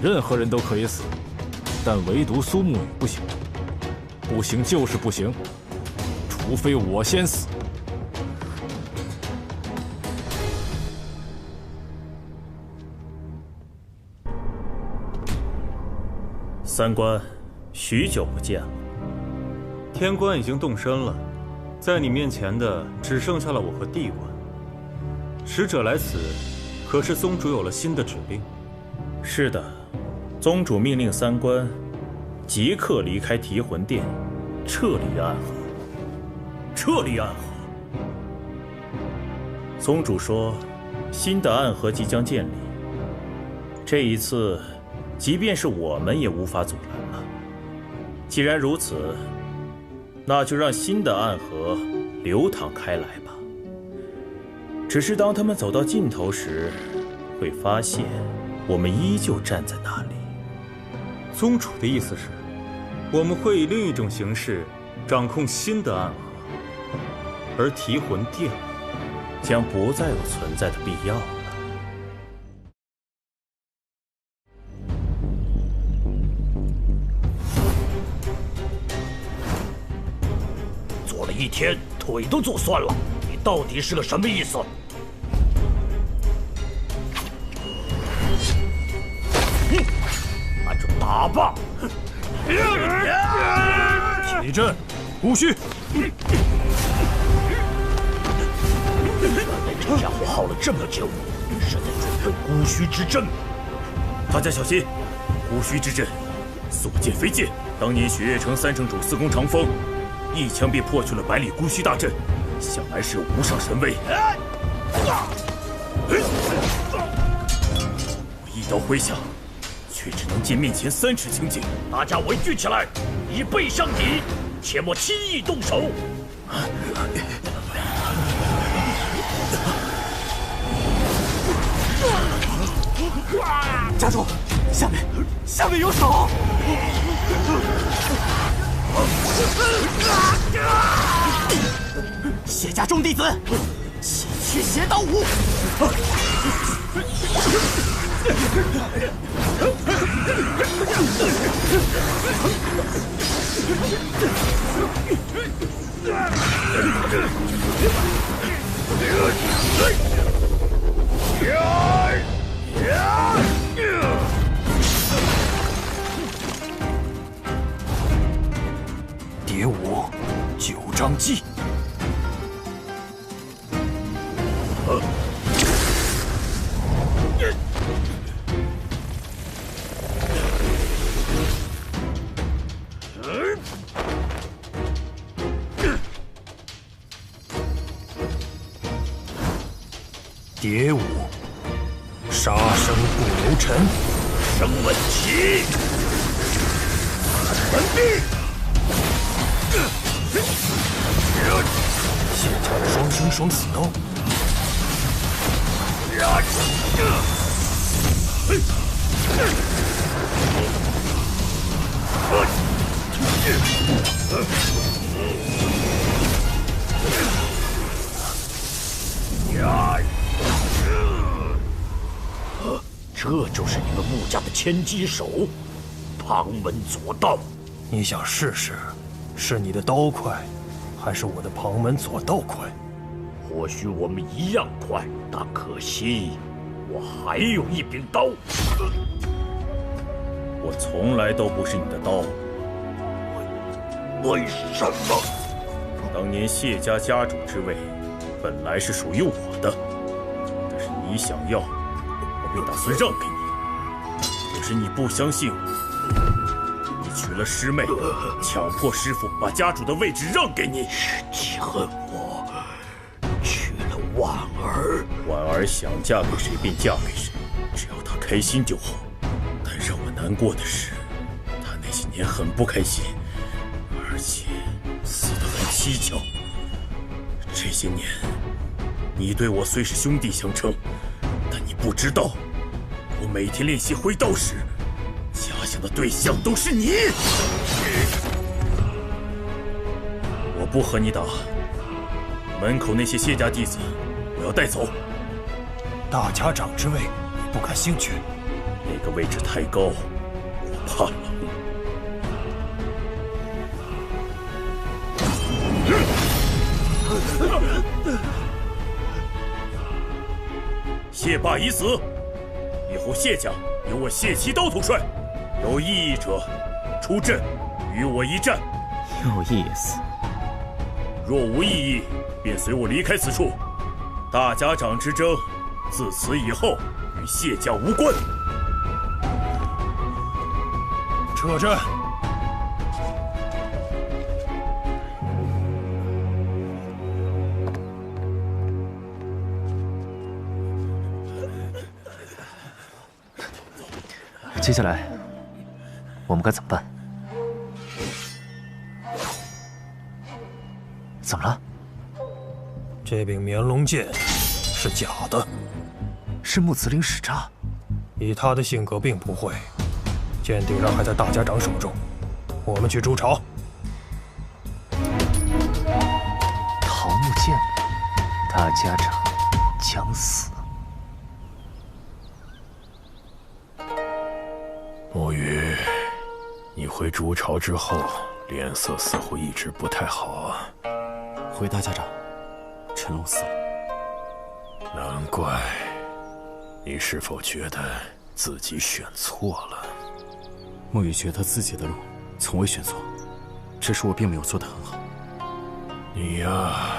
任何人都可以死，但唯独苏沐雨不行。不行就是不行，除非我先死。三官，许久不见了。天官已经动身了，在你面前的只剩下了我和地官。使者来此，可是宗主有了新的指令？是的，宗主命令三官即刻离开提魂殿，撤离暗河。撤离暗河。宗主说，新的暗河即将建立，这一次，即便是我们也无法阻拦了。既然如此，那就让新的暗河流淌开来吧。只是当他们走到尽头时，会发现我们依旧站在那里。宗主的意思是，我们会以另一种形式掌控新的暗河，而提魂殿将不再有存在的必要了。做了一天，腿都做酸了，你到底是个什么意思？那就打吧！起阵，姑须。这家伙耗了这么久，是在准备姑须之阵。大家小心，姑须之阵，所见非剑。当年雪月城3城主4攻长风，一枪便破去了百里姑须大阵，想来是无上神威。我一刀挥下，却只能见面前3尺清净。大家围聚起来，以背相抵，切莫轻易动手。家主，下面有手！谢家众弟子，先驱邪刀舞！蝶舞9章记。蝶舞，杀生不留尘，生问起，完毕。谢家的双生双死刀。这就是你们穆家的千机手，旁门左道。你想试试，是你的刀快，还是我的旁门左道快？或许我们一样快，但可惜我还有一柄刀。我从来都不是你的刀。为什么？当年谢家家主之位，本来是属于我的，但是你想要，我便打算让给你。可是你不相信我，你娶了师妹，强迫师父把家主的位置让给你。记恨我娶了婉儿。婉儿想嫁给谁便嫁给谁，只要她开心就好。但让我难过的是，她那些年很不开心，而且死得很蹊跷。这些年，你对我虽是兄弟相称，但你不知道，我每天练习挥刀时，假想的对象都是你。我不和你打，门口那些谢家弟子，我要带走。大家长之位，你不感兴趣？那个位置太高，我怕冷。谢霸已死，以后谢家由我谢奇刀统帅，有异议者出阵，与我一战。有意思。若无异议，便随我离开此处。大家长之争，自此以后与谢家无关。撤阵。接下来，我们该怎么办？怎么了？这柄绵龙剑是假的，是木子岭使诈。以他的性格，并不会。剑顶上还在大家长手中，我们去筑巢。桃木剑，大家长将死。木鱼，你回筑巢之后，脸色似乎一直不太好啊。回大家长，陈龙死了。难怪。你是否觉得自己选错了？墨雨觉得自己的路从未选错，只是我并没有做得很好。你呀，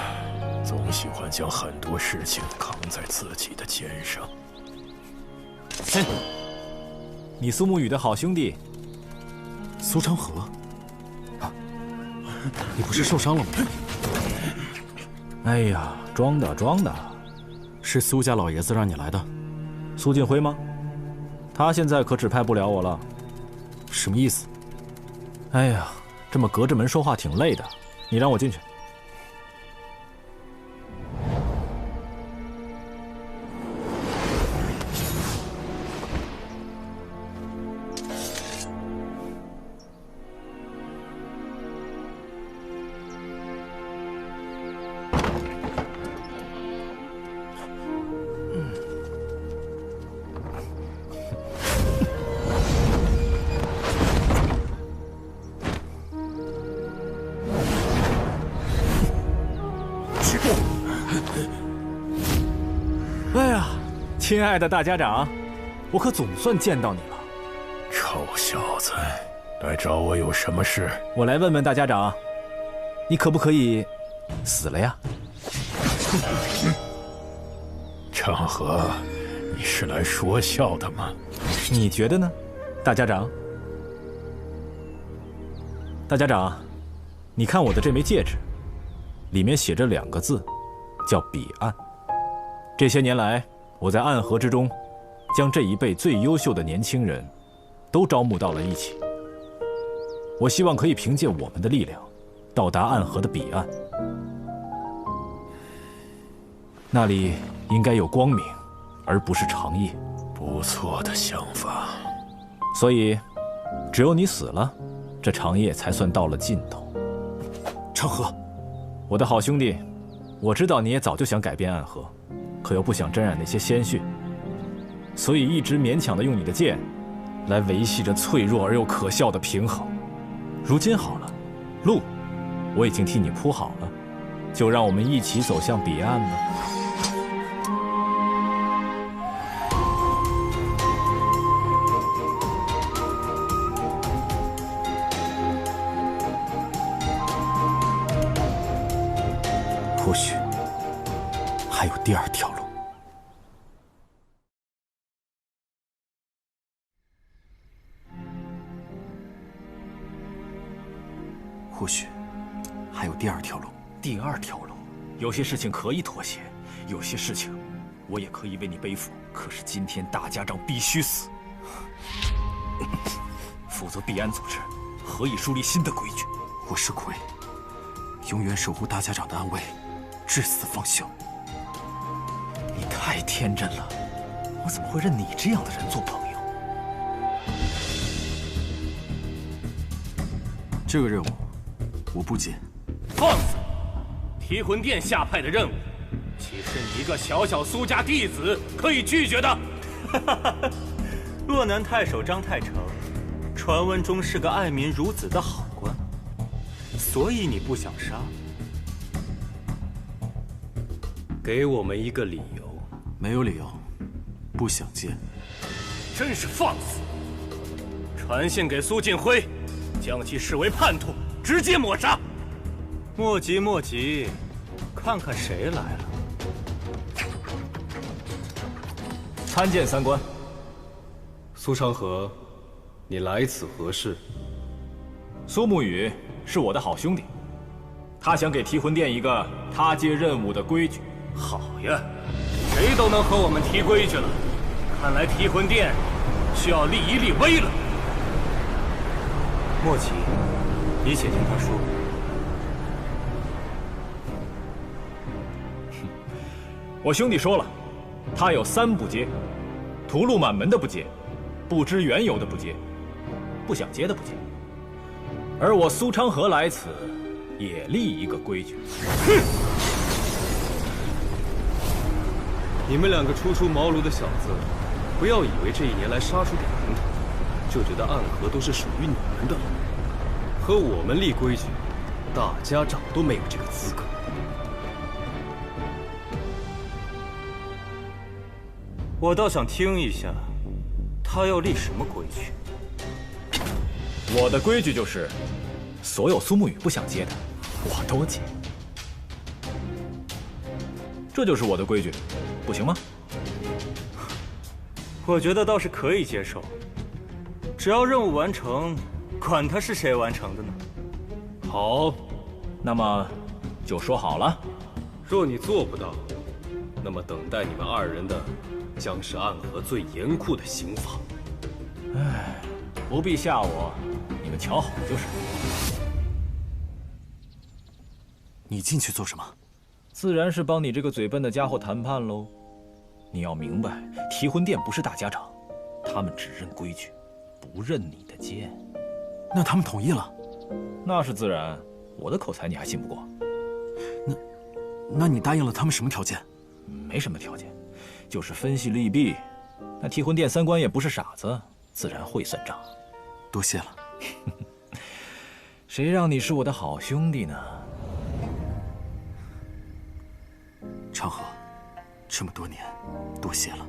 总喜欢将很多事情扛在自己的肩上。哼，你苏沐雨的好兄弟苏长河，你不是受伤了吗？哎呀，装的装的，是苏家老爷子让你来的。苏晋辉吗？他现在可指派不了我了。什么意思？哎呀，这么隔着门说话挺累的，你让我进去。亲爱的大家长，我可总算见到你了。臭小子，来找我有什么事？我来问问大家长，你可不可以死了呀？长河，你是来说笑的吗？你觉得呢，大家长？大家长，你看我的这枚戒指，里面写着2个字，叫彼岸。这些年来，我在暗河之中，将这一辈最优秀的年轻人，都招募到了一起。我希望可以凭借我们的力量，到达暗河的彼岸。那里应该有光明，而不是长夜。不错的想法。所以，只有你死了，这长夜才算到了尽头。长河，我的好兄弟，我知道你也早就想改变暗河。可又不想沾染那些鲜血，所以一直勉强地用你的剑，来维系着脆弱而又可笑的平衡。如今好了，路我已经替你铺好了，就让我们一起走向彼岸吧。或许还有第2条路。或许还有第2条路。第2条路，有些事情可以妥协，有些事情我也可以为你背负。可是今天大家长必须死，否则彼岸组织何以树立新的规矩？我是鬼，永远守护大家长的安危，至死方休。你太天真了，我怎么会认你这样的人做朋友？这个任务我不接。放肆！提魂殿下派的任务，岂是你一个小小苏家弟子可以拒绝的？洛南太守张太成，传闻中是个爱民如子的好官，所以你不想杀？给我们一个理由。没有理由，不想见。真是放肆！传信给苏晋辉，将其视为叛徒，直接抹杀。莫急莫急，看看谁来了。参见三官。苏长河，你来此何事？苏沐雨是我的好兄弟，他想给提魂殿一个他接任务的规矩。好呀，谁都能和我们提规矩了。看来提魂殿需要立一立威了。莫急，你且听他说。我兄弟说了，他有3不接：屠戮满门的不接，不知缘由的不接，不想接的不接。而我苏昌河来此，也立一个规矩。哼！你们2个初出茅庐的小子，不要以为这1年来杀出点名堂，就觉得暗河都是属于你们的了。和我们立规矩，大家长都没有这个资格。我倒想听一下，他要立什么规矩？我的规矩就是，所有苏沐雨不想接的，我都接。这就是我的规矩，不行吗？我觉得倒是可以接受，只要任务完成，管他是谁完成的呢。好，那么就说好了。若你做不到，那么等待你们2人的将是暗河最严酷的刑罚。唉，不必吓我，你们瞧好就是。你进去做什么？自然是帮你这个嘴笨的家伙谈判喽。你要明白，提魂殿不是大家长，他们只认规矩，不认你的剑。那他们同意了？那是自然，我的口才你还信不过？那你答应了他们什么条件？没什么条件，就是分析利弊。那提魂殿3官也不是傻子，自然会算账。多谢了。谁让你是我的好兄弟呢？长河，这么多年，多谢了。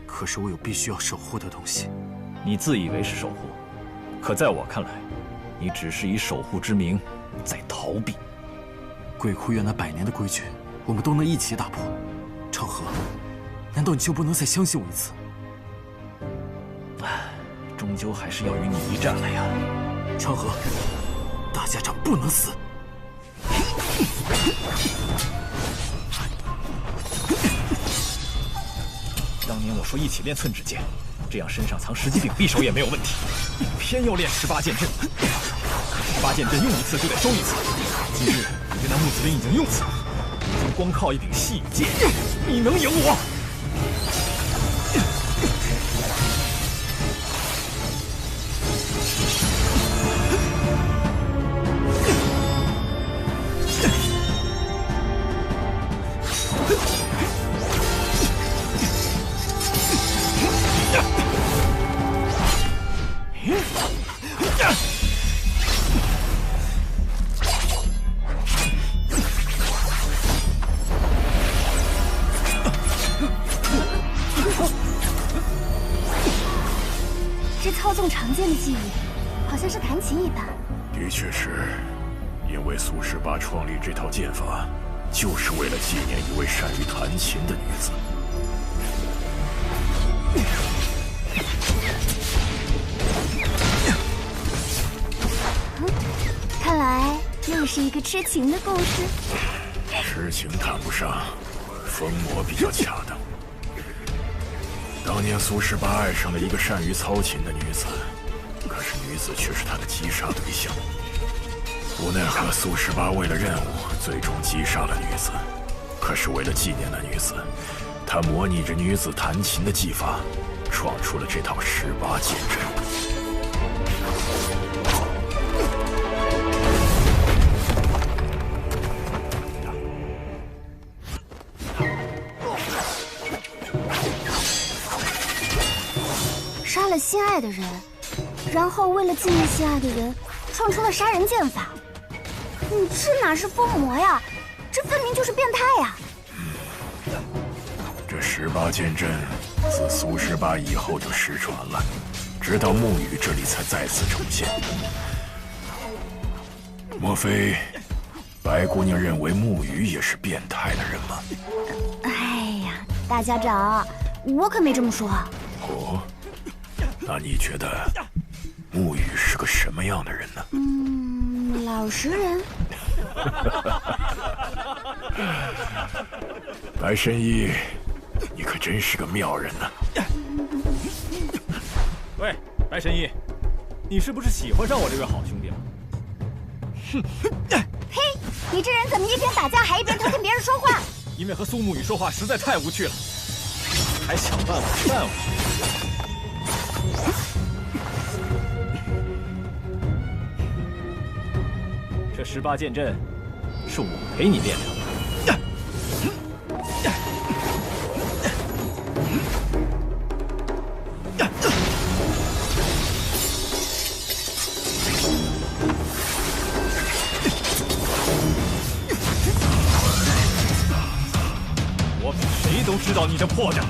可是我有必须要守护的东西。你自以为是守护，可在我看来，你只是以守护之名在逃避。鬼窟院那100年的规矩，我们都能一起打破。长河，难道你就不能再相信我一次？终究还是要与你一战了呀！长河，大家长不能死。当年我说一起练寸指剑，这样身上藏10级柄匕首也没有问题，你偏要练18剑阵。18剑阵用一次就得收一次，今日你对那木子林已经用死了，如今光靠一柄细雨剑，你能赢我？操纵长剑的技艺，好像是弹琴一般。的确是，因为苏18创立这套剑法，就是为了纪念一位善于弹琴的女子。看来又是一个痴情的故事。痴情谈不上，疯魔比较恰当。当年苏18爱上了一个善于操琴的女子，可是女子却是他的击杀对象。无奈何，苏18为了任务，最终击杀了女子。可是为了纪念那女子，他模拟着女子弹琴的技法，创出了这套18剑阵。杀了心爱的人，然后为了纪念心爱的人，创出了杀人剑法。你这哪是疯魔呀？这分明就是变态呀！这18剑阵自苏18以后就失传了，直到沐雨这里才再次重现。莫非白姑娘认为沐雨也是变态的人吗？哎呀，大家长，我可没这么说。哦。那你觉得沐雨是个什么样的人呢？老实人。白神医，你可真是个妙人呢。喂，白神医，你是不是喜欢上我这位好兄弟了？哼！嘿，你这人怎么一边打架还一边偷听别人说话？因为和苏沐雨说话实在太无趣了，还想办法劝我。这18剑阵是我陪你练成的。 谁都知道你这破绽。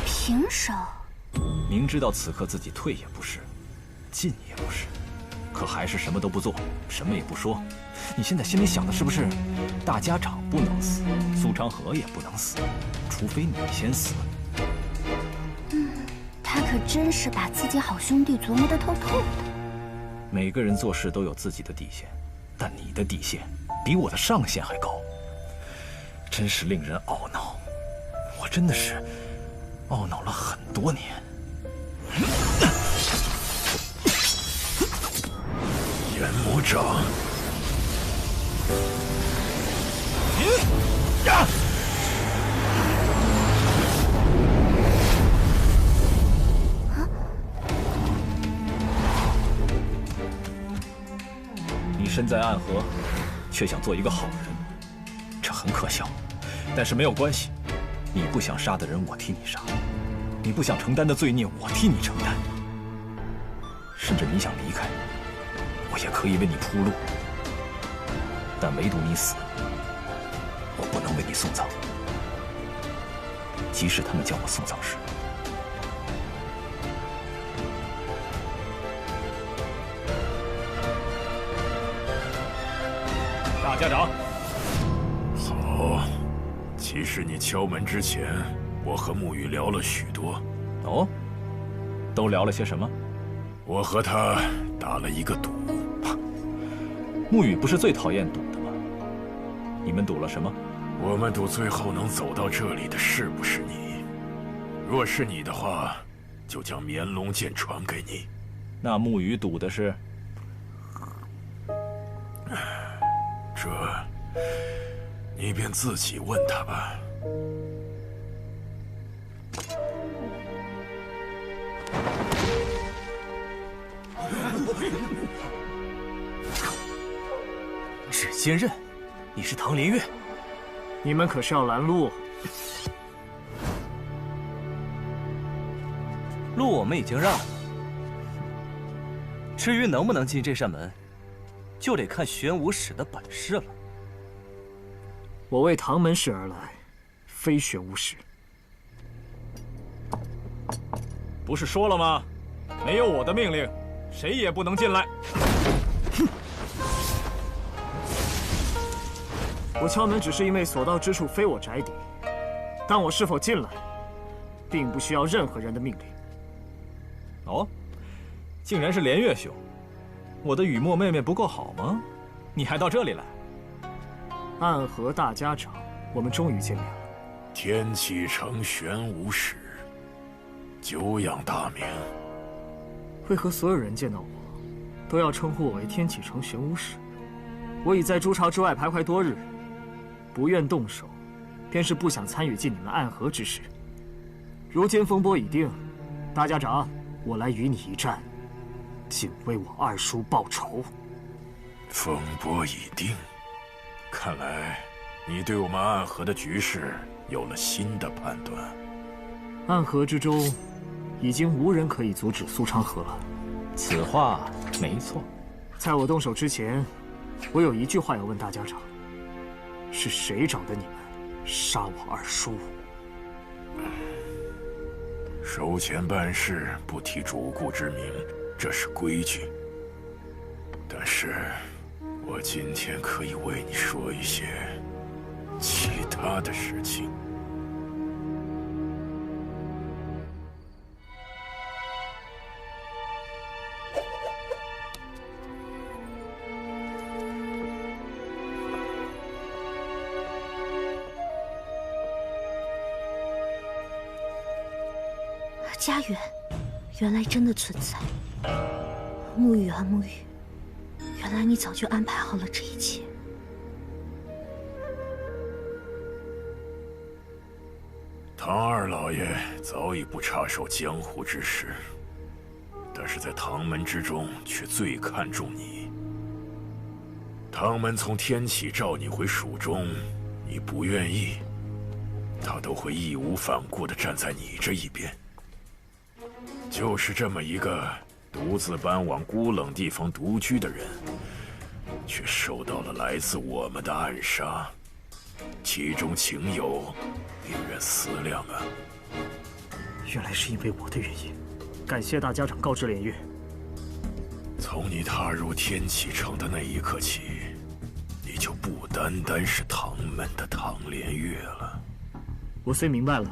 平手。明知道此刻自己退也不是，进也不是，可还是什么都不做，什么也不说。你现在心里想的是不是，大家长不能死，苏昌河也不能死，除非你先死？ 他可真是把自己好兄弟琢磨得透透的。每个人做事都有自己的底线，但你的底线比我的上限还高，真是令人懊恼。我真的是懊恼了很多年。炎魔掌。身在暗河，却想做一个好人，这很可笑。但是没有关系，你不想杀的人，我替你杀；你不想承担的罪孽，我替你承担。甚至你想离开，我也可以为你铺路。但唯独你死，我不能为你送葬。即使他们叫我送葬师。 大家长，好。其实你敲门之前，我和沐雨聊了许多。哦，都聊了些什么？我和他打了一个赌。沐雨不是最讨厌赌的吗？你们赌了什么？我们赌最后能走到这里的是不是你？若是你的话，就将绵龙剑传给你。那沐雨赌的是？ 这，你便自己问他吧。指尖刃，你是唐林月？你们可是要拦路？路我们已经让了，至于能不能进这扇门？ 就得看玄武使的本事了。我为唐门市而来，非玄武使。不是说了吗？没有我的命令，谁也不能进来。哼！我敲门只是因为所到之处非我宅邸，但我是否进来，并不需要任何人的命令。哦，竟然是连月兄。 我的雨墨妹妹不够好吗？你还到这里来？暗河大家长，我们终于见面了。天启城玄武使，久仰大名。为何所有人见到我，都要称呼我为天启城玄武使？我已在朱巢之外徘徊多日，不愿动手，便是不想参与进你们暗河之事。如今风波已定，大家长，我来与你一战。 仅为我二叔报仇。风波已定，看来你对我们暗河的局势有了新的判断。暗河之中，已经无人可以阻止苏昌河了。此话没错。在我动手之前，我有一句话要问大家长：是谁找的你们杀我二叔？收钱办事不提主顾之名。 这是规矩，但是我今天可以为你说一些其他的事情。家园原来真的存在。沐雨啊沐雨，原来你早就安排好了这一切。唐二老爷早已不插手江湖之事，但是在唐门之中却最看重你。唐门从天起召你回蜀中，你不愿意，他都会义无反顾地站在你这一边。就是这么一个独自搬往孤冷地方独居的人，却受到了来自我们的暗杀，其中情有令人思量啊！原来是因为我的原因，感谢大家长告知连月。从你踏入天启城的那一刻起，你就不单单是唐门的唐连月了。我虽明白了，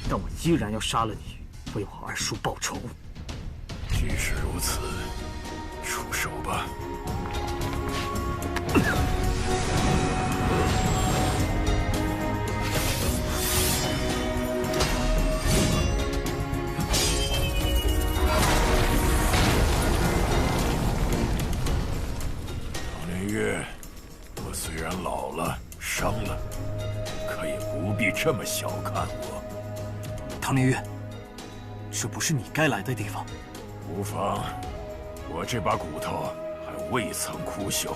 但我依然要杀了你，为我二叔报仇。既是如此，出手吧。唐连月，我虽然老了、伤了，可也不必这么小看我。唐连月，这不是你该来的地方。无妨，我这把骨头还未曾枯朽。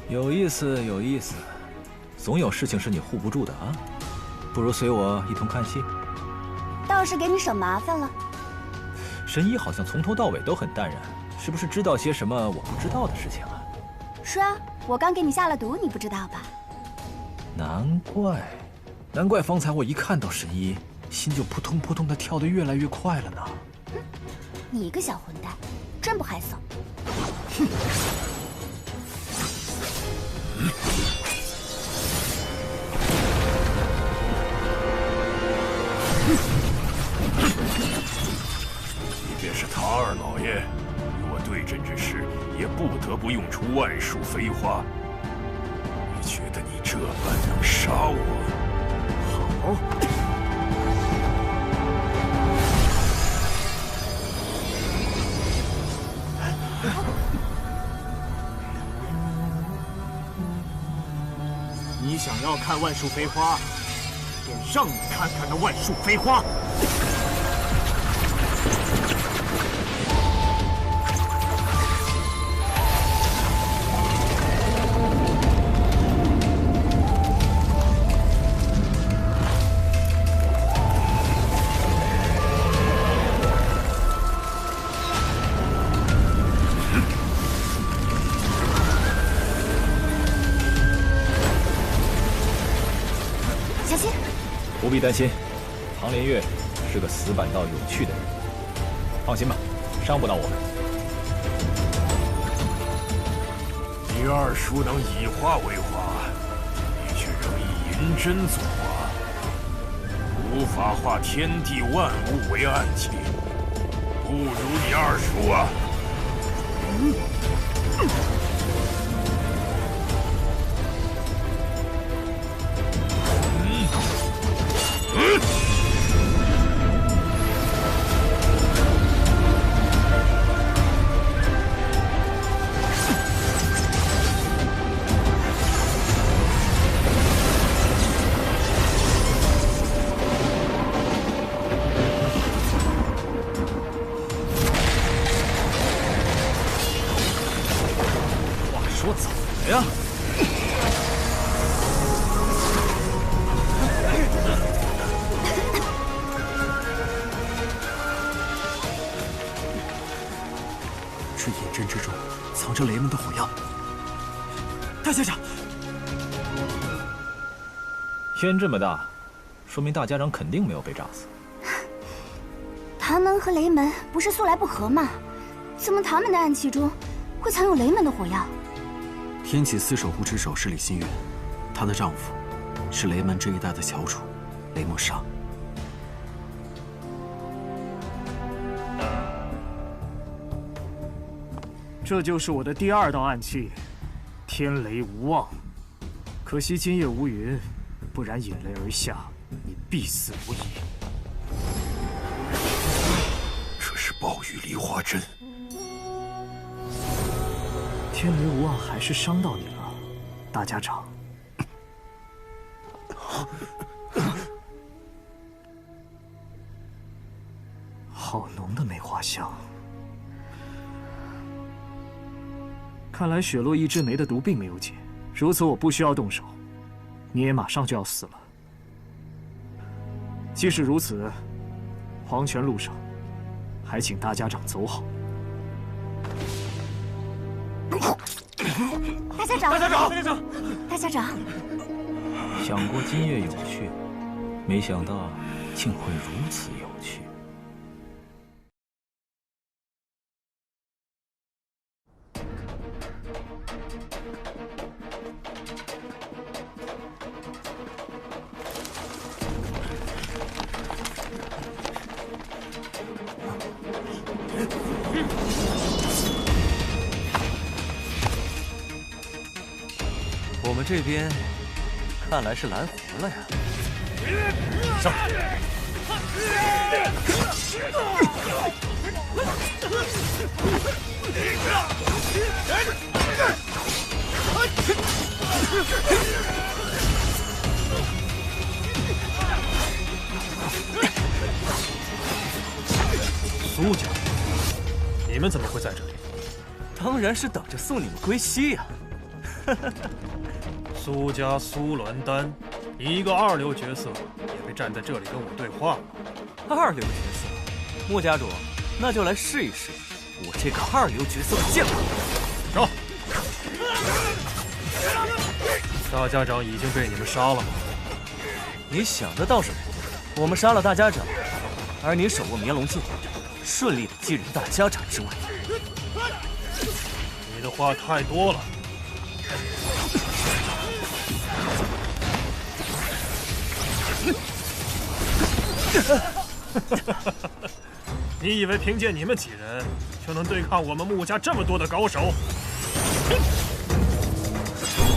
有意思，有意思，总有事情是你护不住的啊！不如随我一同看戏。倒是给你省麻烦了。神医好像从头到尾都很淡然，是不是知道些什么我不知道的事情啊？是啊，我刚给你下了毒，你不知道吧？难怪方才我一看到神医，心就扑通扑通的跳得越来越快了呢。你个小混蛋，真不害臊！哼！即便是唐二老爷与我对阵之时，也不得不用出万术飞花。你觉得你这般能杀我？好。你想要看万术飞花，便让你看看那万术飞花。不必担心，唐连月是个死板到有趣的人。放心吧，伤不到我们。你二叔能以化为花，你却仍以银针作花，无法化天地万物为暗器，不如你二叔啊！说怎么呀？这银针之中藏着雷门的火药。大家长，烟这么大，说明大家长肯定没有被炸死。唐门和雷门不是素来不和吗？怎么唐门的暗器中会藏有雷门的火药？天启司守护之首是李新月，她的丈夫是雷门这一带的翘楚雷莫沙。这就是我的第二道暗器，天雷无望。可惜今夜无云，不然引雷而下，你必死无疑。暴雨梨花针。天雷无望还是伤到你了，大家长。好浓的梅花香。看来雪落一枝梅的毒并没有解，如此我不需要动手，你也马上就要死了。即使如此，黄泉路上，还请大家长走好。大家长，大家长，大家长，大家长。想过今夜有趣，没想到竟会如此有趣。我们这边看来是来活了呀！上！苏家，你们怎么会在这里？当然是等着送你们归西呀！苏家苏鸾丹，你一个二流角色也会站在这里跟我对话吗？二流角色，穆家主，那就来试一试我这个二流角色的剑法。上！大家长已经被你们杀了吗？你想的倒是美，我们杀了大家长，而你手握绵龙剑，顺利的继任大家长之位。你的话太多了。你以为凭借你们几人就能对抗我们穆家这么多的高手？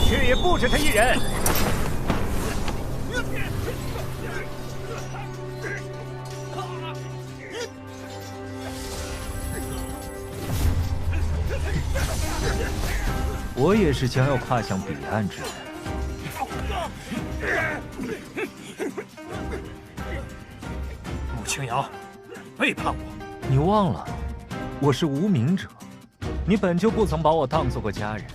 却也不止他一人。我也是将要跨向彼岸之人。穆青阳，背叛我！你忘了，我是无名者，你本就不曾把我当做过家人，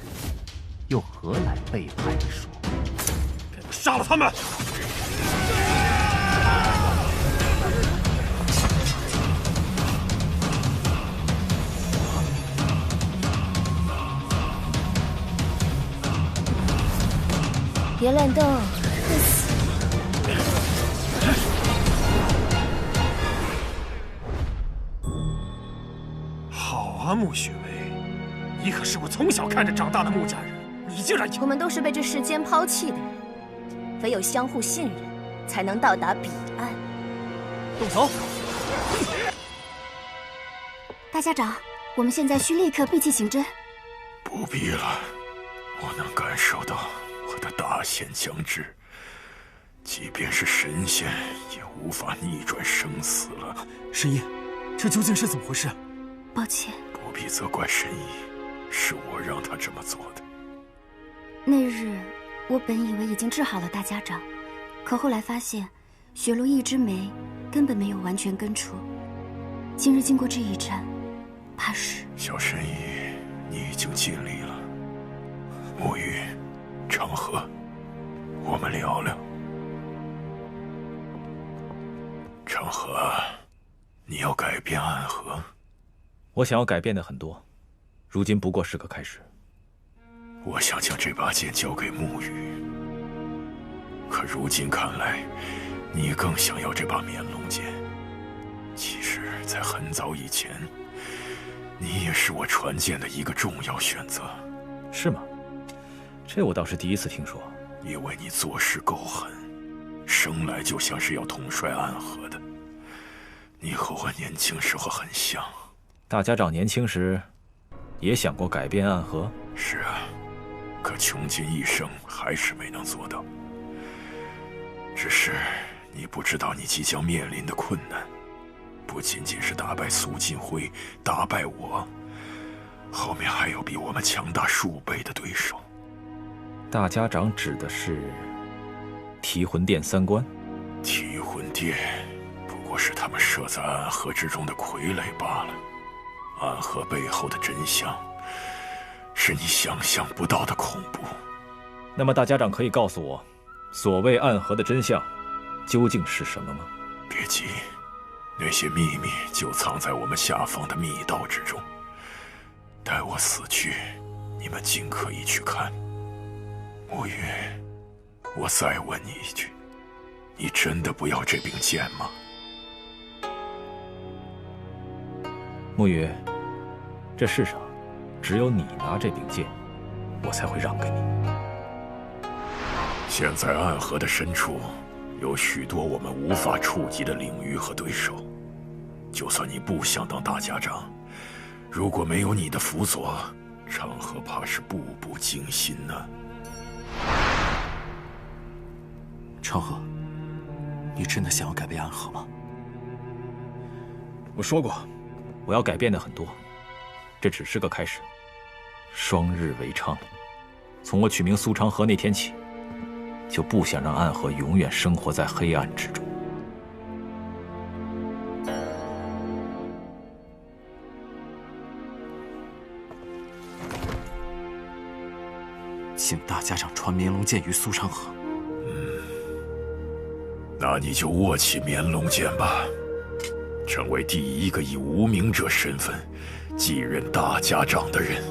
又何来背叛一说？给我杀了他们！别乱动，会死！好啊，穆雪薇，你可是我从小看着长大的穆家人，你竟然……我们都是被这世间抛弃的人，唯有相互信任，才能到达彼岸。动手！大家长，我们现在需立刻闭气行针。不必了，我能感受到我的大限将至，即便是神仙也无法逆转生死了。神医，这究竟是怎么回事？抱歉，不必责怪神医，是我让他这么做的。那日我本以为已经治好了大家长，可后来发现雪落一枝梅根本没有完全根除。今日经过这一战，怕是……小神医，你已经尽力了。沐雨，长河，我们聊聊。长河，你要改变暗河？我想要改变的很多，如今不过是个开始。我想将这把剑交给沐雨，可如今看来，你更想要这把绵龙剑。其实，在很早以前，你也是我传剑的一个重要选择。是吗？这我倒是第一次听说。因为你做事够狠，生来就像是要统帅暗河的。你和我年轻时候很像。大家长年轻时也想过改变暗河。是啊，可穷尽一生还是没能做到。只是你不知道你即将面临的困难。不仅仅是打败苏金辉，打败我，后面还有比我们强大数倍的对手。大家长指的是提魂殿三关？提魂殿不过是他们设在暗河之中的傀儡罢了。暗河背后的真相，是你想象不到的恐怖。那么大家长可以告诉我，所谓暗河的真相究竟是什么吗？别急，那些秘密就藏在我们下方的密道之中。待我死去，你们尽可以去看。沐月，我再问你一句，你真的不要这柄剑吗？沐月，这世上只有你拿这柄剑，我才会让给你。现在暗河的深处有许多我们无法触及的领域和对手，就算你不想当大家长，如果没有你的辅佐，长河怕是步步惊心呢。长河，你真的想要改变暗河吗？我说过，我要改变的很多，这只是个开始。双日为昌，从我取名苏长河那天起，就不想让暗河永远生活在黑暗之中。请大家长传绵龙剑于苏长河。那你就握起绵龙剑吧，成为第一个以无名者身份继任大家长的人。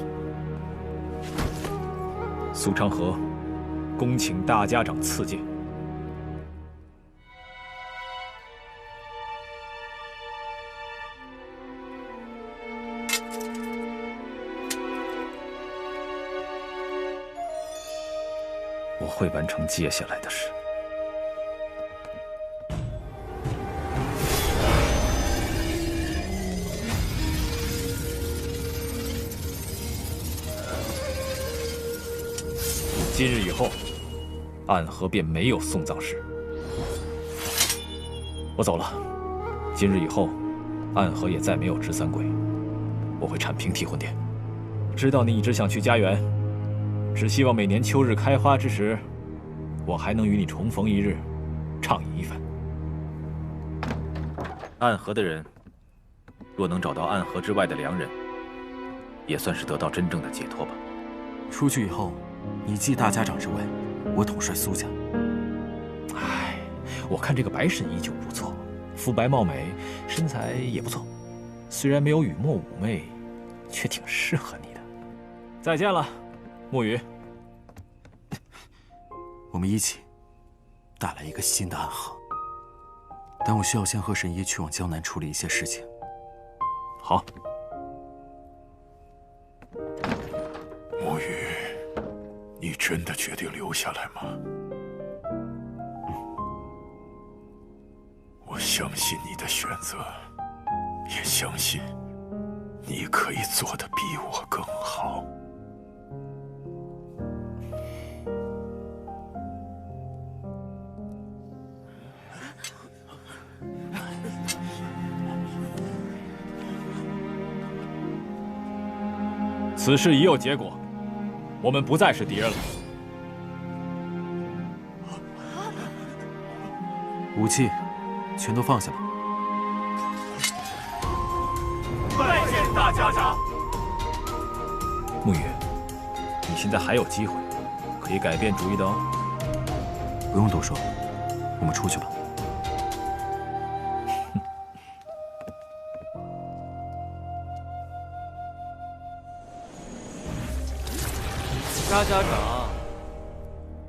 苏长河，恭请大家长赐剑。我会完成接下来的事。今日以后，暗河便没有送葬师。我走了。今日以后，暗河也再没有执三鬼。我会铲平提魂殿。知道你一直想去家园，只希望每年秋日开花之时，我还能与你重逢一日，畅饮一番。暗河的人，若能找到暗河之外的良人，也算是得到真正的解脱吧。出去以后，你继大家长之位，我统帅苏家。唉，我看这个白神依旧不错，肤白貌美，身材也不错，虽然没有雨墨妩媚，却挺适合你的。再见了，沐雨。我们一起带来一个新的暗河，但我需要先和神医去往江南处理一些事情。好。沐雨，你真的决定留下来吗？我相信你的选择，也相信你可以做得比我更好。此事已有结果，我们不再是敌人了。武器全都放下吧。拜见大家长。沐雨，你现在还有机会，可以改变主意的哦。不用多说，我们出去吧。大家长，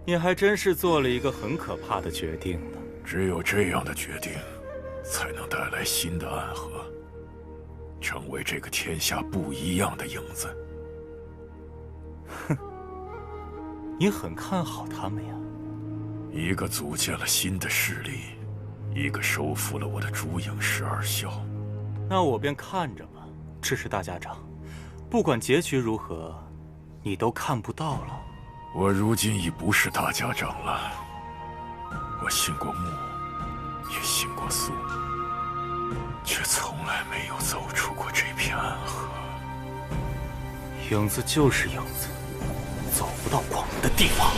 你还真是做了一个很可怕的决定呢。只有这样的决定，才能带来新的暗河，成为这个天下不一样的影子。哼，你很看好他们呀？一个组建了新的势力，一个收复了我的烛影12校。那我便看着吧。只是大家长，不管结局如何，你都看不到了。我如今已不是大家长了。我信过木，也信过苏。却从来没有走出过这片暗河。影子就是影子，走不到我们的地方。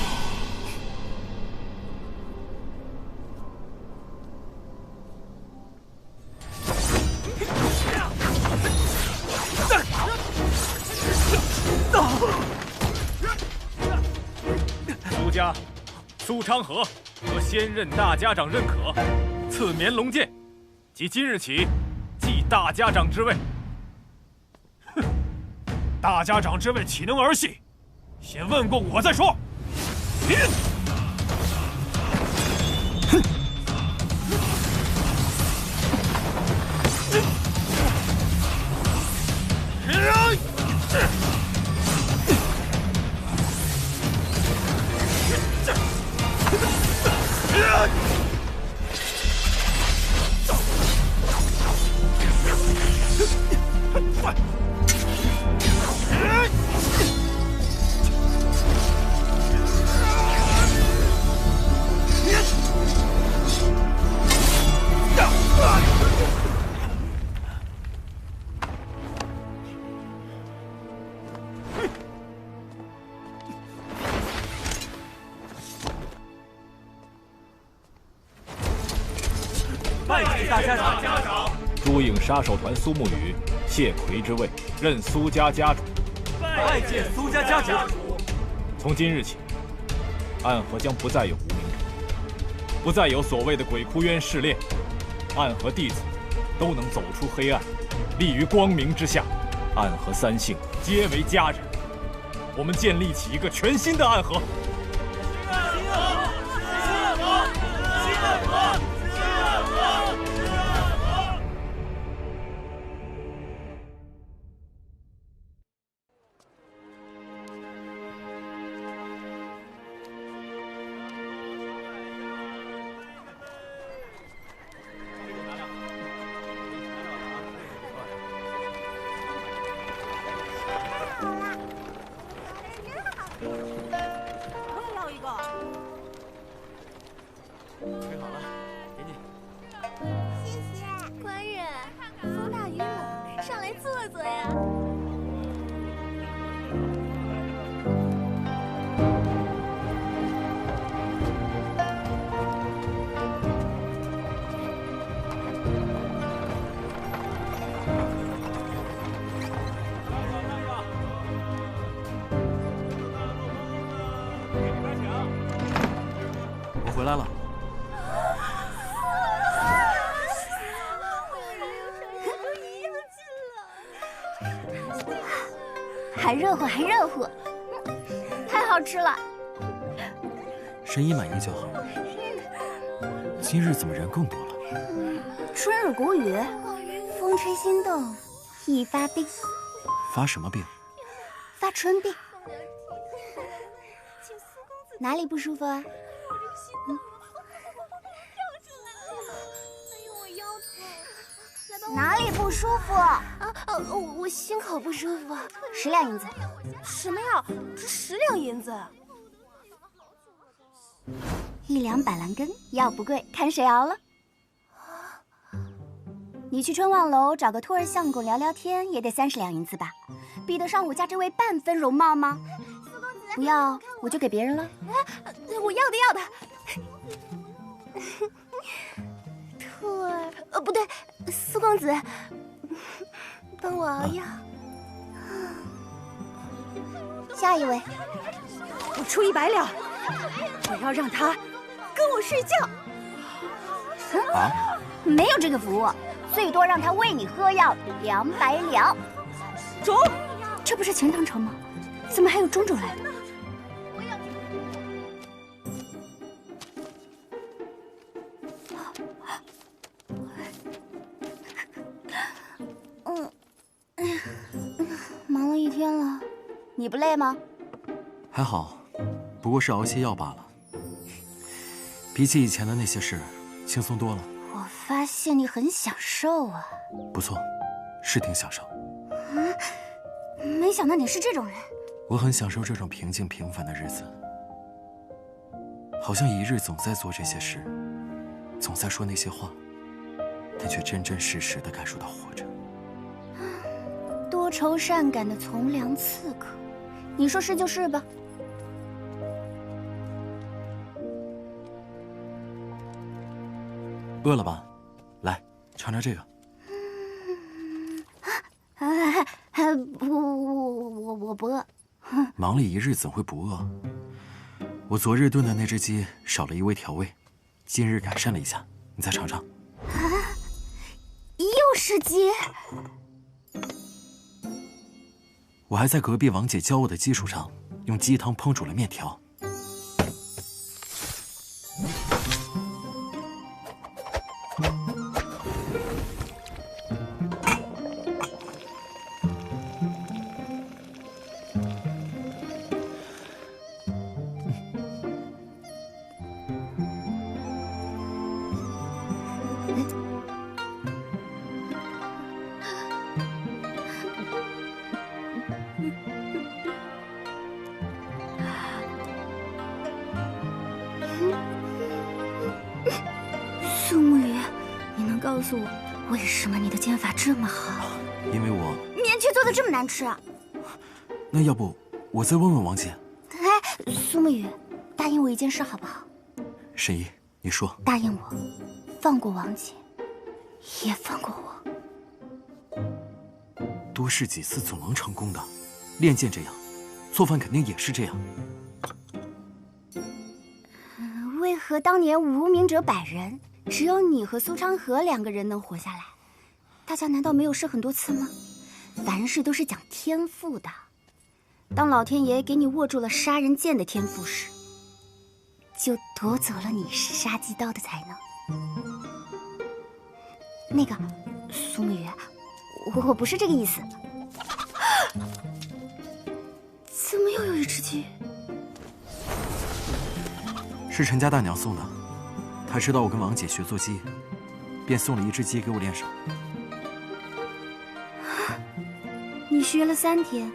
苏家、苏昌河得先任大家长认可，赐绵龙剑，即今日起继大家长之位。大家长之位岂能儿戏？先问过我再说。拜见大家长。朱影杀手团苏沐雨谢魁之位，任苏家家主。拜见苏家家主。从今日起，暗河将不再有无名者，不再有所谓的鬼窟渊试炼，暗河弟子都能走出黑暗，立于光明之下。暗河三姓皆为家人，我们建立起一个全新的暗河。我回来了。还热乎，还热乎，太好吃了。神医满意就好。今日怎么人更多了？春日谷雨，风吹心动，易发病。发什么病？发春病。哪里不舒服啊？哪里不舒服？我心口不舒服，10两银子。什么呀？这10两银子？1两板蓝根，药不贵，看谁熬了。你去春望楼找个托儿相公聊聊天，也得30两银子吧？比得上我家这位半分容貌吗？不要，我就给别人了。我要的。兔儿，不对，苏公子，帮我熬药。下一位，我出100两，我要让他跟我睡觉。没有这个服务，最多让他喂你喝药200两。中，这不是钱塘城吗？怎么还有中州来的？忙了一天了，你不累吗？还好，不过是熬些药罢了。比起以前的那些事，轻松多了。我发现你很享受啊。不错，是挺享受。没想到你是这种人。我很享受这种平静平凡的日子，好像一日总在做这些事，总在说那些话。但却真真实实的感受到活着。多愁善感的从良刺客，你说是就是吧？饿了吧？来，尝尝这个。我不饿。忙了一日怎会不饿？我昨日炖的那只鸡少了一味调味，今日改善了一下，你再尝尝。又是鸡？我还在隔壁王姐教我的基础上，用鸡汤烹煮了面条。苏沐雨，你能告诉我为什么你的剑法这么好？因为我面却做的这么难吃。那要不我再问问王姐？哎，苏沐雨，答应我一件事好不好？沈姨，你说。答应我，放过王姐，也放过我。多试几次总能成功的。练剑这样，做饭肯定也是这样。为何当年无名者100人，只有你和苏昌河2个人能活下来？大家难道没有试很多次吗？凡事都是讲天赋的。当老天爷给你握住了杀人剑的天赋时，就夺走了你杀鸡刀的才能。那个，苏沐雨，我不是这个意思。怎么又有一只鸡？是陈家大娘送的，她知道我跟王姐学做鸡，便送了一只鸡给我练手。你学了3天，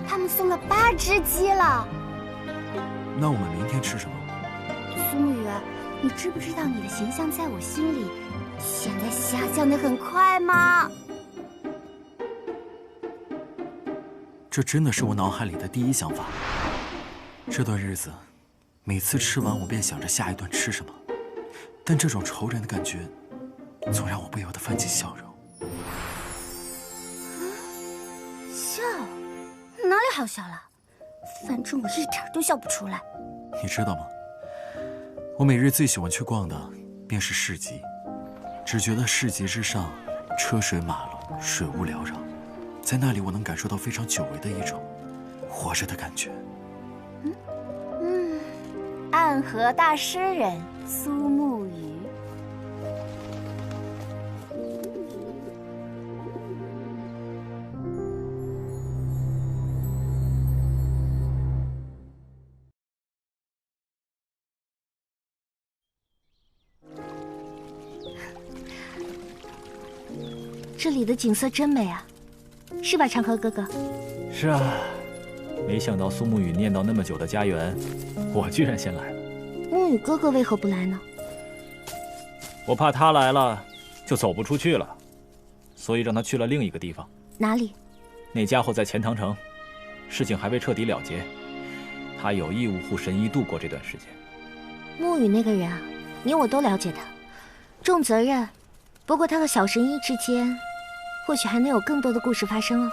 他们送了8只鸡了。那我们明天吃什么？苏沐雨，你知不知道你的形象在我心里现在下降得很快吗？这真的是我脑海里的第一想法。这段日子，每次吃完我便想着下一顿吃什么，但这种愁人的感觉，总让我不由得泛起笑容。笑？哪里好笑了？反正我一点都笑不出来。你知道吗？我每日最喜欢去逛的便是市集，只觉得市集之上车水马龙，水雾缭绕，在那里我能感受到非常久违的一种活着的感觉。暗河大诗人苏沐雨。这里的景色真美啊，是吧，长河哥哥？是啊，没想到苏沐雨念叨那么久的家园，我居然先来了。沐雨哥哥为何不来呢？我怕他来了就走不出去了，所以让他去了另一个地方。哪里？那家伙在钱塘城，事情还未彻底了结，他有义务护神医度过这段时间。沐雨那个人啊，你我都了解他，重责任。不过他和小神医之间，或许还能有更多的故事发生哦。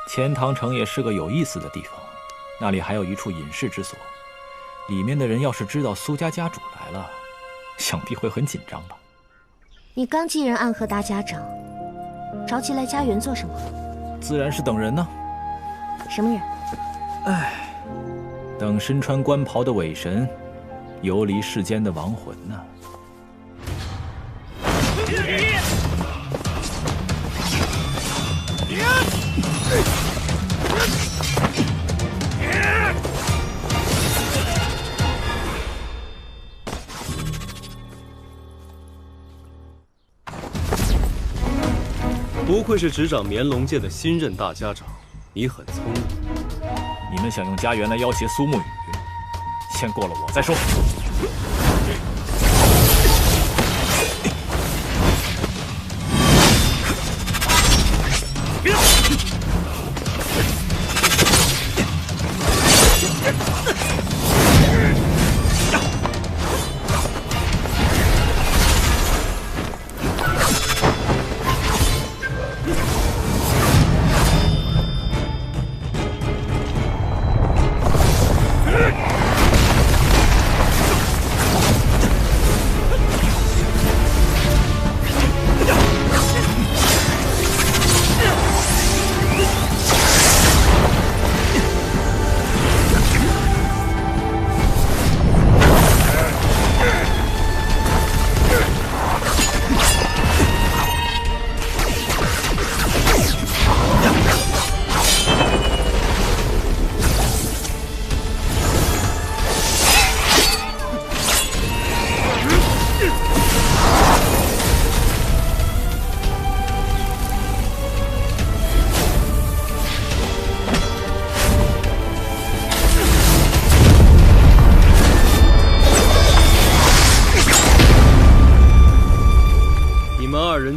钱塘城也是个有意思的地方，那里还有一处隐士之所，里面的人要是知道苏家家主来了，想必会很紧张吧。你刚继任暗河大家长，着急来家园做什么？自然是等人呢。什么人？唉，等身穿官袍的伪神，游离世间的亡魂呢。不愧是执掌绵龙界的新任大家长，你很聪明。你们想用家园来要挟苏沐雨，先过了我再说。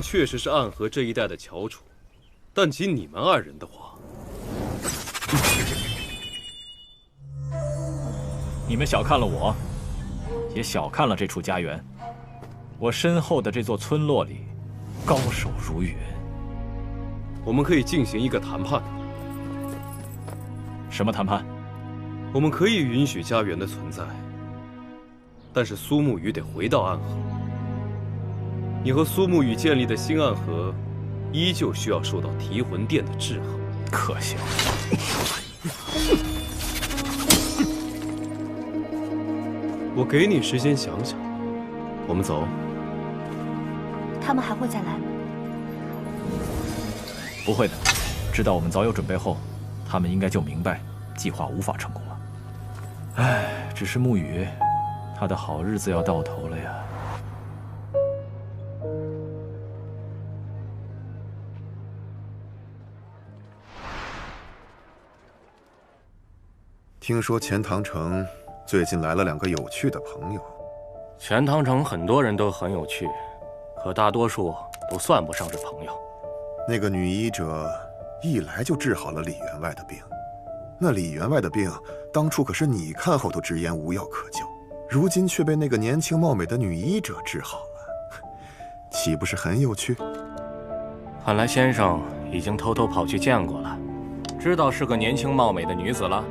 然确实是暗河这一带的翘楚，但及你们二人的话，你们小看了我，也小看了这处家园。我身后的这座村落里，高手如云。我们可以进行一个谈判。什么谈判？我们可以允许家园的存在，但是苏沐雨得回到暗河。你和苏沐雨建立的新暗河，依旧需要受到提魂殿的制衡。可笑！我给你时间想想。我们走。他们还会再来吗？不会的，知道我们早有准备后，他们应该就明白计划无法成功了。唉，只是沐雨，他的好日子要到头了呀。听说钱塘城最近来了2个有趣的朋友。钱塘城很多人都很有趣，可大多数都算不上是朋友。那个女医者一来就治好了李员外的病，那李员外的病当初可是你看后都直言无药可救，如今却被那个年轻貌美的女医者治好了，岂不是很有趣？看来先生已经偷偷跑去见过了，知道是个年轻貌美的女子了。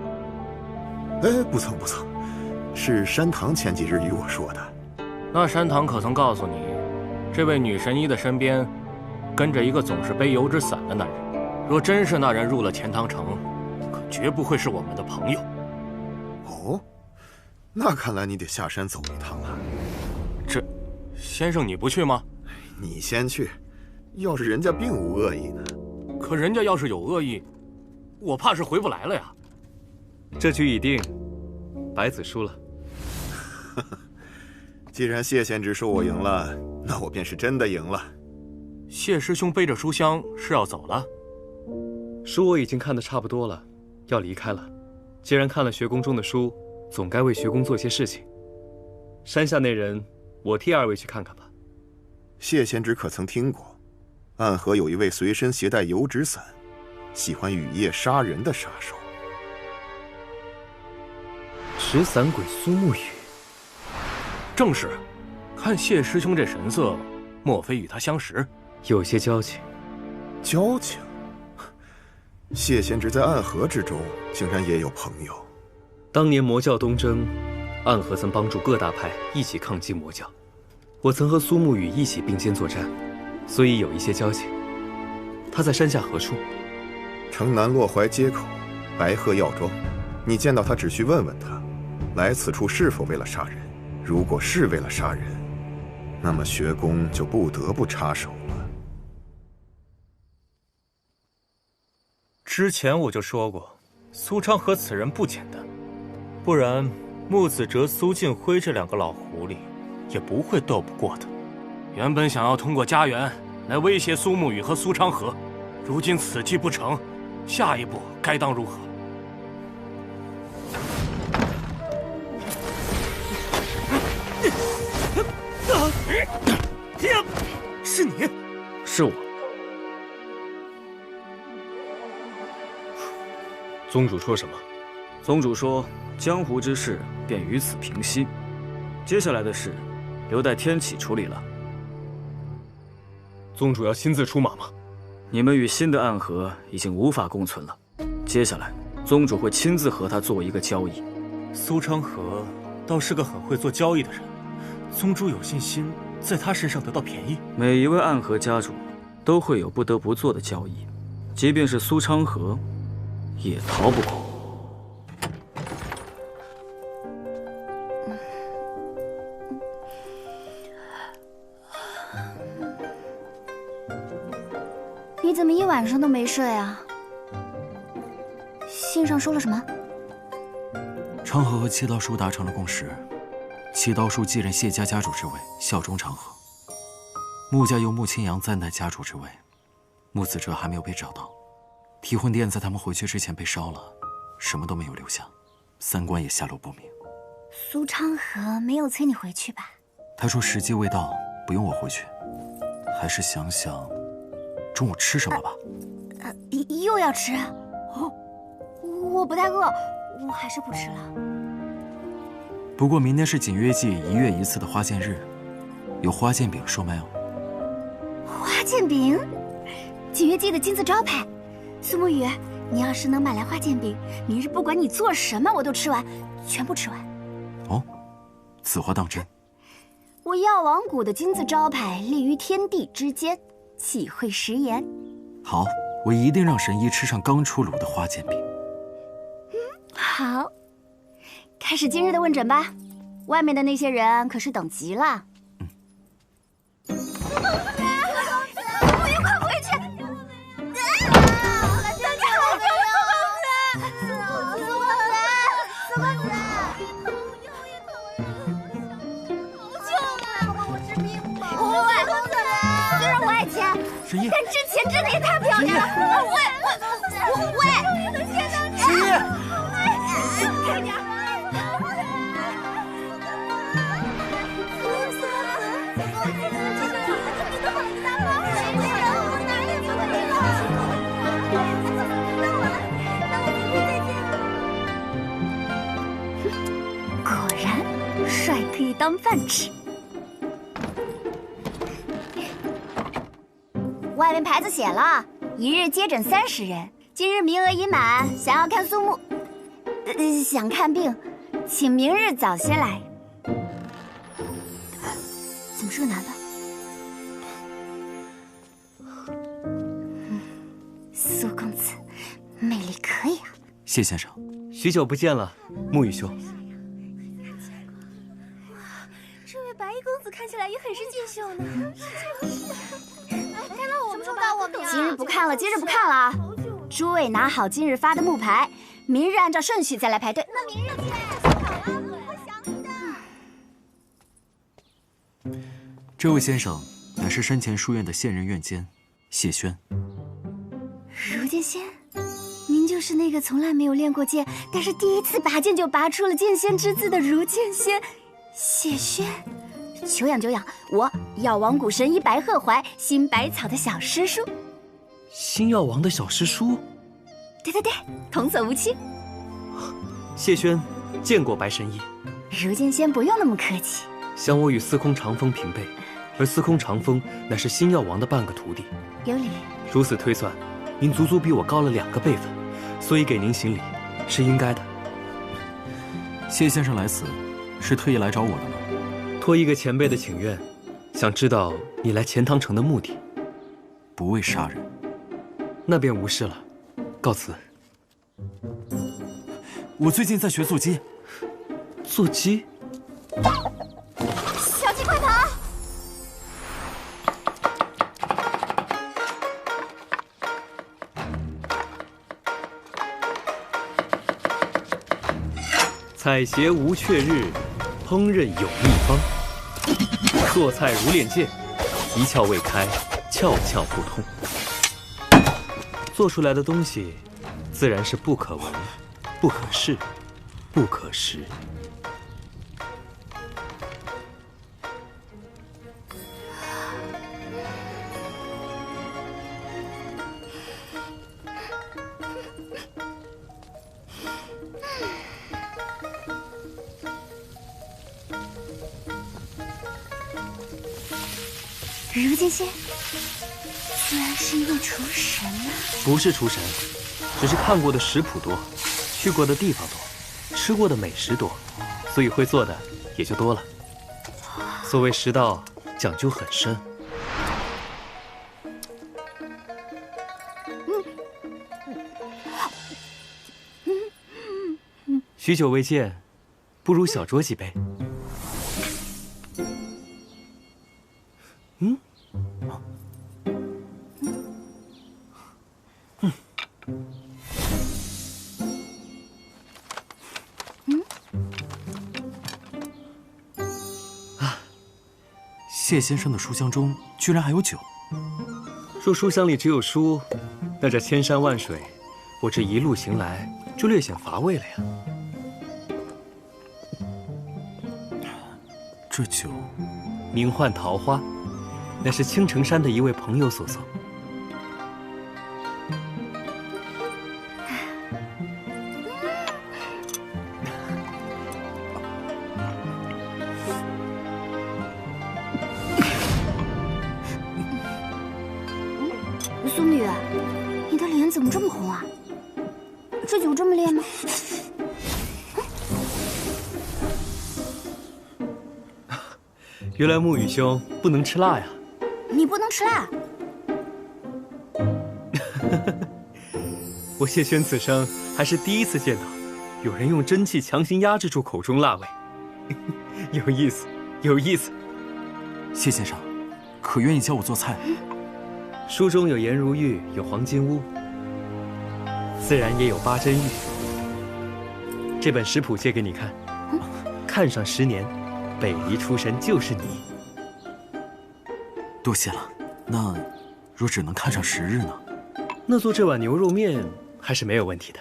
哎，不曾，是山堂前几日与我说的。那山堂可曾告诉你，这位女神医的身边跟着一个总是背油纸伞的男人？若真是那人入了钱塘城，可绝不会是我们的朋友。哦，那看来你得下山走一趟了。这，先生你不去吗？你先去，要是人家并无恶意呢？可人家要是有恶意，我怕是回不来了呀。这局已定，白子输了。既然谢贤侄说我赢了，那我便是真的赢了。谢师兄背着书箱是要走了？书我已经看得差不多了，要离开了。既然看了学宫中的书，总该为学宫做些事情。山下那人，我替2位去看看吧。谢贤侄可曾听过，暗河有一位随身携带油纸伞，喜欢雨夜杀人的杀手。持伞鬼苏沐雨，正是。看谢师兄这神色，莫非与他相识？有些交情。交情？谢贤侄在暗河之中，竟然也有朋友。当年魔教东征，暗河曾帮助各大派一起抗击魔教，我曾和苏沐雨一起并肩作战，所以有一些交情。他在山下何处？城南洛怀街口，白鹤药庄。你见到他，只需问问他，来此处是否为了杀人？如果是为了杀人，那么学宫就不得不插手了。之前我就说过，苏昌和此人不简单，不然穆子哲、苏静辉这2个老狐狸也不会斗不过他。原本想要通过家园来威胁苏沐雨和苏昌河，如今此计不成，下一步该当如何？是你？是我。宗主说什么？宗主说，江湖之事便于此平息，接下来的事留待天启处理了。宗主要亲自出马吗？你们与新的暗河已经无法共存了，接下来宗主会亲自和他做一个交易。苏昌河倒是个很会做交易的人，宗主有信心在他身上得到便宜。每一位暗河家主都会有不得不做的交易，即便是苏昌河，也逃不过。你怎么一晚上都没睡啊？信上说了什么？昌河和七刀叔达成了共识，七刀叔继任谢家家主之位，效忠昌河。穆家由穆清扬暂代家主之位，穆子哲还没有被找到，提魂殿在他们回去之前被烧了，什么都没有留下，三官也下落不明。苏昌河没有催你回去吧？他说时机未到，不用我回去。还是想想中午吃什么吧。又要吃？我不太饿，我还是不吃了。不过明天是锦月季1月1次的花剑日，有花剑饼售卖哦。花剑饼，锦月季的金字招牌。苏沐雨，你要是能买来花剑饼，明日不管你做什么，我都吃完，全部吃完。哦，此话当真？我药王谷的金字招牌立于天地之间，岂会食言？好，我一定让神医吃上刚出炉的花剑饼。好，开始今日的问诊吧。外面的那些人可是等急了。苏公子，我要快回去！神医，但之前真的也太漂亮了！喂！神医，快点！果然，帅可以当饭吃。外面牌子写了，1日接诊30人，今日名额已满，想要看苏沐，想看病，请明日早些来。怎么是个男的？苏公子，魅力可以啊！谢先生，许久不见了，沐雨兄。这位白衣公子看起来也很是俊秀呢。看到我们吧，今日不看了，今日不看了啊！诸位拿好今日发的木牌，明日按照顺序再来排队。那明日见，好啊，我想你的。这位先生乃是身前书院的现任院监谢轩。如剑仙，您就是那个从来没有练过剑，但是第一次拔剑就拔出了剑仙之姿的如剑仙谢轩。久仰久仰，我药王谷神医白鹤怀新百草的小师叔。星耀王的小师叔？对，童叟无欺。谢轩见过白神医。如剑仙不用那么客气。想我与司空长风平辈，而司空长风乃是星耀王的半个徒弟。有理。如此推算，您足足比我高了2个辈分，所以给您行礼是应该的。谢先生来此，是特意来找我的吗？托一个前辈的请愿，想知道你来钱塘城的目的。不为杀人，那便无事了，告辞。我最近在学坐骑。坐骑？小鸡快跑！采撷无却日，烹饪有秘方。做菜如练剑，一窍未开，窍窍不通。做出来的东西，自然是不可闻、不可视、不可食。如剑仙，居然是一位厨神啊！不是厨神，只是看过的食谱多，去过的地方多，吃过的美食多，所以会做的也就多了。所谓食道，讲究很深。许久未见，不如小酌几杯。谢先生的书箱中居然还有酒。若书箱里只有书，那这千山万水，我这一路行来就略显乏味了呀。这酒名唤桃花，那是青城山的一位朋友所送。苏沐雨，你的脸怎么这么红啊？这酒这么烈吗？原来沐雨兄不能吃辣呀！你不能吃辣。我谢轩此生还是第一次见到有人用真气强行压制住口中辣味，有意思，有意思。谢先生，可愿意教我做菜？书中有颜如玉，有黄金屋，自然也有八珍玉。这本食谱借给你看，看上10年。北离出神就是你，多谢了。那若只能看上10日呢？那做这碗牛肉面还是没有问题的。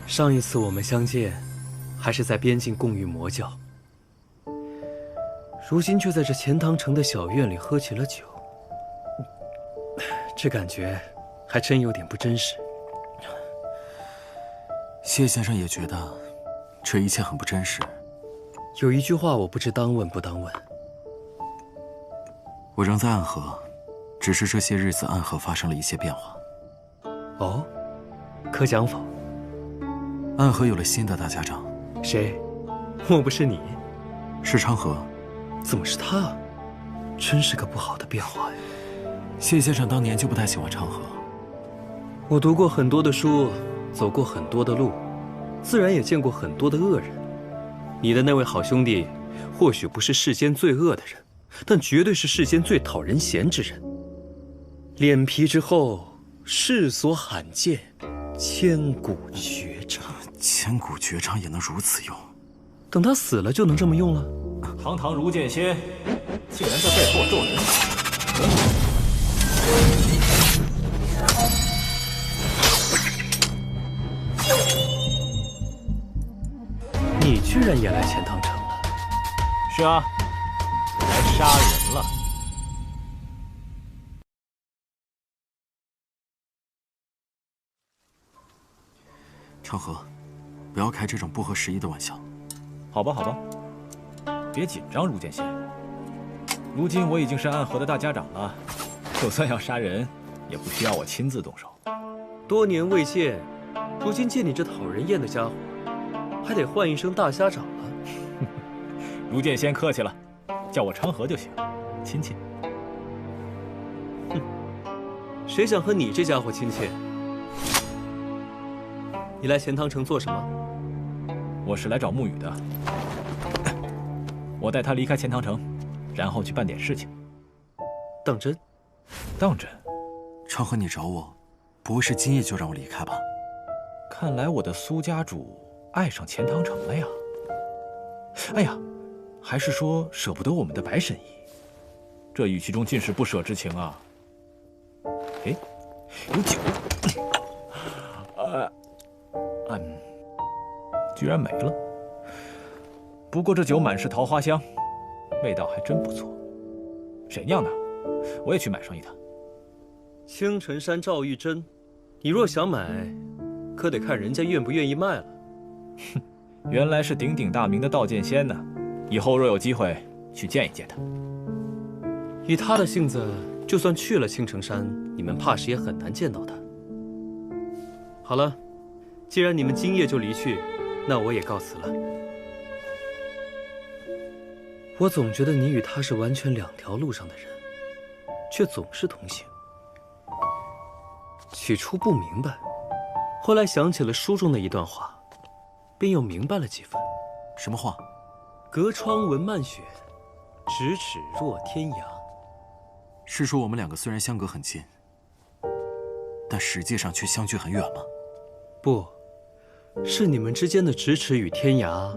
上一次我们相见，还是在边境共浴魔教，如今却在这钱塘城的小院里喝起了酒，这感觉还真有点不真实。谢先生也觉得这一切很不真实。有一句话我不知当问不当问。我仍在暗河，只是这些日子暗河发生了一些变化。哦，可讲否？暗河有了新的大家长。谁？莫不是你？是昌河。怎么是他？真是个不好的变化呀。谢先生当年就不太喜欢昌河。我读过很多的书，走过很多的路，自然也见过很多的恶人。你的那位好兄弟，或许不是世间最恶的人，但绝对是世间最讨人嫌之人。脸皮之厚，世所罕见，千古绝唱。千古绝唱也能如此用？等他死了就能这么用了？堂堂如剑仙，竟然在背后咒人！你居然也来钱塘城了？是啊，我来杀人了。昌河，不要开这种不合时宜的玩笑。好吧，好吧，别紧张，如剑仙。如今我已经是暗河的大家长了，就算要杀人，也不需要我亲自动手。多年未见，如今见你这讨人厌的家伙，还得唤一声大家长了。如剑仙客气了，叫我昌河就行，亲切。哼，谁想和你这家伙亲切？你来钱塘城做什么？我是来找沐雨的，我带他离开钱塘城，然后去办点事情。当真？当真。昌河，你找我，不会是今夜就让我离开吧？看来我的苏家主爱上钱塘城了呀。哎呀，还是说舍不得我们的白神医？这语气中尽是不舍之情啊。哎，有酒。居然没了。不过这酒满是桃花香，味道还真不错。谁酿的？我也去买上一坛。青城山赵玉珍，你若想买，可得看人家愿不愿意卖了。哼，原来是鼎鼎大名的道剑仙呢。以后若有机会去见一见他。以他的性子，就算去了青城山，你们怕是也很难见到他。好了，既然你们今夜就离去，那我也告辞了。我总觉得你与他是完全两条路上的人，却总是同行。起初不明白，后来想起了书中的一段话，便又明白了几分。什么话？隔窗闻漫雪，咫尺若天涯。是说我们两个虽然相隔很近，但实际上却相距很远吗？不，是你们之间的咫尺与天涯，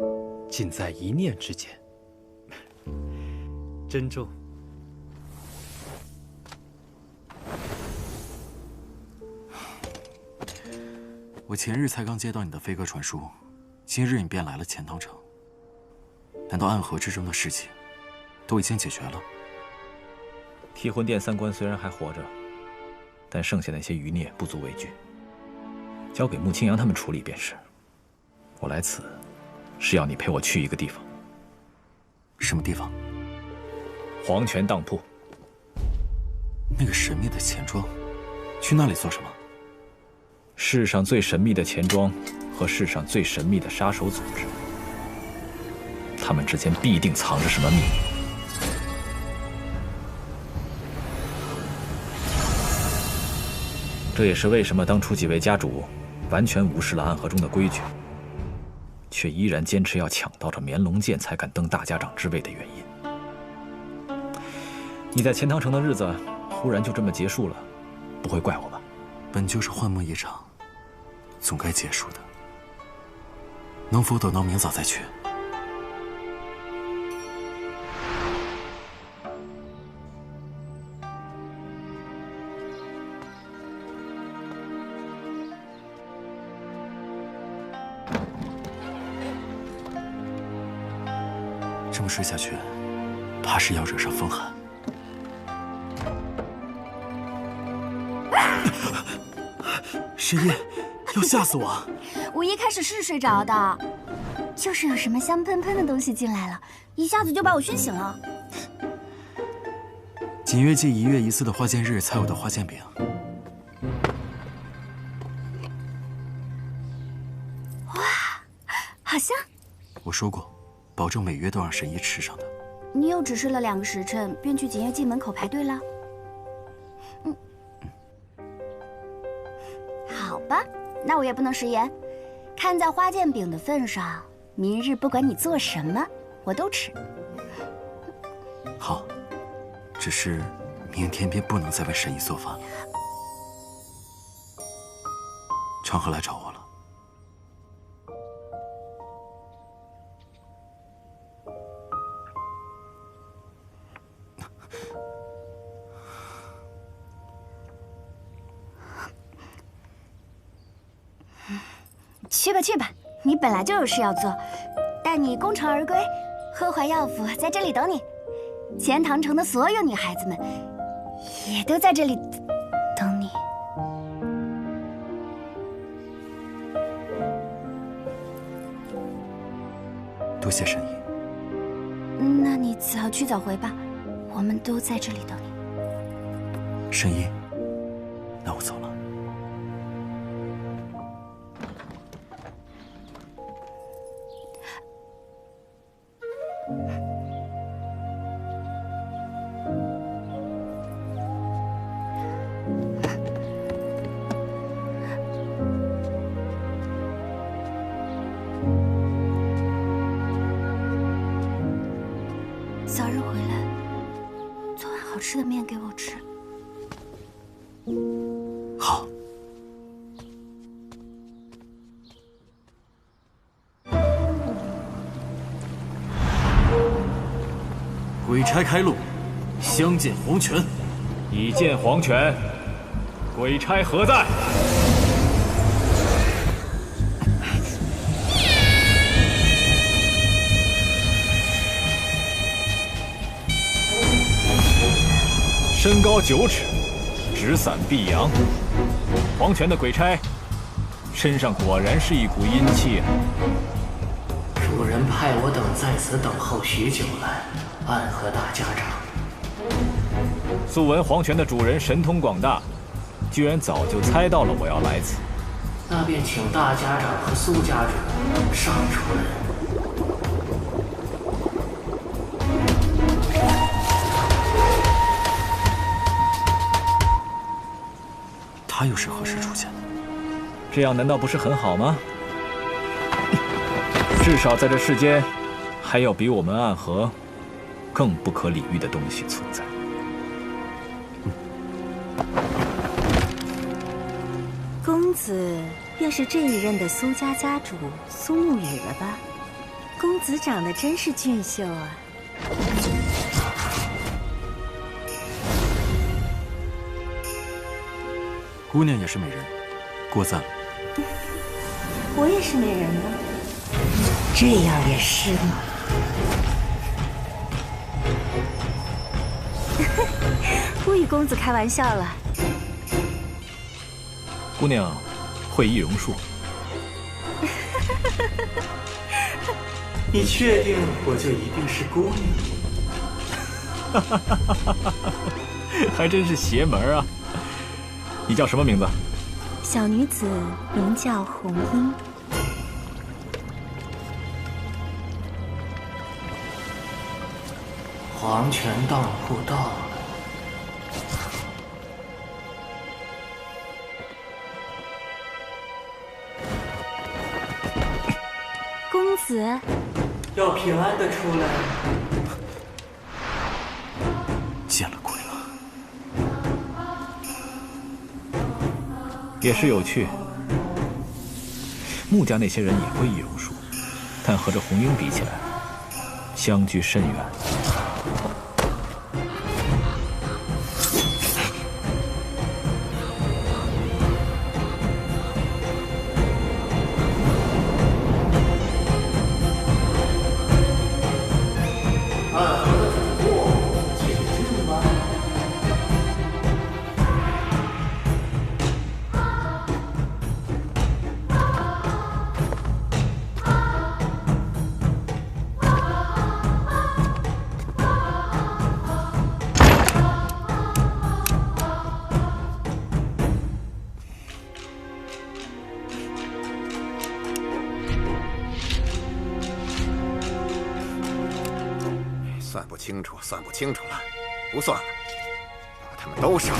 仅在一念之间。珍重。我前日才刚接到你的飞鸽传书，今日你便来了钱塘城，难道暗河之中的事情都已经解决了？替魂殿三关虽然还活着，但剩下那些余孽不足为惧，交给穆青阳他们处理便是。我来此，是要你陪我去一个地方。什么地方？黄泉当铺。那个神秘的钱庄，去那里做什么？世上最神秘的钱庄和世上最神秘的杀手组织，他们之间必定藏着什么秘密。这也是为什么当初几位家主完全无视了暗河中的规矩，却依然坚持要抢到这绵龙剑才敢登大家长之位的原因。你在钱塘城的日子忽然就这么结束了，不会怪我吧？本就是幻梦一场，总该结束的。能否等到明早再去？这么睡下去，怕是要惹上风寒。神医，要吓死我！我一开始是睡着的，就是有什么香喷喷的东西进来了，一下子就把我熏醒了。锦月祭1月1次的花剑日才有的花剑饼。哇，好香！我说过，保证每月都让神医吃上的。你又只睡了2个时辰，便去锦月祭门口排队了？好吧，那我也不能食言。看在花剑饼的份上，明日不管你做什么，我都吃。好，只是明天便不能再为神医做饭了。长河来找我了。去吧去吧，你本来就有事要做，待你功成而归，呵怀药府在这里等你。钱塘城的所有女孩子们也都在这里等你。多谢神医。那你早去早回吧，我们都在这里等你。神医，那我走了。早日回来，做碗好吃的面给我吃。好。鬼差开路，相见黄泉。已见黄泉，鬼差何在？身高9尺，纸伞碧阳。黄泉的鬼差，身上果然是一股阴气啊！主人派我等在此等候许久了，暗河大家长。素闻黄泉的主人神通广大，居然早就猜到了我要来此。那便请大家长和苏家主上船。他又是何时出现的？这样难道不是很好吗？至少在这世间，还有比我们暗河更不可理喻的东西存在。公子便是这一任的苏家家主苏沐雨了吧？公子长得真是俊秀啊！姑娘也是美人，过赞了。我也是美人呢。这样也是吗？不与公子开玩笑了。姑娘会易容术。你确定我就一定是姑娘？还真是邪门啊！你叫什么名字？小女子名叫红英。黄泉当铺到了。公子，要平安的出来。见了鬼了。也是有趣。穆家那些人也会易容术，但和这红英比起来，相距甚远。算不清楚了，不算了，把他们都杀了。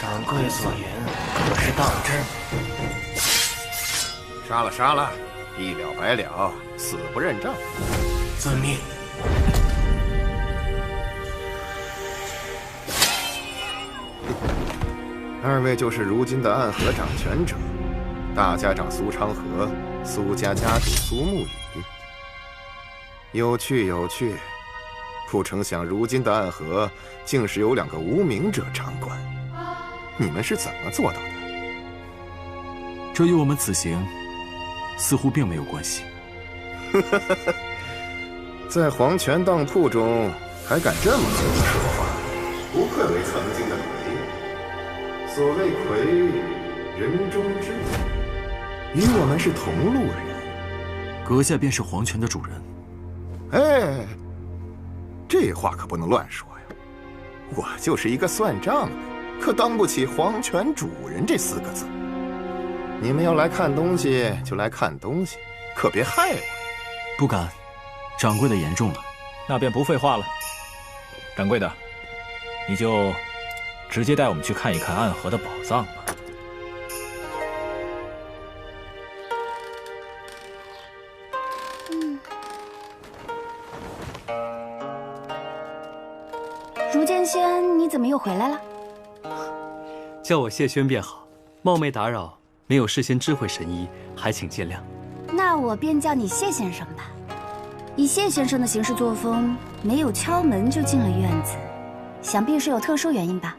掌柜所言可是当真？杀了，一了百了，死不认账。遵命。二位就是如今的暗河掌权者，大家长苏昌河，苏家家主苏沐雨。有趣。不成想，如今的暗河竟是有2个无名者掌管，你们是怎么做到的？这与我们此行似乎并没有关系。在黄泉当铺中还敢这么和我说话，不愧为曾经的魁。所谓魁，人中之龙，与我们是同路人。阁下便是黄泉的主人。哎。这话可不能乱说呀！我就是一个算账的，可当不起黄泉主人这4个字。你们要来看东西就来看东西，可别害我。不敢，掌柜的言重了。那便不废话了。掌柜的，你就直接带我们去看一看暗河的宝藏吧。如剑仙，你怎么又回来了？叫我谢轩便好，冒昧打扰，没有事先知会神医，还请见谅。那我便叫你谢先生吧。以谢先生的行事作风，没有敲门就进了院子，想必是有特殊原因吧？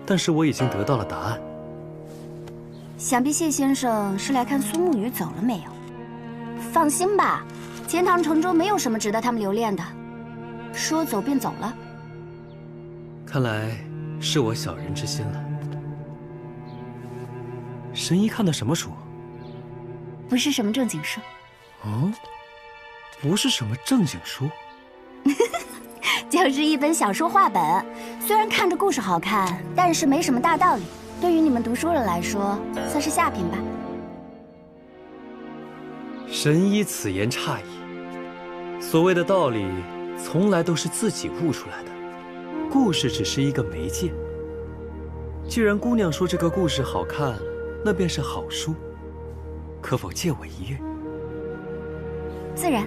但是我已经得到了答案。想必谢先生是来看苏沐雨走了没有？放心吧，钱塘城中没有什么值得他们留恋的。说走便走了，看来是我小人之心了。神医看的什么书？不是什么正经书。哦，不是什么正经书，就是一本小说话本。虽然看着故事好看，但是没什么大道理。对于你们读书人来说，算是下品吧。神医此言差矣。所谓的道理，从来都是自己悟出来的，故事只是一个媒介。既然姑娘说这个故事好看，那便是好书，可否借我一阅？自然。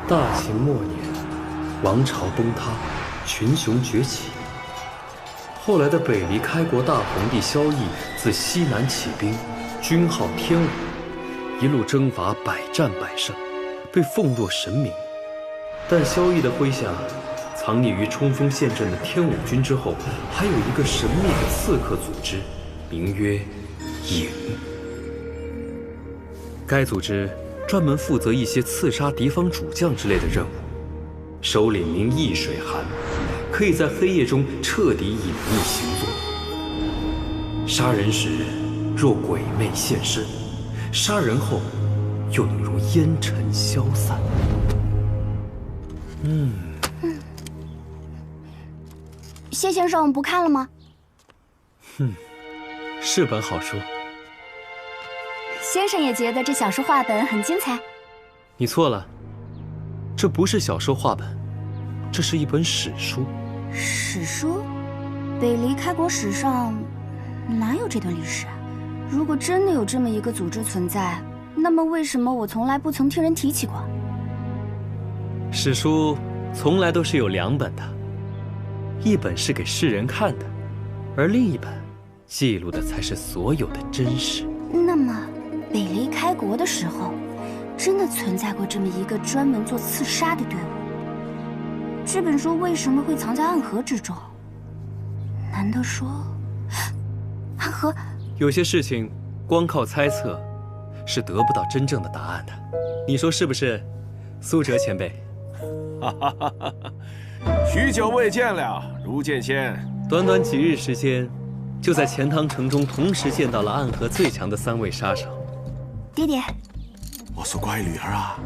大秦末年，王朝崩塌，群雄崛起。后来的北离开国大皇帝萧绎自西南起兵，军号天武，一路征伐，百战百胜，被奉若神明。但萧绎的麾下，藏匿于冲锋陷阵的天武军之后，还有一个神秘的刺客组织，名曰影。该组织专门负责一些刺杀敌方主将之类的任务，首领名易水寒，可以在黑夜中彻底隐匿行踪。杀人时若鬼魅现身，杀人后又能如烟尘消散。谢先生不看了吗？是本好书。先生也觉得这小说话本很精彩？你错了，这不是小说话本，这是一本史书。史书？北离开国史上哪有这段历史啊？如果真的有这么一个组织存在，那么为什么我从来不曾听人提起过？史书从来都是有2本的，一本是给世人看的，而另一本记录的才是所有的真实。那么，北离开国的时候，真的存在过这么一个专门做刺杀的队伍？这本书为什么会藏在暗河之中？难道说，暗河？有些事情光靠猜测是得不到真正的答案的，你说是不是，苏哲前辈？许久未见了，如见仙。短短几日时间，就在钱塘城中同时见到了暗河最强的3位杀手。爹爹，我说乖女儿啊，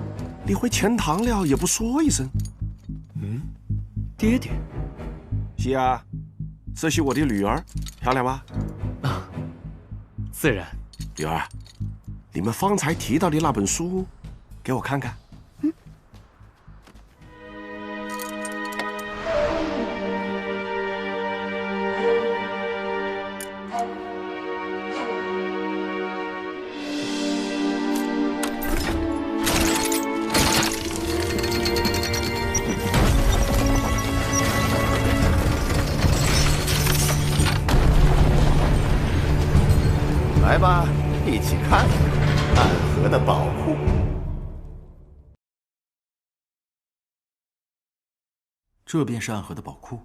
你回钱塘了也不说一声。爹爹。是啊，这是我的女儿，漂亮吗？自然。女儿，你们方才提到的那本书，给我看看。来吧，一起看暗河的宝库。这便是暗河的宝库。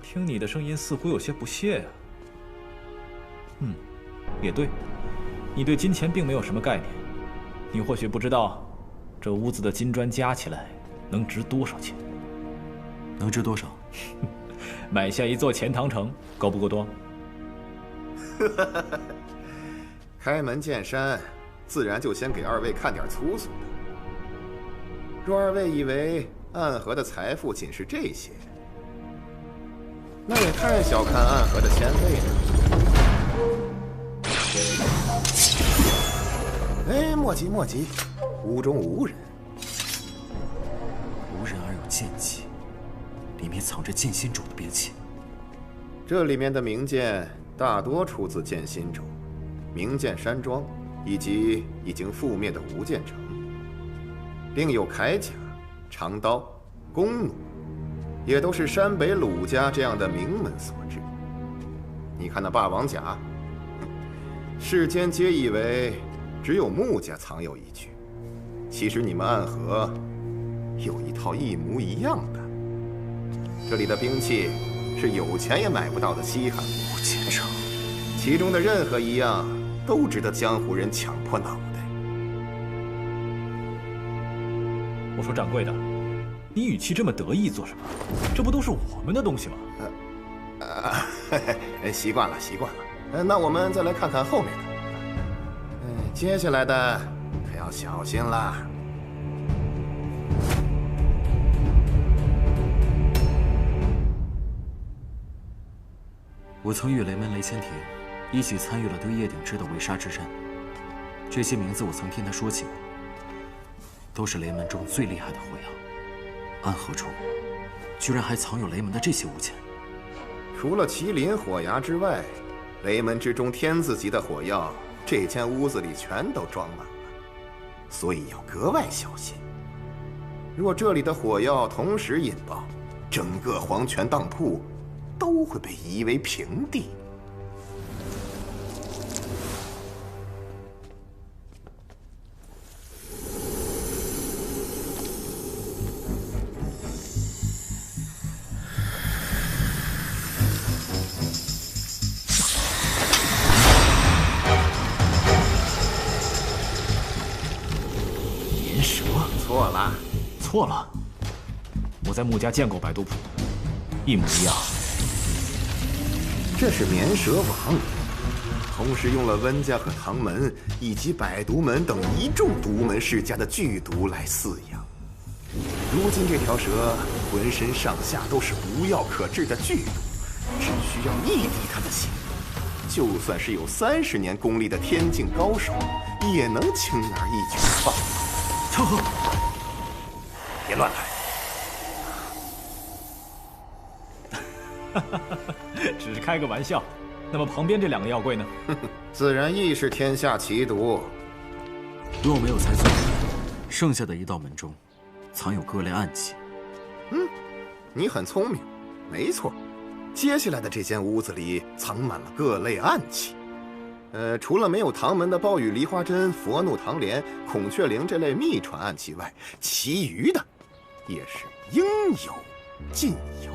听你的声音似乎有些不屑呀。也对，你对金钱并没有什么概念。你或许不知道，这屋子的金砖加起来能值多少钱？能值多少？买下一座钱塘城，够不够多？开门见山，自然就先给2位看点粗俗的。若2位以为暗河的财富仅是这些，那也太小看暗河的仙位了。哎，莫急莫急，屋中无人。无人而有剑气，里面藏着剑心主的兵器。这里面的名剑大多出自剑心主、名剑山庄以及已经覆灭的无剑城，另有铠甲、长刀、弓弩，也都是山北鲁家这样的名门所制。你看那霸王甲，世间皆以为只有穆家藏有一具，其实你们暗河有一套一模一样的。这里的兵器是有钱也买不到的稀罕物，无剑城，其中的任何一样都值得江湖人抢破脑袋。我说掌柜的，你语气这么得意做什么？这不都是我们的东西吗？习惯了，习惯了。那我们再来看看后面的。接下来的可要小心啦。我曾与雷门雷千庭一起参与了对叶鼎之的围杀之战，这些名字我曾听他说起过，都是雷门中最厉害的火药。暗河中居然还藏有雷门的这些物件。除了麒麟火牙之外，雷门之中天字级的火药，这间屋子里全都装满了，所以要格外小心。若这里的火药同时引爆，整个黄泉当铺都会被夷为平地。错了，我在穆家见过百毒谱，一模一样。这是绵蛇王，同时用了温家和唐门以及百毒门等一众独门世家的剧毒来饲养。如今这条蛇浑身上下都是无药可治的剧毒，只需要一滴它的血，就算是有30年功力的天境高手，也能轻而易举地放了。昌河，别乱来！只是开个玩笑。那么旁边这2个药柜呢？自然亦是天下奇毒。若我没有猜错，剩下的1道门中，藏有各类暗器。你很聪明，没错。接下来的这间屋子里藏满了各类暗器。除了没有唐门的暴雨梨花针、佛怒唐莲、孔雀翎这类秘传暗器外，其余的也是应有尽有。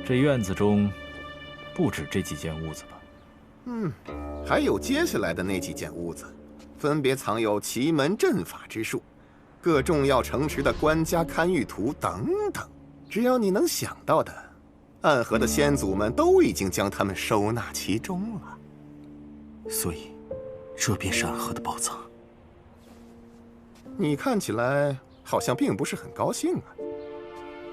这院子中不止这几间屋子吧？还有接下来的那几间屋子，分别藏有奇门阵法之术、各重要城池的官家堪舆图等等。只要你能想到的，暗河的先祖们都已经将它们收纳其中了。所以，这便是暗河的宝藏。你看起来好像并不是很高兴啊。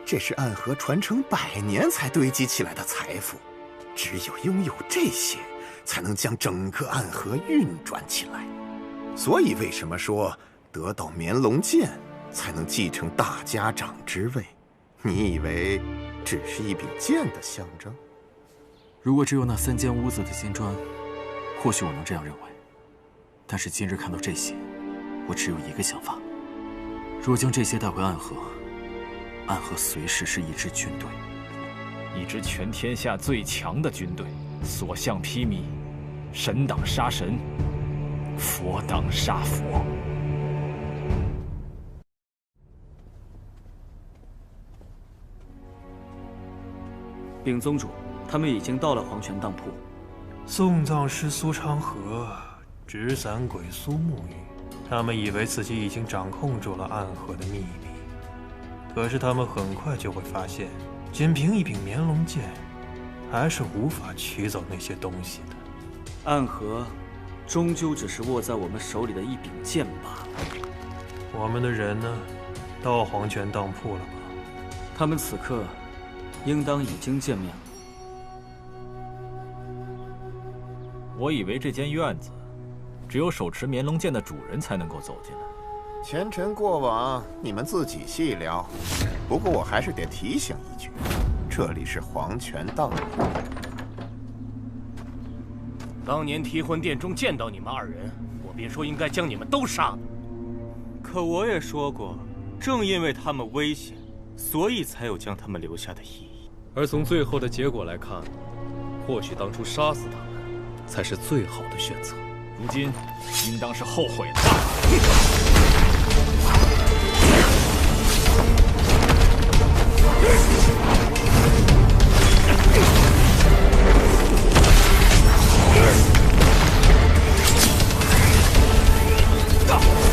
这是暗河传承100年才堆积起来的财富，只有拥有这些，才能将整个暗河运转起来。所以为什么说得到绵龙剑才能继承大家长之位？你以为只是一柄剑的象征？如果只有那3间屋子的金砖，或许我能这样认为。但是今日看到这些，我只有一个想法：若将这些带回暗河，暗河随时是一支军队，一支全天下最强的军队，所向披靡，神挡杀神，佛挡杀佛。禀宗主，他们已经到了黄泉当铺。送葬师苏昌河，纸伞鬼苏沐雨，他们以为自己已经掌控住了暗河的秘密，可是他们很快就会发现，仅凭一柄绵龙剑，还是无法取走那些东西的。暗河，终究只是握在我们手里的一柄剑罢了。我们的人呢？到黄泉当铺了吗？他们此刻，应当已经见面了。我以为这间院子，只有手持绵龙剑的主人才能够走进来。前尘过往，你们自己细聊。不过我还是得提醒一句，这里是黄泉当铺。当年提魂殿中见到你们2人，我便说应该将你们都杀了。可我也说过，正因为他们危险，所以才有将他们留下的意义。而从最后的结果来看，或许当初杀死他们才是最好的选择。如今应当是后悔了。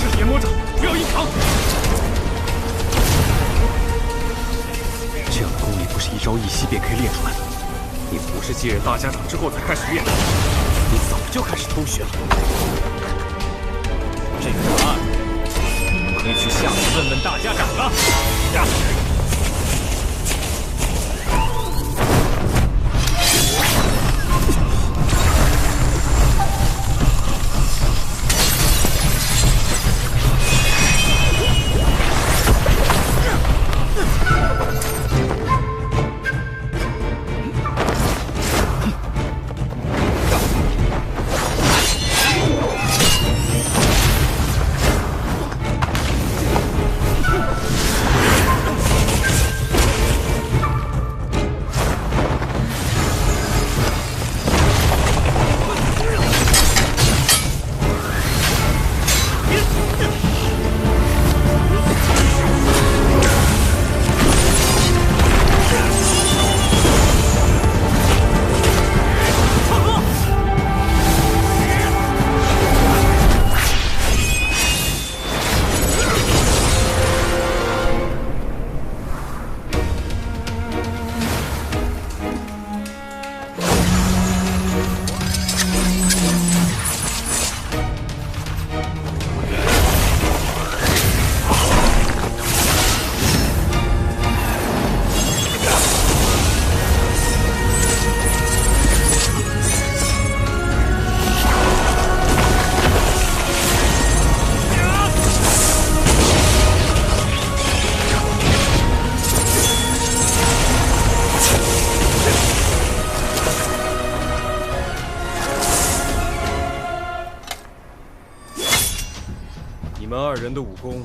这是炎魔掌，不要硬扛。这样的功力不是一朝一夕便可以练出来的。你不是继任大家长之后才开始练的，你早就开始偷学了。这个答案，你们可以去下面问问大家长了。二人的武功，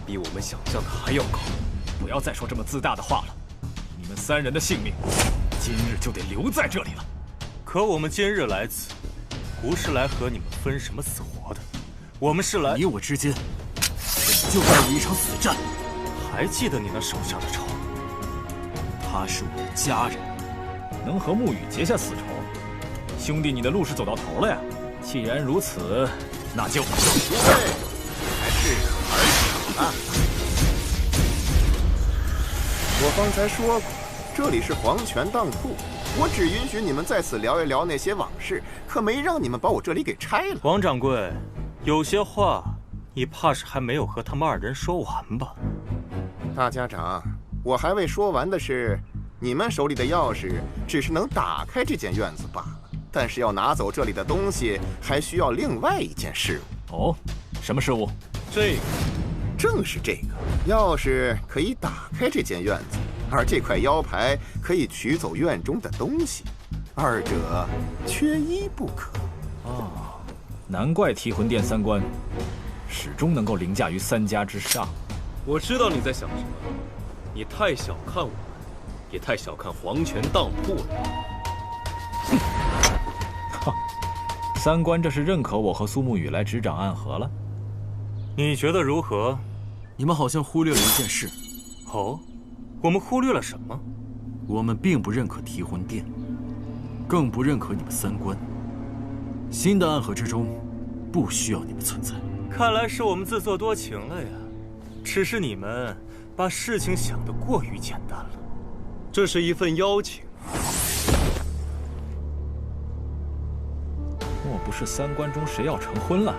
比我们想象的还要高。不要再说这么自大的话了。你们3人的性命，今日就得留在这里了。可我们今日来此，不是来和你们分什么死活的，我们是来……你我之间，本就该有一场死战。还记得你那手下的仇？他是我的家人，能和沐雨结下死仇，兄弟，你的路是走到头了呀。既然如此，那就……诸位，还是儿小了。我方才说过，这里是黄泉当铺，我只允许你们在此聊一聊那些往事，可没让你们把我这里给拆了。王掌柜，有些话你怕是还没有和他们2人说完吧？大家长，我还未说完的是，你们手里的钥匙只是能打开这间院子罢了，但是要拿走这里的东西，还需要另外一件事物。哦，什么事物？这个，正是这个。钥匙可以打开这间院子，而这块腰牌可以取走院中的东西，二者缺一不可。哦，难怪提魂殿3关始终能够凌驾于3家之上。我知道你在想什么，你太小看我们，也太小看黄泉当铺了。哼，3关这是认可我和苏沐雨来执掌暗河了？你觉得如何？你们好像忽略了一件事。哦，我们忽略了什么？我们并不认可提魂殿，更不认可你们3关。新的暗河之中，不需要你们存在。看来是我们自作多情了呀。只是你们把事情想得过于简单了。这是一份邀请。莫不是3关中谁要成婚了，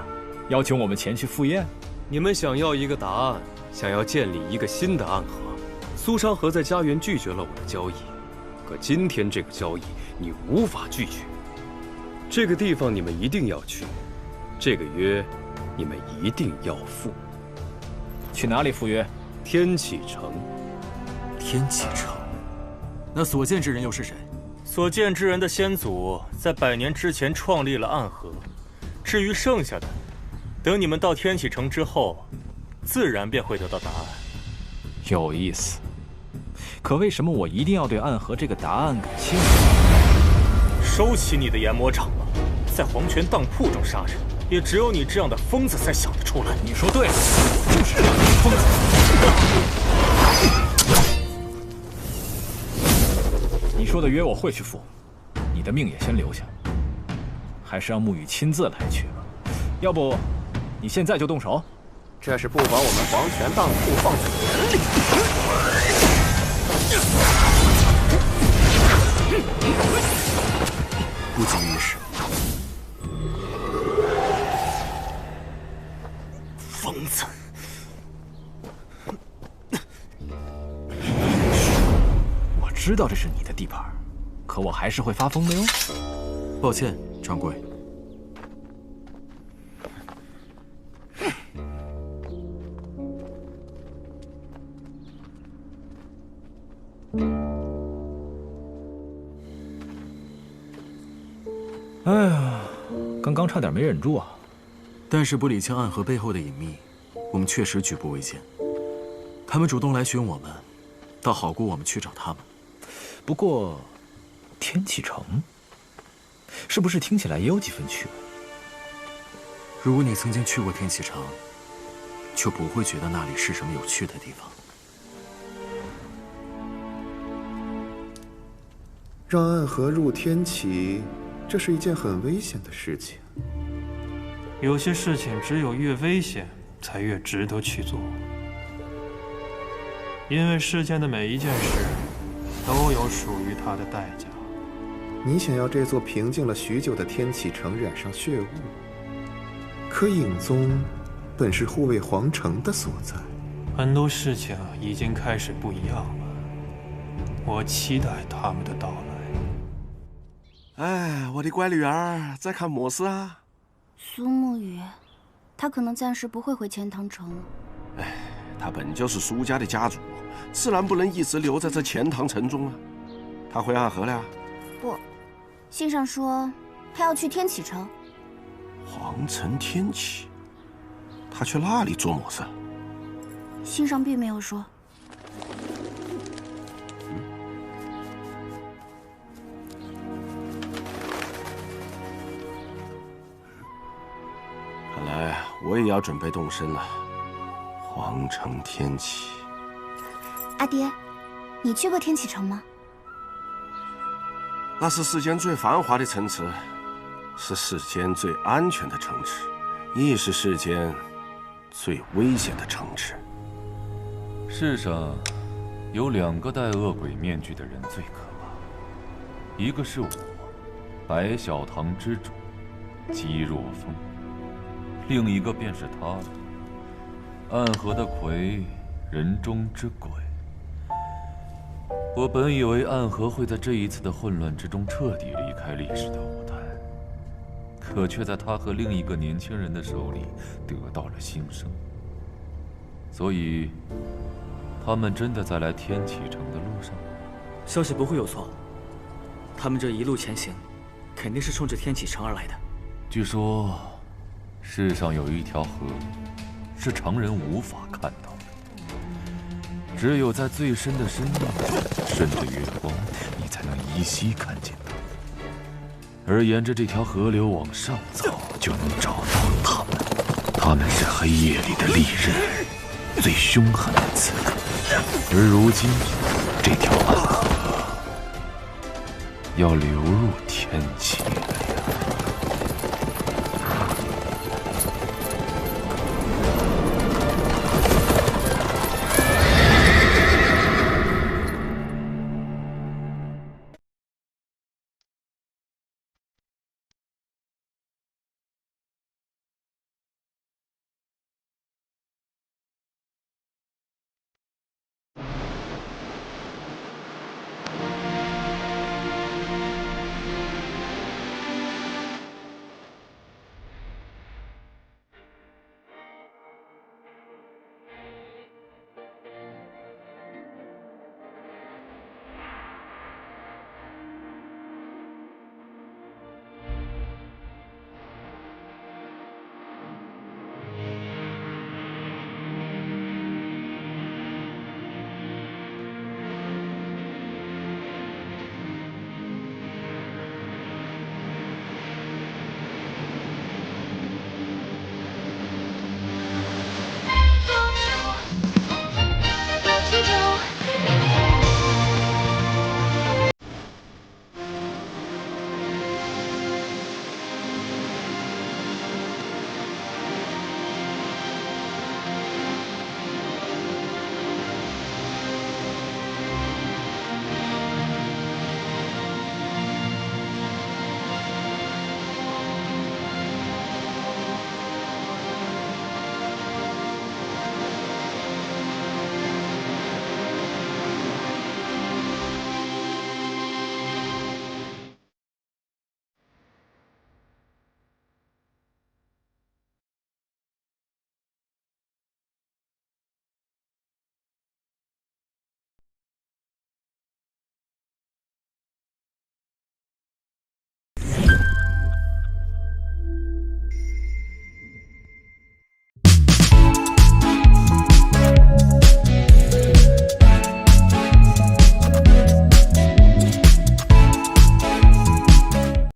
邀请我们前去赴宴？你们想要一个答案，想要建立一个新的暗河。苏昌河在家园拒绝了我的交易，可今天这个交易你无法拒绝。这个地方你们一定要去，这个约你们一定要赴。去哪里赴约？天启城。天启城？那所见之人又是谁？所见之人的先祖在100年之前创立了暗河，至于剩下的，等你们到天启城之后，自然便会得到答案。有意思。可为什么我一定要对暗河这个答案感兴趣？收起你的研磨掌吧，在黄泉当铺中杀人，也只有你这样的疯子才想得出来。你说对了，我就是这样的疯子。你说的约我会去赴，你的命也先留下，还是让沐雨亲自来去吧。要不，你现在就动手？这是不把我们黄泉当铺放在眼里。不急于事。疯子！我知道这是你的地盘，可我还是会发疯的哟。抱歉，掌柜。哎呀，刚刚差点没忍住啊！但是不理清暗河背后的隐秘，我们确实举步维艰。他们主动来寻我们，倒好过我们去找他们。不过，天启城是不是听起来也有几分趣味？如果你曾经去过天启城，就不会觉得那里是什么有趣的地方。让暗河入天启，这是一件很危险的事情。有些事情只有越危险，才越值得去做。因为世间的每一件事，都有属于它的代价。你想要这座平静了许久的天启城染上血雾，可影宗本是护卫皇城的所在。很多事情已经开始不一样了，我期待他们的到来。哎，我的乖女儿，在看么事啊？苏沐雨，她可能暂时不会回钱塘城了。哎，她本就是苏家的家主，自然不能一直留在这钱塘城中啊。她回暗河了？不，信上说她要去天启城。皇城天启，他去那里做么事？信上并没有说。看来我也要准备动身了。皇城天启，阿爹，你去过天启城吗？那是世间最繁华的城池，是世间最安全的城池，亦是世间最危险的城池。世上有2个戴恶鬼面具的人最可怕，一个是我，白小堂之主姬若风，另一个便是他了，暗河的魁，人中之鬼。我本以为暗河会在这一次的混乱之中彻底离开历史的舞台，可却在他和另一个年轻人的手里得到了新生。所以，他们真的在来天启城的路上？消息不会有错，他们这一路前行，肯定是冲着天启城而来的。据说，世上有一条河，是常人无法看到的，只有在最深的深处，顺着月光，你才能依稀看见它。而沿着这条河流往上走，就能找到他们。他们是黑夜里的利刃，最凶狠的刺客。而如今，这条暗河要流入天启。